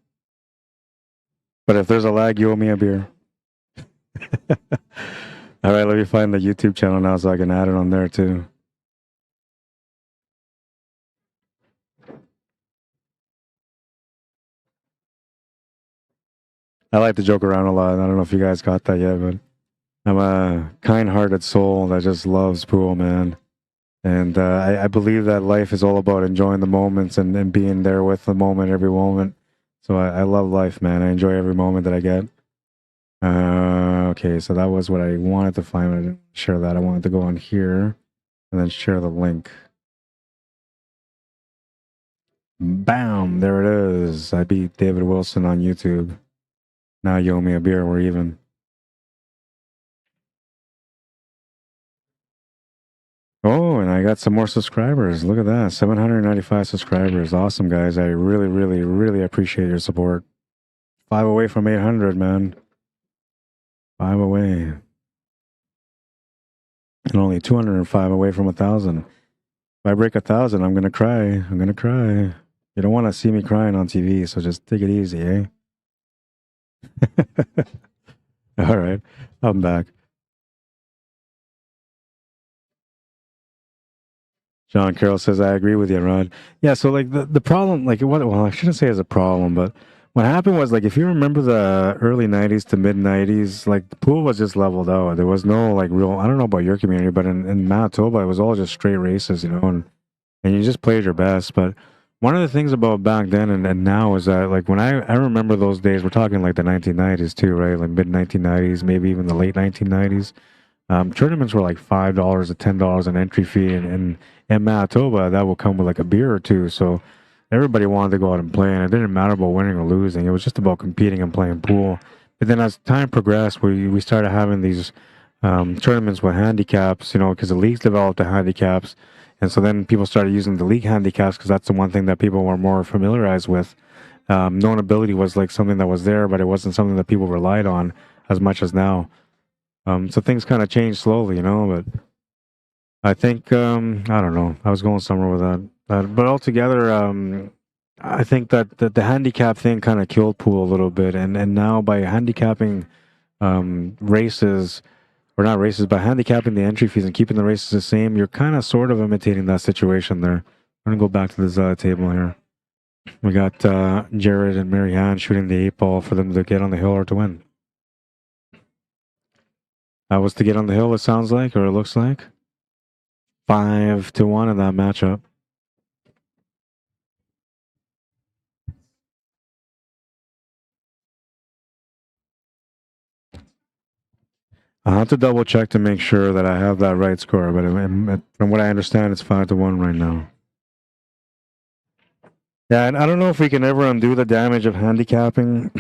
But if there's a lag, you owe me a beer. All right, let me find the YouTube channel now so I can add it on there, too. I like to joke around a lot. I don't know if you guys got that yet, but I'm a kind-hearted soul that just loves pool, man. And I believe that life is all about enjoying the moments and being there with the moment, every moment. So I love life, man. I enjoy every moment that I get. Okay, so that was what I wanted to find. I didn't share that. I wanted to go on here and then share the link. Bam! There it is. I beat David Wilson on YouTube. Now you owe me a beer. We're even. Oh, and I got some more subscribers. Look at that. 795 subscribers. Awesome, guys. I really, really, really appreciate your support. 5 away from 800, man. 5 away. And only 205 away from 1,000. If I break 1,000, I'm going to cry. I'm going to cry. You don't want to see me crying on TV, so just take it easy, eh? All right. I'm back. John Carroll says, I agree with you, Rod. Yeah, so like the problem, like well, I shouldn't say it's a problem, but what happened was, like, if you remember the early 90s to mid 90s, like the pool was just leveled out. There was no like real, I don't know about your community, but in Manitoba, it was all just straight races, you know, and you just played your best. But One of the things about back then and now is that, like, when I remember those days, we're talking like the 1990s too, right? Like mid 1990s, maybe even the late 1990s. Tournaments were like $5 to $10 an entry fee, and in Manitoba, that would come with like a beer or two. So everybody wanted to go out and play, and it didn't matter about winning or losing. It was just about competing and playing pool. But then as time progressed, we started having these tournaments with handicaps, you know, because the leagues developed the handicaps. And so then people started using the league handicaps because that's the one thing that people were more familiarized with. Known ability was like something that was there, but it wasn't something that people relied on as much as now. So things kind of changed slowly, you know, but I think, I don't know, I was going somewhere with that. But altogether, I think that the handicap thing kind of killed pool a little bit. And now by handicapping races, or not races, but handicapping the entry fees and keeping the races the same, you're kind of sort of imitating that situation there. I'm going to go back to this table here. We got Jared and MARYANN shooting the 8-ball for them to get on the hill or to win. That was to get on the hill, it sounds like, or it looks like. 5-1 in that matchup. I'll have to double check to make sure that I have that right score, but from what I understand, it's 5-1 right now. Yeah, and I don't know if we can ever undo the damage of handicapping.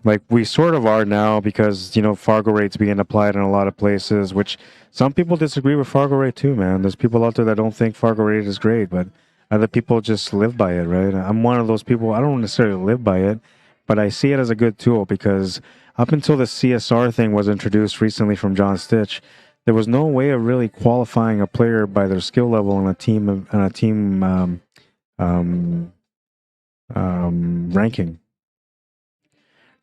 Like we sort of are now because, you know, Fargo rate's being applied in a lot of places, which some people disagree with Fargo rate too, man. There's people out there that don't think Fargo rate is great, but other people just live by it, right? I'm one of those people. I don't necessarily live by it, but I see it as a good tool because up until the CSR thing was introduced recently from John Stitch, there was no way of really qualifying a player by their skill level in a team ranking,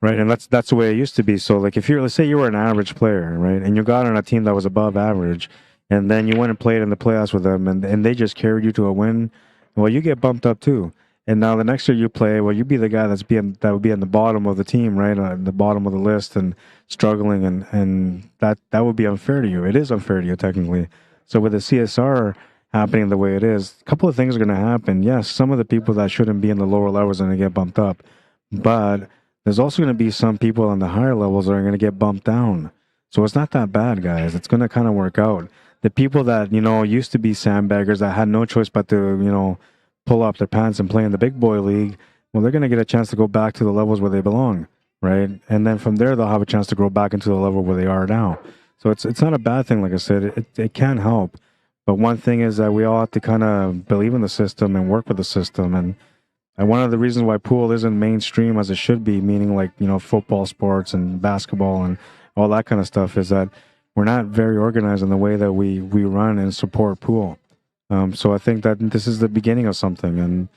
right? And that's the way it used to be. So like if you're, let's say you were an average player, right, and you got on a team that was above average, and then you went and played in the playoffs with them, and they just carried you to a win, well, you get bumped up too. And now the next year you play, well, you be the guy that would be on the bottom of the team, right, on the bottom of the list and struggling, and that would be unfair to you. It is unfair to you technically. So with the CSR happening the way it is, a couple of things are going to happen. Yes, some of the people that shouldn't be in the lower levels are going to get bumped up, but there's also going to be some people on the higher levels that are going to get bumped down. So it's not that bad, guys. It's going to kind of work out. The people that, you know, used to be sandbaggers that had no choice but to, you know, pull up their pants and play in the big boy league, well, they're going to get a chance to go back to the levels where they belong, right? And then from there, they'll have a chance to grow back into the level where they are now. So it's not a bad thing, like I said. It can help. But one thing is that we all have to kind of believe in the system and work with the system. And one of the reasons why pool isn't mainstream as it should be, meaning like, you know, football sports and basketball and all that kind of stuff, is that we're not very organized in the way that we run and support pool. So I think that this is the beginning of something, and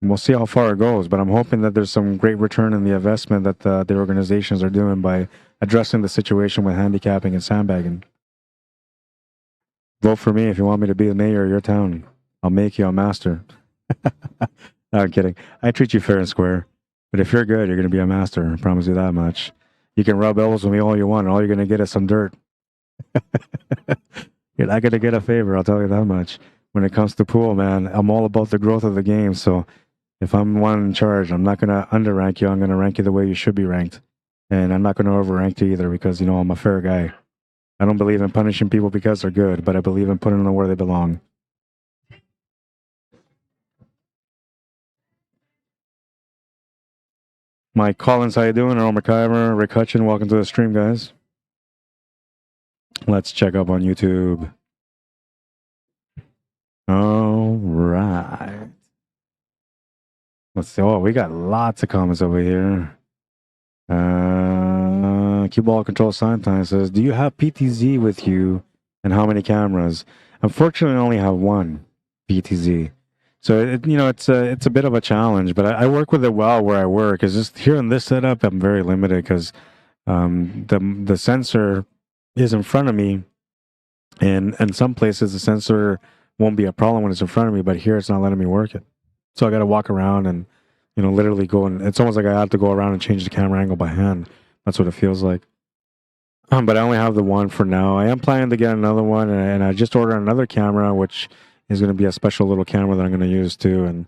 we'll see how far it goes. But I'm hoping that there's some great return in the investment that the organizations are doing by addressing the situation with handicapping and sandbagging. Vote for me if you want me to be the mayor of your town. I'll make you a master. No, I'm kidding. I treat you fair and square. But if you're good, you're going to be a master. I promise you that much. You can rub elbows with me all you want, and all you're going to get is some dirt. You're not going to get a favor, I'll tell you that much. When it comes to pool, man, I'm all about the growth of the game. So if I'm one in charge, I'm not going to underrank you. I'm going to rank you the way you should be ranked. And I'm not going to overrank you either because, you know, I'm a fair guy. I don't believe in punishing people because they're good, but I believe in putting them where they belong. Mike Collins, how you doing? Earl McIver, Rick Hutchin, welcome to the stream, guys. Let's check up on YouTube. All right. Let's see. Oh, we got lots of comments over here. Cue ball control sign time says, do you have PTZ with you and how many cameras? Unfortunately, I only have one PTZ. So, it's a bit of a challenge, but I work with it well where I work. It's just here in this setup, I'm very limited because the sensor is in front of me, and in some places the sensor won't be a problem when it's in front of me, but here it's not letting me work it. So I got to walk around and, literally go, and it's almost like I have to go around and change the camera angle by hand. That's what it feels like. But I only have the one for now. I am planning to get another one, and I just ordered another camera, which is going to be a special little camera that I'm going to use too. And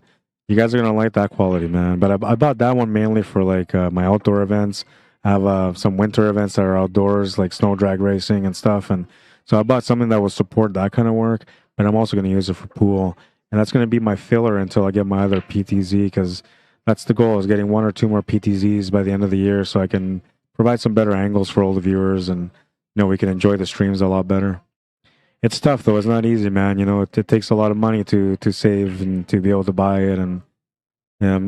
You guys are gonna like that quality, man. But I bought that one mainly for like my outdoor events. I have some winter events that are outdoors, like snow drag racing and stuff. And so I bought something that will support that kind of work. But I'm also gonna use it for pool, and that's gonna be my filler until I get my other PTZ, because that's the goal, is getting 1 or 2 more PTZs by the end of the year, so I can provide some better angles for all the viewers, and we can enjoy the streams a lot better. It's tough though. It's not easy, man. It takes a lot of money to save and to be able to buy it. And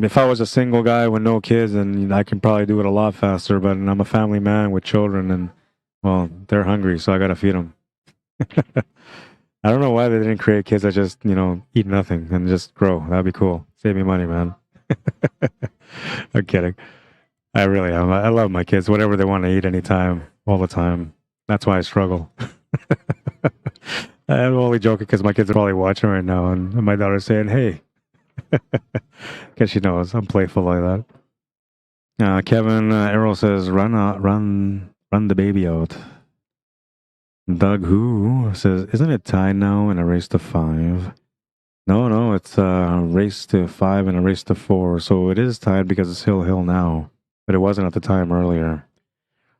if I was a single guy with no kids, then I can probably do it a lot faster. But I'm a family man with children, and well, they're hungry, so I gotta feed them. I don't know why they didn't create kids that just eat nothing and just grow. That'd be cool. Save me money, man. I'm kidding. I really am. I love my kids. Whatever they want to eat, anytime, all the time. That's why I struggle. I'm only joking because my kids are probably watching right now, and my daughter's saying, "Hey," because she knows I'm playful like that. Kevin Errol says, "Run the baby out." Doug Who says, "Isn't it tied now in a race to 5?" No, it's a race to 5 and a race to 4. So it is tied because it's hill now, but it wasn't at the time earlier.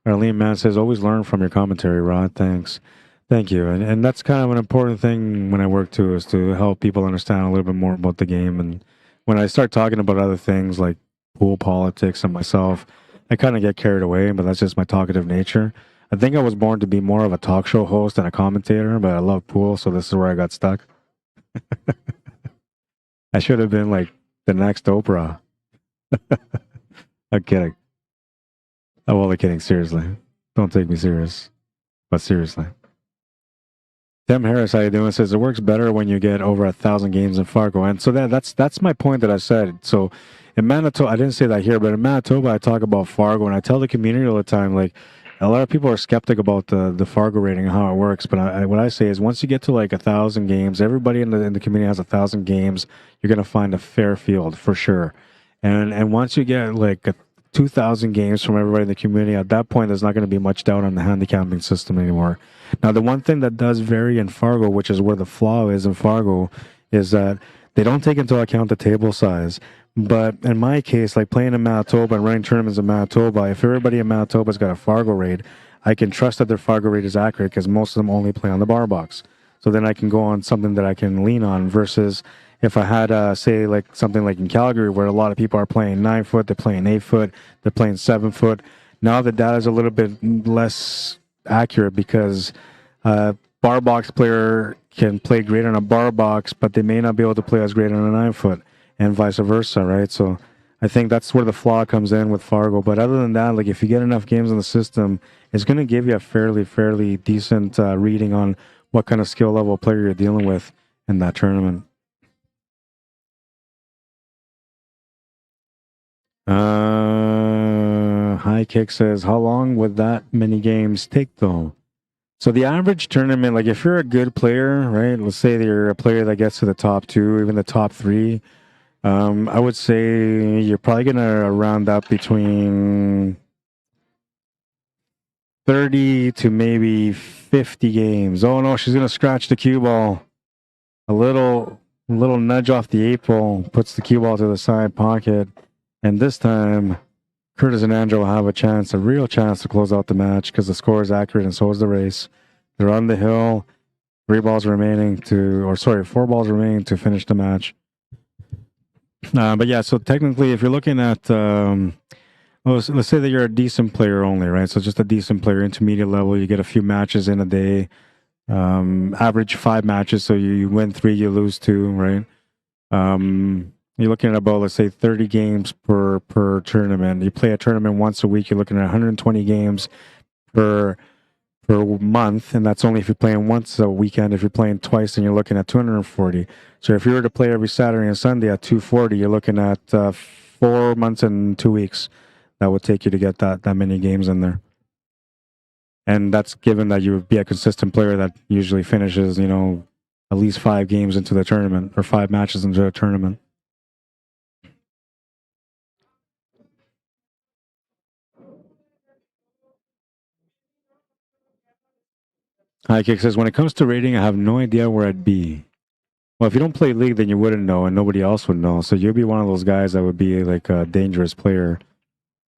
Arlene Mann says, "Always learn from your commentary, Rod. Thanks." Thank you. And that's kind of an important thing when I work too, is to help people understand a little bit more about the game. And when I start talking about other things like pool politics and myself, I kind of get carried away, but that's just my talkative nature. I think I was born to be more of a talk show host than a commentator, but I love pool, so this is where I got stuck. I should have been like the next Oprah. I'm kidding. I'm only kidding, seriously. Don't take me serious. But seriously. Tim Harris, how you doing? Says it works better when you get over 1,000 games in Fargo. And so that's my point that I said. So in Manitoba, I didn't say that here, but in Manitoba, I talk about Fargo, and I tell the community all the time, like, a lot of people are skeptic about the Fargo rating and how it works. But what I say is, once you get to like 1,000 games, everybody in the community has 1,000 games. You're gonna find a fair field for sure. And once you get like 2,000 games from everybody in the community, at that point, there's not going to be much doubt on the handicapping system anymore. Now, the one thing that does vary in Fargo, which is where the flaw is in Fargo, is that they don't take into account the table size. But in my case, like playing in Manitoba and running tournaments in Manitoba, if everybody in Manitoba's got a Fargo rate, I can trust that their Fargo rate is accurate because most of them only play on the bar box. So then I can go on something that I can lean on, versus if I had, say, like something like in Calgary, where a lot of people are playing 9 foot, they're playing 8 foot, they're playing 7 foot. Now the data is a little bit less accurate because bar box player can play great on a bar box, but they may not be able to play as great on a 9 foot, and vice versa, right? So I think that's where the flaw comes in with Fargo. But other than that, like if you get enough games in the system, it's going to give you a fairly decent reading on what kind of skill level player you're dealing with in that tournament. High Kick says, how long would that many games take though? So the average tournament, like if you're a good player, right? Let's say that you're a player that gets to the top 2, even the top 3. I would say you're probably gonna round up between 30 to maybe 50 games. Oh no, she's gonna scratch the cue ball. A little nudge off the 8 ball puts the cue ball to the side pocket, and this time Curtis and Andrew will have a real chance to close out the match because the score is accurate and so is the race. They're on the hill. 4 balls remaining to finish the match. But yeah, so technically, if you're looking at, let's say that you're a decent player only, right? So just a decent player, intermediate level, you get a few matches in a day, average 5 matches. So you win 3, you lose 2, right? You're looking at about, let's say, 30 games per tournament. You play a tournament once a week, you're looking at 120 games per month, and that's only if you're playing once a weekend. If you're playing twice, then you're looking at 240. So if you were to play every Saturday and Sunday at 240, you're looking at 4 months and 2 weeks. That would take you to get that many games in there. And that's given that you would be a consistent player that usually finishes, at least 5 games into the tournament, or 5 matches into a tournament. High Kick says, when it comes to rating, I have no idea where I'd be. Well, if you don't play League, then you wouldn't know, and nobody else would know. So you'd be one of those guys that would be like a dangerous player.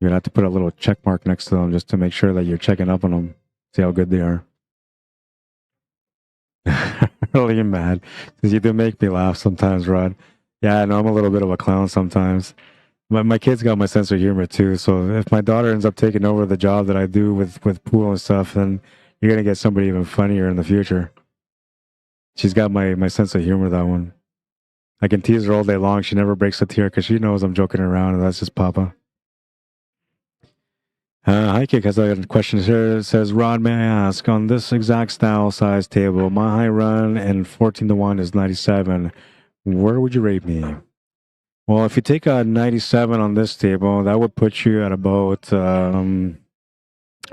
You'd have to put a little check mark next to them just to make sure that you're checking up on them, see how good they are. Really mad because you do make me laugh sometimes, Rod. Yeah, I know I'm a little bit of a clown sometimes. My kids got my sense of humor too. So if my daughter ends up taking over the job that I do with pool and stuff, then you're gonna get somebody even funnier in the future. She's got my sense of humor, that one. I can tease her all day long. She never breaks a tear because she knows I'm joking around, and that's just Papa. Hi, Kick has a question here. It says, Rod, may I ask, on this exact style size table, my high run and 14-1 is 97. Where would you rate me? Well, if you take a 97 on this table, that would put you at about,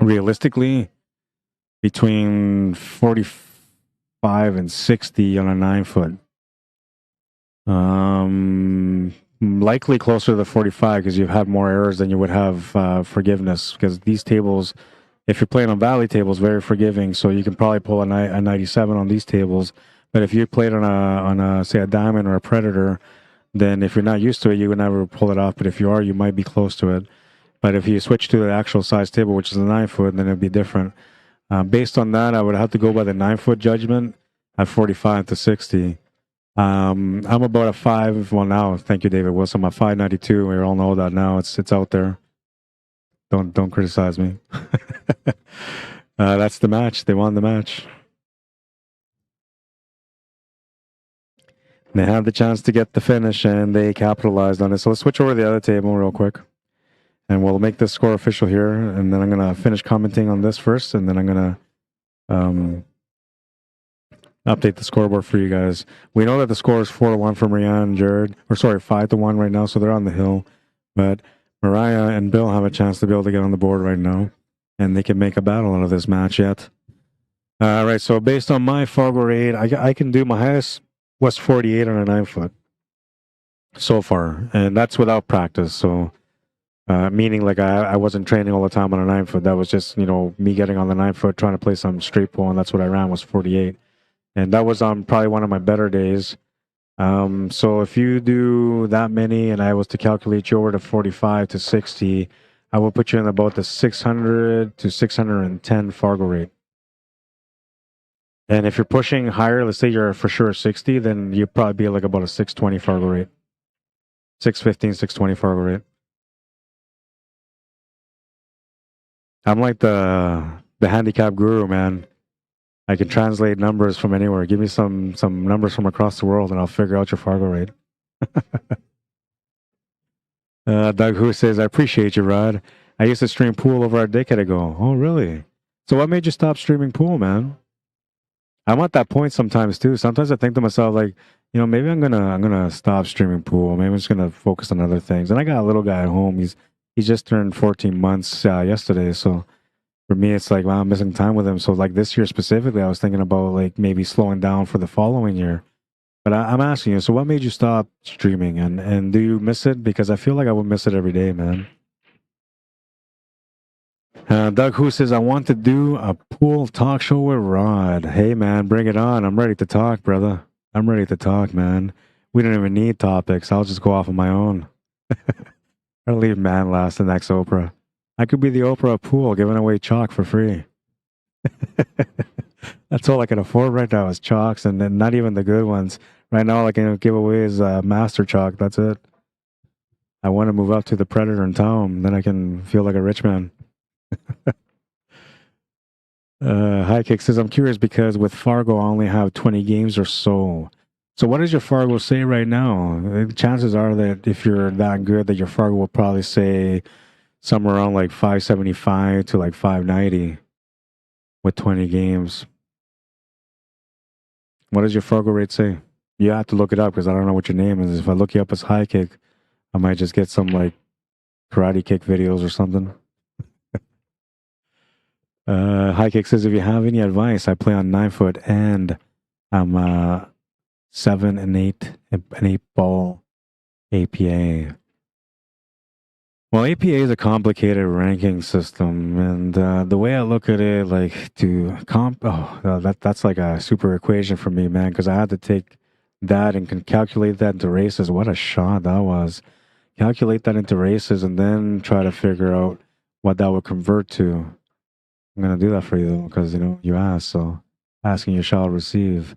realistically, between 45 and 60 on a 9-foot. Likely closer to the 45 because you've had more errors than you would have forgiveness. Because these tables, if you're playing on valley tables, very forgiving. So you can probably pull a 97 on these tables. But if you played on a say a diamond or a predator, then if you're not used to it, you would never pull it off. But if you are, you might be close to it. But if you switch to the actual size table, which is a 9-foot, then it'd be different. Based on that, I would have to go by the 9-foot judgment at 45 to 60. I'm about a 5. Well, now, thank you, David Wilson. I'm a 592. We all know that now. It's out there. Don't criticize me. That's the match. They won the match. They had the chance to get the finish, and they capitalized on it. So let's switch over to the other table real quick, and we'll make this score official here. And then I'm gonna finish commenting on this first, and then I'm gonna update the scoreboard for you guys. We know that the score is 4-1 for MARYANN and Jared, or sorry, 5-1 right now, so they're on the hill. But Mariah and Bill have a chance to be able to get on the board right now, and they can make a battle out of this match yet. All right, so based on my Fargo rate, I can do my highest was 48 on a 9-foot so far, and that's without practice. So meaning like I wasn't training all the time on a 9-foot. That was just, you know, me getting on the 9-foot, trying to play some straight pool, and that's what I ran was 48. And that was on probably one of my better days. So if you do that many and I was to calculate you over to 45 to 60, I will put you in about the 600 to 610 Fargo rate. And if you're pushing higher, let's say you're for sure 60, then you'd probably be like about a 620 Fargo rate. 615, 620 Fargo rate. I'm like the handicap guru, man. I can translate numbers from anywhere. Give me some numbers from across the world, and I'll figure out your Fargo rate. Doug Who says, I appreciate you, Rod. I used to stream pool over a decade ago. Oh, really? So what made you stop streaming pool, man? I'm at that point sometimes too. Sometimes I think to myself, like, you know, maybe I'm gonna stop streaming pool. Maybe I'm just gonna focus on other things. And I got a little guy at home. He's just turned 14 months yesterday, so. For me, it's like, wow, I'm missing time with him. So like this year specifically, I was thinking about like maybe slowing down for the following year. But I'm asking you, so what made you stop streaming? And do you miss it? Because I feel like I would miss it every day, man. Doug Who says, I want to do a pool talk show with Rod. Hey, man, bring it on. I'm ready to talk, brother. I'm ready to talk, man. We don't even need topics. I'll just go off on my own. I'll leave man last the next Oprah. I could be the Oprah of pool, giving away chalk for free. That's all I can afford right now is chalks, and not even the good ones. Right now, all I can give away is master chalk. That's it. I want to move up to the Predator in town. Then I can feel like a rich man. High Kick says, I'm curious because with Fargo, I only have 20 games or so. So what does your Fargo say right now? Chances are that if you're that good, that your Fargo will probably say somewhere around like 575 to like 590 with 20 games. What does your Fargo rate say? You have to look it up because I don't know what your name is. If I look you up as High Kick, I might just get some like karate kick videos or something. High Kick says, if you have any advice, I play on 9-foot and I'm 7 and 8 ball APA. Well, APA is a complicated ranking system, and the way I look at it, like to that's like a super equation for me, man, because I had to take that and can calculate that into races. What a shot that was. Calculate that into races and then try to figure out what that would convert to. I'm going to do that for you, though, because, you know, you asked, so asking you shall receive.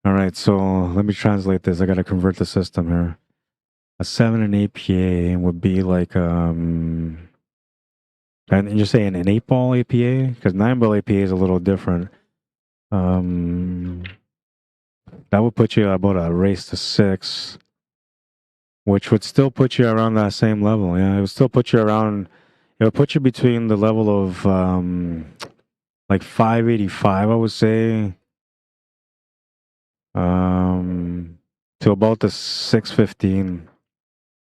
All right, so let me translate this. I got to convert the system here. A 7 and 8 PA would be like, and you're saying an 8 ball APA? Because 9 ball APA is a little different. That would put you about a race to 6, which would still put you around that same level. Yeah, it would still put you around, it would put you between the level of like 585, I would say, to about the 615.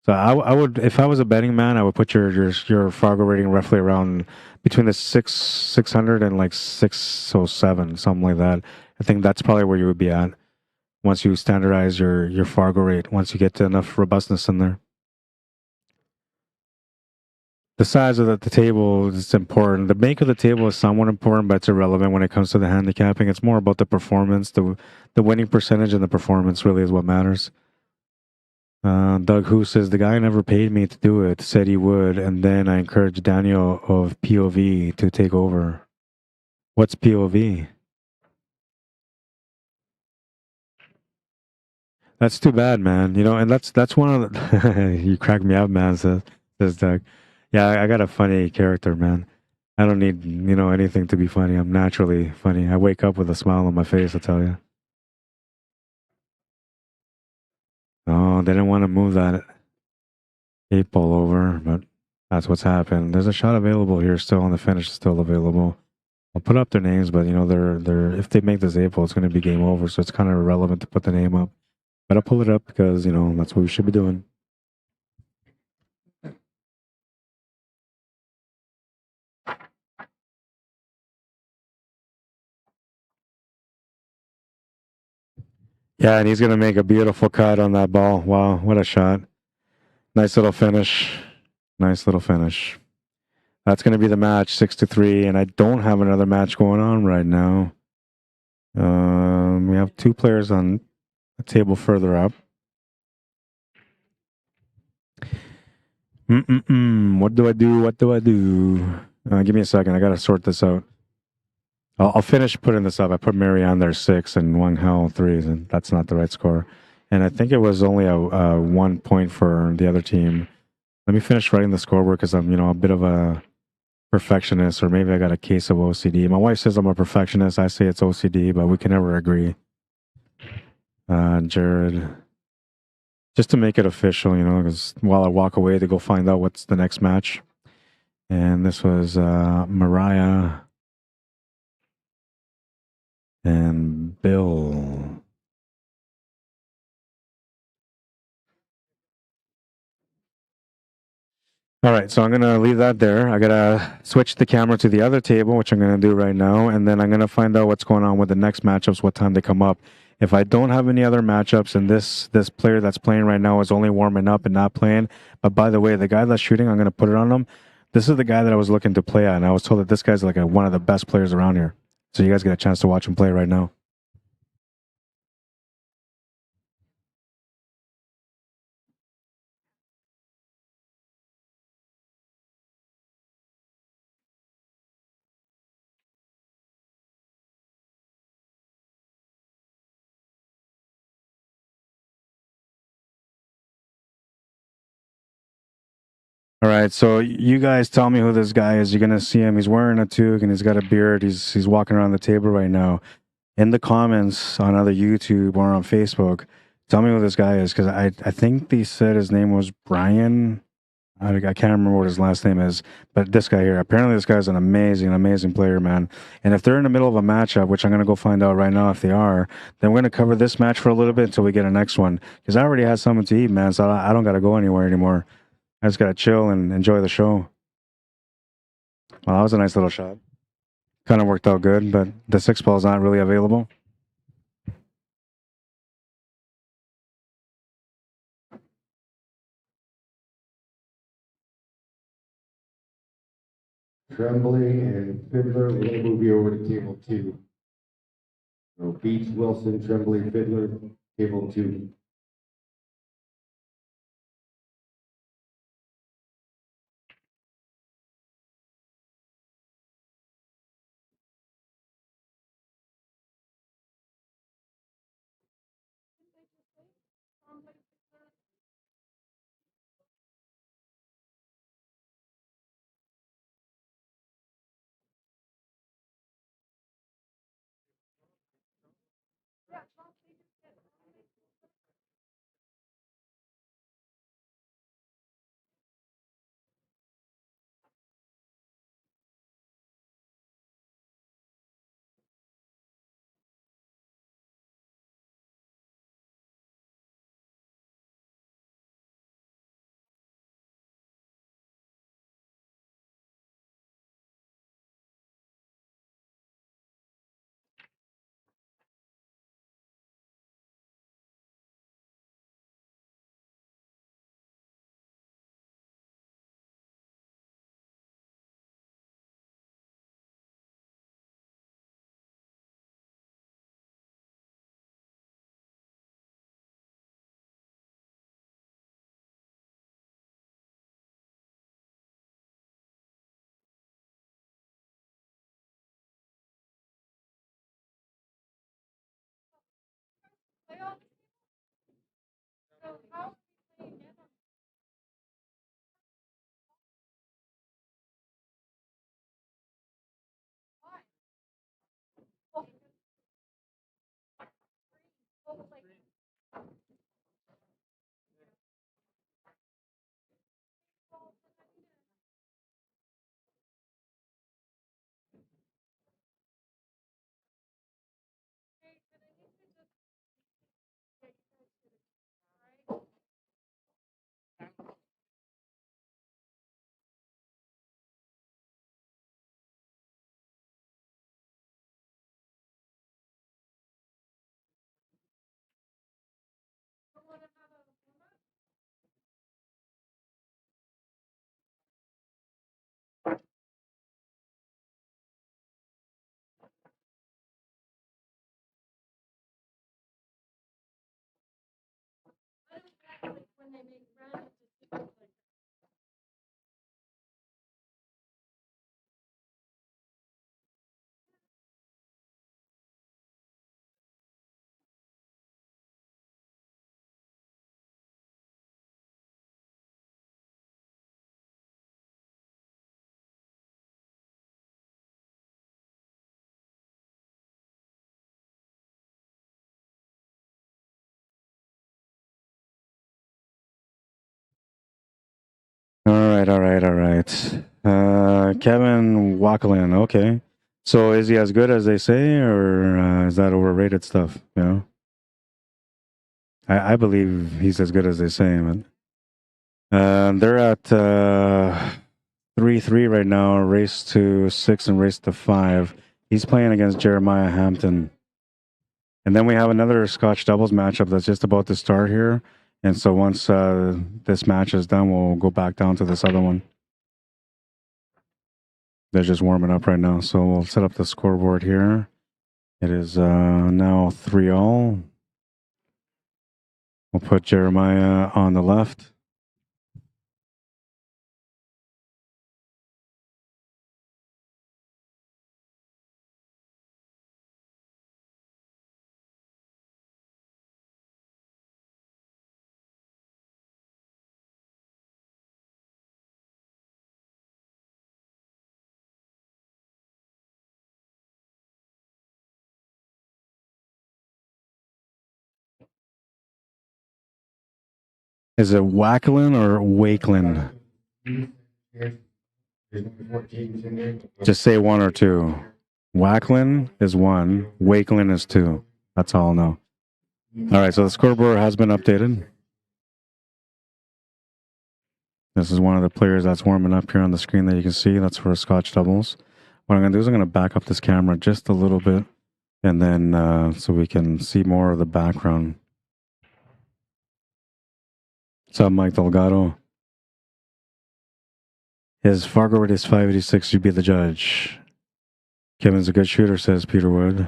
So I would, if I was a betting man, I would put your Fargo rating roughly around between the 600 and like 607, something like that. I think that's probably where you would be at once you standardize your Fargo rate, once you get to enough robustness in there. The size of the table is important. The make of the table is somewhat important, but it's irrelevant when it comes to the handicapping. It's more about the performance, the winning percentage and the performance really is what matters. Doug Who says, the guy never paid me to do it, said he would, and then I encouraged Daniel of POV to take over. What's POV? That's too bad, man. You know, and that's one of the you crack me up, man, says Doug. Yeah, I got a funny character, man. I don't need, you know, anything to be funny. I'm naturally funny. I wake up with a smile on my face, I tell you. Oh, they didn't want to move that 8 ball over, but that's what's happened. There's a shot available here still, and the finish is still available. I'll put up their names, but you know, they're if they make this 8 ball, it's going to be game over. So it's kind of irrelevant to put the name up. But I'll pull it up because you know that's what we should be doing. Yeah, and he's going to make a beautiful cut on that ball. Wow, what a shot! Nice little finish. Nice little finish. That's going to be the match, 6-3, and I don't have another match going on right now. We have 2 players on a table further up. What do I do? What do I do? Give me a second. I got to sort this out. I'll finish putting this up. I put MARYANN there 6 and Wang Hao 3, and that's not the right score. And I think it was only a 1 point for the other team. Let me finish writing the scoreboard because I'm, you know, a bit of a perfectionist, or maybe I got a case of OCD. My wife says I'm a perfectionist. I say it's OCD, but we can never agree. Jared, just to make it official, you know, because while I walk away to go find out what's the next match. And this was Mariah and Bill. All right, so I'm going to leave that there. I got to switch the camera to the other table, which I'm going to do right now, and then I'm going to find out what's going on with the next matchups, what time they come up. If I don't have any other matchups and this player that's playing right now is only warming up and not playing, but by the way, the guy that's shooting, I'm going to put it on him. This is the guy that I was looking to play at, and I was told that this guy's like one of the best players around here. So you guys get a chance to watch him play right now. All right, so you guys tell me who this guy is. You're gonna see him. He's wearing a toque and he's got a beard. He's walking around the table right now. In the comments on either YouTube or on Facebook, tell me who this guy is because I think they said his name was Brian. I can't remember what his last name is, but this guy here. Apparently, this guy's an amazing player, man. And if they're in the middle of a matchup, which I'm gonna go find out right now if they are, then we're gonna cover this match for a little bit until we get a next one. Because I already had something to eat, man. So I don't gotta go anywhere anymore. I just gotta chill and enjoy the show. Well, that was a nice little shot. Kind of worked out good, but the 6 ball is not really available. Tremblay and Fiddler will move you over to table 2. So Beach, Wilson, Tremblay, Fiddler, table 2. All right. Kevin Wacklin, okay. So is he as good as they say, or is that overrated stuff? You know, I believe he's as good as they say, man. They're at 3-3 right now, race to 6 and race to 5. He's playing against Jeremiah Hampton. And then we have another Scotch doubles matchup that's just about to start here. And so once this match is done, we'll go back down to this other one. They're just warming up right now. So we'll set up the scoreboard here. It is now 3-all. We'll put Jeremiah on the left. Is it Wacklin or Wakelin? Just say one or two. Wacklin is 1. Wakelin is 2. That's all I'll know. All right, so the scoreboard has been updated. This is one of the players that's warming up here on the screen that you can see. That's for Scotch doubles. What I'm going to do is I'm going to back up this camera just a little bit, and then so we can see more of the background. What's up, Mike Delgado? His Fargo rate is 586. You'd be the judge. Kevin's a good shooter, says Peter Wood.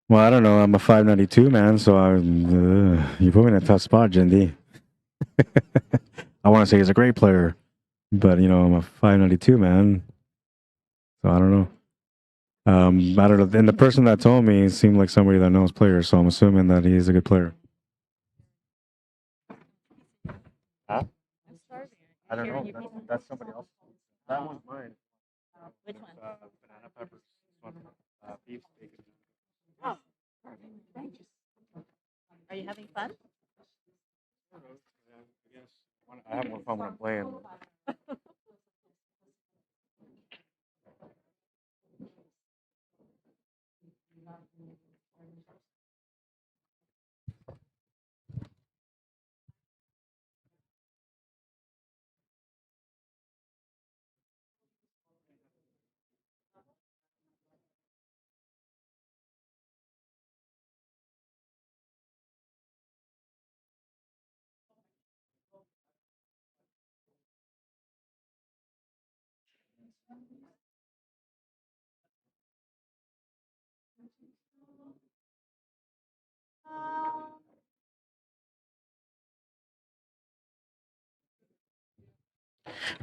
Well, I don't know. I'm a 592 man, so you put me in a tough spot, Jindy. I want to say he's a great player, but you know, I'm a 592 man, so I don't know. I don't know. And the person that told me seemed like somebody that knows players, so I'm assuming that he's a good player. Huh? I'm starving. I don't know. That's somebody else. That one's mine. Which one? Banana peppers. This one, beef steak. Oh, perfect. Thank you. Are you having fun? I guess I have more fun when I'm playing.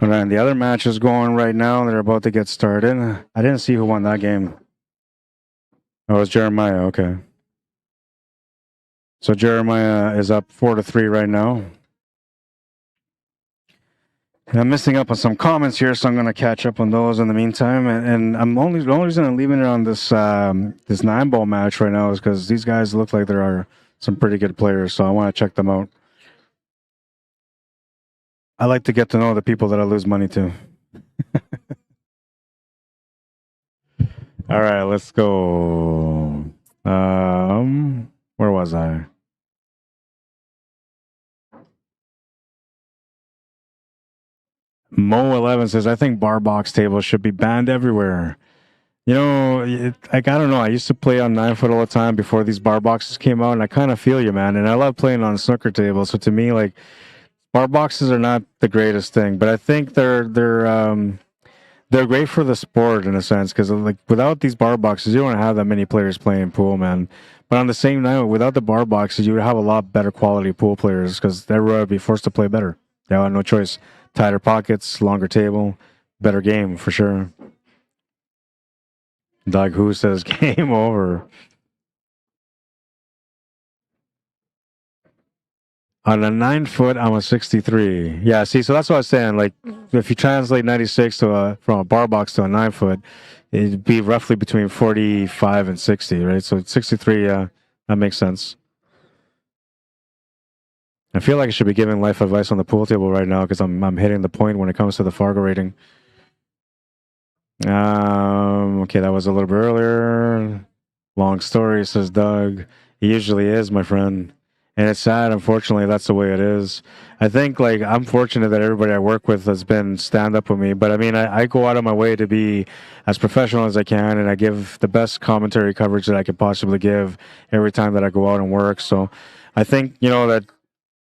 All right, the other match is going right now. They're about to get started. I didn't see who won that game. Oh, it was Jeremiah. Okay. So Jeremiah is up 4-3 right now. And I'm missing up on some comments here, so I'm going to catch up on those in the meantime. And I'm the only reason I'm leaving it on this this 9-ball match right now is because these guys look like there are some pretty good players, so I want to check them out. I like to get to know the people that I lose money to. All right, let's go. Where was I? Mo11 says, I think bar box tables should be banned everywhere. You know, I don't know. I used to play on 9-foot all the time before these bar boxes came out, and I kind of feel you, man. And I love playing on a snooker table. So to me, like, bar boxes are not the greatest thing, but I think they're great for the sport in a sense, because like without these bar boxes, you don't have that many players playing pool, man. But on the same note, without the bar boxes, you would have a lot better quality pool players because everyone would be forced to play better. They have no choice. Tighter pockets, longer table, better game for sure. Doug Who says game over. On a 9-foot, I'm a 63. Yeah, see, so that's what I was saying. Like, if you translate 96 from a bar box to a 9-foot, it'd be roughly between 45 and 60, right? So 63, yeah, that makes sense. I feel like I should be giving life advice on the pool table right now because I'm hitting the point when it comes to the Fargo rating. Okay, that was a little bit earlier. Long story, says Doug. He usually is, my friend. And it's sad, unfortunately, that's the way it is. I think, like, I'm fortunate that everybody I work with has been stand-up with me. But, I mean, I go out of my way to be as professional as I can, and I give the best commentary coverage that I could possibly give every time that I go out and work. So I think, you know, that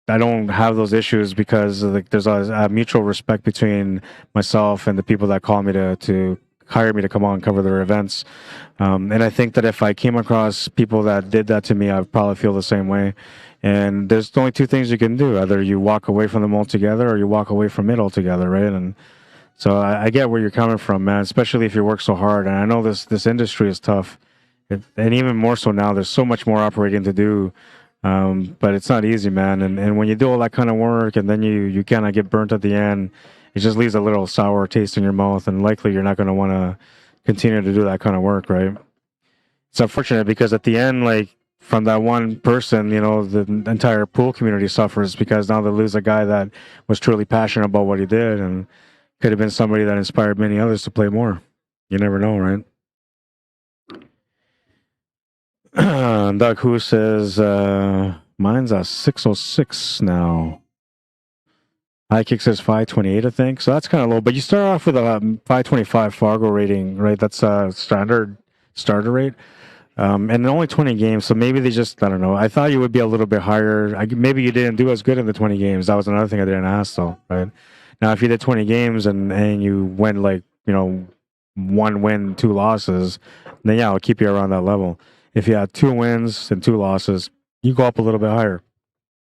I don't have those issues because like, there's a mutual respect between myself and the people that call me to hire me to come on and cover their events. And I think that if I came across people that did that to me, I'd probably feel the same way. And there's only two things you can do. Either you walk away from them altogether or you walk away from it altogether, right? And so I get where you're coming from, man, especially if you work so hard. And I know this industry is tough. And even more so now, there's so much more operating to do. But it's not easy, man. And when you do all that kind of work and then you kind of get burnt at the end, it just leaves a little sour taste in your mouth. And likely you're not going to want to continue to do that kind of work, right? It's unfortunate because at the end, like from that one person, you know, the entire pool community suffers because now they lose a guy that was truly passionate about what he did and could have been somebody that inspired many others to play more. You never know, right? Doug Who says, mine's a 606 now. High kick says 528, I think. So that's kind of low. But you start off with a 525 Fargo rating, right? That's a standard starter rate. And only 20 games. So maybe they just, I don't know. I thought you would be a little bit higher. Maybe you didn't do as good in the 20 games. That was another thing I didn't ask, though, right? Now, if you did 20 games and you went like, you know, 1 win, 2 losses, then yeah, I'll keep you around that level. If you had 2 wins and 2 losses, you go up a little bit higher.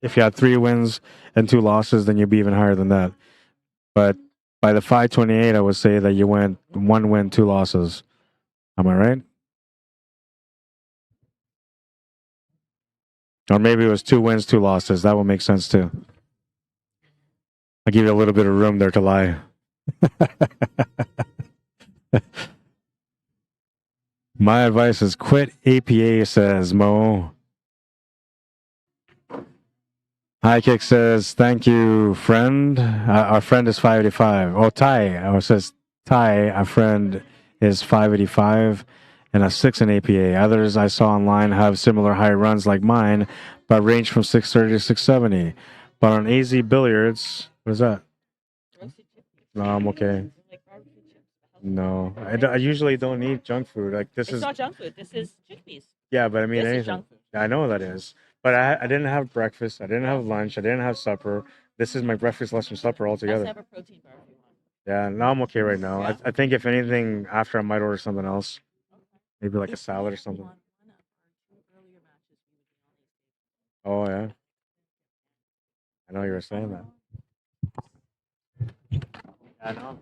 If you had 3 wins and 2 losses, then you'd be even higher than that. But by the 528, I would say that you went 1 win, 2 losses. Am I right? Or maybe it was 2 wins, 2 losses. That would make sense too. I'll give you a little bit of room there to lie. My advice is quit APA, says Mo. High Kick says, thank you, friend. Our friend is 585. Oh, Ty. Oh, it says, Ty, our friend is 585 and a 6 in APA. Others I saw online have similar high runs like mine, but range from 630 to 670. But on AZ Billiards, what is that? No, I'm okay. No, I usually don't eat junk food. Like this It's is not junk food. This is chickpeas. yeah, but I mean This is anything. junk food. I know that is, but I didn't have breakfast. I didn't have lunch. I didn't have supper. This is my breakfast, lunch, and supper all Let's together. have a protein bar if you want. Yeah, no, I'm okay right now. Yeah? I think if anything, after I might order something else, maybe like a If salad or we something. won one of our 2 earlier matches, we would be on Oh yeah, I know you were saying that. I know.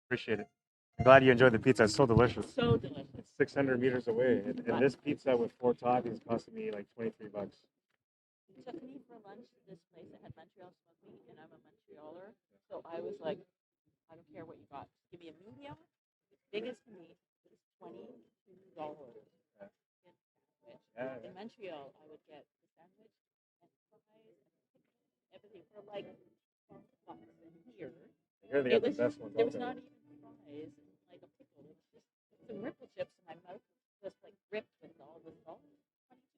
Appreciate it. I'm glad you enjoyed the pizza. It's so delicious. so delicious. It's 600 meters away, and this pizza with 4 toppings costed me like $23. He took me for lunch to this place that had Montreal smoked meat, and I'm a Montrealer, so I was like, I don't care what you got. Just give me a medium, as big as can be. It was $22. In Montreal, I would get the sandwich and fries and everything for like $12. And here, Here they it got the was best ones there out was there. not even fries and like a pickle. It was just some ripple chips, and my mouth was just like ripped with all the salt.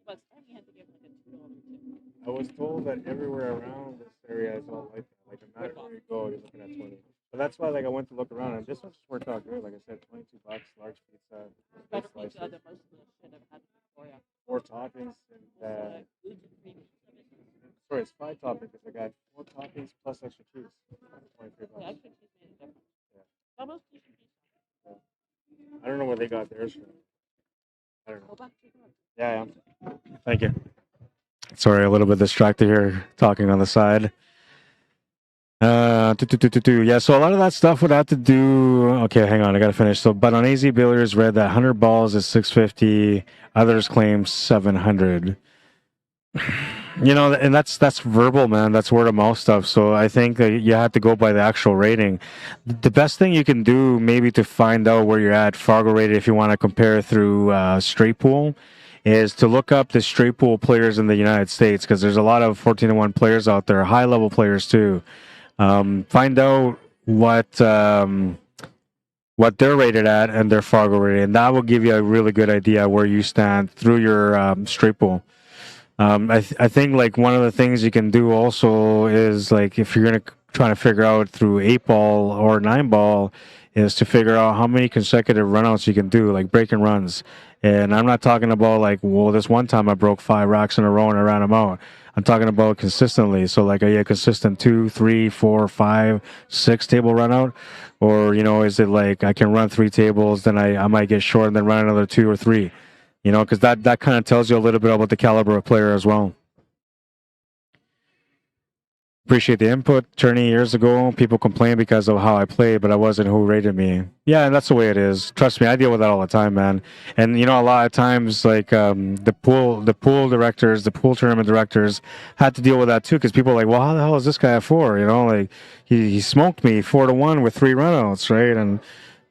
$22, and you had to give like a $2 tip. I was told that everywhere around this area is all like that. Like no matter where you go, you're looking at 20. But that's why like I went to look around, and this one just worked out great. Like I said, $22, large pizza, Better big pizza slices, than most of the shit I've had in Victoria. 4 toppings, and Gluten free. sorry, it's 5 toppings because I got 4 toppings plus extra cheese. $23. The extra cheese made a difference. Yeah. Almost decent pizza. I don't know where they got theirs from. I don't know. Go back to the Yeah, yeah. Thank you. Sorry, a little bit distracted here, talking on the side. Yeah, so a lot of that stuff would have to do. Okay, hang on, I gotta finish. So, but on AZ Billiards, read that 100 balls is 650. Others claim 700. You know, and that's verbal, man. That's word of mouth stuff. So I think that you have to go by the actual rating. The best thing you can do, maybe to find out where you're at, Fargo rated, if you want to compare through straight pool, is to look up the straight pool players in the United States, because there's a lot of 14-1 players out there, high level players too. Find out what they're rated at and their Fargo rating, and that will give you a really good idea where you stand through your straight pool. I think like one of the things you can do also is like if you're gonna try to figure out through 8-ball or 9-ball is to figure out how many consecutive runouts you can do, like breaking runs. And I'm not talking about like, well, this one time I broke 5 racks in a row and I ran them out. I'm talking about consistently. So like, are you a consistent 2, 3, 4, 5, 6 table run out? Or, you know, is it like I can run 3 tables, then I might get short and then run another 2 or 3? You know, because that kind of tells you a little bit about the caliber of player as well. Appreciate the input. 20 years ago, people complained because of how I played, but I wasn't who rated me. Yeah, and that's the way it is. Trust me, I deal with that all the time, man. And you know, a lot of times, like the pool directors, the pool tournament directors had to deal with that too, because people are like, well, how the hell is this guy at 4? You know, like he smoked me 4-1 with 3 runouts, right?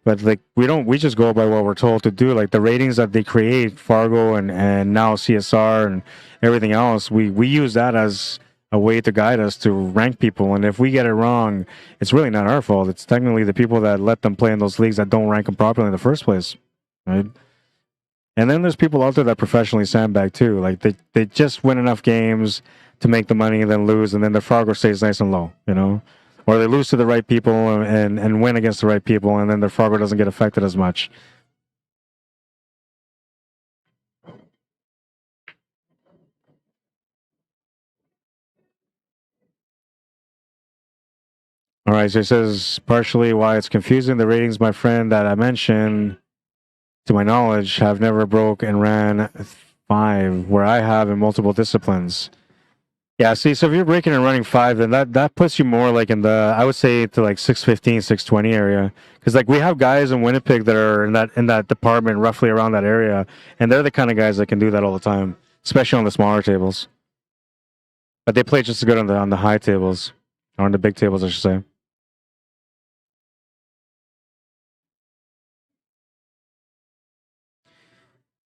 But like we just go by what we're told to do. Like the ratings that they create, Fargo and now CSR and everything else, we use that as a way to guide us to rank people. And if we get it wrong, it's really not our fault. It's technically the people that let them play in those leagues that don't rank them properly in the first place, right? And then there's people out there that professionally sandbag too. Like they just win enough games to make the money and then lose, and then their Fargo stays nice and low, you know? Or they lose to the right people and win against the right people, and then their Fargo doesn't get affected as much. All right, so it says partially why it's confusing. The ratings, my friend, that I mentioned to my knowledge, have never broke and ran 5, where I have in multiple disciplines. Yeah, see, so if you're breaking and running 5, then that puts you more like in the, I would say, to like 615, 620 area. Because like we have guys in Winnipeg that are in that department, roughly around that area, and they're the kind of guys that can do that all the time, especially on the smaller tables. But they play just as good on the high tables, or on the big tables, I should say.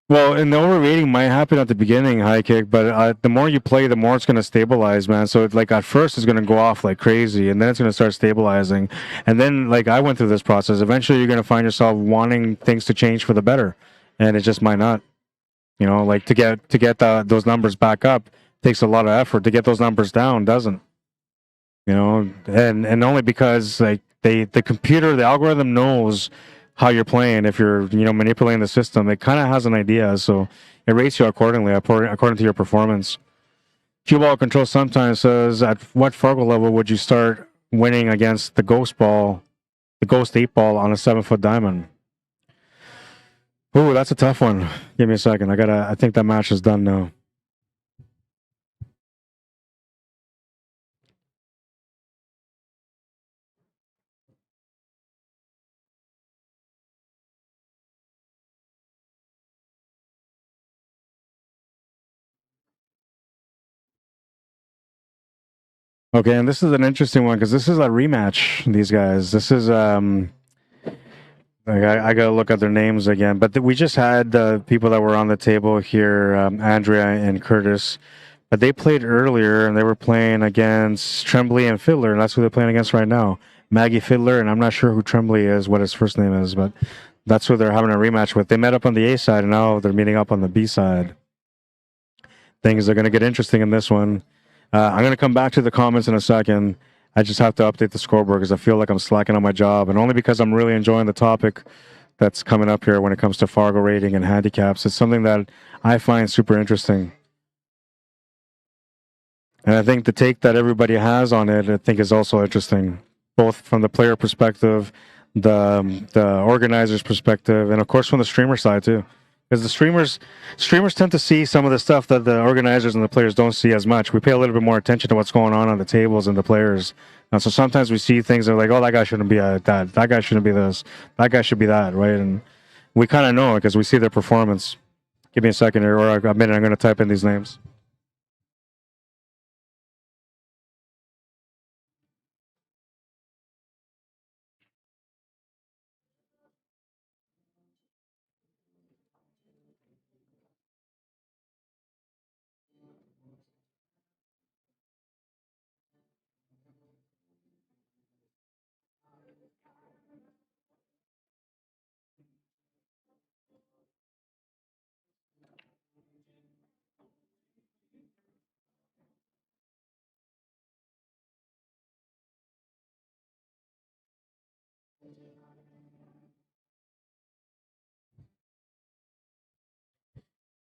Well, and the overrating might happen at the beginning, high kick, but the more you play, the more it's going to stabilize, man. So it's like at first it's going to go off like crazy, and then it's going to start stabilizing. And then, like I went through this process, eventually you're going to find yourself wanting things to change for the better, and it just might not. You know, like to get those numbers back up takes a lot of effort. To get those numbers down doesn't. You know, and only because like the computer, the algorithm knows how you're playing. If you're manipulating the system, it kind of has an idea, so it rates you accordingly according to your performance. Cue ball control sometimes says, at what Fargo level would you start winning against the ghost 8 ball on a 7-foot diamond? Ooh, that's a tough one. Give me a second. I think that match is done now. Okay, and this is an interesting one because this is a rematch. These guys, this is I gotta look at their names again. But we just had the people that were on the table here, Andrea and Curtis. But they played earlier, and they were playing against Tremblay and Fiddler, and that's who they're playing against right now. Maggie Fiddler, and I'm not sure who Tremblay is, what his first name is, but that's who they're having a rematch with. They met up on the A side, and now they're meeting up on the B side. Things are going to get interesting in this one. I'm going to come back to the comments in a second. I just have to update the scoreboard because I feel like I'm slacking on my job, and only because I'm really enjoying the topic that's coming up here when it comes to Fargo rating and handicaps. It's something that I find super interesting. And I think the take that everybody has on it, I think, is also interesting, both from the player perspective, the organizer's perspective, and of course from the streamer side too. Because the streamers tend to see some of the stuff that the organizers and the players don't see as much. We pay a little bit more attention to what's going on the tables and the players. And so sometimes we see things that are like, oh, that guy shouldn't be that. That guy shouldn't be this. That guy should be that, right? And we kind of know it because we see their performance. Give me a second here, or a minute. I'm going to type in these names.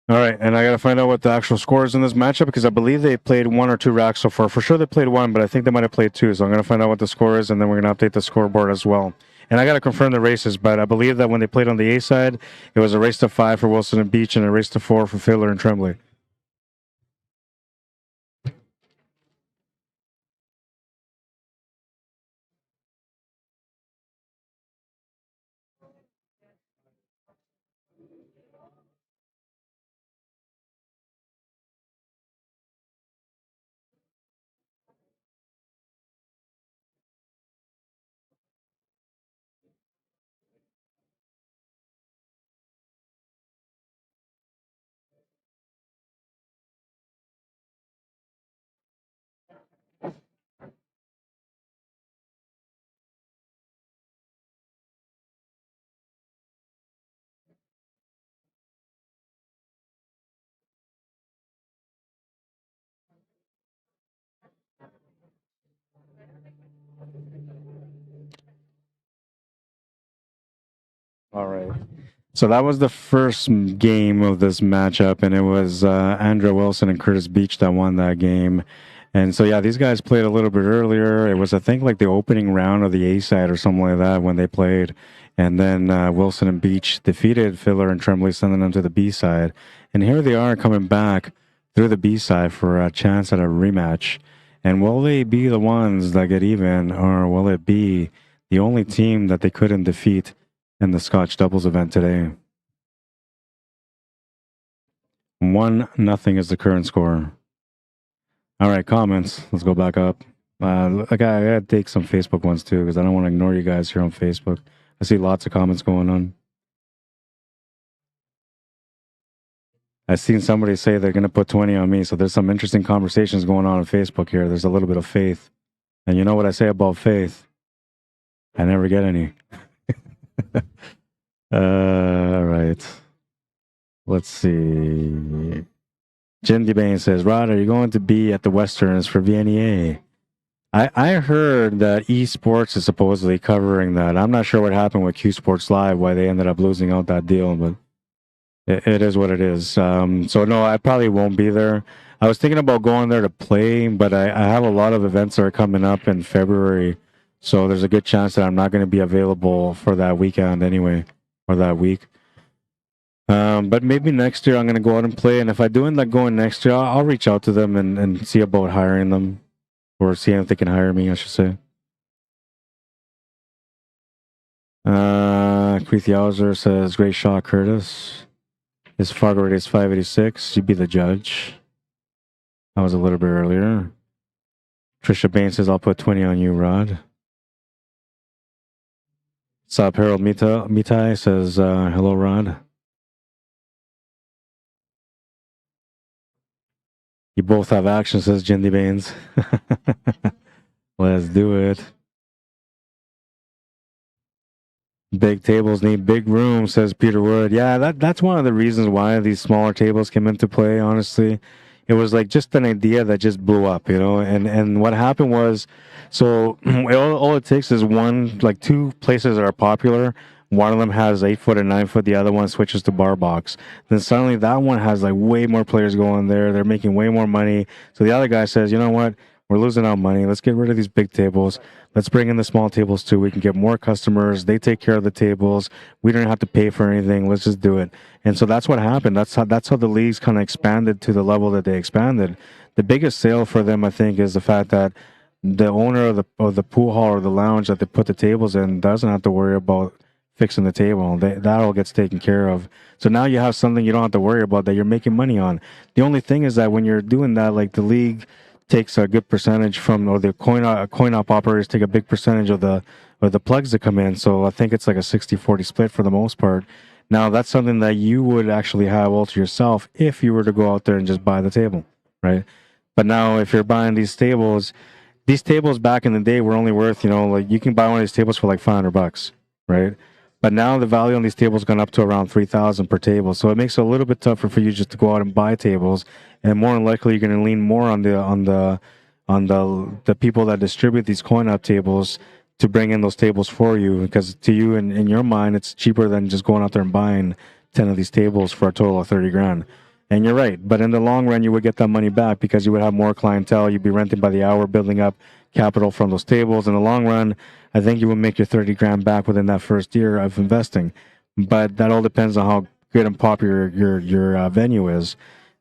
All right, and I got to find out what the actual score is in this matchup because I believe they played 1 or 2 racks so far. For sure they played 1, but I think they might have played 2. So I'm going to find out what the score is, and then we're going to update the scoreboard as well. And I got to confirm the races, but I believe that when they played on the A side, it was a race to 5 for Wilson and Beach and a race to 4 for Fiddler and Tremblay. All right. So that was the first game of this matchup, and it was Andrea Wilson and Curtis Beach that won that game. And so, yeah, these guys played a little bit earlier. It was, I think, like the opening round of the A side or something like that when they played. And then Wilson and Beach defeated Filler and Tremblay, sending them to the B side. And here they are coming back through the B side for a chance at a rematch. And will they be the ones that get even, or will it be the only team that they couldn't defeat in the Scotch doubles event today? 1-0 is the current score. All right, comments. Let's go back up. I gotta take some Facebook ones too, because I don't want to ignore you guys here on Facebook. I see lots of comments going on. I've seen somebody say they're going to put 20 on me, so there's some interesting conversations going on Facebook here. There's a little bit of faith. And you know what I say about faith? I never get any. All right. Let's see. Jim DeBain says, Rod, are you going to be at the Westerns for VNEA? I heard that eSports is supposedly covering that. I'm not sure what happened with Q Sports Live, why they ended up losing out that deal, but it is what it is. So no, I probably won't be there. I was thinking about going there to play, but I have a lot of events that are coming up in February, so there's a good chance that I'm not going to be available for that weekend anyway, or that week. But maybe next year I'm going to go out and play, and if I do end up going next year, I'll reach out to them and see about hiring them, or seeing if they can hire me, I should say. Queeth Yowzer says, great shot, Curtis. His Fargo rate is 586. You'd be the judge. That was a little bit earlier. Trisha Bain says, I'll put 20 on you, Rod. Sup, Harold Mitai says, hello, Rod. You both have action, says Jindy Baines. Let's do it. Big tables need big rooms, says Peter Wood. Yeah, that's one of the reasons why these smaller tables came into play, honestly. It was like just an idea that just blew up, you know? And what happened was, so all it takes is two places that are popular. One of them has 8 foot and 9 foot. The other one switches to bar box. Then suddenly that one has like way more players going there. They're making way more money. So the other guy says, you know what? We're losing out money. Let's get rid of these big tables. Let's bring in the small tables too. We can get more customers. They take care of the tables. We don't have to pay for anything. Let's just do it. And so that's what happened. That's how the leagues kind of expanded to the level that they expanded. The biggest sale for them, I think, is the fact that the owner of the pool hall or the lounge that they put the tables in doesn't have to worry about fixing the table. That all gets taken care of. So now you have something you don't have to worry about that you're making money on. The only thing is that when you're doing that, like the league takes a good percentage from, or the coin op operators take a big percentage of the plugs that come in. So I think it's like a 60-40 split for the most part. Now that's something that you would actually have all to yourself if you were to go out there and just buy the table, right? But now if you're buying these tables back in the day were only worth, like you can buy one of these tables for like $500, right? But now the value on these tables gone up to around $3,000 per table. So it makes it a little bit tougher for you just to go out and buy tables. And more than likely, you're going to lean more on the people that distribute these coin-op tables to bring in those tables for you. Because to you, in your mind, it's cheaper than just going out there and buying 10 of these tables for a total of $30,000. And you're right. But in the long run, you would get that money back because you would have more clientele. You'd be renting by the hour, building up capital from those tables. In the long run, I think you will make your $30,000 back within that first year of investing. But that all depends on how good and popular your venue is.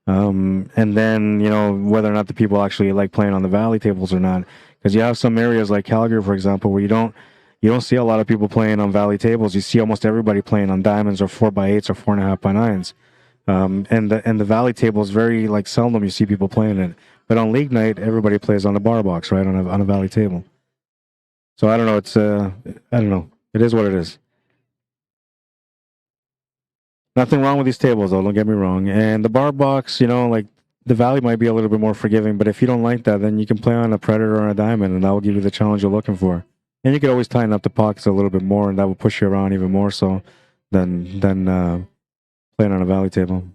And then, whether or not the people actually like playing on the Valley tables or not. Because you have some areas like Calgary, for example, where you don't see a lot of people playing on Valley tables. You see almost everybody playing on diamonds or 4x8s or 4.5x9s. And the Valley table is very seldom you see people playing it. But on league night, everybody plays on the bar box, right, on a Valley table. So I don't know. It's I don't know. It is what it is. Nothing wrong with these tables, though. Don't get me wrong. And the bar box, the Valley might be a little bit more forgiving. But if you don't like that, then you can play on a Predator or a Diamond, and that will give you the challenge you're looking for. And you could always tighten up the pockets a little bit more, and that will push you around even more so than playing on a Valley table.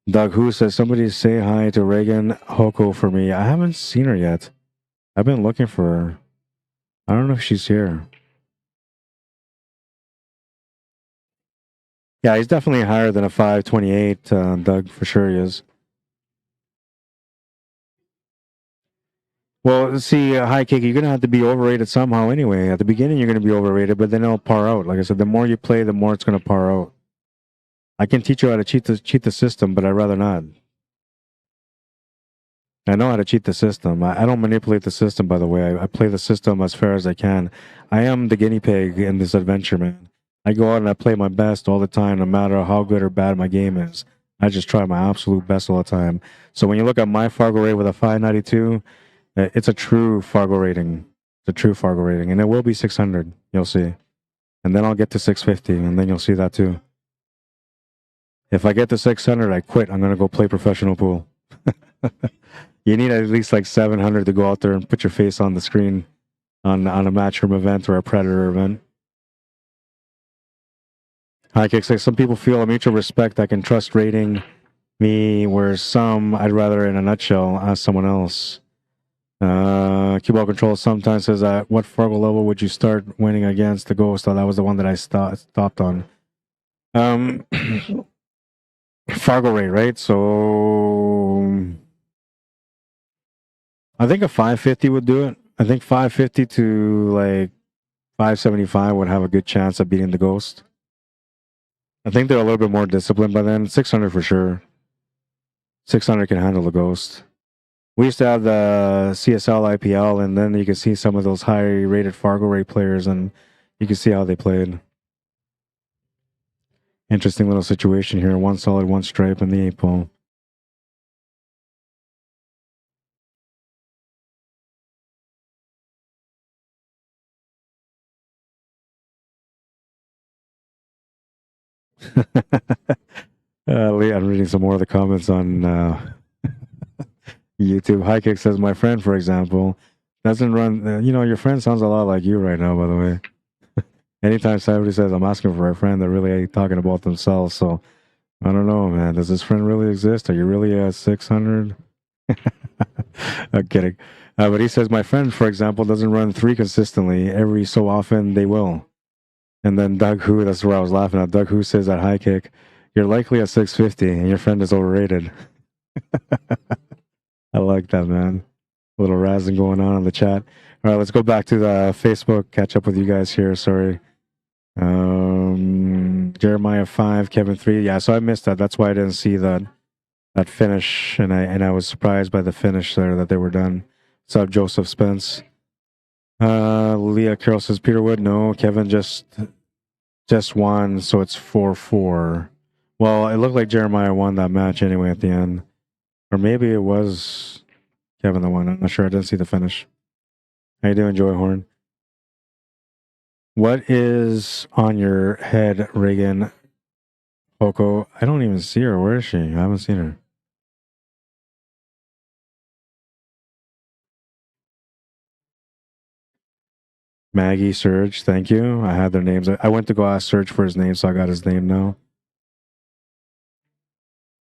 Doug Who says, somebody say hi to Reagan Hoko for me. I haven't seen her yet. I've been looking for her. I don't know if she's here. Yeah, he's definitely higher than a 528, Doug, for sure he is. Well, see, high kick, you're going to have to be overrated somehow anyway. At the beginning, you're going to be overrated, but then it'll par out. Like I said, the more you play, the more it's going to par out. I can teach you how to cheat the system, but I'd rather not. I know how to cheat the system. I don't manipulate the system, by the way. I play the system as fair as I can. I am the guinea pig in this adventure, man. I go out and I play my best all the time, no matter how good or bad my game is. I just try my absolute best all the time. So when you look at my Fargo rate with a 592, it's a true Fargo rating. It's a true Fargo rating. And it will be 600, you'll see. And then I'll get to 650, and then you'll see that too. If I get to 600, I quit. I'm going to go play professional pool. You need at least like 700 to go out there and put your face on the screen on a matchroom event or a predator event. High kicks, like some people feel a mutual respect. I can trust rating me, whereas some I'd rather, in a nutshell, ask someone else. Cue ball control sometimes says, what Fargo level would you start winning against the Ghost? Oh, that was the one that I stopped on. Fargo rate, right? So I think a 550 would do it. I think 550 to like 575 would have a good chance of beating the Ghost. I think they're a little bit more disciplined by then. 600 for sure. 600 can handle the Ghost. We used to have the CSL IPL, and then you can see some of those high-rated Fargo rate players, and you can see how they played. Interesting little situation here. One solid, one stripe in the 8-ball. I'm reading some more of the comments on YouTube. High Kick says, my friend, for example, doesn't run... your friend sounds a lot like you right now, by the way. Anytime somebody says, I'm asking for a friend, they're really talking about themselves. So, I don't know, man. Does this friend really exist? Are you really at 600? I'm kidding. But he says, my friend, for example, doesn't run 3 consistently. Every so often, they will. And then Doug Hu, that's where I was laughing at. Doug Hu says at High Kick, you're likely at 650 and your friend is overrated. I like that, man. A little razzing going on in the chat. All right, let's go back to the Facebook. Catch up with you guys here. Sorry. Jeremiah 5, Kevin 3. Yeah, so I missed that. That's why I didn't see that finish, and I was surprised by the finish there that they were done. What's up, Joseph Spence? Leah Carroll says Peter Wood. No, Kevin just won, so it's 4-4. Well, it looked like Jeremiah won that match anyway at the end, or maybe it was Kevin that won. I'm not sure. I didn't see the finish. How you doing, Joy Horn? What is on your head, Reagan? Poco? I don't even see her. Where is she? I haven't seen her. Maggie, Serge, thank you. I had their names. I went to go ask Serge for his name, so I got his name now.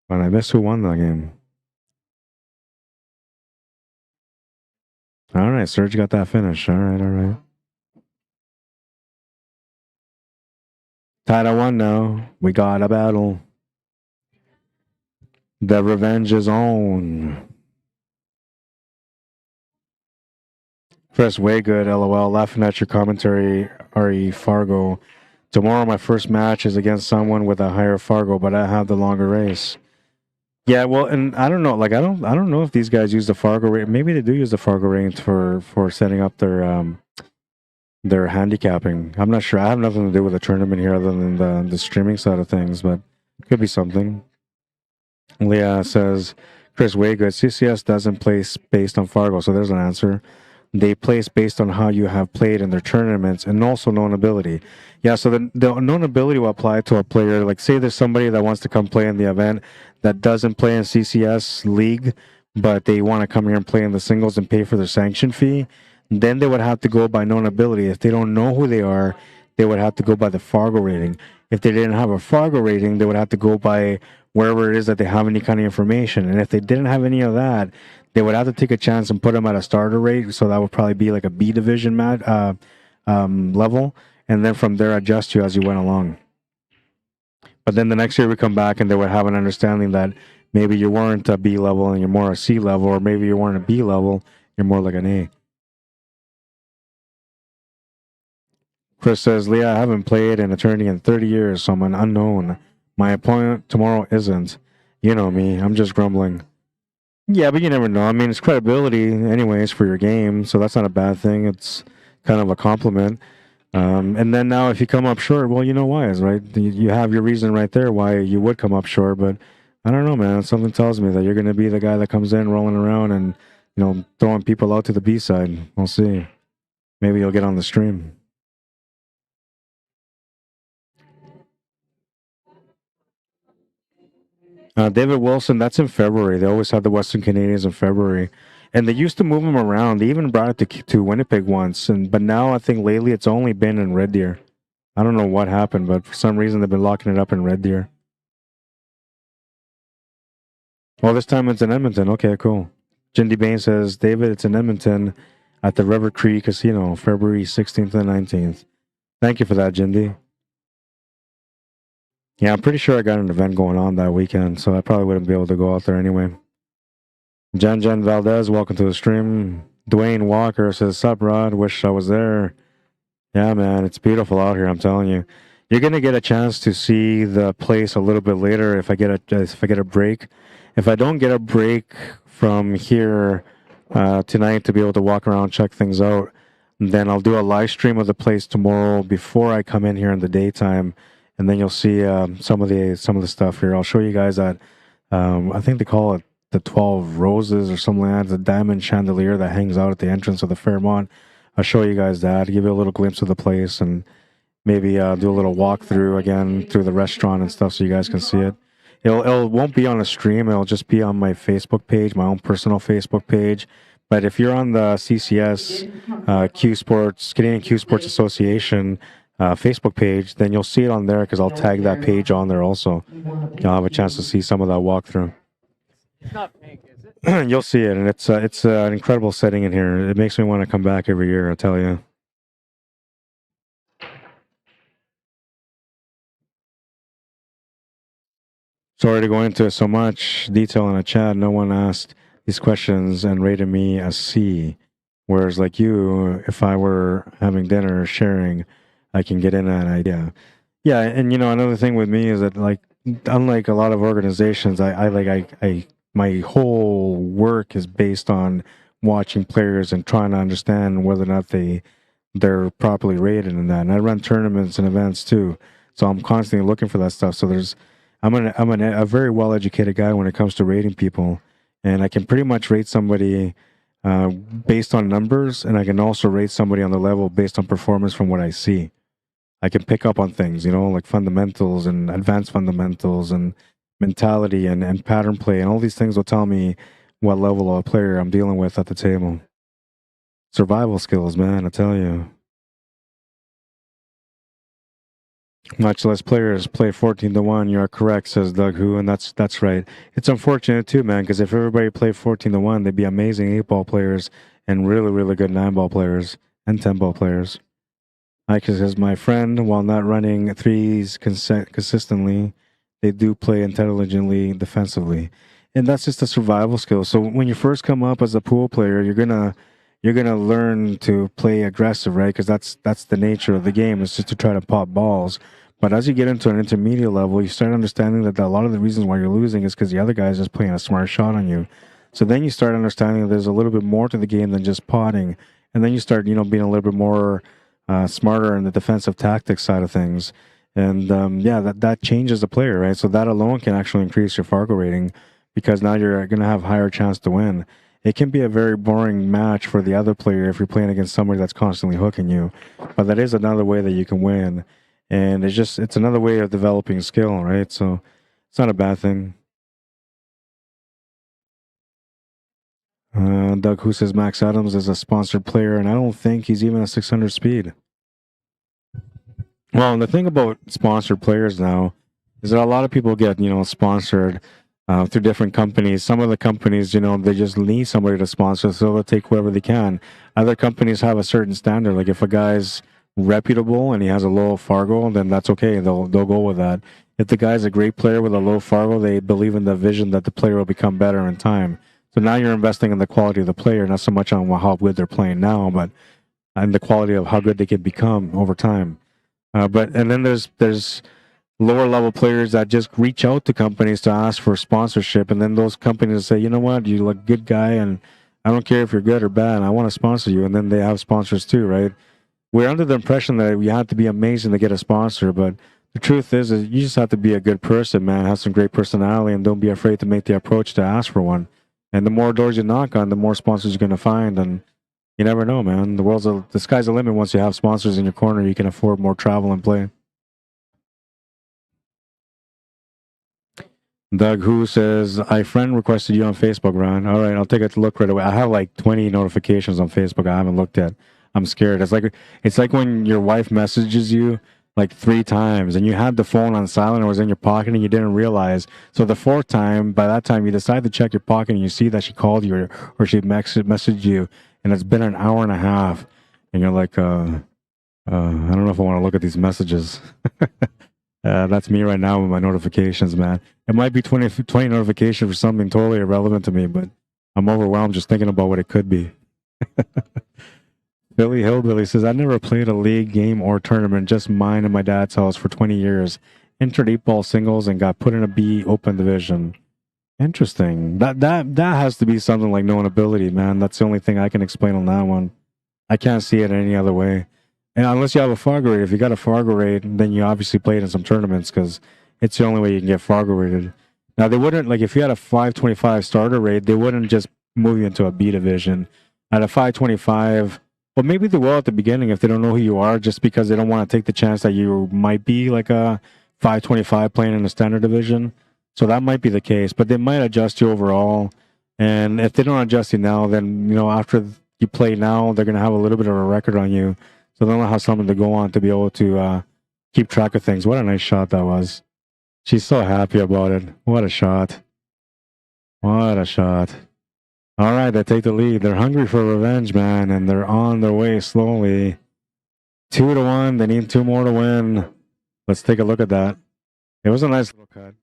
But I missed who won that game. All right, Serge got that finish. All right. Tied at 1 now. We got a battle. The revenge is on. Chris, way good, LOL. Laughing at your commentary, RE Fargo. Tomorrow, my first match is against someone with a higher Fargo, but I have the longer race. Yeah, well, and I don't know. Like, I don't know if these guys use the Fargo rate. Maybe they do use the Fargo rate for setting up their handicapping. I'm not sure. I have nothing to do with the tournament here other than the streaming side of things, but it could be something. Leah says, Chris, way good. CCS doesn't place based on Fargo, so there's an answer. They place based on how you have played in their tournaments and also known ability. Yeah, so the known ability will apply to a player. Like, say there's somebody that wants to come play in the event that doesn't play in CCS league, but they want to come here and play in the singles and pay for their sanction fee. Then they would have to go by known ability. If they don't know who they are, they would have to go by the Fargo rating. If they didn't have a Fargo rating, they would have to go by wherever it is that they have any kind of information. And if they didn't have any of that, they would have to take a chance and put them at a starter rate. So that would probably be like a B division level. And then from there, adjust you as you went along. But then the next year we come back and they would have an understanding that maybe you weren't a B level and you're more a C level, or maybe you weren't a B level You're more like an A. Chris says, Leah, I haven't played in a tourney in 30 years, so I'm an unknown. My opponent tomorrow isn't. You know me. I'm just grumbling. Yeah, but you never know. I mean, it's credibility anyways for your game, so that's not a bad thing. It's kind of a compliment. And then now if you come up short, well, you know why, is right? You have your reason right there why you would come up short, but I don't know, man. Something tells me that you're going to be the guy that comes in rolling around and, you know, throwing people out to the B side. We'll see. Maybe you'll get on the stream. David Wilson, that's in February. They always have the Western Canadians in February. And they used to move them around. They even brought it to Winnipeg once. But now I think lately it's only been in Red Deer. I don't know what happened, but for some reason they've been locking it up in Red Deer. Well, this time it's in Edmonton. Okay, cool. Jindy Bain says, David, it's in Edmonton at the River Cree Casino, February 16th and 19th. Thank you for that, Jindy. Yeah, I'm pretty sure I got an event going on that weekend, so I probably wouldn't be able to go out there anyway. Jen Valdez, welcome to the stream. Dwayne Walker says, sup, Rod? Wish I was there. Yeah, man, it's beautiful out here, I'm telling you. You're going to get a chance to see the place a little bit later if I get a break. If I don't get a break from here tonight to be able to walk around, check things out, then I'll do a live stream of the place tomorrow before I come in here in the daytime. And then you'll see some of the stuff here. I'll show you guys that I think they call it the 12 Roses or something like that. The diamond chandelier that hangs out at the entrance of the Fairmont. I'll show you guys that, give you a little glimpse of the place, and maybe do a little walkthrough again through the restaurant and stuff so you guys can see it. It won't be on a stream. It'll just be on my Facebook page, my own personal Facebook page. But if you're on the CCS Q Sports, Canadian Q Sports Association Facebook page, then you'll see it on there because I'll tag that page on there also. You'll have a chance to see some of that walkthrough. It's not fake, is it? You'll see it, and it's an incredible setting in here. It makes me want to come back every year, I tell you. Sorry to go into so much detail in a chat. No one asked these questions and rated me a C. Whereas like you, if I were having dinner, sharing, I can get in that idea. Yeah, and you know, another thing with me is that like, unlike a lot of organizations, I my whole work is based on watching players and trying to understand whether or not they're properly rated in that. And I run tournaments and events too, so I'm constantly looking for that stuff. So I'm a very well educated guy when it comes to rating people, and I can pretty much rate somebody based on numbers, and I can also rate somebody on the level based on performance from what I see. I can pick up on things, you know, like fundamentals and advanced fundamentals and mentality and pattern play, and all these things will tell me what level of a player I'm dealing with at the table. Survival skills, man, I tell you. Much less players play 14-1. You are correct, says Doug Who, and that's right. It's unfortunate too, man, because if everybody played 14-1, they'd be amazing 8-ball players and really, really good 9-ball players and 10-ball players. Mike says, my friend, while not running threes consistently, they do play intelligently defensively, and that's just a survival skill. So when you first come up as a pool player, you're gonna learn to play aggressive, right? Because that's the nature of the game, is just to try to pop balls. But as you get into an intermediate level, you start understanding that a lot of the reasons why you're losing is because the other guy's just playing a smart shot on you. So then you start understanding that there's a little bit more to the game than just potting, and then you start, you know, being a little bit more smarter in the defensive tactics side of things. And yeah, that changes the player, right? So that alone can actually increase your Fargo rating, because now you're going to have a higher chance to win. It can be a very boring match for the other player if you're playing against somebody that's constantly hooking you, but that is another way that you can win. And it's another way of developing skill, right? So it's not a bad thing. Doug Who says Max Adams is a sponsored player, and I don't think he's even a 600 speed. Well, the thing about sponsored players now is that a lot of people get, you know, sponsored through different companies. Some of the companies, you know, they just need somebody to sponsor, so they'll take whoever they can. Other companies have a certain standard. Like if a guy's reputable and he has a low Fargo, then that's okay. They'll go with that. If the guy's a great player with a low Fargo, they believe in the vision that the player will become better in time. So now you're investing in the quality of the player, not so much on how good they're playing now, but on the quality of how good they can become over time. And then there's lower level players that just reach out to companies to ask for sponsorship, and then those companies say, you know what, you look good guy, and I don't care if you're good or bad, I want to sponsor you, and then they have sponsors too, right? We're under the impression that you have to be amazing to get a sponsor, but the truth is you just have to be a good person, man, have some great personality, and don't be afraid to make the approach to ask for one. And the more doors you knock on, the more sponsors you're going to find, and you never know, man. The sky's the limit. Once you have sponsors in your corner, you can afford more travel and play. Doug Who says, I friend requested you on Facebook, Ron. All right, I'll take a look right away. I have like 20 notifications on Facebook I haven't looked at. I'm scared. It's like when your wife messages you like 3 times and you had the phone on silent or was in your pocket and you didn't realize. So the 4th time, by that time, you decide to check your pocket and you see that she called you or she messaged you, and it's been an hour and a half, and you're like, I don't know if I want to look at these messages. That's me right now with my notifications, man. It might be 20 notifications for something totally irrelevant to me, but I'm overwhelmed just thinking about what it could be. Billy Hillbilly says, I never played a league game or tournament, just mine and my dad's house for 20 years. Entered 8-ball singles and got put in a B open division. Interesting. That has to be something like known ability, man. That's the only thing I can explain on that one. I can't see it any other way. And unless you have a Fargo rate, if you got a Fargo rate, then you obviously played in some tournaments because it's the only way you can get Fargo rated. Now, they wouldn't, like, if you had a 525 starter rate, they wouldn't just move you into a B division. At a 525, well, maybe they will at the beginning if they don't know who you are, just because they don't want to take the chance that you might be like a 525 playing in a standard division. So that might be the case, but they might adjust you overall. And if they don't adjust you now, then, after you play now, they're going to have a little bit of a record on you. So they'll have something to go on to be able to keep track of things. What a nice shot that was. She's so happy about it. What a shot. What a shot. All right, they take the lead. They're hungry for revenge, man, and they're on their way slowly. 2-1. They need 2 more to win. Let's take a look at that. It was a nice little cut.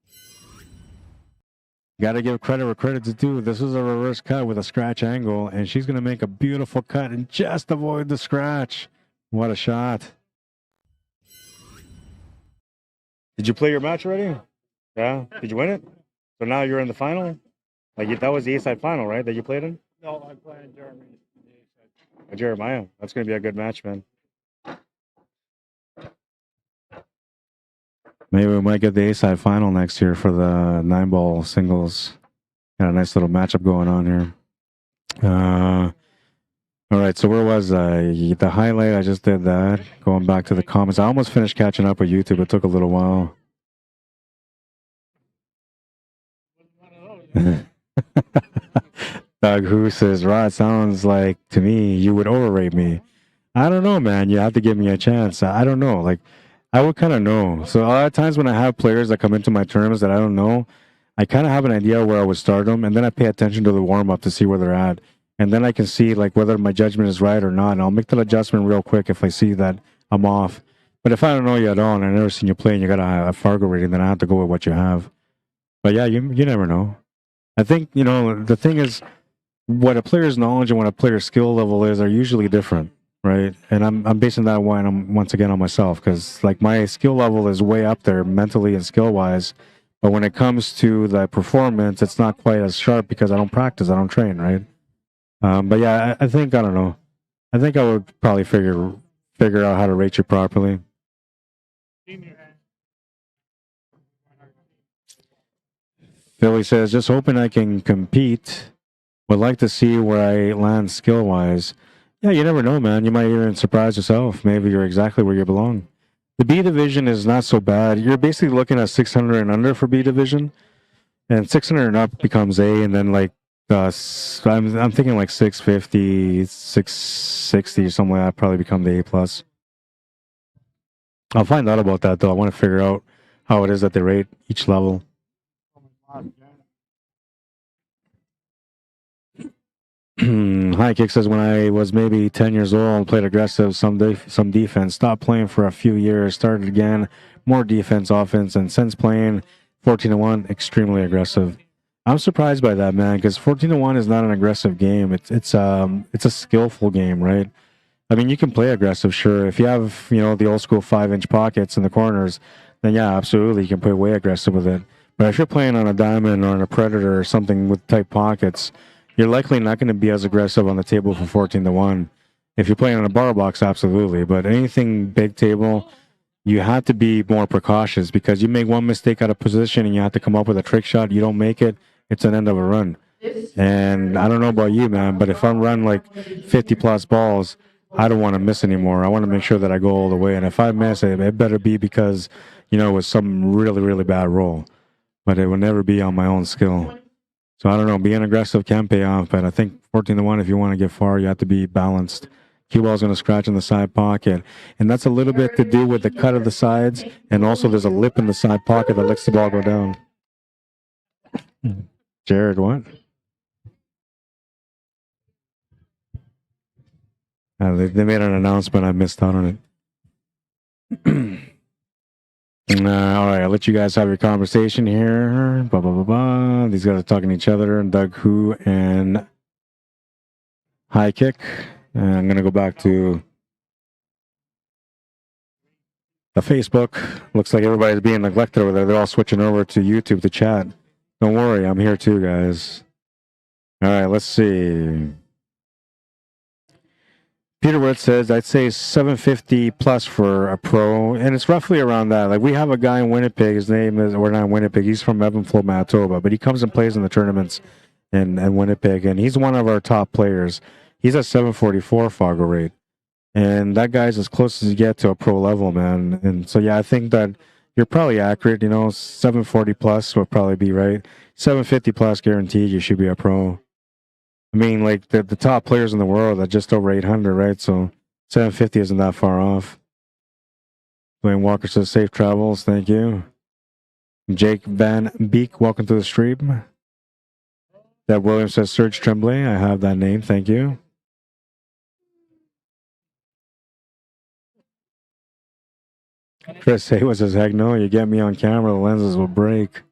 Got to give credit where credit's due. This was a reverse cut with a scratch angle, and she's going to make a beautiful cut and just avoid the scratch. What a shot. Did you play your match already? Yeah? Did you win it? So now you're in the final? That was the A-side final, right, that you played in? No, I'm playing Jeremy. Jeremiah. That's going to be a good match, man. Maybe we might get the A-side final next year for the 9-ball singles. Got a nice little matchup going on here. All right, so where was I? The highlight, I just did that. Going back to the comments. I almost finished catching up with YouTube. It took a little while. Doug Who says, Rod, sounds like to me you would overrate me. I don't know, man. You have to give me a chance. I don't know. I would kind of know. So a lot of times when I have players that come into my tournaments that I don't know, I kind of have an idea where I would start them, and then I pay attention to the warm-up to see where they're at. And then I can see whether my judgment is right or not. And I'll make that adjustment real quick if I see that I'm off. But if I don't know you at all and I've never seen you play and you got a Fargo rating, then I have to go with what you have. But yeah, you never know. I think, the thing is, what a player's knowledge and what a player's skill level is are usually different, right? And I'm basing that once again on myself, because my skill level is way up there mentally and skill-wise. But when it comes to the performance, it's not quite as sharp because I don't practice, I don't train, right? But yeah, I think, I don't know. I think I would probably figure out how to rate you properly. Philly says, just hoping I can compete. Would like to see where I land skill-wise. Yeah, you never know, man. You might even surprise yourself. Maybe you're exactly where you belong. The B division is not so bad. You're basically looking at 600 and under for B division. And 600 and up becomes A, and then I'm thinking 650, 660 or something like that probably become the A+. I'll find out about that though. I want to figure out how it is that they rate each level. High Kick says, when I was maybe 10 years old, played aggressive, some defense, stopped playing for a few years, started again, more defense, offense, and since playing 14-1, extremely aggressive. I'm surprised by that, man, because 14-1 is not an aggressive game. It's a skillful game, right? I mean, you can play aggressive, sure. If you have, the old school 5-inch pockets in the corners, then yeah, absolutely, you can play way aggressive with it. But if you're playing on a diamond or on a predator or something with tight pockets, you're likely not going to be as aggressive on the table for 14-1. If you're playing on a bar box, absolutely. But anything big table, you have to be more precautious because you make one mistake out of position and you have to come up with a trick shot. You don't make it, it's an end of a run. And I don't know about you, man, but if I run like 50 plus balls, I don't want to miss anymore. I want to make sure that I go all the way. And if I miss it, it better be because, it was some really, really bad roll. But it will never be on my own skill. So I don't know, being aggressive can pay off. But I think 14-1, if you want to get far, you have to be balanced. Cue ball's going to scratch in the side pocket. And that's a little bit to do with the cut of the sides. And also there's a lip in the side pocket that lets the ball go down. Jared, what? They made an announcement. I missed out on it. All right, I'll let you guys have your conversation here. Blah, blah, blah, blah. These guys are talking to each other. Doug Hu and High Kick. And I'm going to go back to the Facebook. Looks like everybody's being neglected over there. They're all switching over to YouTube to chat. Don't worry, I'm here too, guys. All right, let's see. Peter Witt says, I'd say 750 plus for a pro, and it's roughly around that. Like, we have a guy in Winnipeg, his name is, or not in Winnipeg, he's from Evanflow, Manitoba, but he comes and plays in the tournaments in Winnipeg, and he's one of our top players. He's at 744 Fargo rate, and that guy's as close as you get to a pro level, man. And so, yeah, I think that you're probably accurate, 740 plus would probably be right. 750 plus guaranteed, you should be a pro. I mean, like, the top players in the world are just over 800, right? So 750 isn't that far off. Dwayne Walker says, safe travels. Thank you. Jake Van Beek, welcome to the stream. Deb Williams says, Serge Tremblay. I have that name. Thank you. Chris Haywood says, heck no, you get me on camera, the lenses will break.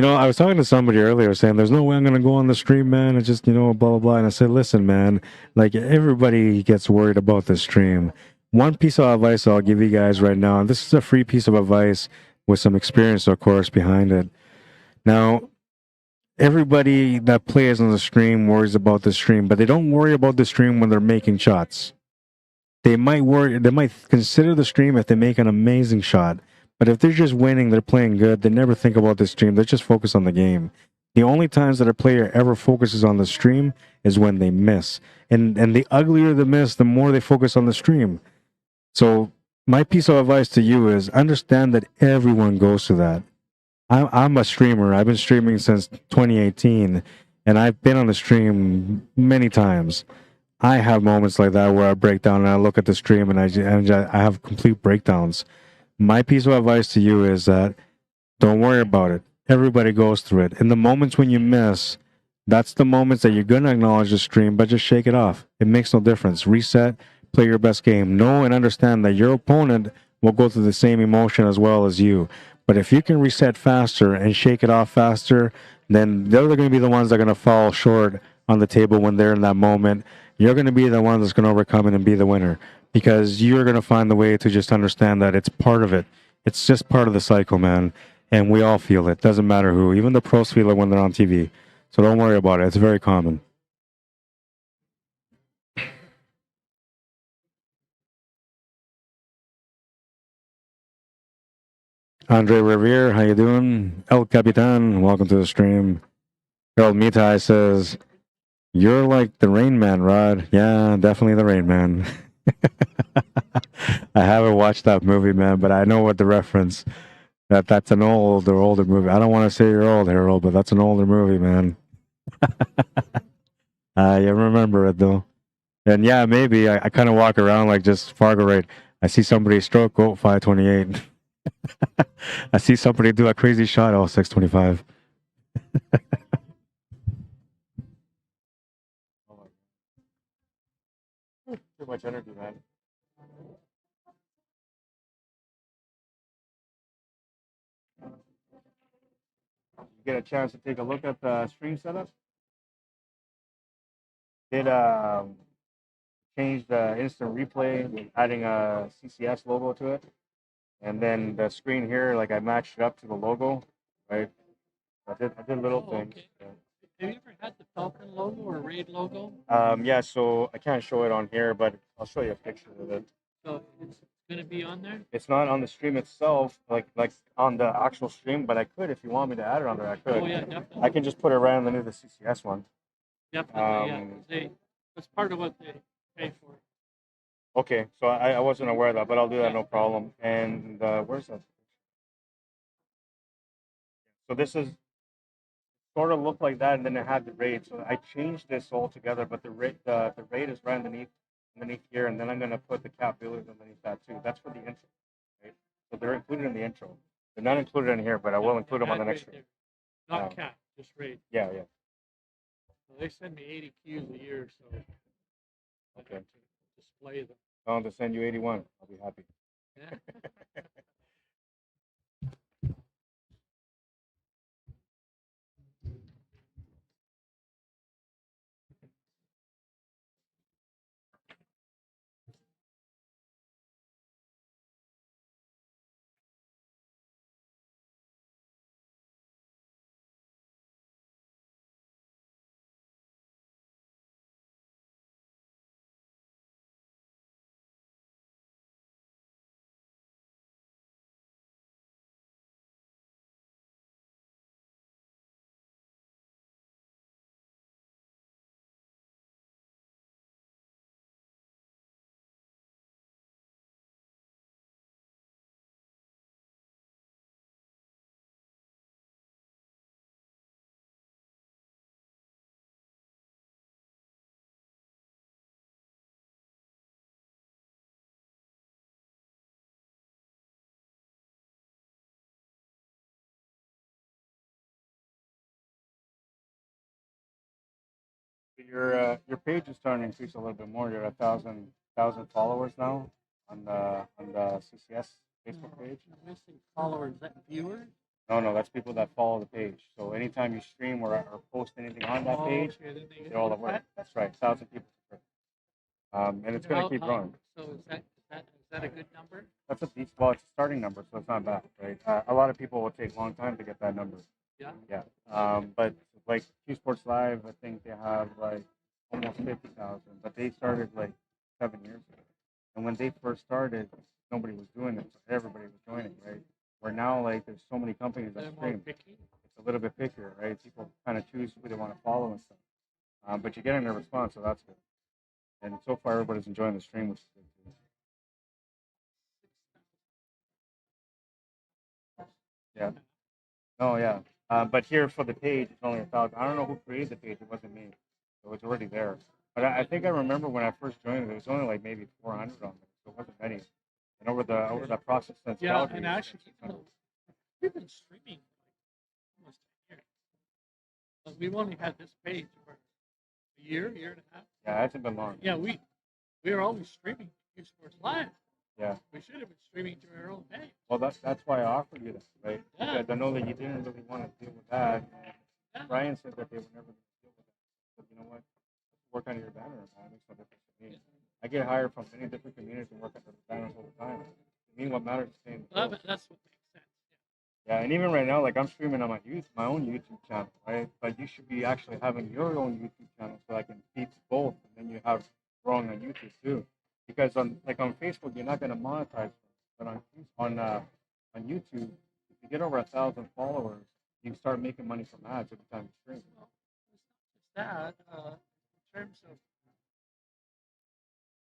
I was talking to somebody earlier saying, there's no way I'm going to go on the stream, man. It's just, blah, blah, blah. And I said, listen, man, like, everybody gets worried about the stream. One piece of advice I'll give you guys right now, and this is a free piece of advice with some experience, of course, behind it. Now, everybody that plays on the stream worries about the stream, but they don't worry about the stream when they're making shots. They might consider the stream if they make an amazing shot. But if they're just winning, they're playing good, they never think about the stream. They just focus on the game. The only times that a player ever focuses on the stream is when they miss. And the uglier the miss, the more they focus on the stream. So my piece of advice to you is understand that everyone goes through that. I'm a streamer. I've been streaming since 2018, and I've been on the stream many times. I have moments like that where I break down and I look at the stream and I have complete breakdowns. My piece of advice to you is that don't worry about it. Everybody goes through it. In the moments when you miss, that's the moments that you're going to acknowledge the stream, but just shake it off. It makes no difference. Reset, play your best game. Know and understand that your opponent will go through the same emotion as well as you. But if you can reset faster and shake it off faster, then they're going to be the ones that are going to fall short on the table when they're in that moment. You're going to be the one that's going to overcome it and be the winner. Because you're going to find the way to just understand that it's part of it. It's just part of the cycle, man. And we all feel it. Doesn't matter who. Even the pros feel it when they're on TV. So don't worry about it. It's very common. Andre Revere, how you doing? El Capitan, welcome to the stream. Harold Mitai says, you're like the Rain Man, Rod. Yeah, definitely the Rain Man. I haven't watched that movie, man, but I know what the reference. That's an older movie. I don't want to say you're old, Harold, but that's an older movie, man. You remember it though. And yeah, maybe I kind of walk around like just Fargo rate. I see somebody stroke, 528. I see somebody do a crazy shot, 625. Too much energy, man. get a chance to take a look at the stream setup? Did change the instant replay, adding a CCS logo to it, and then the screen here, like I matched it up to the logo, right? I did little Oh, things. okay. Have you ever had the Falcon logo or Raid logo? Yeah, so I can't show it on here, but I'll show you a picture of it. So it's going to be on there? It's not on the stream itself, like on the actual stream, but I could if you want me to add it on there. I could. Oh, yeah, definitely. I can just put it right underneath the CCS one. Definitely, that's part of what they pay for. Okay, so I wasn't aware of that, but I'll do that, no problem. And where's that? So this is sort of looked like that, and then it had the raid. So I changed this all together, but the raid is right underneath here, and then I'm gonna put the cap billiards underneath that too. That's for the intro, right? So they're included in the intro. They're not included in here, but I will include them on the next stream. Not cap, just raid. Yeah. So they send me 80 Qs a year, so I Okay. have to display them. I'll just send you 81. I'll be happy. Yeah. Your page is starting to increase a little bit more. You're at 1,000 followers now on the CCS Facebook page. I'm missing followers, is that viewers? No, that's people that follow the page. So anytime you stream or post anything on that page, Okay, then they they're all aware. That's right, 1,000 people. And it's going to keep growing. So is that a good number? That's it's a starting number, so it's not bad, right? A lot of people will take a long time to get that number. Yeah. Yeah. But like Q Sports Live, I think they have like almost 50,000, but they started like 7 years ago. And when they first started, nobody was doing it, so everybody was joining, right? Where now, like, there's so many companies that They're more stream. picky. It's a little bit pickier, right? People kind of choose who they want to follow and stuff. But you're getting a response, so that's good. And so far, everybody's enjoying the stream, which is good too. Yeah. Oh, yeah. But here for the page, it's only 1,000. I don't know who created the page. It wasn't me. So it's already there. But I think I remember when I first joined, there was only like maybe 400 on there. So it wasn't many. And over the process since Calgary, and actually, we've been streaming like almost a year. But we've only had this page for a year and a half. Yeah, it hasn't been long. Yeah, we were always streaming Q Sports Live. Yeah. We should have been streaming to our own page. Well, that's why I offered you that, right? Yeah. Because I know that you didn't really want to deal with that. Yeah. Brian said that they were never going to deal with that. But you know what? Work under your banner, man. It makes no difference to me. I get hired from many different communities and work under the banners all the time. To me, what matters is staying. Well, that's what makes sense. Yeah, and even right now, like I'm streaming on my own YouTube channel, right? But you should be actually having your own YouTube channel so I can feed both, and then you have growing on YouTube too. Because on Facebook, you're not going to monetize, but on YouTube, if you get over 1,000 followers, you start making money from ads every time you stream. Well, it's not just that. In terms of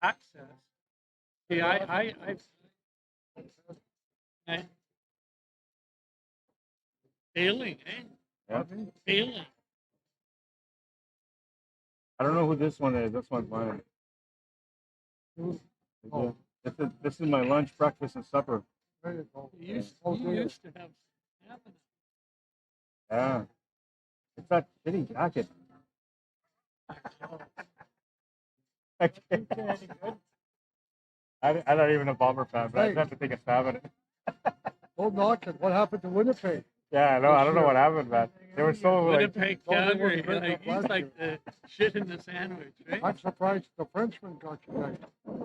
access, see, I failing, Yeah. Failing. I don't know who this one is. This one's mine. Oh. This is my lunch, breakfast, and supper. You used to have happening. Yeah. It's that shitty jacket. I'm not even a Bomber fan, but I just have to take a stab at it. Don't knock it. What happened to Winnipeg? Yeah, I know. I don't know what happened, man. They were so like, Winnipeg, those are Calgary, what like French he's like the shit in the sandwich, right? I'm surprised the Frenchman got you guys.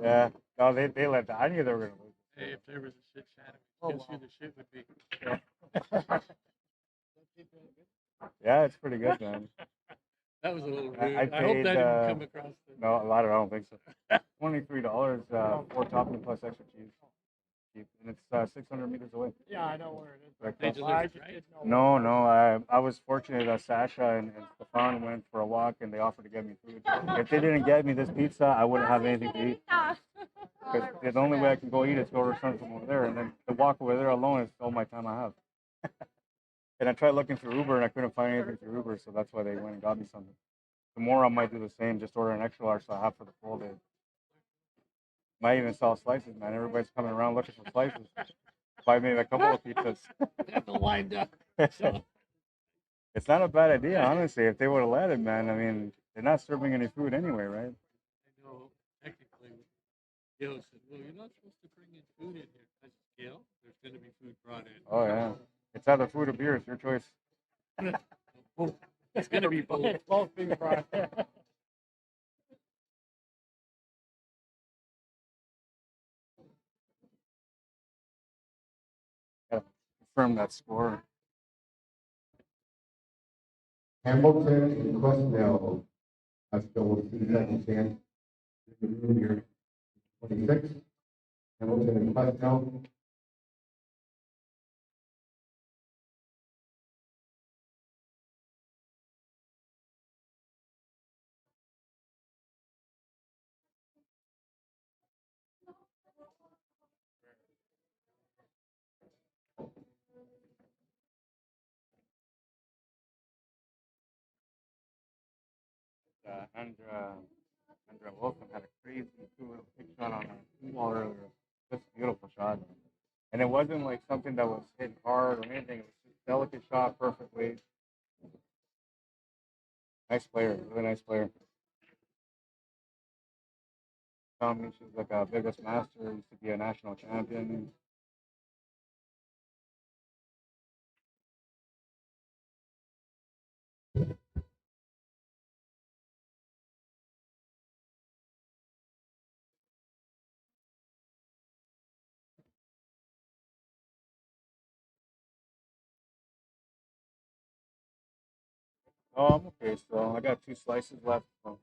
yeah. No, they let that. I knew they were gonna lose. Hey, if there was a shit sandwich, Oh, guess who wow. the shit would be? Yeah, it's pretty good, man. That was a little I- rude. I I, hope paid, that didn't come across. No, a lot of I don't think so. $23, 4 topping plus extra cheese. Cheap. And it's 600 meters away. Yeah, I know where it is. Right They across. delivered, I just right? didn't know. No. I was fortunate that SASHA and STEPHANE went for a walk and they offered to get me food. If they didn't get me this pizza, I wouldn't have anything to eat. Because the only way I can go eat is go to something from over there. And then the walk over there alone is all my time I have. And I tried looking through Uber and I couldn't find anything through Uber, so that's why they went and got me something. Tomorrow I might do the same, just order an extra large so I have for the full day. Might even sell slices, man. Everybody's coming around looking for slices. Buy maybe a couple of pizzas. Got the wind up. So, It's not a bad idea, honestly, if they would have let it, man. I mean, they're not serving any food anyway, right? I know, technically, Gail said, well, you're not supposed to bring in food in here. I said, Gail, there's going to be food brought in. Oh, yeah. It's either food or beer. It's your choice. Both. It's going to be both. It's both being brought. Gotta confirm that score. Hamilton and Quesnell, that's still a second chance. Here, 26. Hamilton and Quesnell. Andrea Wilson had a crazy two-wheel pick shot on a wall earlier. Just a beautiful shot. And it wasn't like something that was hit hard or anything. It was just a delicate shot perfectly. Nice player, really nice player. Telling me she's like a biggest master, used to be a national champion. Oh, I'm okay still. I got 2 slices left. So.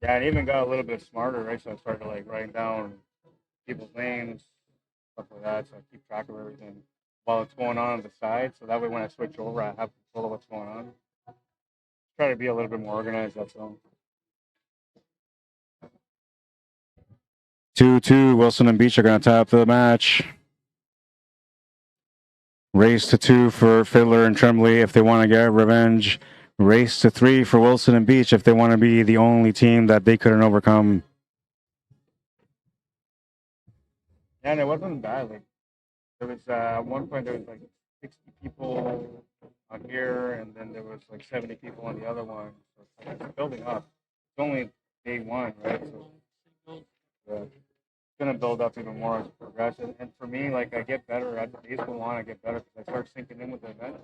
Yeah, and even got a little bit smarter, right? So I started like writing down people's names, stuff like that. So I keep track of everything while it's going on the side. So that way when I switch over, I have control of what's going on. Try to be a little bit more organized, that's all. 2-2. Wilson and Beach are going to tie up the match. Race to 2 for Fiddler and Tremblay if they want to get revenge. Race to 3 for Wilson and Beach if they want to be the only team that they couldn't overcome. And it wasn't bad. Like there was at one point there was like 60 people on here, and then there was like 70 people on the other one. So it's building up. It's only day 1, right? So it's gonna build up even more as it progresses. And for me, like I get better as the days go on. I get better because I start sinking in with the event.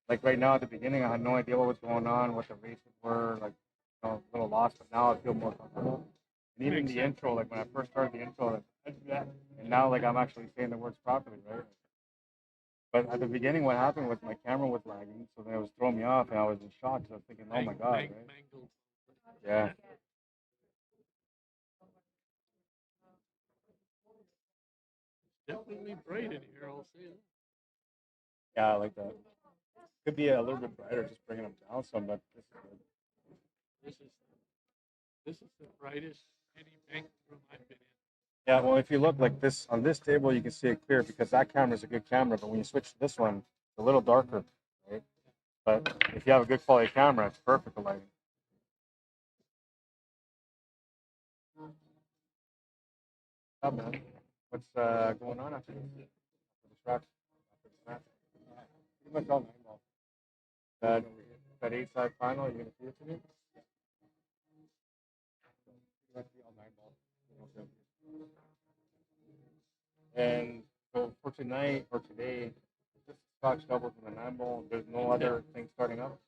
Like right now at the beginning, I had no idea what was going on, what the races were. Like a little lost, but now I feel more comfortable. And even the intro, like when I first started the intro, and now like I'm actually saying the words properly, right? But at the beginning, what happened was my camera was lagging, so then it was throwing me off, and I was in shock. So I was thinking, oh my god, right? Yeah. Definitely bright in here, I'll say that. Yeah, I like that. Could be a little bit brighter, just bringing them down some, but this is good. This is the brightest any bank room I've been in. Yeah, well, if you look like this on this table, you can see it clear because that camera is a good camera. But when you switch to this one, it's a little darker, right? But if you have a good quality camera, it's perfect for lighting. Oh, man. What's going on after this? After the tracks? After the match? Pretty much all 9 ball. That 8-side final, you gonna see it to me? Pretty much all 9 ball. And So for tonight or today, just Scotch doubles and the 9-ball. There's no other thing starting up.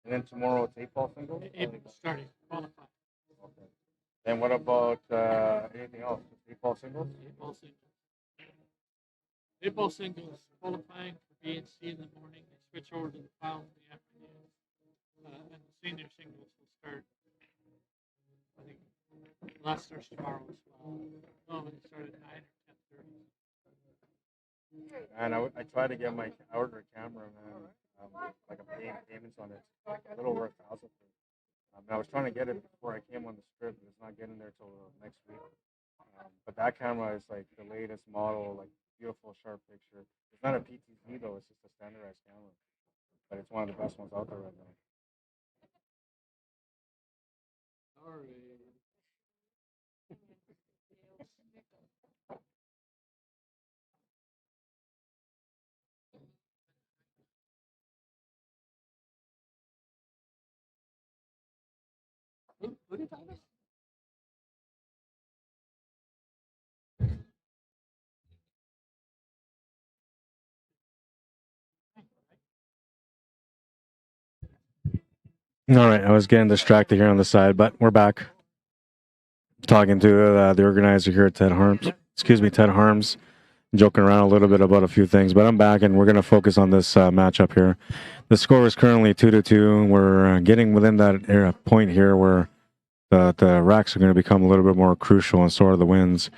And then tomorrow it's 8-ball singles. Starting qualifying. Okay. And what about anything else? Just 8-ball singles? 8-ball singles. 8-ball singles qualifying for B and C in the morning. They switch over to the final in the afternoon. And the senior singles will start. I think last starts tomorrow as well. No, they start at 9 or 10:30. And I tried to get my order camera, man. Like I'm paying payments on it, like a little over $1,000. I was trying to get it before I came on the strip, but it's not getting there till next week. But that camera is like the latest model, like beautiful sharp picture. It's not a PTZ though; it's just a standardized camera, but it's one of the best ones out there right now. Sorry. Who did that? All right, I was getting distracted here on the side, but we're back. Talking to the organizer here, Ted Harms. Ted Harms. Joking around a little bit about a few things, but I'm back and we're going to focus on this matchup here. The score is currently 2-2. We're getting within that point here where the racks are going to become a little bit more crucial, and so are the wins.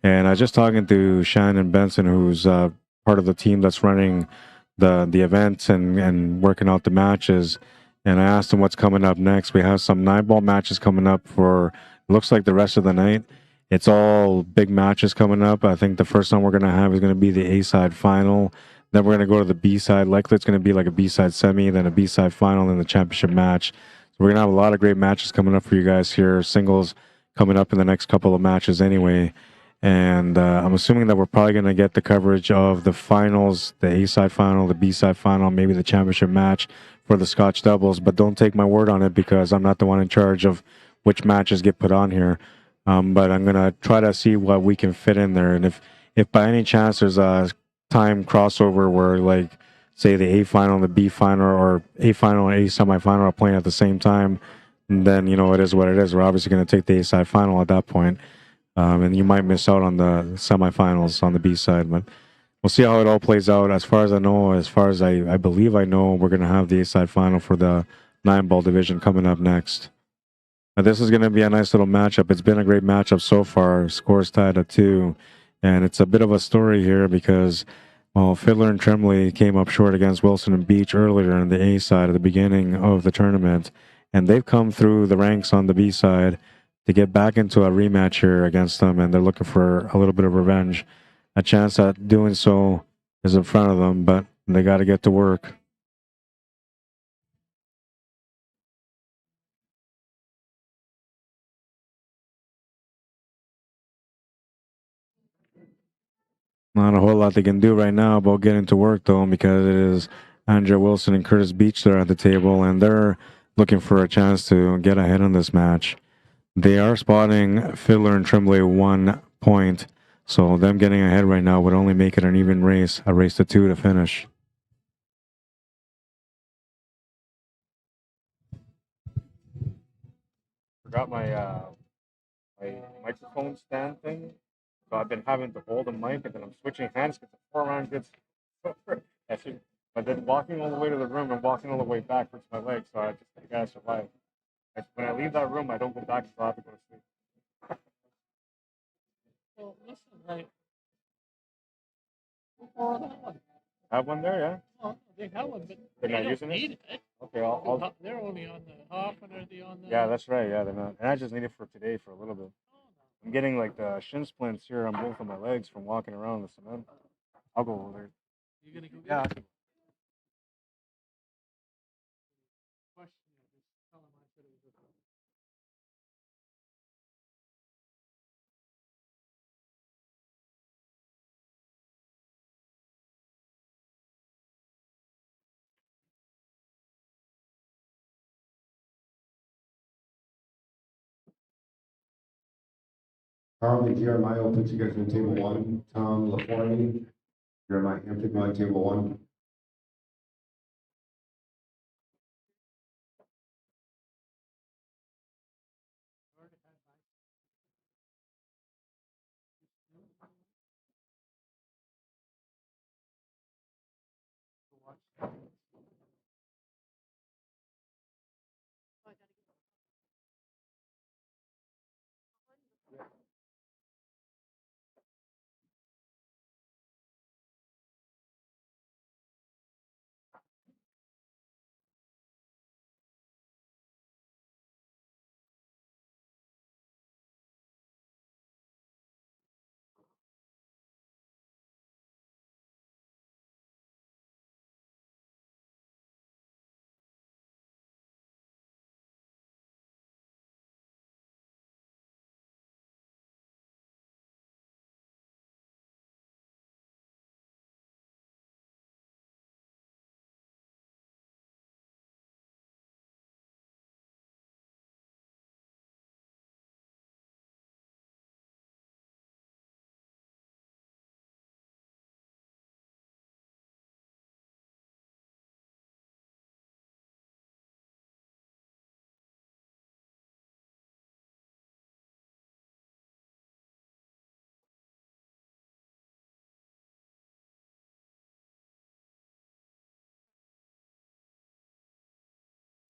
And I was just talking to Shannon Benson, who's part of the team that's running the events and working out the matches. And I asked him what's coming up next. We have some 9-ball matches coming up for, looks like the rest of the night. It's all big matches coming up. I think the first one we're going to have is going to be the A-side final. Then we're going to go to the B-side. Likely it's going to be like a B-side semi, then a B-side final, and the championship match. So we're going to have a lot of great matches coming up for you guys here. Singles coming up in the next couple of matches anyway. And I'm assuming that we're probably going to get the coverage of the finals, the A-side final, the B-side final, maybe the championship match for the Scotch doubles. But don't take my word on it because I'm not the one in charge of which matches get put on here. But I'm going to try to see what we can fit in there. And if by any chance there's a time crossover where, like, say the A final and the B final, or A final and A semifinal are playing at the same time, then, you know, it is what it is. We're obviously going to take the A side final at that point. And you might miss out on the semifinals on the B side, but we'll see how it all plays out. As far as I know, as far as I believe I know, we're going to have the A side final for the 9-ball division coming up next. Now, this is going to be a nice little matchup. It's been a great matchup so far. Scores tied at 2. And it's a bit of a story here because, well, Fiddler and Tremblay came up short against Wilson and Beach earlier in the A side at the beginning of the tournament. And they've come through the ranks on the B side to get back into a rematch here against them. And they're looking for a little bit of revenge. A chance at doing so is in front of them, but they got to get to work. Not a whole lot they can do right now about getting to work, though, because it is Andrea Wilson and Curtis Beach there at the table, and they're looking for a chance to get ahead in this match. They are spotting Fiddler and Tremblay 1 point, so them getting ahead right now would only make it an even race, a race to 2 to finish. Forgot my my microphone stand thing. So I've been having to hold the mic, and then I'm switching hands because the 4-round gets. But then walking all the way to the room and walking all the way back hurts my legs, so I just gotta survive. When I leave that room, I don't go back until I have to go to sleep. Well, listen, right. Borrow that one. Have one there, yeah. Well, they have one, but They're not don't using it? need it. Okay, I'll. They're only on the half, and are they on the? Yeah, that's right. Yeah, they're not. And I just need it for today for a little bit. I'm getting like the shin splints here on both of my legs from walking around the cement. I'll go over there. You gonna go get Yeah. it? Question, just tell them I said it was a- Carl and Jeremiah will put you guys on table 1. Tom LaForney Jeremiah Hampton going table 1.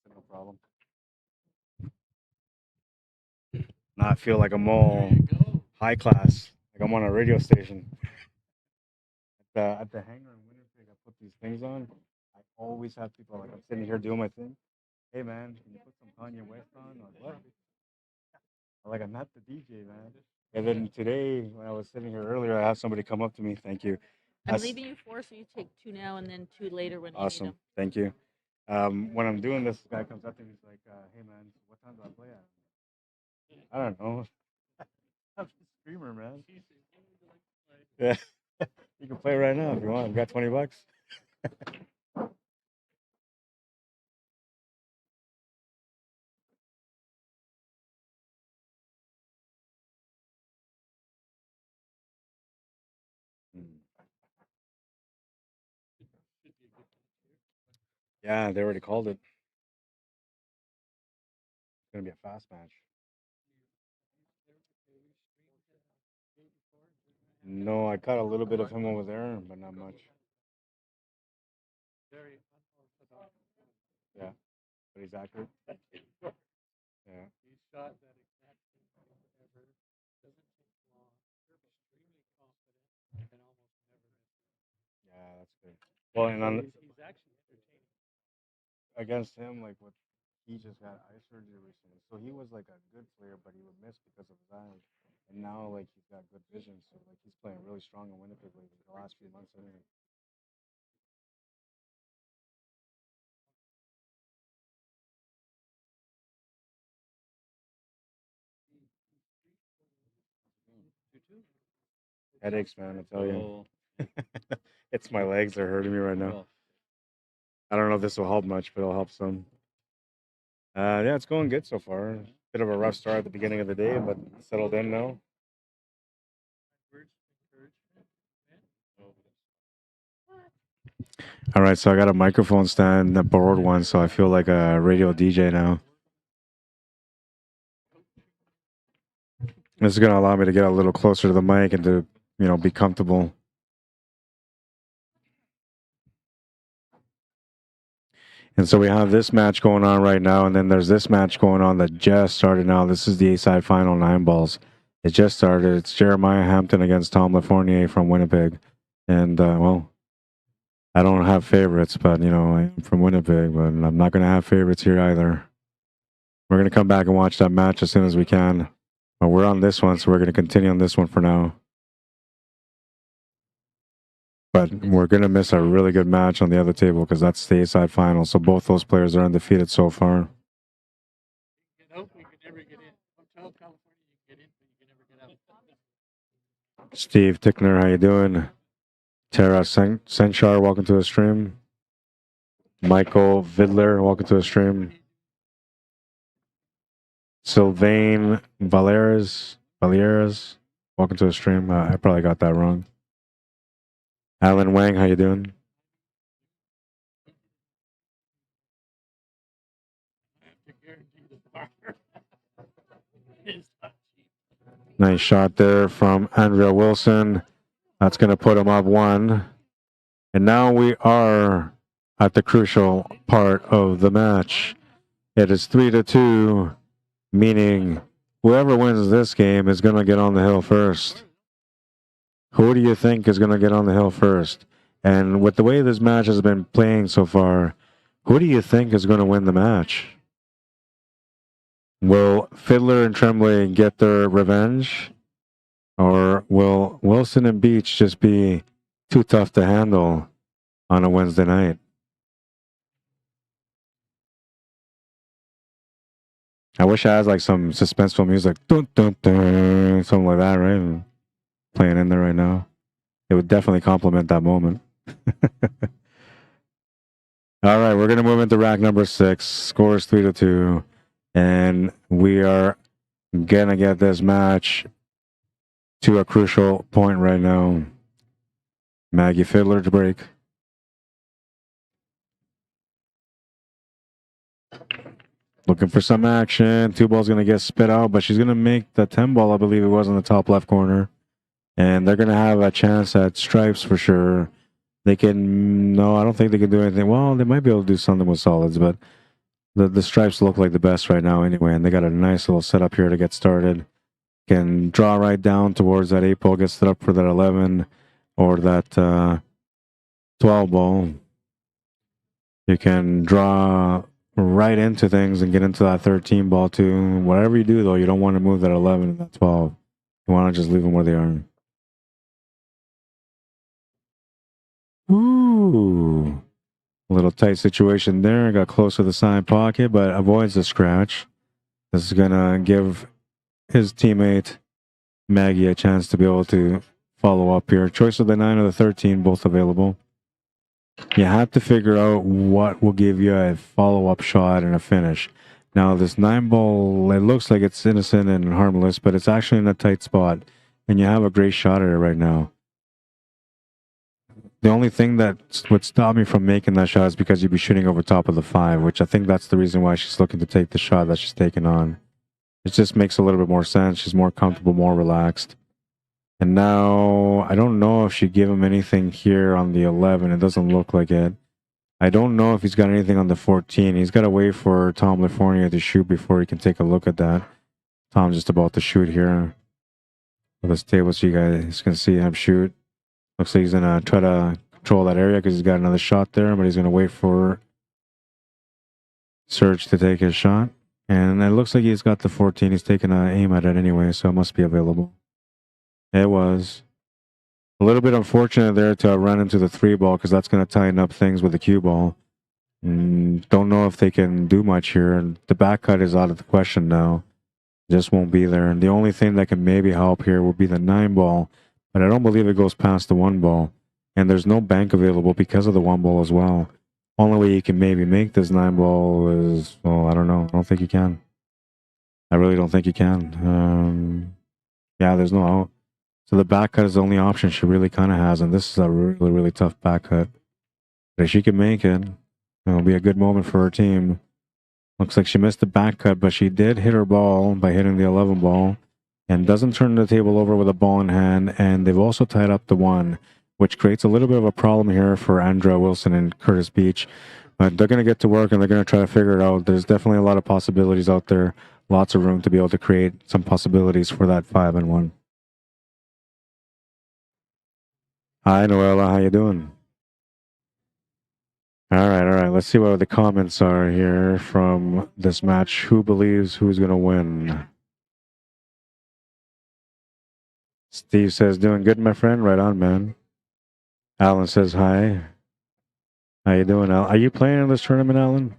No problem. Now I feel like I'm all high class, like I'm on a radio station. At the hangar in Winnipeg, I put these things on. I always have people like I'm sitting here doing my thing. Hey man, can you put some Kanye West on? Or what? I'm like I'm not the DJ, man. And then today, when I was sitting here earlier, I had somebody come up to me. Thank you. I'm leaving you 4, so you take 2 now and then 2 later when you need Awesome. them. Thank you. When I'm doing this, guy comes up to me. He's like, "Hey man, what time do I play at?" I don't know. I'm a streamer, man. Yeah, you can play right now if you want. You got $20. Yeah, they already called it. It's gonna be a fast match. No, I caught a little bit of him over there, but not much. Yeah, but he's accurate. Yeah. He shot that exact same thing ever. Doesn't take long. Extremely confident and almost never misses. Yeah, that's good. Well, and on He's actually entertaining. against him, like what he just got eye surgery recently, so he was like a good player, but he would miss because of his eyes. And now, like he's got good vision, so like he's playing really strong in Winnipeg lately, the last few months anyway. Headaches, man, I tell you. It's my legs that are hurting me right now. I don't know if this will help much, but it'll help some. Yeah, it's going good so far. Bit of a rough start at the beginning of the day, but settled in now. All right, so I got a microphone stand, a borrowed one, so I feel like a radio DJ now. This is going to allow me to get a little closer to the mic and to, be comfortable. And so we have this match going on right now, and then there's this match going on that just started now. This is the A-side final, 9 balls. It just started. It's Jeremiah Hampton against Tom Lafournier from Winnipeg. And, well, I don't have favorites, but, I am from Winnipeg, but I'm not going to have favorites here either. We're going to come back and watch that match as soon as we can. But we're on this one, so we're going to continue on this one for now. But we're going to miss a really good match on the other table because that's the A-side final. So both those players are undefeated so far. You know, we could never get in. Hotel California, you can get in, but you can never get out. Steve Tickner, how you doing? Tara Senchar, welcome to the stream. Michael Vidler, welcome to the stream. Sylvain Valieres, welcome to the stream. I probably got that wrong. Alan Wang, how you doing? I have to guarantee the bar. It's not cheap. Nice shot there from Andrea Wilson. That's going to put him up 1. And now we are at the crucial part of the match. It is 3-2, meaning whoever wins this game is going to get on the hill first. Who do you think is going to get on the hill first? And with the way this match has been playing so far, who do you think is going to win the match? Will Fiddler and Tremblay get their revenge? Or will Wilson and Beach just be too tough to handle on a Wednesday night? I wish I had like some suspenseful music, dun, dun, dun, something like that, right? Playing in there right now. It would definitely complement that moment. All right, we're going to move into rack number 6. Scores 3-2. And we are going to get this match to a crucial point right now. Maggie Fiddler to break. Looking for some action. 2 balls going to get spit out, but she's going to make the 10 ball, I believe it was, in the top left corner. And they're going to have a chance at stripes for sure. They can, no, I don't think they can do anything. Well, they might be able to do something with solids, but the stripes look like the best right now anyway. And they got a nice little setup here to get started. Can draw right down towards that 8 ball, get set up for that 11 or that 12 ball. You can draw right into things and get into that 13 ball too. Whatever you do, though, you don't want to move that 11 and that 12. You want to just leave them where they are. Ooh. A little tight situation there. Got close to the side pocket, but avoids the scratch. This is going to give his teammate Maggie a chance to be able to follow up here. Choice of the 9 or the 13, both available. You have to figure out what will give you a follow-up shot and a finish. Now, this 9 ball, it looks like it's innocent and harmless, but it's actually in a tight spot, and you have a great shot at it right now. The only thing that would stop me from making that shot is because you'd be shooting over top of the 5, which I think that's the reason why she's looking to take the shot that she's taking on. It just makes a little bit more sense. She's more comfortable, more relaxed. And now, I don't know if she gave him anything here on the 11. It doesn't look like it. I don't know if he's got anything on the 14. He's got to wait for Tom Lafournier to shoot before he can take a look at that. Tom's just about to shoot here with this table, so you guys can see him shoot. Looks like he's going to try to control that area because he's got another shot there, but he's going to wait for Serge to take his shot. And it looks like he's got the 14. He's taking an aim at it anyway, so it must be available. It was. A little bit unfortunate there to run into the 3 ball because that's going to tighten up things with the cue ball. Don't know if they can do much here. And the back cut is out of the question now. Just won't be there. And the only thing that can maybe help here will be the 9 ball. But I don't believe it goes past the 1 ball. And there's no bank available because of the 1 ball as well. Only way you can maybe make this 9 ball is, well, I don't know. I don't think you can. I really don't think you can. Yeah, there's no out. So the back cut is the only option she really kind of has. And this is a really, really tough back cut. But if she can make it, it'll be a good moment for her team. Looks like she missed the back cut, but she did hit her ball by hitting the 11 ball. And doesn't turn the table over with a ball in hand. And they've also tied up the 1, which creates a little bit of a problem here for Andrea Wilson and Curtis Beach. But they're going to get to work and they're going to try to figure it out. There's definitely a lot of possibilities out there. Lots of room to be able to create some possibilities for that 5 and 1. Hi, Noella. How you doing? All right. Let's see what the comments are here from this match. Who believes who's going to win? Steve says, doing good, my friend. Right on, man. Alan says, hi. How you doing, Alan? Are you playing in this tournament, Alan?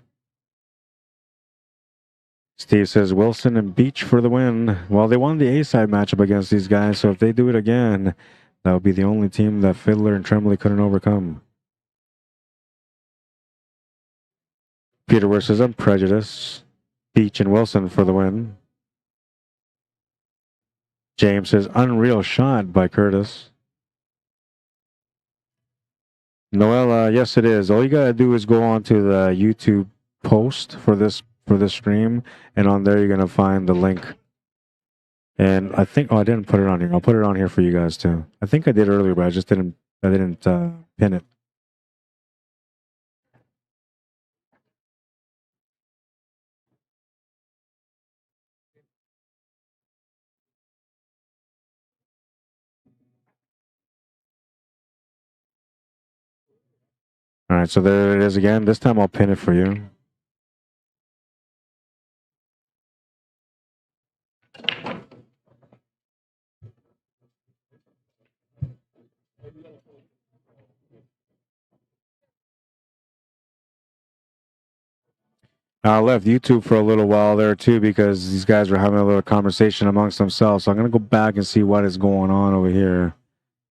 Steve says, Wilson and Beach for the win. Well, they won the A-side matchup against these guys, so if they do it again, that would be the only team that Fiddler and Tremblay couldn't overcome. Peter says, I'm prejudiced. Beach and Wilson for the win. James says, unreal shot by Curtis. Noel, yes, it is. All you gotta do is go onto the YouTube post for this stream, and on there you're gonna find the link. And I think, oh, I didn't put it on here. I'll put it on here for you guys too. I think I did earlier, but I just didn't. I didn't pin it. All right, so there it is again. This time I'll pin it for you. I left YouTube for a little while there too because these guys were having a little conversation amongst themselves. So I'm gonna go back and see what is going on over here.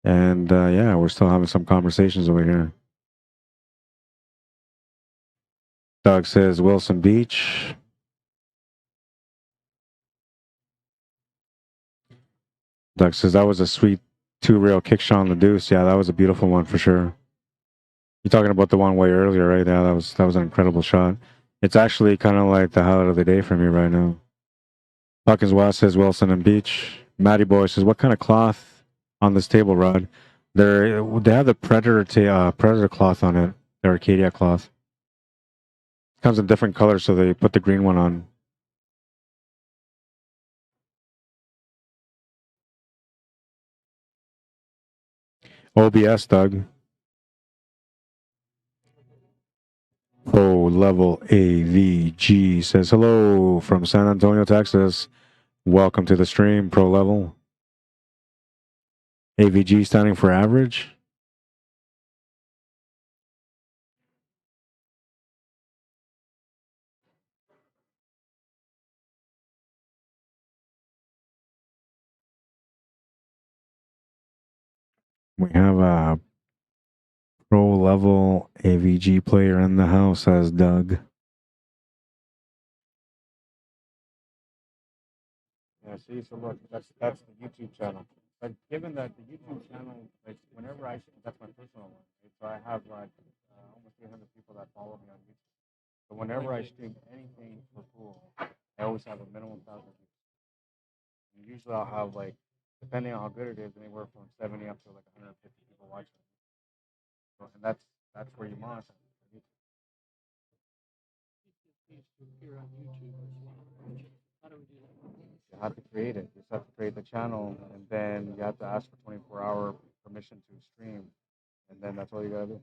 And yeah, we're still having some conversations over here. Doug says Wilson Beach. Doug says that was a sweet 2-rail kick shot on the deuce. Yeah, that was a beautiful one for sure. You're talking about the one way earlier, right? Yeah, that was an incredible shot. It's actually kind of like the highlight of the day for me right now. Hawkins West says Wilson and Beach. Matty Boy says, what kind of cloth on this table, Rod? They have the Predator cloth on it. The Arcadia cloth. It comes in different colors, so they put the green one on. OBS, Doug. Pro Level AVG says hello from San Antonio, Texas. Welcome to the stream, Pro Level. AVG standing for average. We have a Pro Level AVG player in the house, says Doug. Yeah, see, so look, that's the YouTube channel. But given that the YouTube channel, like whenever that's my personal one, right? So I have like almost 300 people that follow me on YouTube. So whenever I stream anything for pool, I always have a minimum 1,000 views. And usually I'll have like, depending on how good it is, anywhere from 70 up to like 150 people watching. So, and that's where you monitor. You have to create it. You just have to create the channel, and then you have to ask for 24-hour permission to stream, and then that's all you gotta do.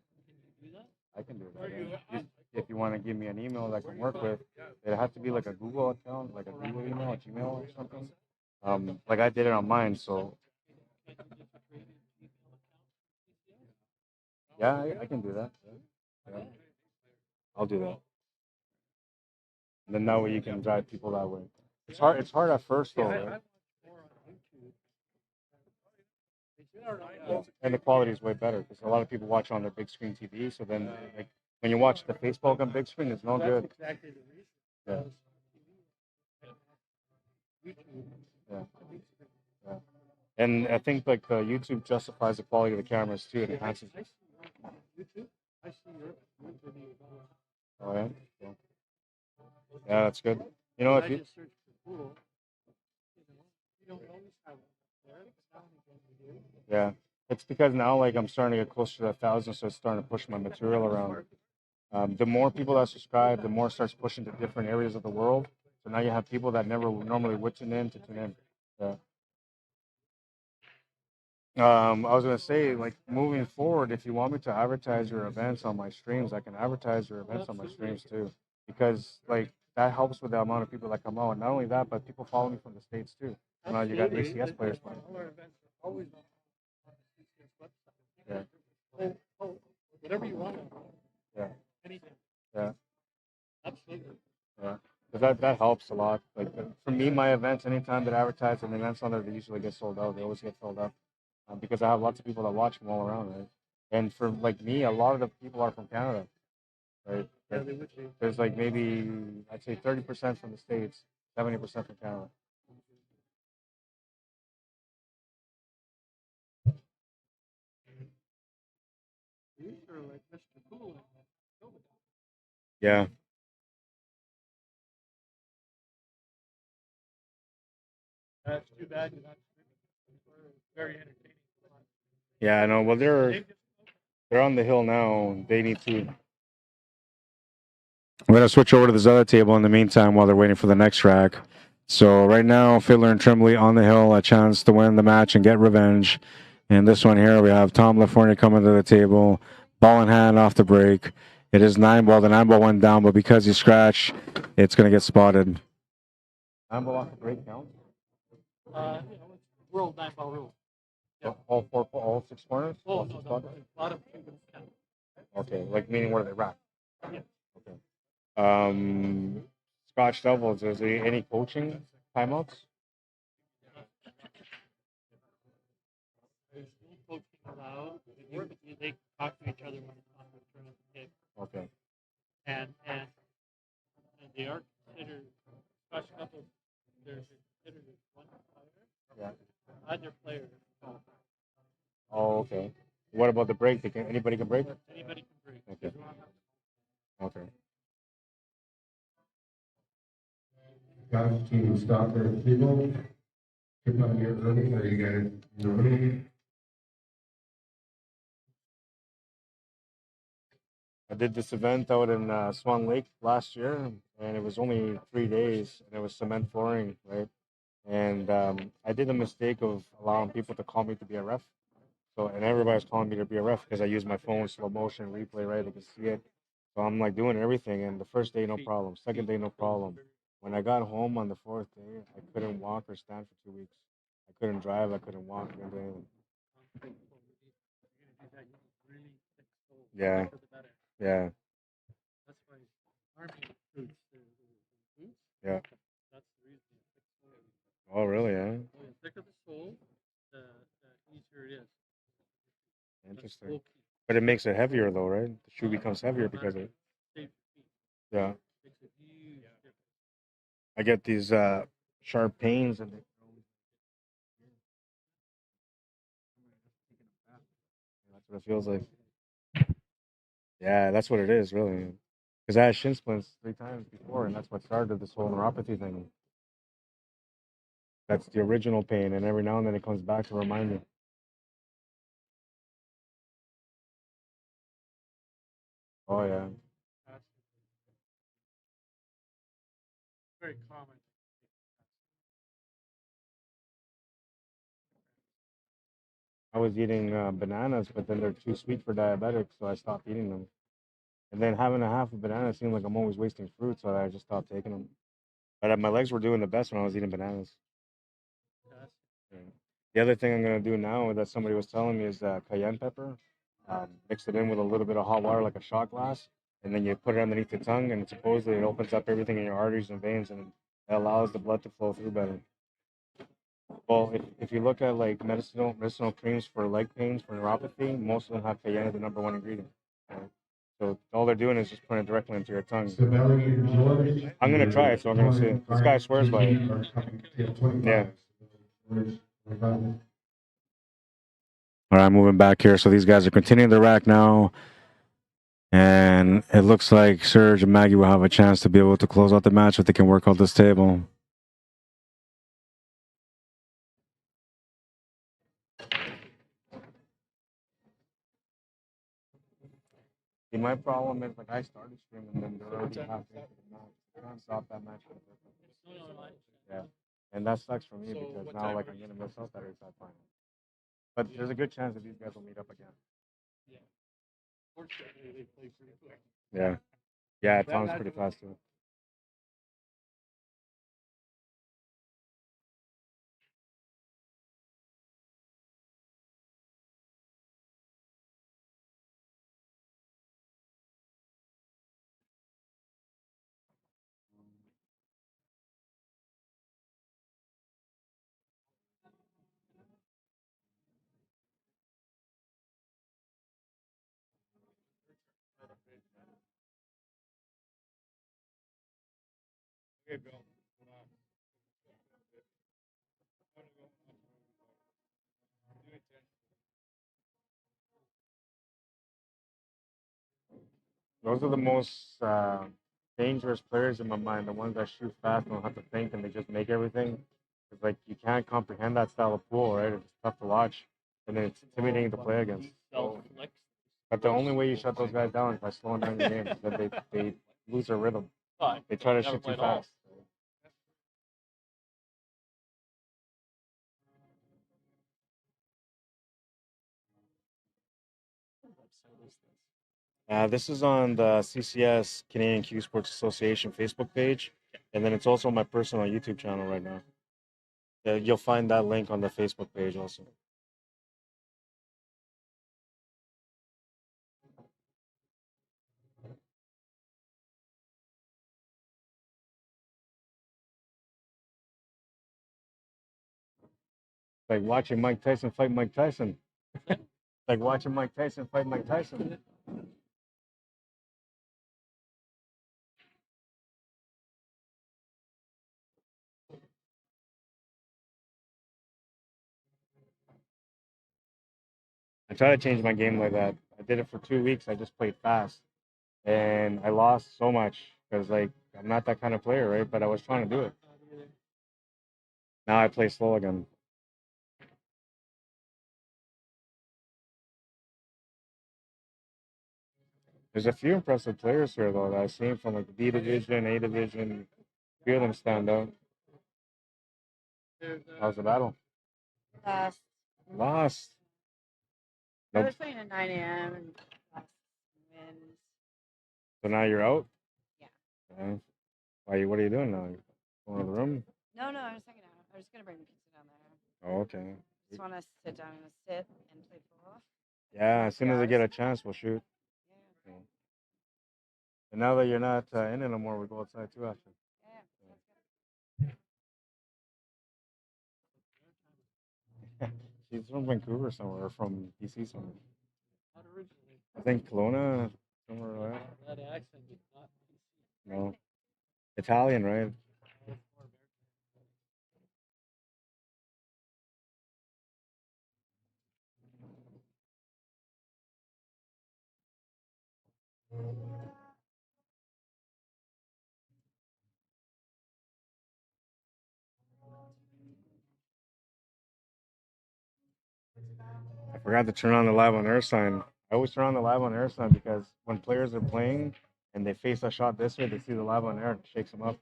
I can do that. Yeah. If you want to give me an email that I can work with, it has to be like a Google account, like a Google email, a Gmail or something. Like I did it on mine, so yeah, I can do that. Yeah. I'll do that. And then that way you can drive people that way. It's hard. It's hard at first though, right? Yeah. And the quality is way better because a lot of people watch on their big screen TV. So then, like when you watch the Facebook on big screen, it's no good. Yeah. Yeah. Yeah. And I think like YouTube justifies the quality of the cameras too. It enhances it. Oh yeah. Yeah. Yeah, that's good. You know, if you yeah, it's because now like I'm starting to get closer to 1,000, so it's starting to push my material around. The more people that subscribe, the more it starts pushing to different areas of the world. So now you have people that never normally would tune in to tune in. Yeah. I was gonna say, like moving forward, if you want me to advertise your events on my streams, I can advertise your events on my streams too, because like that helps with the amount of people that come out. And not only that, but people follow me from the States too. So now you got ACS players playing. Yeah. Whatever you want. Yeah. Anything. Yeah. Absolutely. Yeah. Because that helps a lot. Like for me, my events, anytime that I advertise an events on there, they usually get sold out. They always get filled up because I have lots of people that watch them all around, right? And for like me, a lot of the people are from Canada, right? Yeah, they would be. There's like maybe I'd say 30% from the States, 70% from Canada. for like Mr. Pool and Manitoba. Yeah. That's too bad you're not streaming. Very entertaining. Yeah, I know. Well, they're They just- they're on the hill now. They need to. I'm gonna switch over to this other table in the meantime while they're waiting for the next track. So right now, Fiddler and Tremblay on the hill, a chance to win the match and get revenge. And this one here, we have Tom LaFornia coming to the table, ball in hand off the break. It is 9-ball. The 9-ball went down, but because he scratched, it's gonna get spotted. 9-ball off the break count. it's world 9-ball rule. Yeah. All 6 corners. Oh, no, a lot of people count. Okay, like meaning where they rack. Yeah. Okay. Scotch doubles. Is there any coaching timeouts? There's no coaching allowed. They talk to each other when it's on the tournament table. Okay. And they are considered Scotch couples. They're considered as one player. Yeah. Either player. Oh, okay. What about the break? Anybody can break? Anybody can break. Okay. Okay. Scotch team stop their table. Pick up your early, or you guys in the room. I did this event out in Swan Lake last year, and it was only 3 days, and it was cement flooring, right? And I did the mistake of allowing people to call me to be a ref. So, and everybody's calling me to be a ref because I use my phone, slow motion, replay, right? They can see it. So I'm like doing everything. And the first day, no problem. Second day, no problem. When I got home on the 4th day, I couldn't walk or stand for 2 weeks. I couldn't drive. I couldn't walk. I couldn't do anything. Yeah. Yeah. That's why army boots, boots. Yeah. That's the reason. Oh, really? Yeah. The thicker the sole, the easier it is. Interesting. But it makes it heavier, though, right? The shoe becomes heavier because of it. Yeah. I get these sharp pains and that's what it feels like. Yeah, that's what it is, really. Because I had shin splints 3 times before, and that's what started this whole neuropathy thing. That's the original pain, and every now and then it comes back to remind me. Oh, yeah. Very common. I was eating bananas, but then they're too sweet for diabetics, so I stopped eating them. And then having a half a banana seemed like I'm always wasting fruit, so I just stopped taking them. But my legs were doing the best when I was eating bananas. Yeah. The other thing I'm going to do now that somebody was telling me is cayenne pepper. Mix it in with a little bit of hot water, like a shot glass, and then you put it underneath the tongue, and supposedly it opens up everything in your arteries and veins, and it allows the blood to flow through better. Well, if you look at like medicinal creams for leg pains, for neuropathy, most of them have cayenne as the number 1 ingredient. Right? So all they're doing is just putting it directly into your tongue. I'm gonna try it, so I'm gonna see it. This guy swears by it. Yeah. All right, moving back here. So these guys are continuing the rack now. And it looks like Serge and Maggie will have a chance to be able to close out the match if they can work out this table. See, my problem is like I started streaming and then they're already halfway through the match. I can't stop that match. Yeah. And that sucks for me because now like I'm gonna miss out that ASAP final. But there's a good chance that these guys will meet up again. Yeah. Fortunately, they play pretty quick. Yeah. Yeah, Tom's pretty fast too. Here you go. Those are the most dangerous players in my mind. The ones that shoot fast, don't have to think, and they just make everything. It's like you can't comprehend that style of pool, right? It's tough to watch, and it's intimidating to play against. So, but the only way you shut those guys down is by slowing down your game. Then they lose their rhythm. They try to shoot too fast. This is on the CCS, Canadian Q Sports Association Facebook page, and then it's also on my personal YouTube channel right now. You'll find that link on the Facebook page also. Like watching Mike Tyson fight Mike Tyson. Like watching Mike Tyson fight Mike Tyson. I try to change my game like that. I did it for 2 weeks. I just played fast, and I lost so much because like I'm not that kind of player, right? But I was trying to do it. Now I play slow again. There's a few impressive players here though that I've seen from like the B division, A division. A few of them stand out. How's the battle? Last. Lost. I Nope. was playing at 9 a.m. and lost wins. So now you're out? Yeah. Why? What are you doing now? Going to the room? No, I was hanging out. I was gonna bring the pizza down there. Oh, okay. Just want to sit down and sit and play pool. Yeah, as soon as I get a chance, we'll shoot. Yeah. And now that you're not in it no more, we go outside too after. Yeah. She's from Vancouver somewhere, or from BC somewhere. Not originally. I think Kelowna, somewhere like that. That accent is not. No. Italian, right? I forgot to turn on the live on air sign. I always turn on the live on air sign because when players are playing and they face a shot this way, they see the live on air and it shakes them up.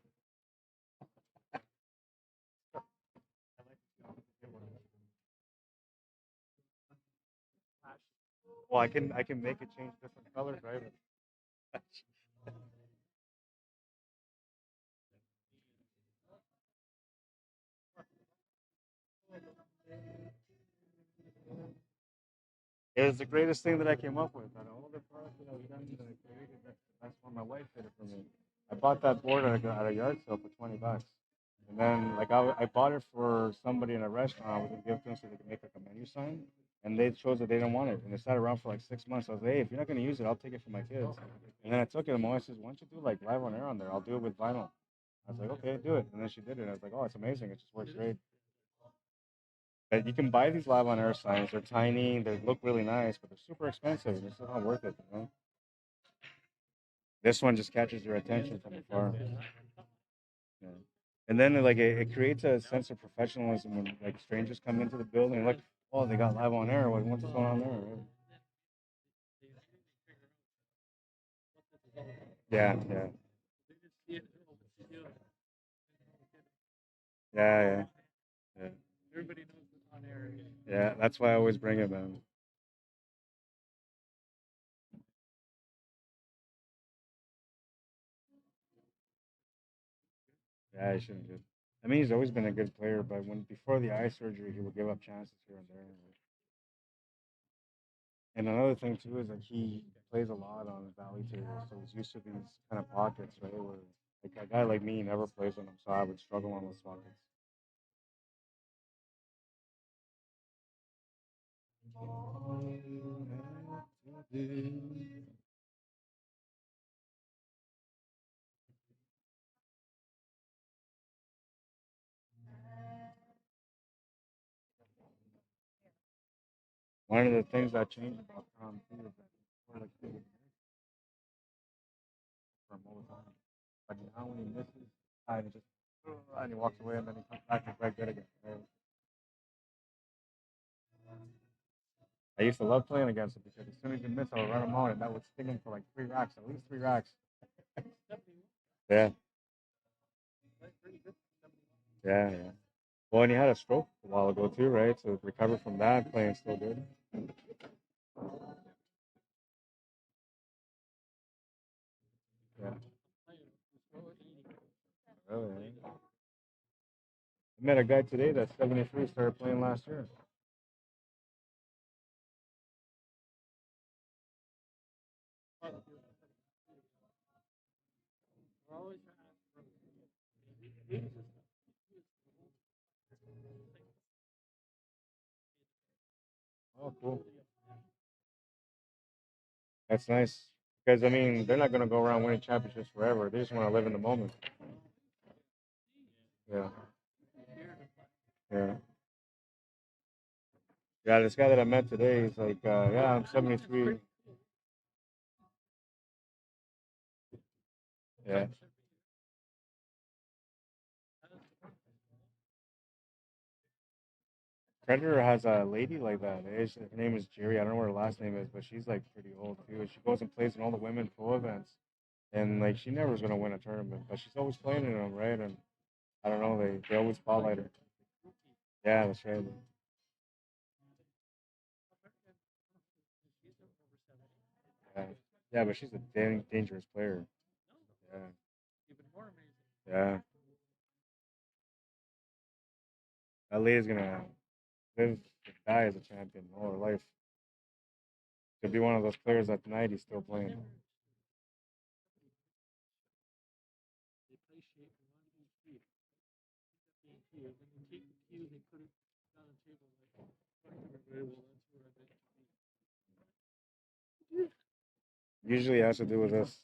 Well, I can make it change different colors, right? It was the greatest thing that I came up with. Out of all the products that I've done, that I created, that's when my wife did it for me. I bought that board at a yard sale for $20. And then, like, I bought it for somebody in a restaurant. I was going to give it to them so they could make, like, a menu sign. And they chose that they didn't want it. And it sat around for, like, 6 months. I was like, hey, if you're not going to use it, I'll take it for my kids. And then I took it, and my wife says, why don't you do, like, live on air on there? I'll do it with vinyl. I was like, okay, do it. And then she did it. I was like, oh, it's amazing. It just works great. But you can buy these live on air signs. They're tiny. They look really nice, but they're super expensive. It's still not worth it, you know? This one just catches your attention from afar. Yeah. And then like it creates a sense of professionalism when like strangers come into the building. Like, oh, they got live on air. What's going on there? Right? Yeah. Yeah. Everybody knows it's on air. Yeah, that's why I always bring it, man. Yeah, he shouldn't do. I mean, he's always been a good player, but before the eye surgery, he would give up chances here and there. And another thing too is that he plays a lot on the valley table, so he's used to these kind of pockets, right? Where like a guy like me never plays on them, so I would struggle on those pockets. One of the things that changed about prom too is that before, like, for him all the time. But now when he misses, and he just and he walks away and then he comes back and he's right good again. Right? I used to love playing against him because as soon as he missed, I would run him out and that would sting him for like 3 racks, at least 3 racks. Yeah. Yeah, yeah. Well, and he had a stroke a while ago too, right? So to recover from that, playing still good. Yeah. Really? Eh? I met a guy today that's 73, started playing last year. Oh, cool. That's nice. Because, I mean, they're not going to go around winning championships forever. They just want to live in the moment. Yeah. Yeah. Yeah, this guy that I met today, he's like, yeah, I'm 73. Yeah. Predator has a lady like that. Her name is Jerry. I don't know what her last name is, but she's like pretty old too. She goes and plays in all the women pro events. And like she never was gonna win a tournament, but she's always playing in them, right? And I don't know, they always spotlight her. Yeah, that's right. Yeah, yeah, but she's a dangerous player. Yeah, yeah. That lady's gonna live to die as a champion all her life. Could be one of those players that tonight he's still playing. Usually it has to do with this.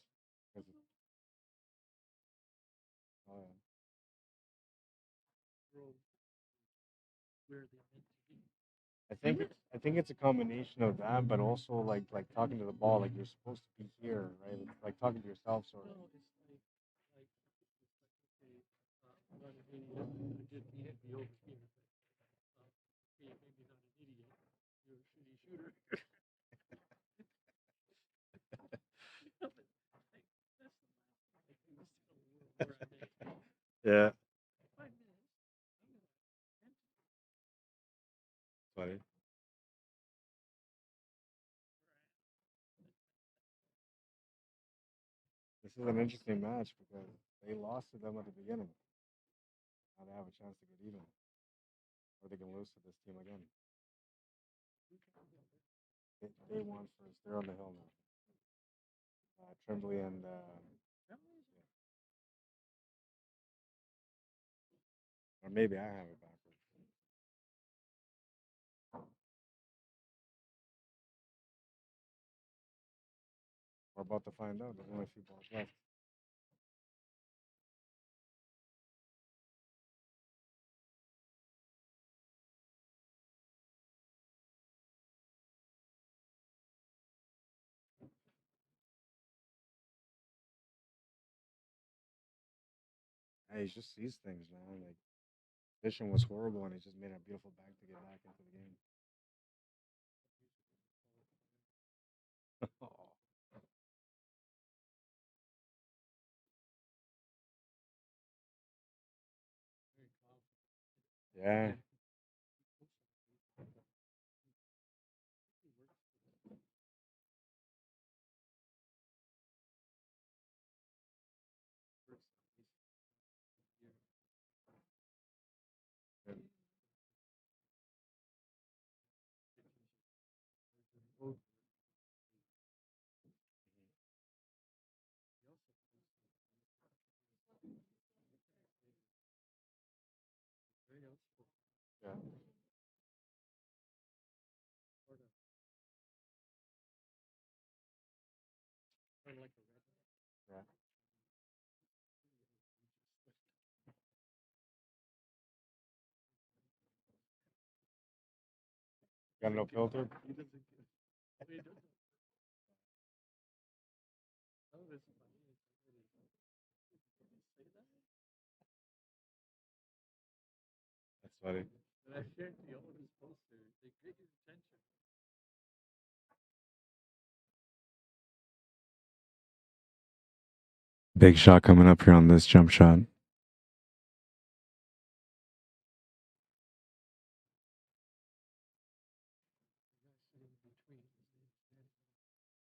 Oh, I think it's a combination of that, but also like talking to the ball, like you're supposed to be here, right? It's like talking to yourself, sort of. Yeah, funny. This is an interesting match because they lost to them at the beginning. Now they have a chance to get even, or they can lose to this team again. They won first. They're on the hill now. Tremblay and or maybe I have it backwards. We're about to find out. There's only a few balls left. Hey, he just sees things, man. Like fishing was horrible, and he just made a beautiful bag to get back into the game. Oh. Yeah. Yeah. Yeah. Got no filter. funny. And I shared the oldest poster. They get your attention. Big shot coming up here on this jump shot.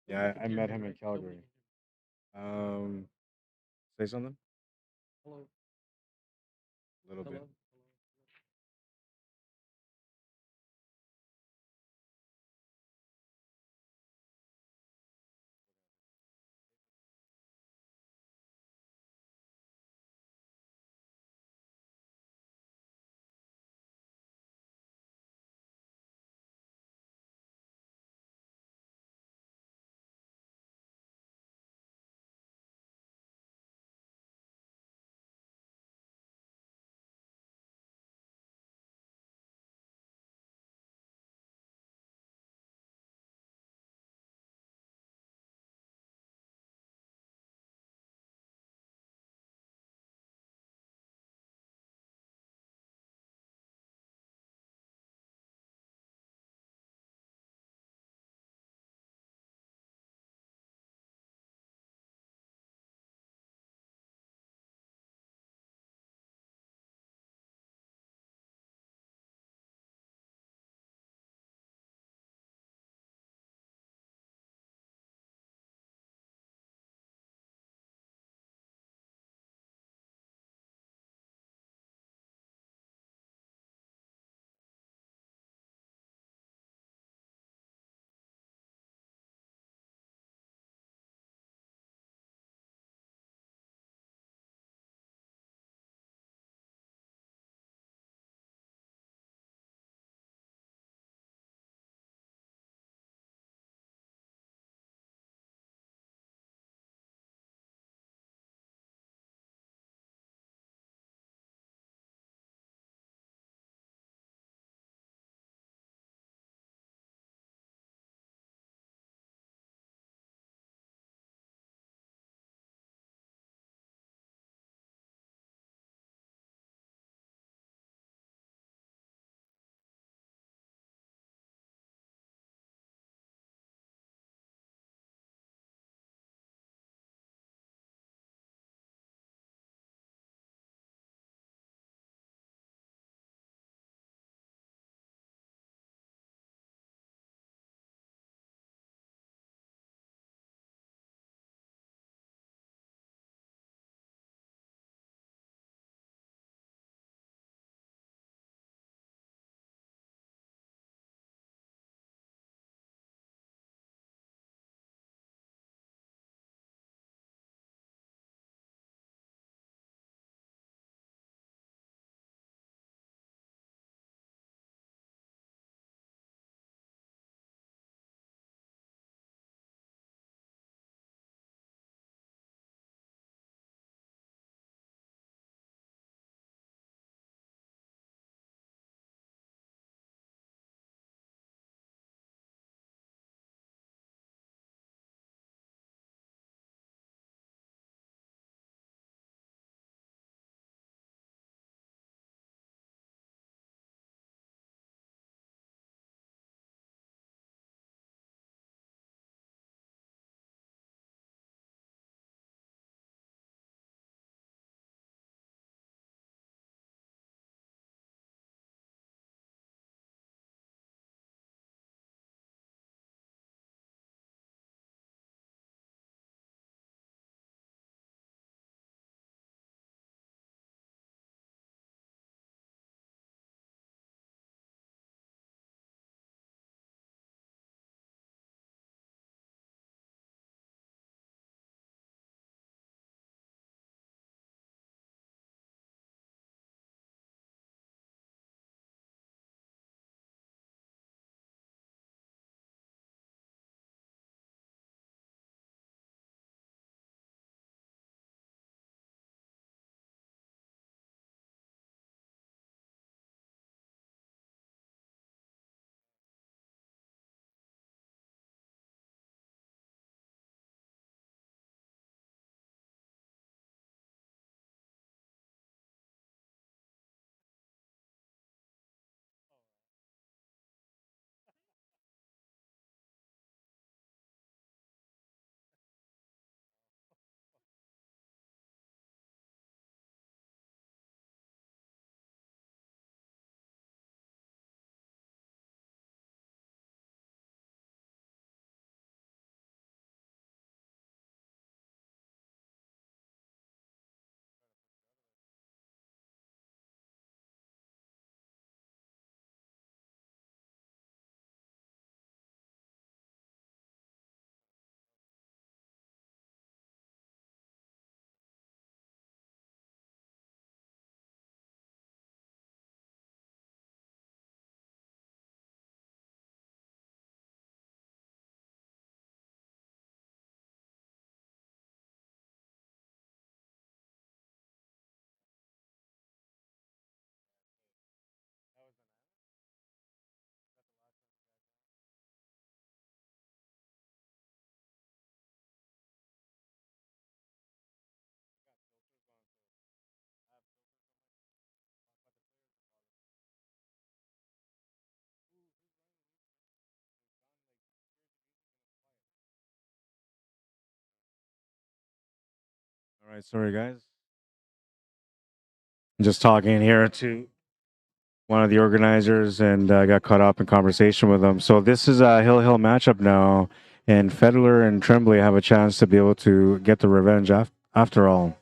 Yeah, I met him in Calgary. Say something. Hello. A little bit. Hello. All right, sorry guys. Just talking here to one of the organizers, and I got caught up in conversation with them. So this is a hill matchup now, and Federer and Tremblay have a chance to be able to get the revenge after all.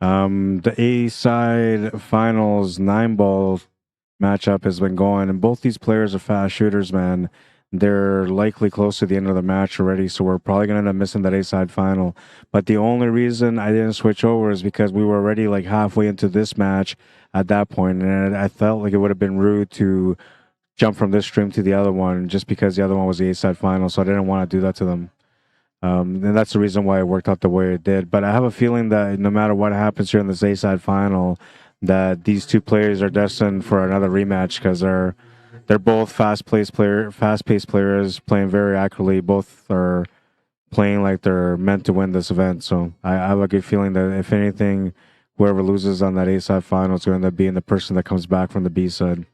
The A side finals 9-ball matchup has been going, and both these players are fast shooters, man. They're likely close to the end of the match already, so we're probably gonna end up missing that A side final. But the only reason I didn't switch over is because we were already like halfway into this match at that point, and I felt like it would have been rude to jump from this stream to the other one just because the other one was the A side final, so I didn't want to do that to them. And that's the reason why it worked out the way it did. But I have a feeling that no matter what happens here in this A-side final, that these two players are destined for another rematch because they're both fast-paced players playing very accurately. Both are playing like they're meant to win this event. So I have a good feeling that if anything, whoever loses on that A-side final is going to end up being the person that comes back from the B-side.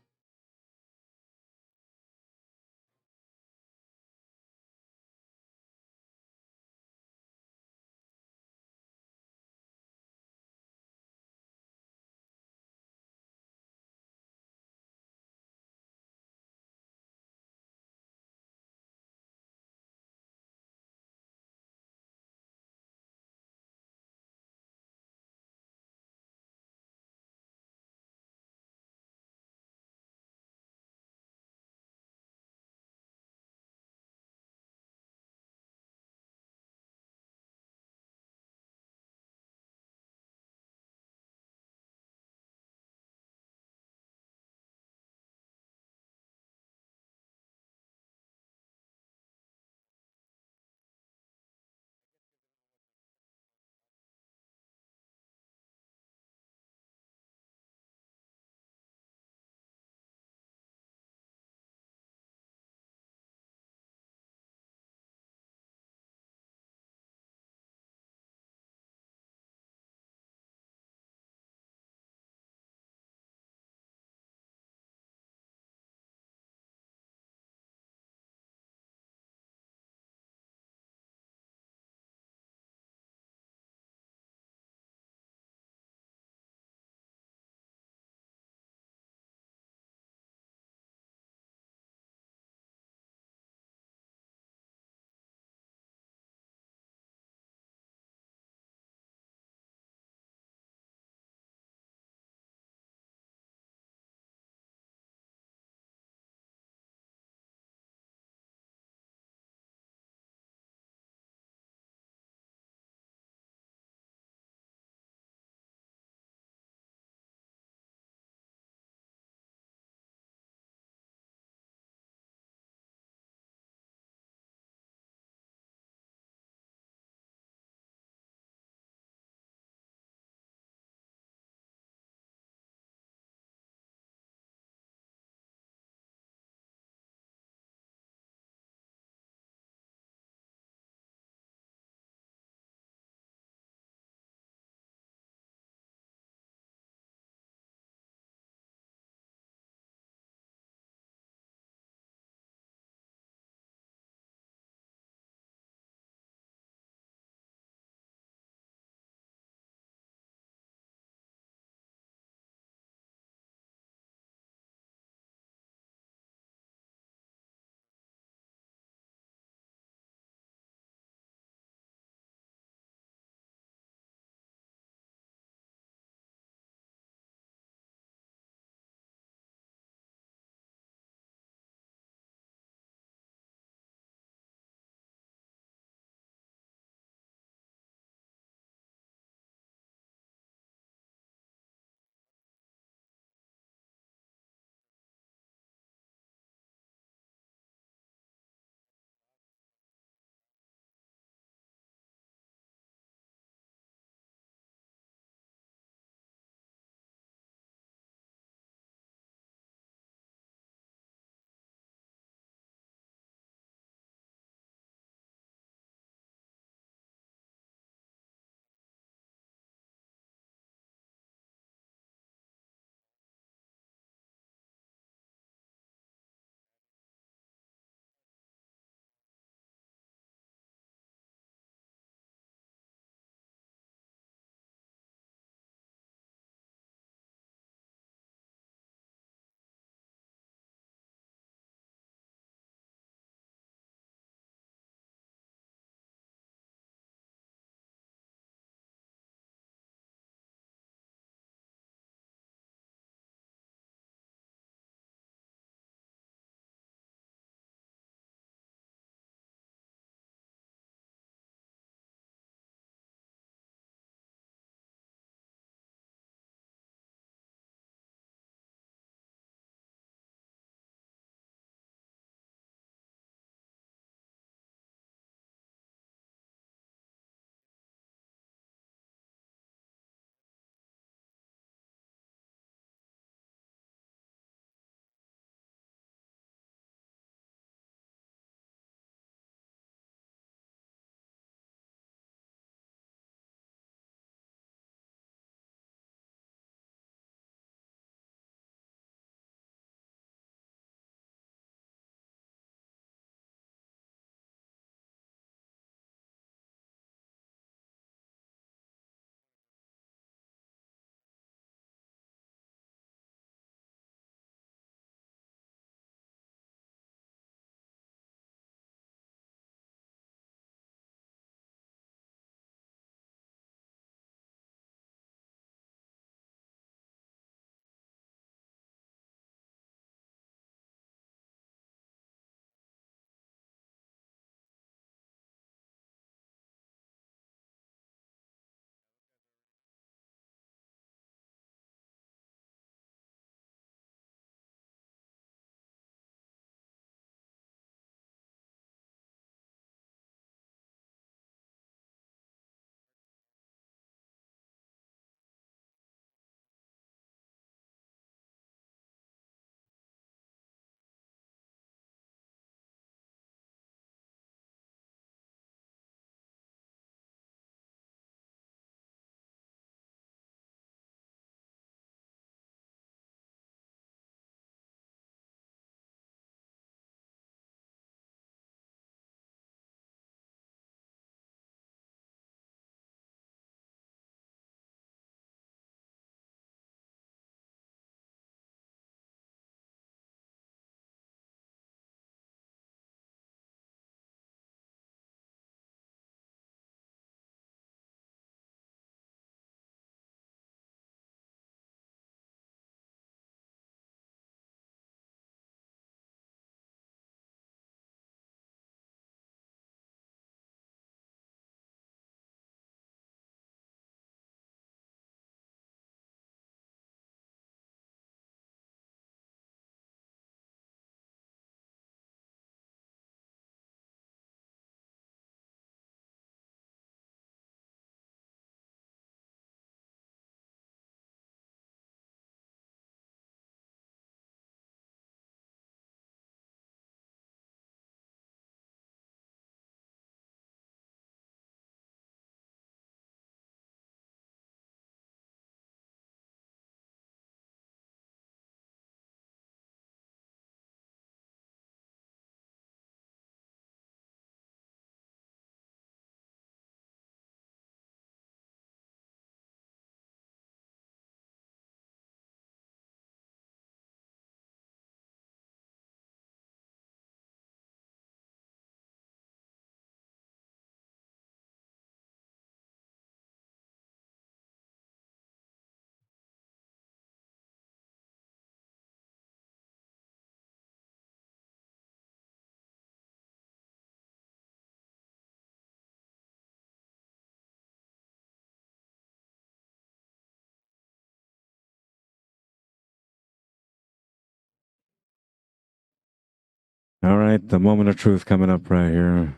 All right, the moment of truth coming up right here.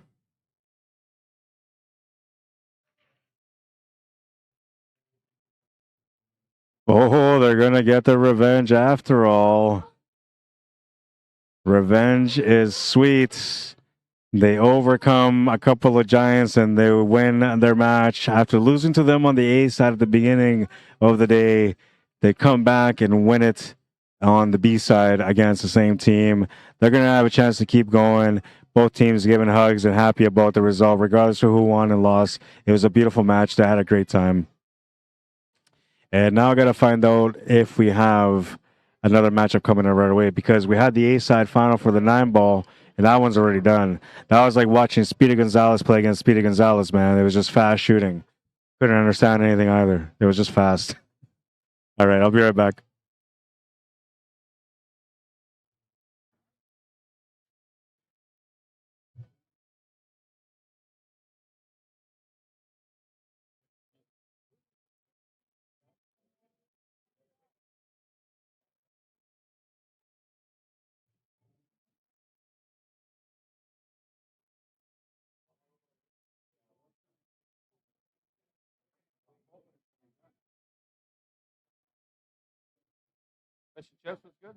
Oh, they're going to get their revenge after all. Revenge is sweet. They overcome a couple of giants and they win their match. After losing to them on the A side at the beginning of the day, they come back and win it on the B side against the same team. They're going to have a chance to keep going. Both teams giving hugs and happy about the result, regardless of who won and lost. It was a beautiful match. They had a great time. And now I got to find out if we have another matchup coming up right away, because we had the A side final for the 9-ball, and that one's already done. That was like watching Speedy Gonzalez play against Speedy Gonzalez, man. It was just fast shooting. Couldn't understand anything either. It was just fast. All right, I'll be right back. Jeff was good.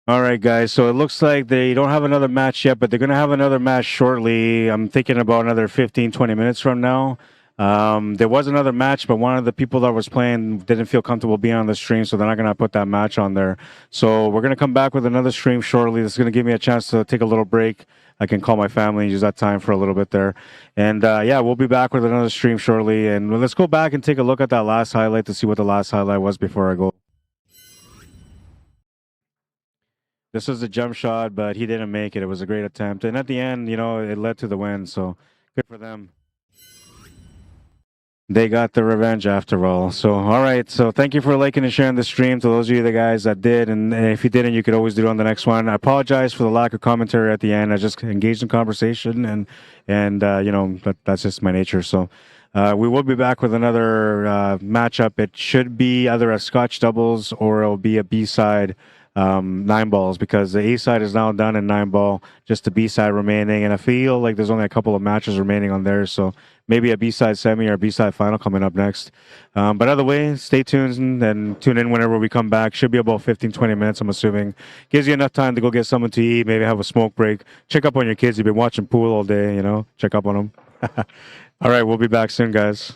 All right, guys. So it looks like they don't have another match yet, but they're going to have another match shortly. I'm thinking about another 15, 20 minutes from now. There was another match, but one of the people that was playing didn't feel comfortable being on the stream, so they're not going to put that match on there. So we're going to come back with another stream shortly. This is going to give me a chance to take a little break. I can call my family and use that time for a little bit there. And yeah, we'll be back with another stream shortly. And let's go back and take a look at that last highlight to see what the last highlight was before I go. This was a jump shot, but he didn't make it. It was a great attempt. And at the end, you know, it led to the win. So good for them. They got the revenge after all. So, all right. So thank you for liking and sharing the stream to those of you the guys that did. And if you didn't, you could always do it on the next one. I apologize for the lack of commentary at the end. I just engaged in conversation and you know, that's just my nature. So We will be back with another matchup. It should be either a Scotch doubles or it'll be a B-side 9 balls, because the A side is now done in 9 ball, just the B side remaining. And I feel like there's only a couple of matches remaining on there. So maybe a B side semi or a B side final coming up next. But either way, stay tuned and tune in whenever we come back. Should be about 15-20 minutes, I'm assuming. Gives you enough time to go get something to eat, maybe have a smoke break. Check up on your kids. You've been watching pool all day, you know. Check up on them. All right, we'll be back soon, guys.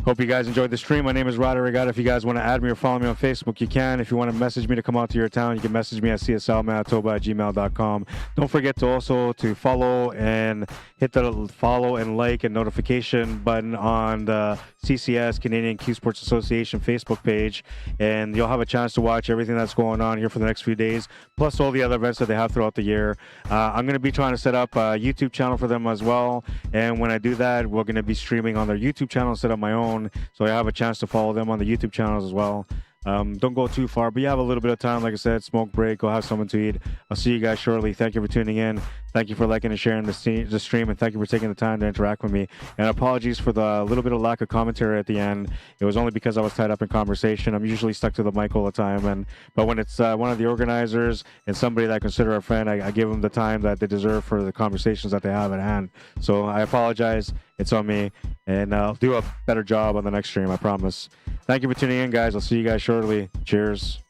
Hope you guys enjoyed the stream. My name is Ryder Regatta. If you guys want to add me or follow me on Facebook, you can. If you want to message me to come out to your town, you can message me at cslmanitoba@gmail.com. Don't forget to also to follow and hit the follow and like and notification button on the CCS, Canadian Cue Sports Association Facebook page, and you'll have a chance to watch everything that's going on here for the next few days, plus all the other events that they have throughout the year. I'm going to be trying to set up a YouTube channel for them as well, and when I do that, we're going to be streaming on their YouTube channel instead of my own. So I have a chance to follow them on the YouTube channels as well. Don't go too far, but you have a little bit of time. Like I said, smoke break, go have something to eat. I'll see you guys shortly. Thank you for tuning in. Thank you for liking and sharing the stream, and thank you for taking the time to interact with me. And apologies for the little bit of lack of commentary at the end. It was only because I was tied up in conversation. I'm usually stuck to the mic all the time, but when it's one of the organizers and somebody that I consider a friend, I give them the time that they deserve for the conversations that they have at hand. So I apologize. It's on me, and I'll do a better job on the next stream, I promise. Thank you for tuning in, guys. I'll see you guys shortly. Cheers.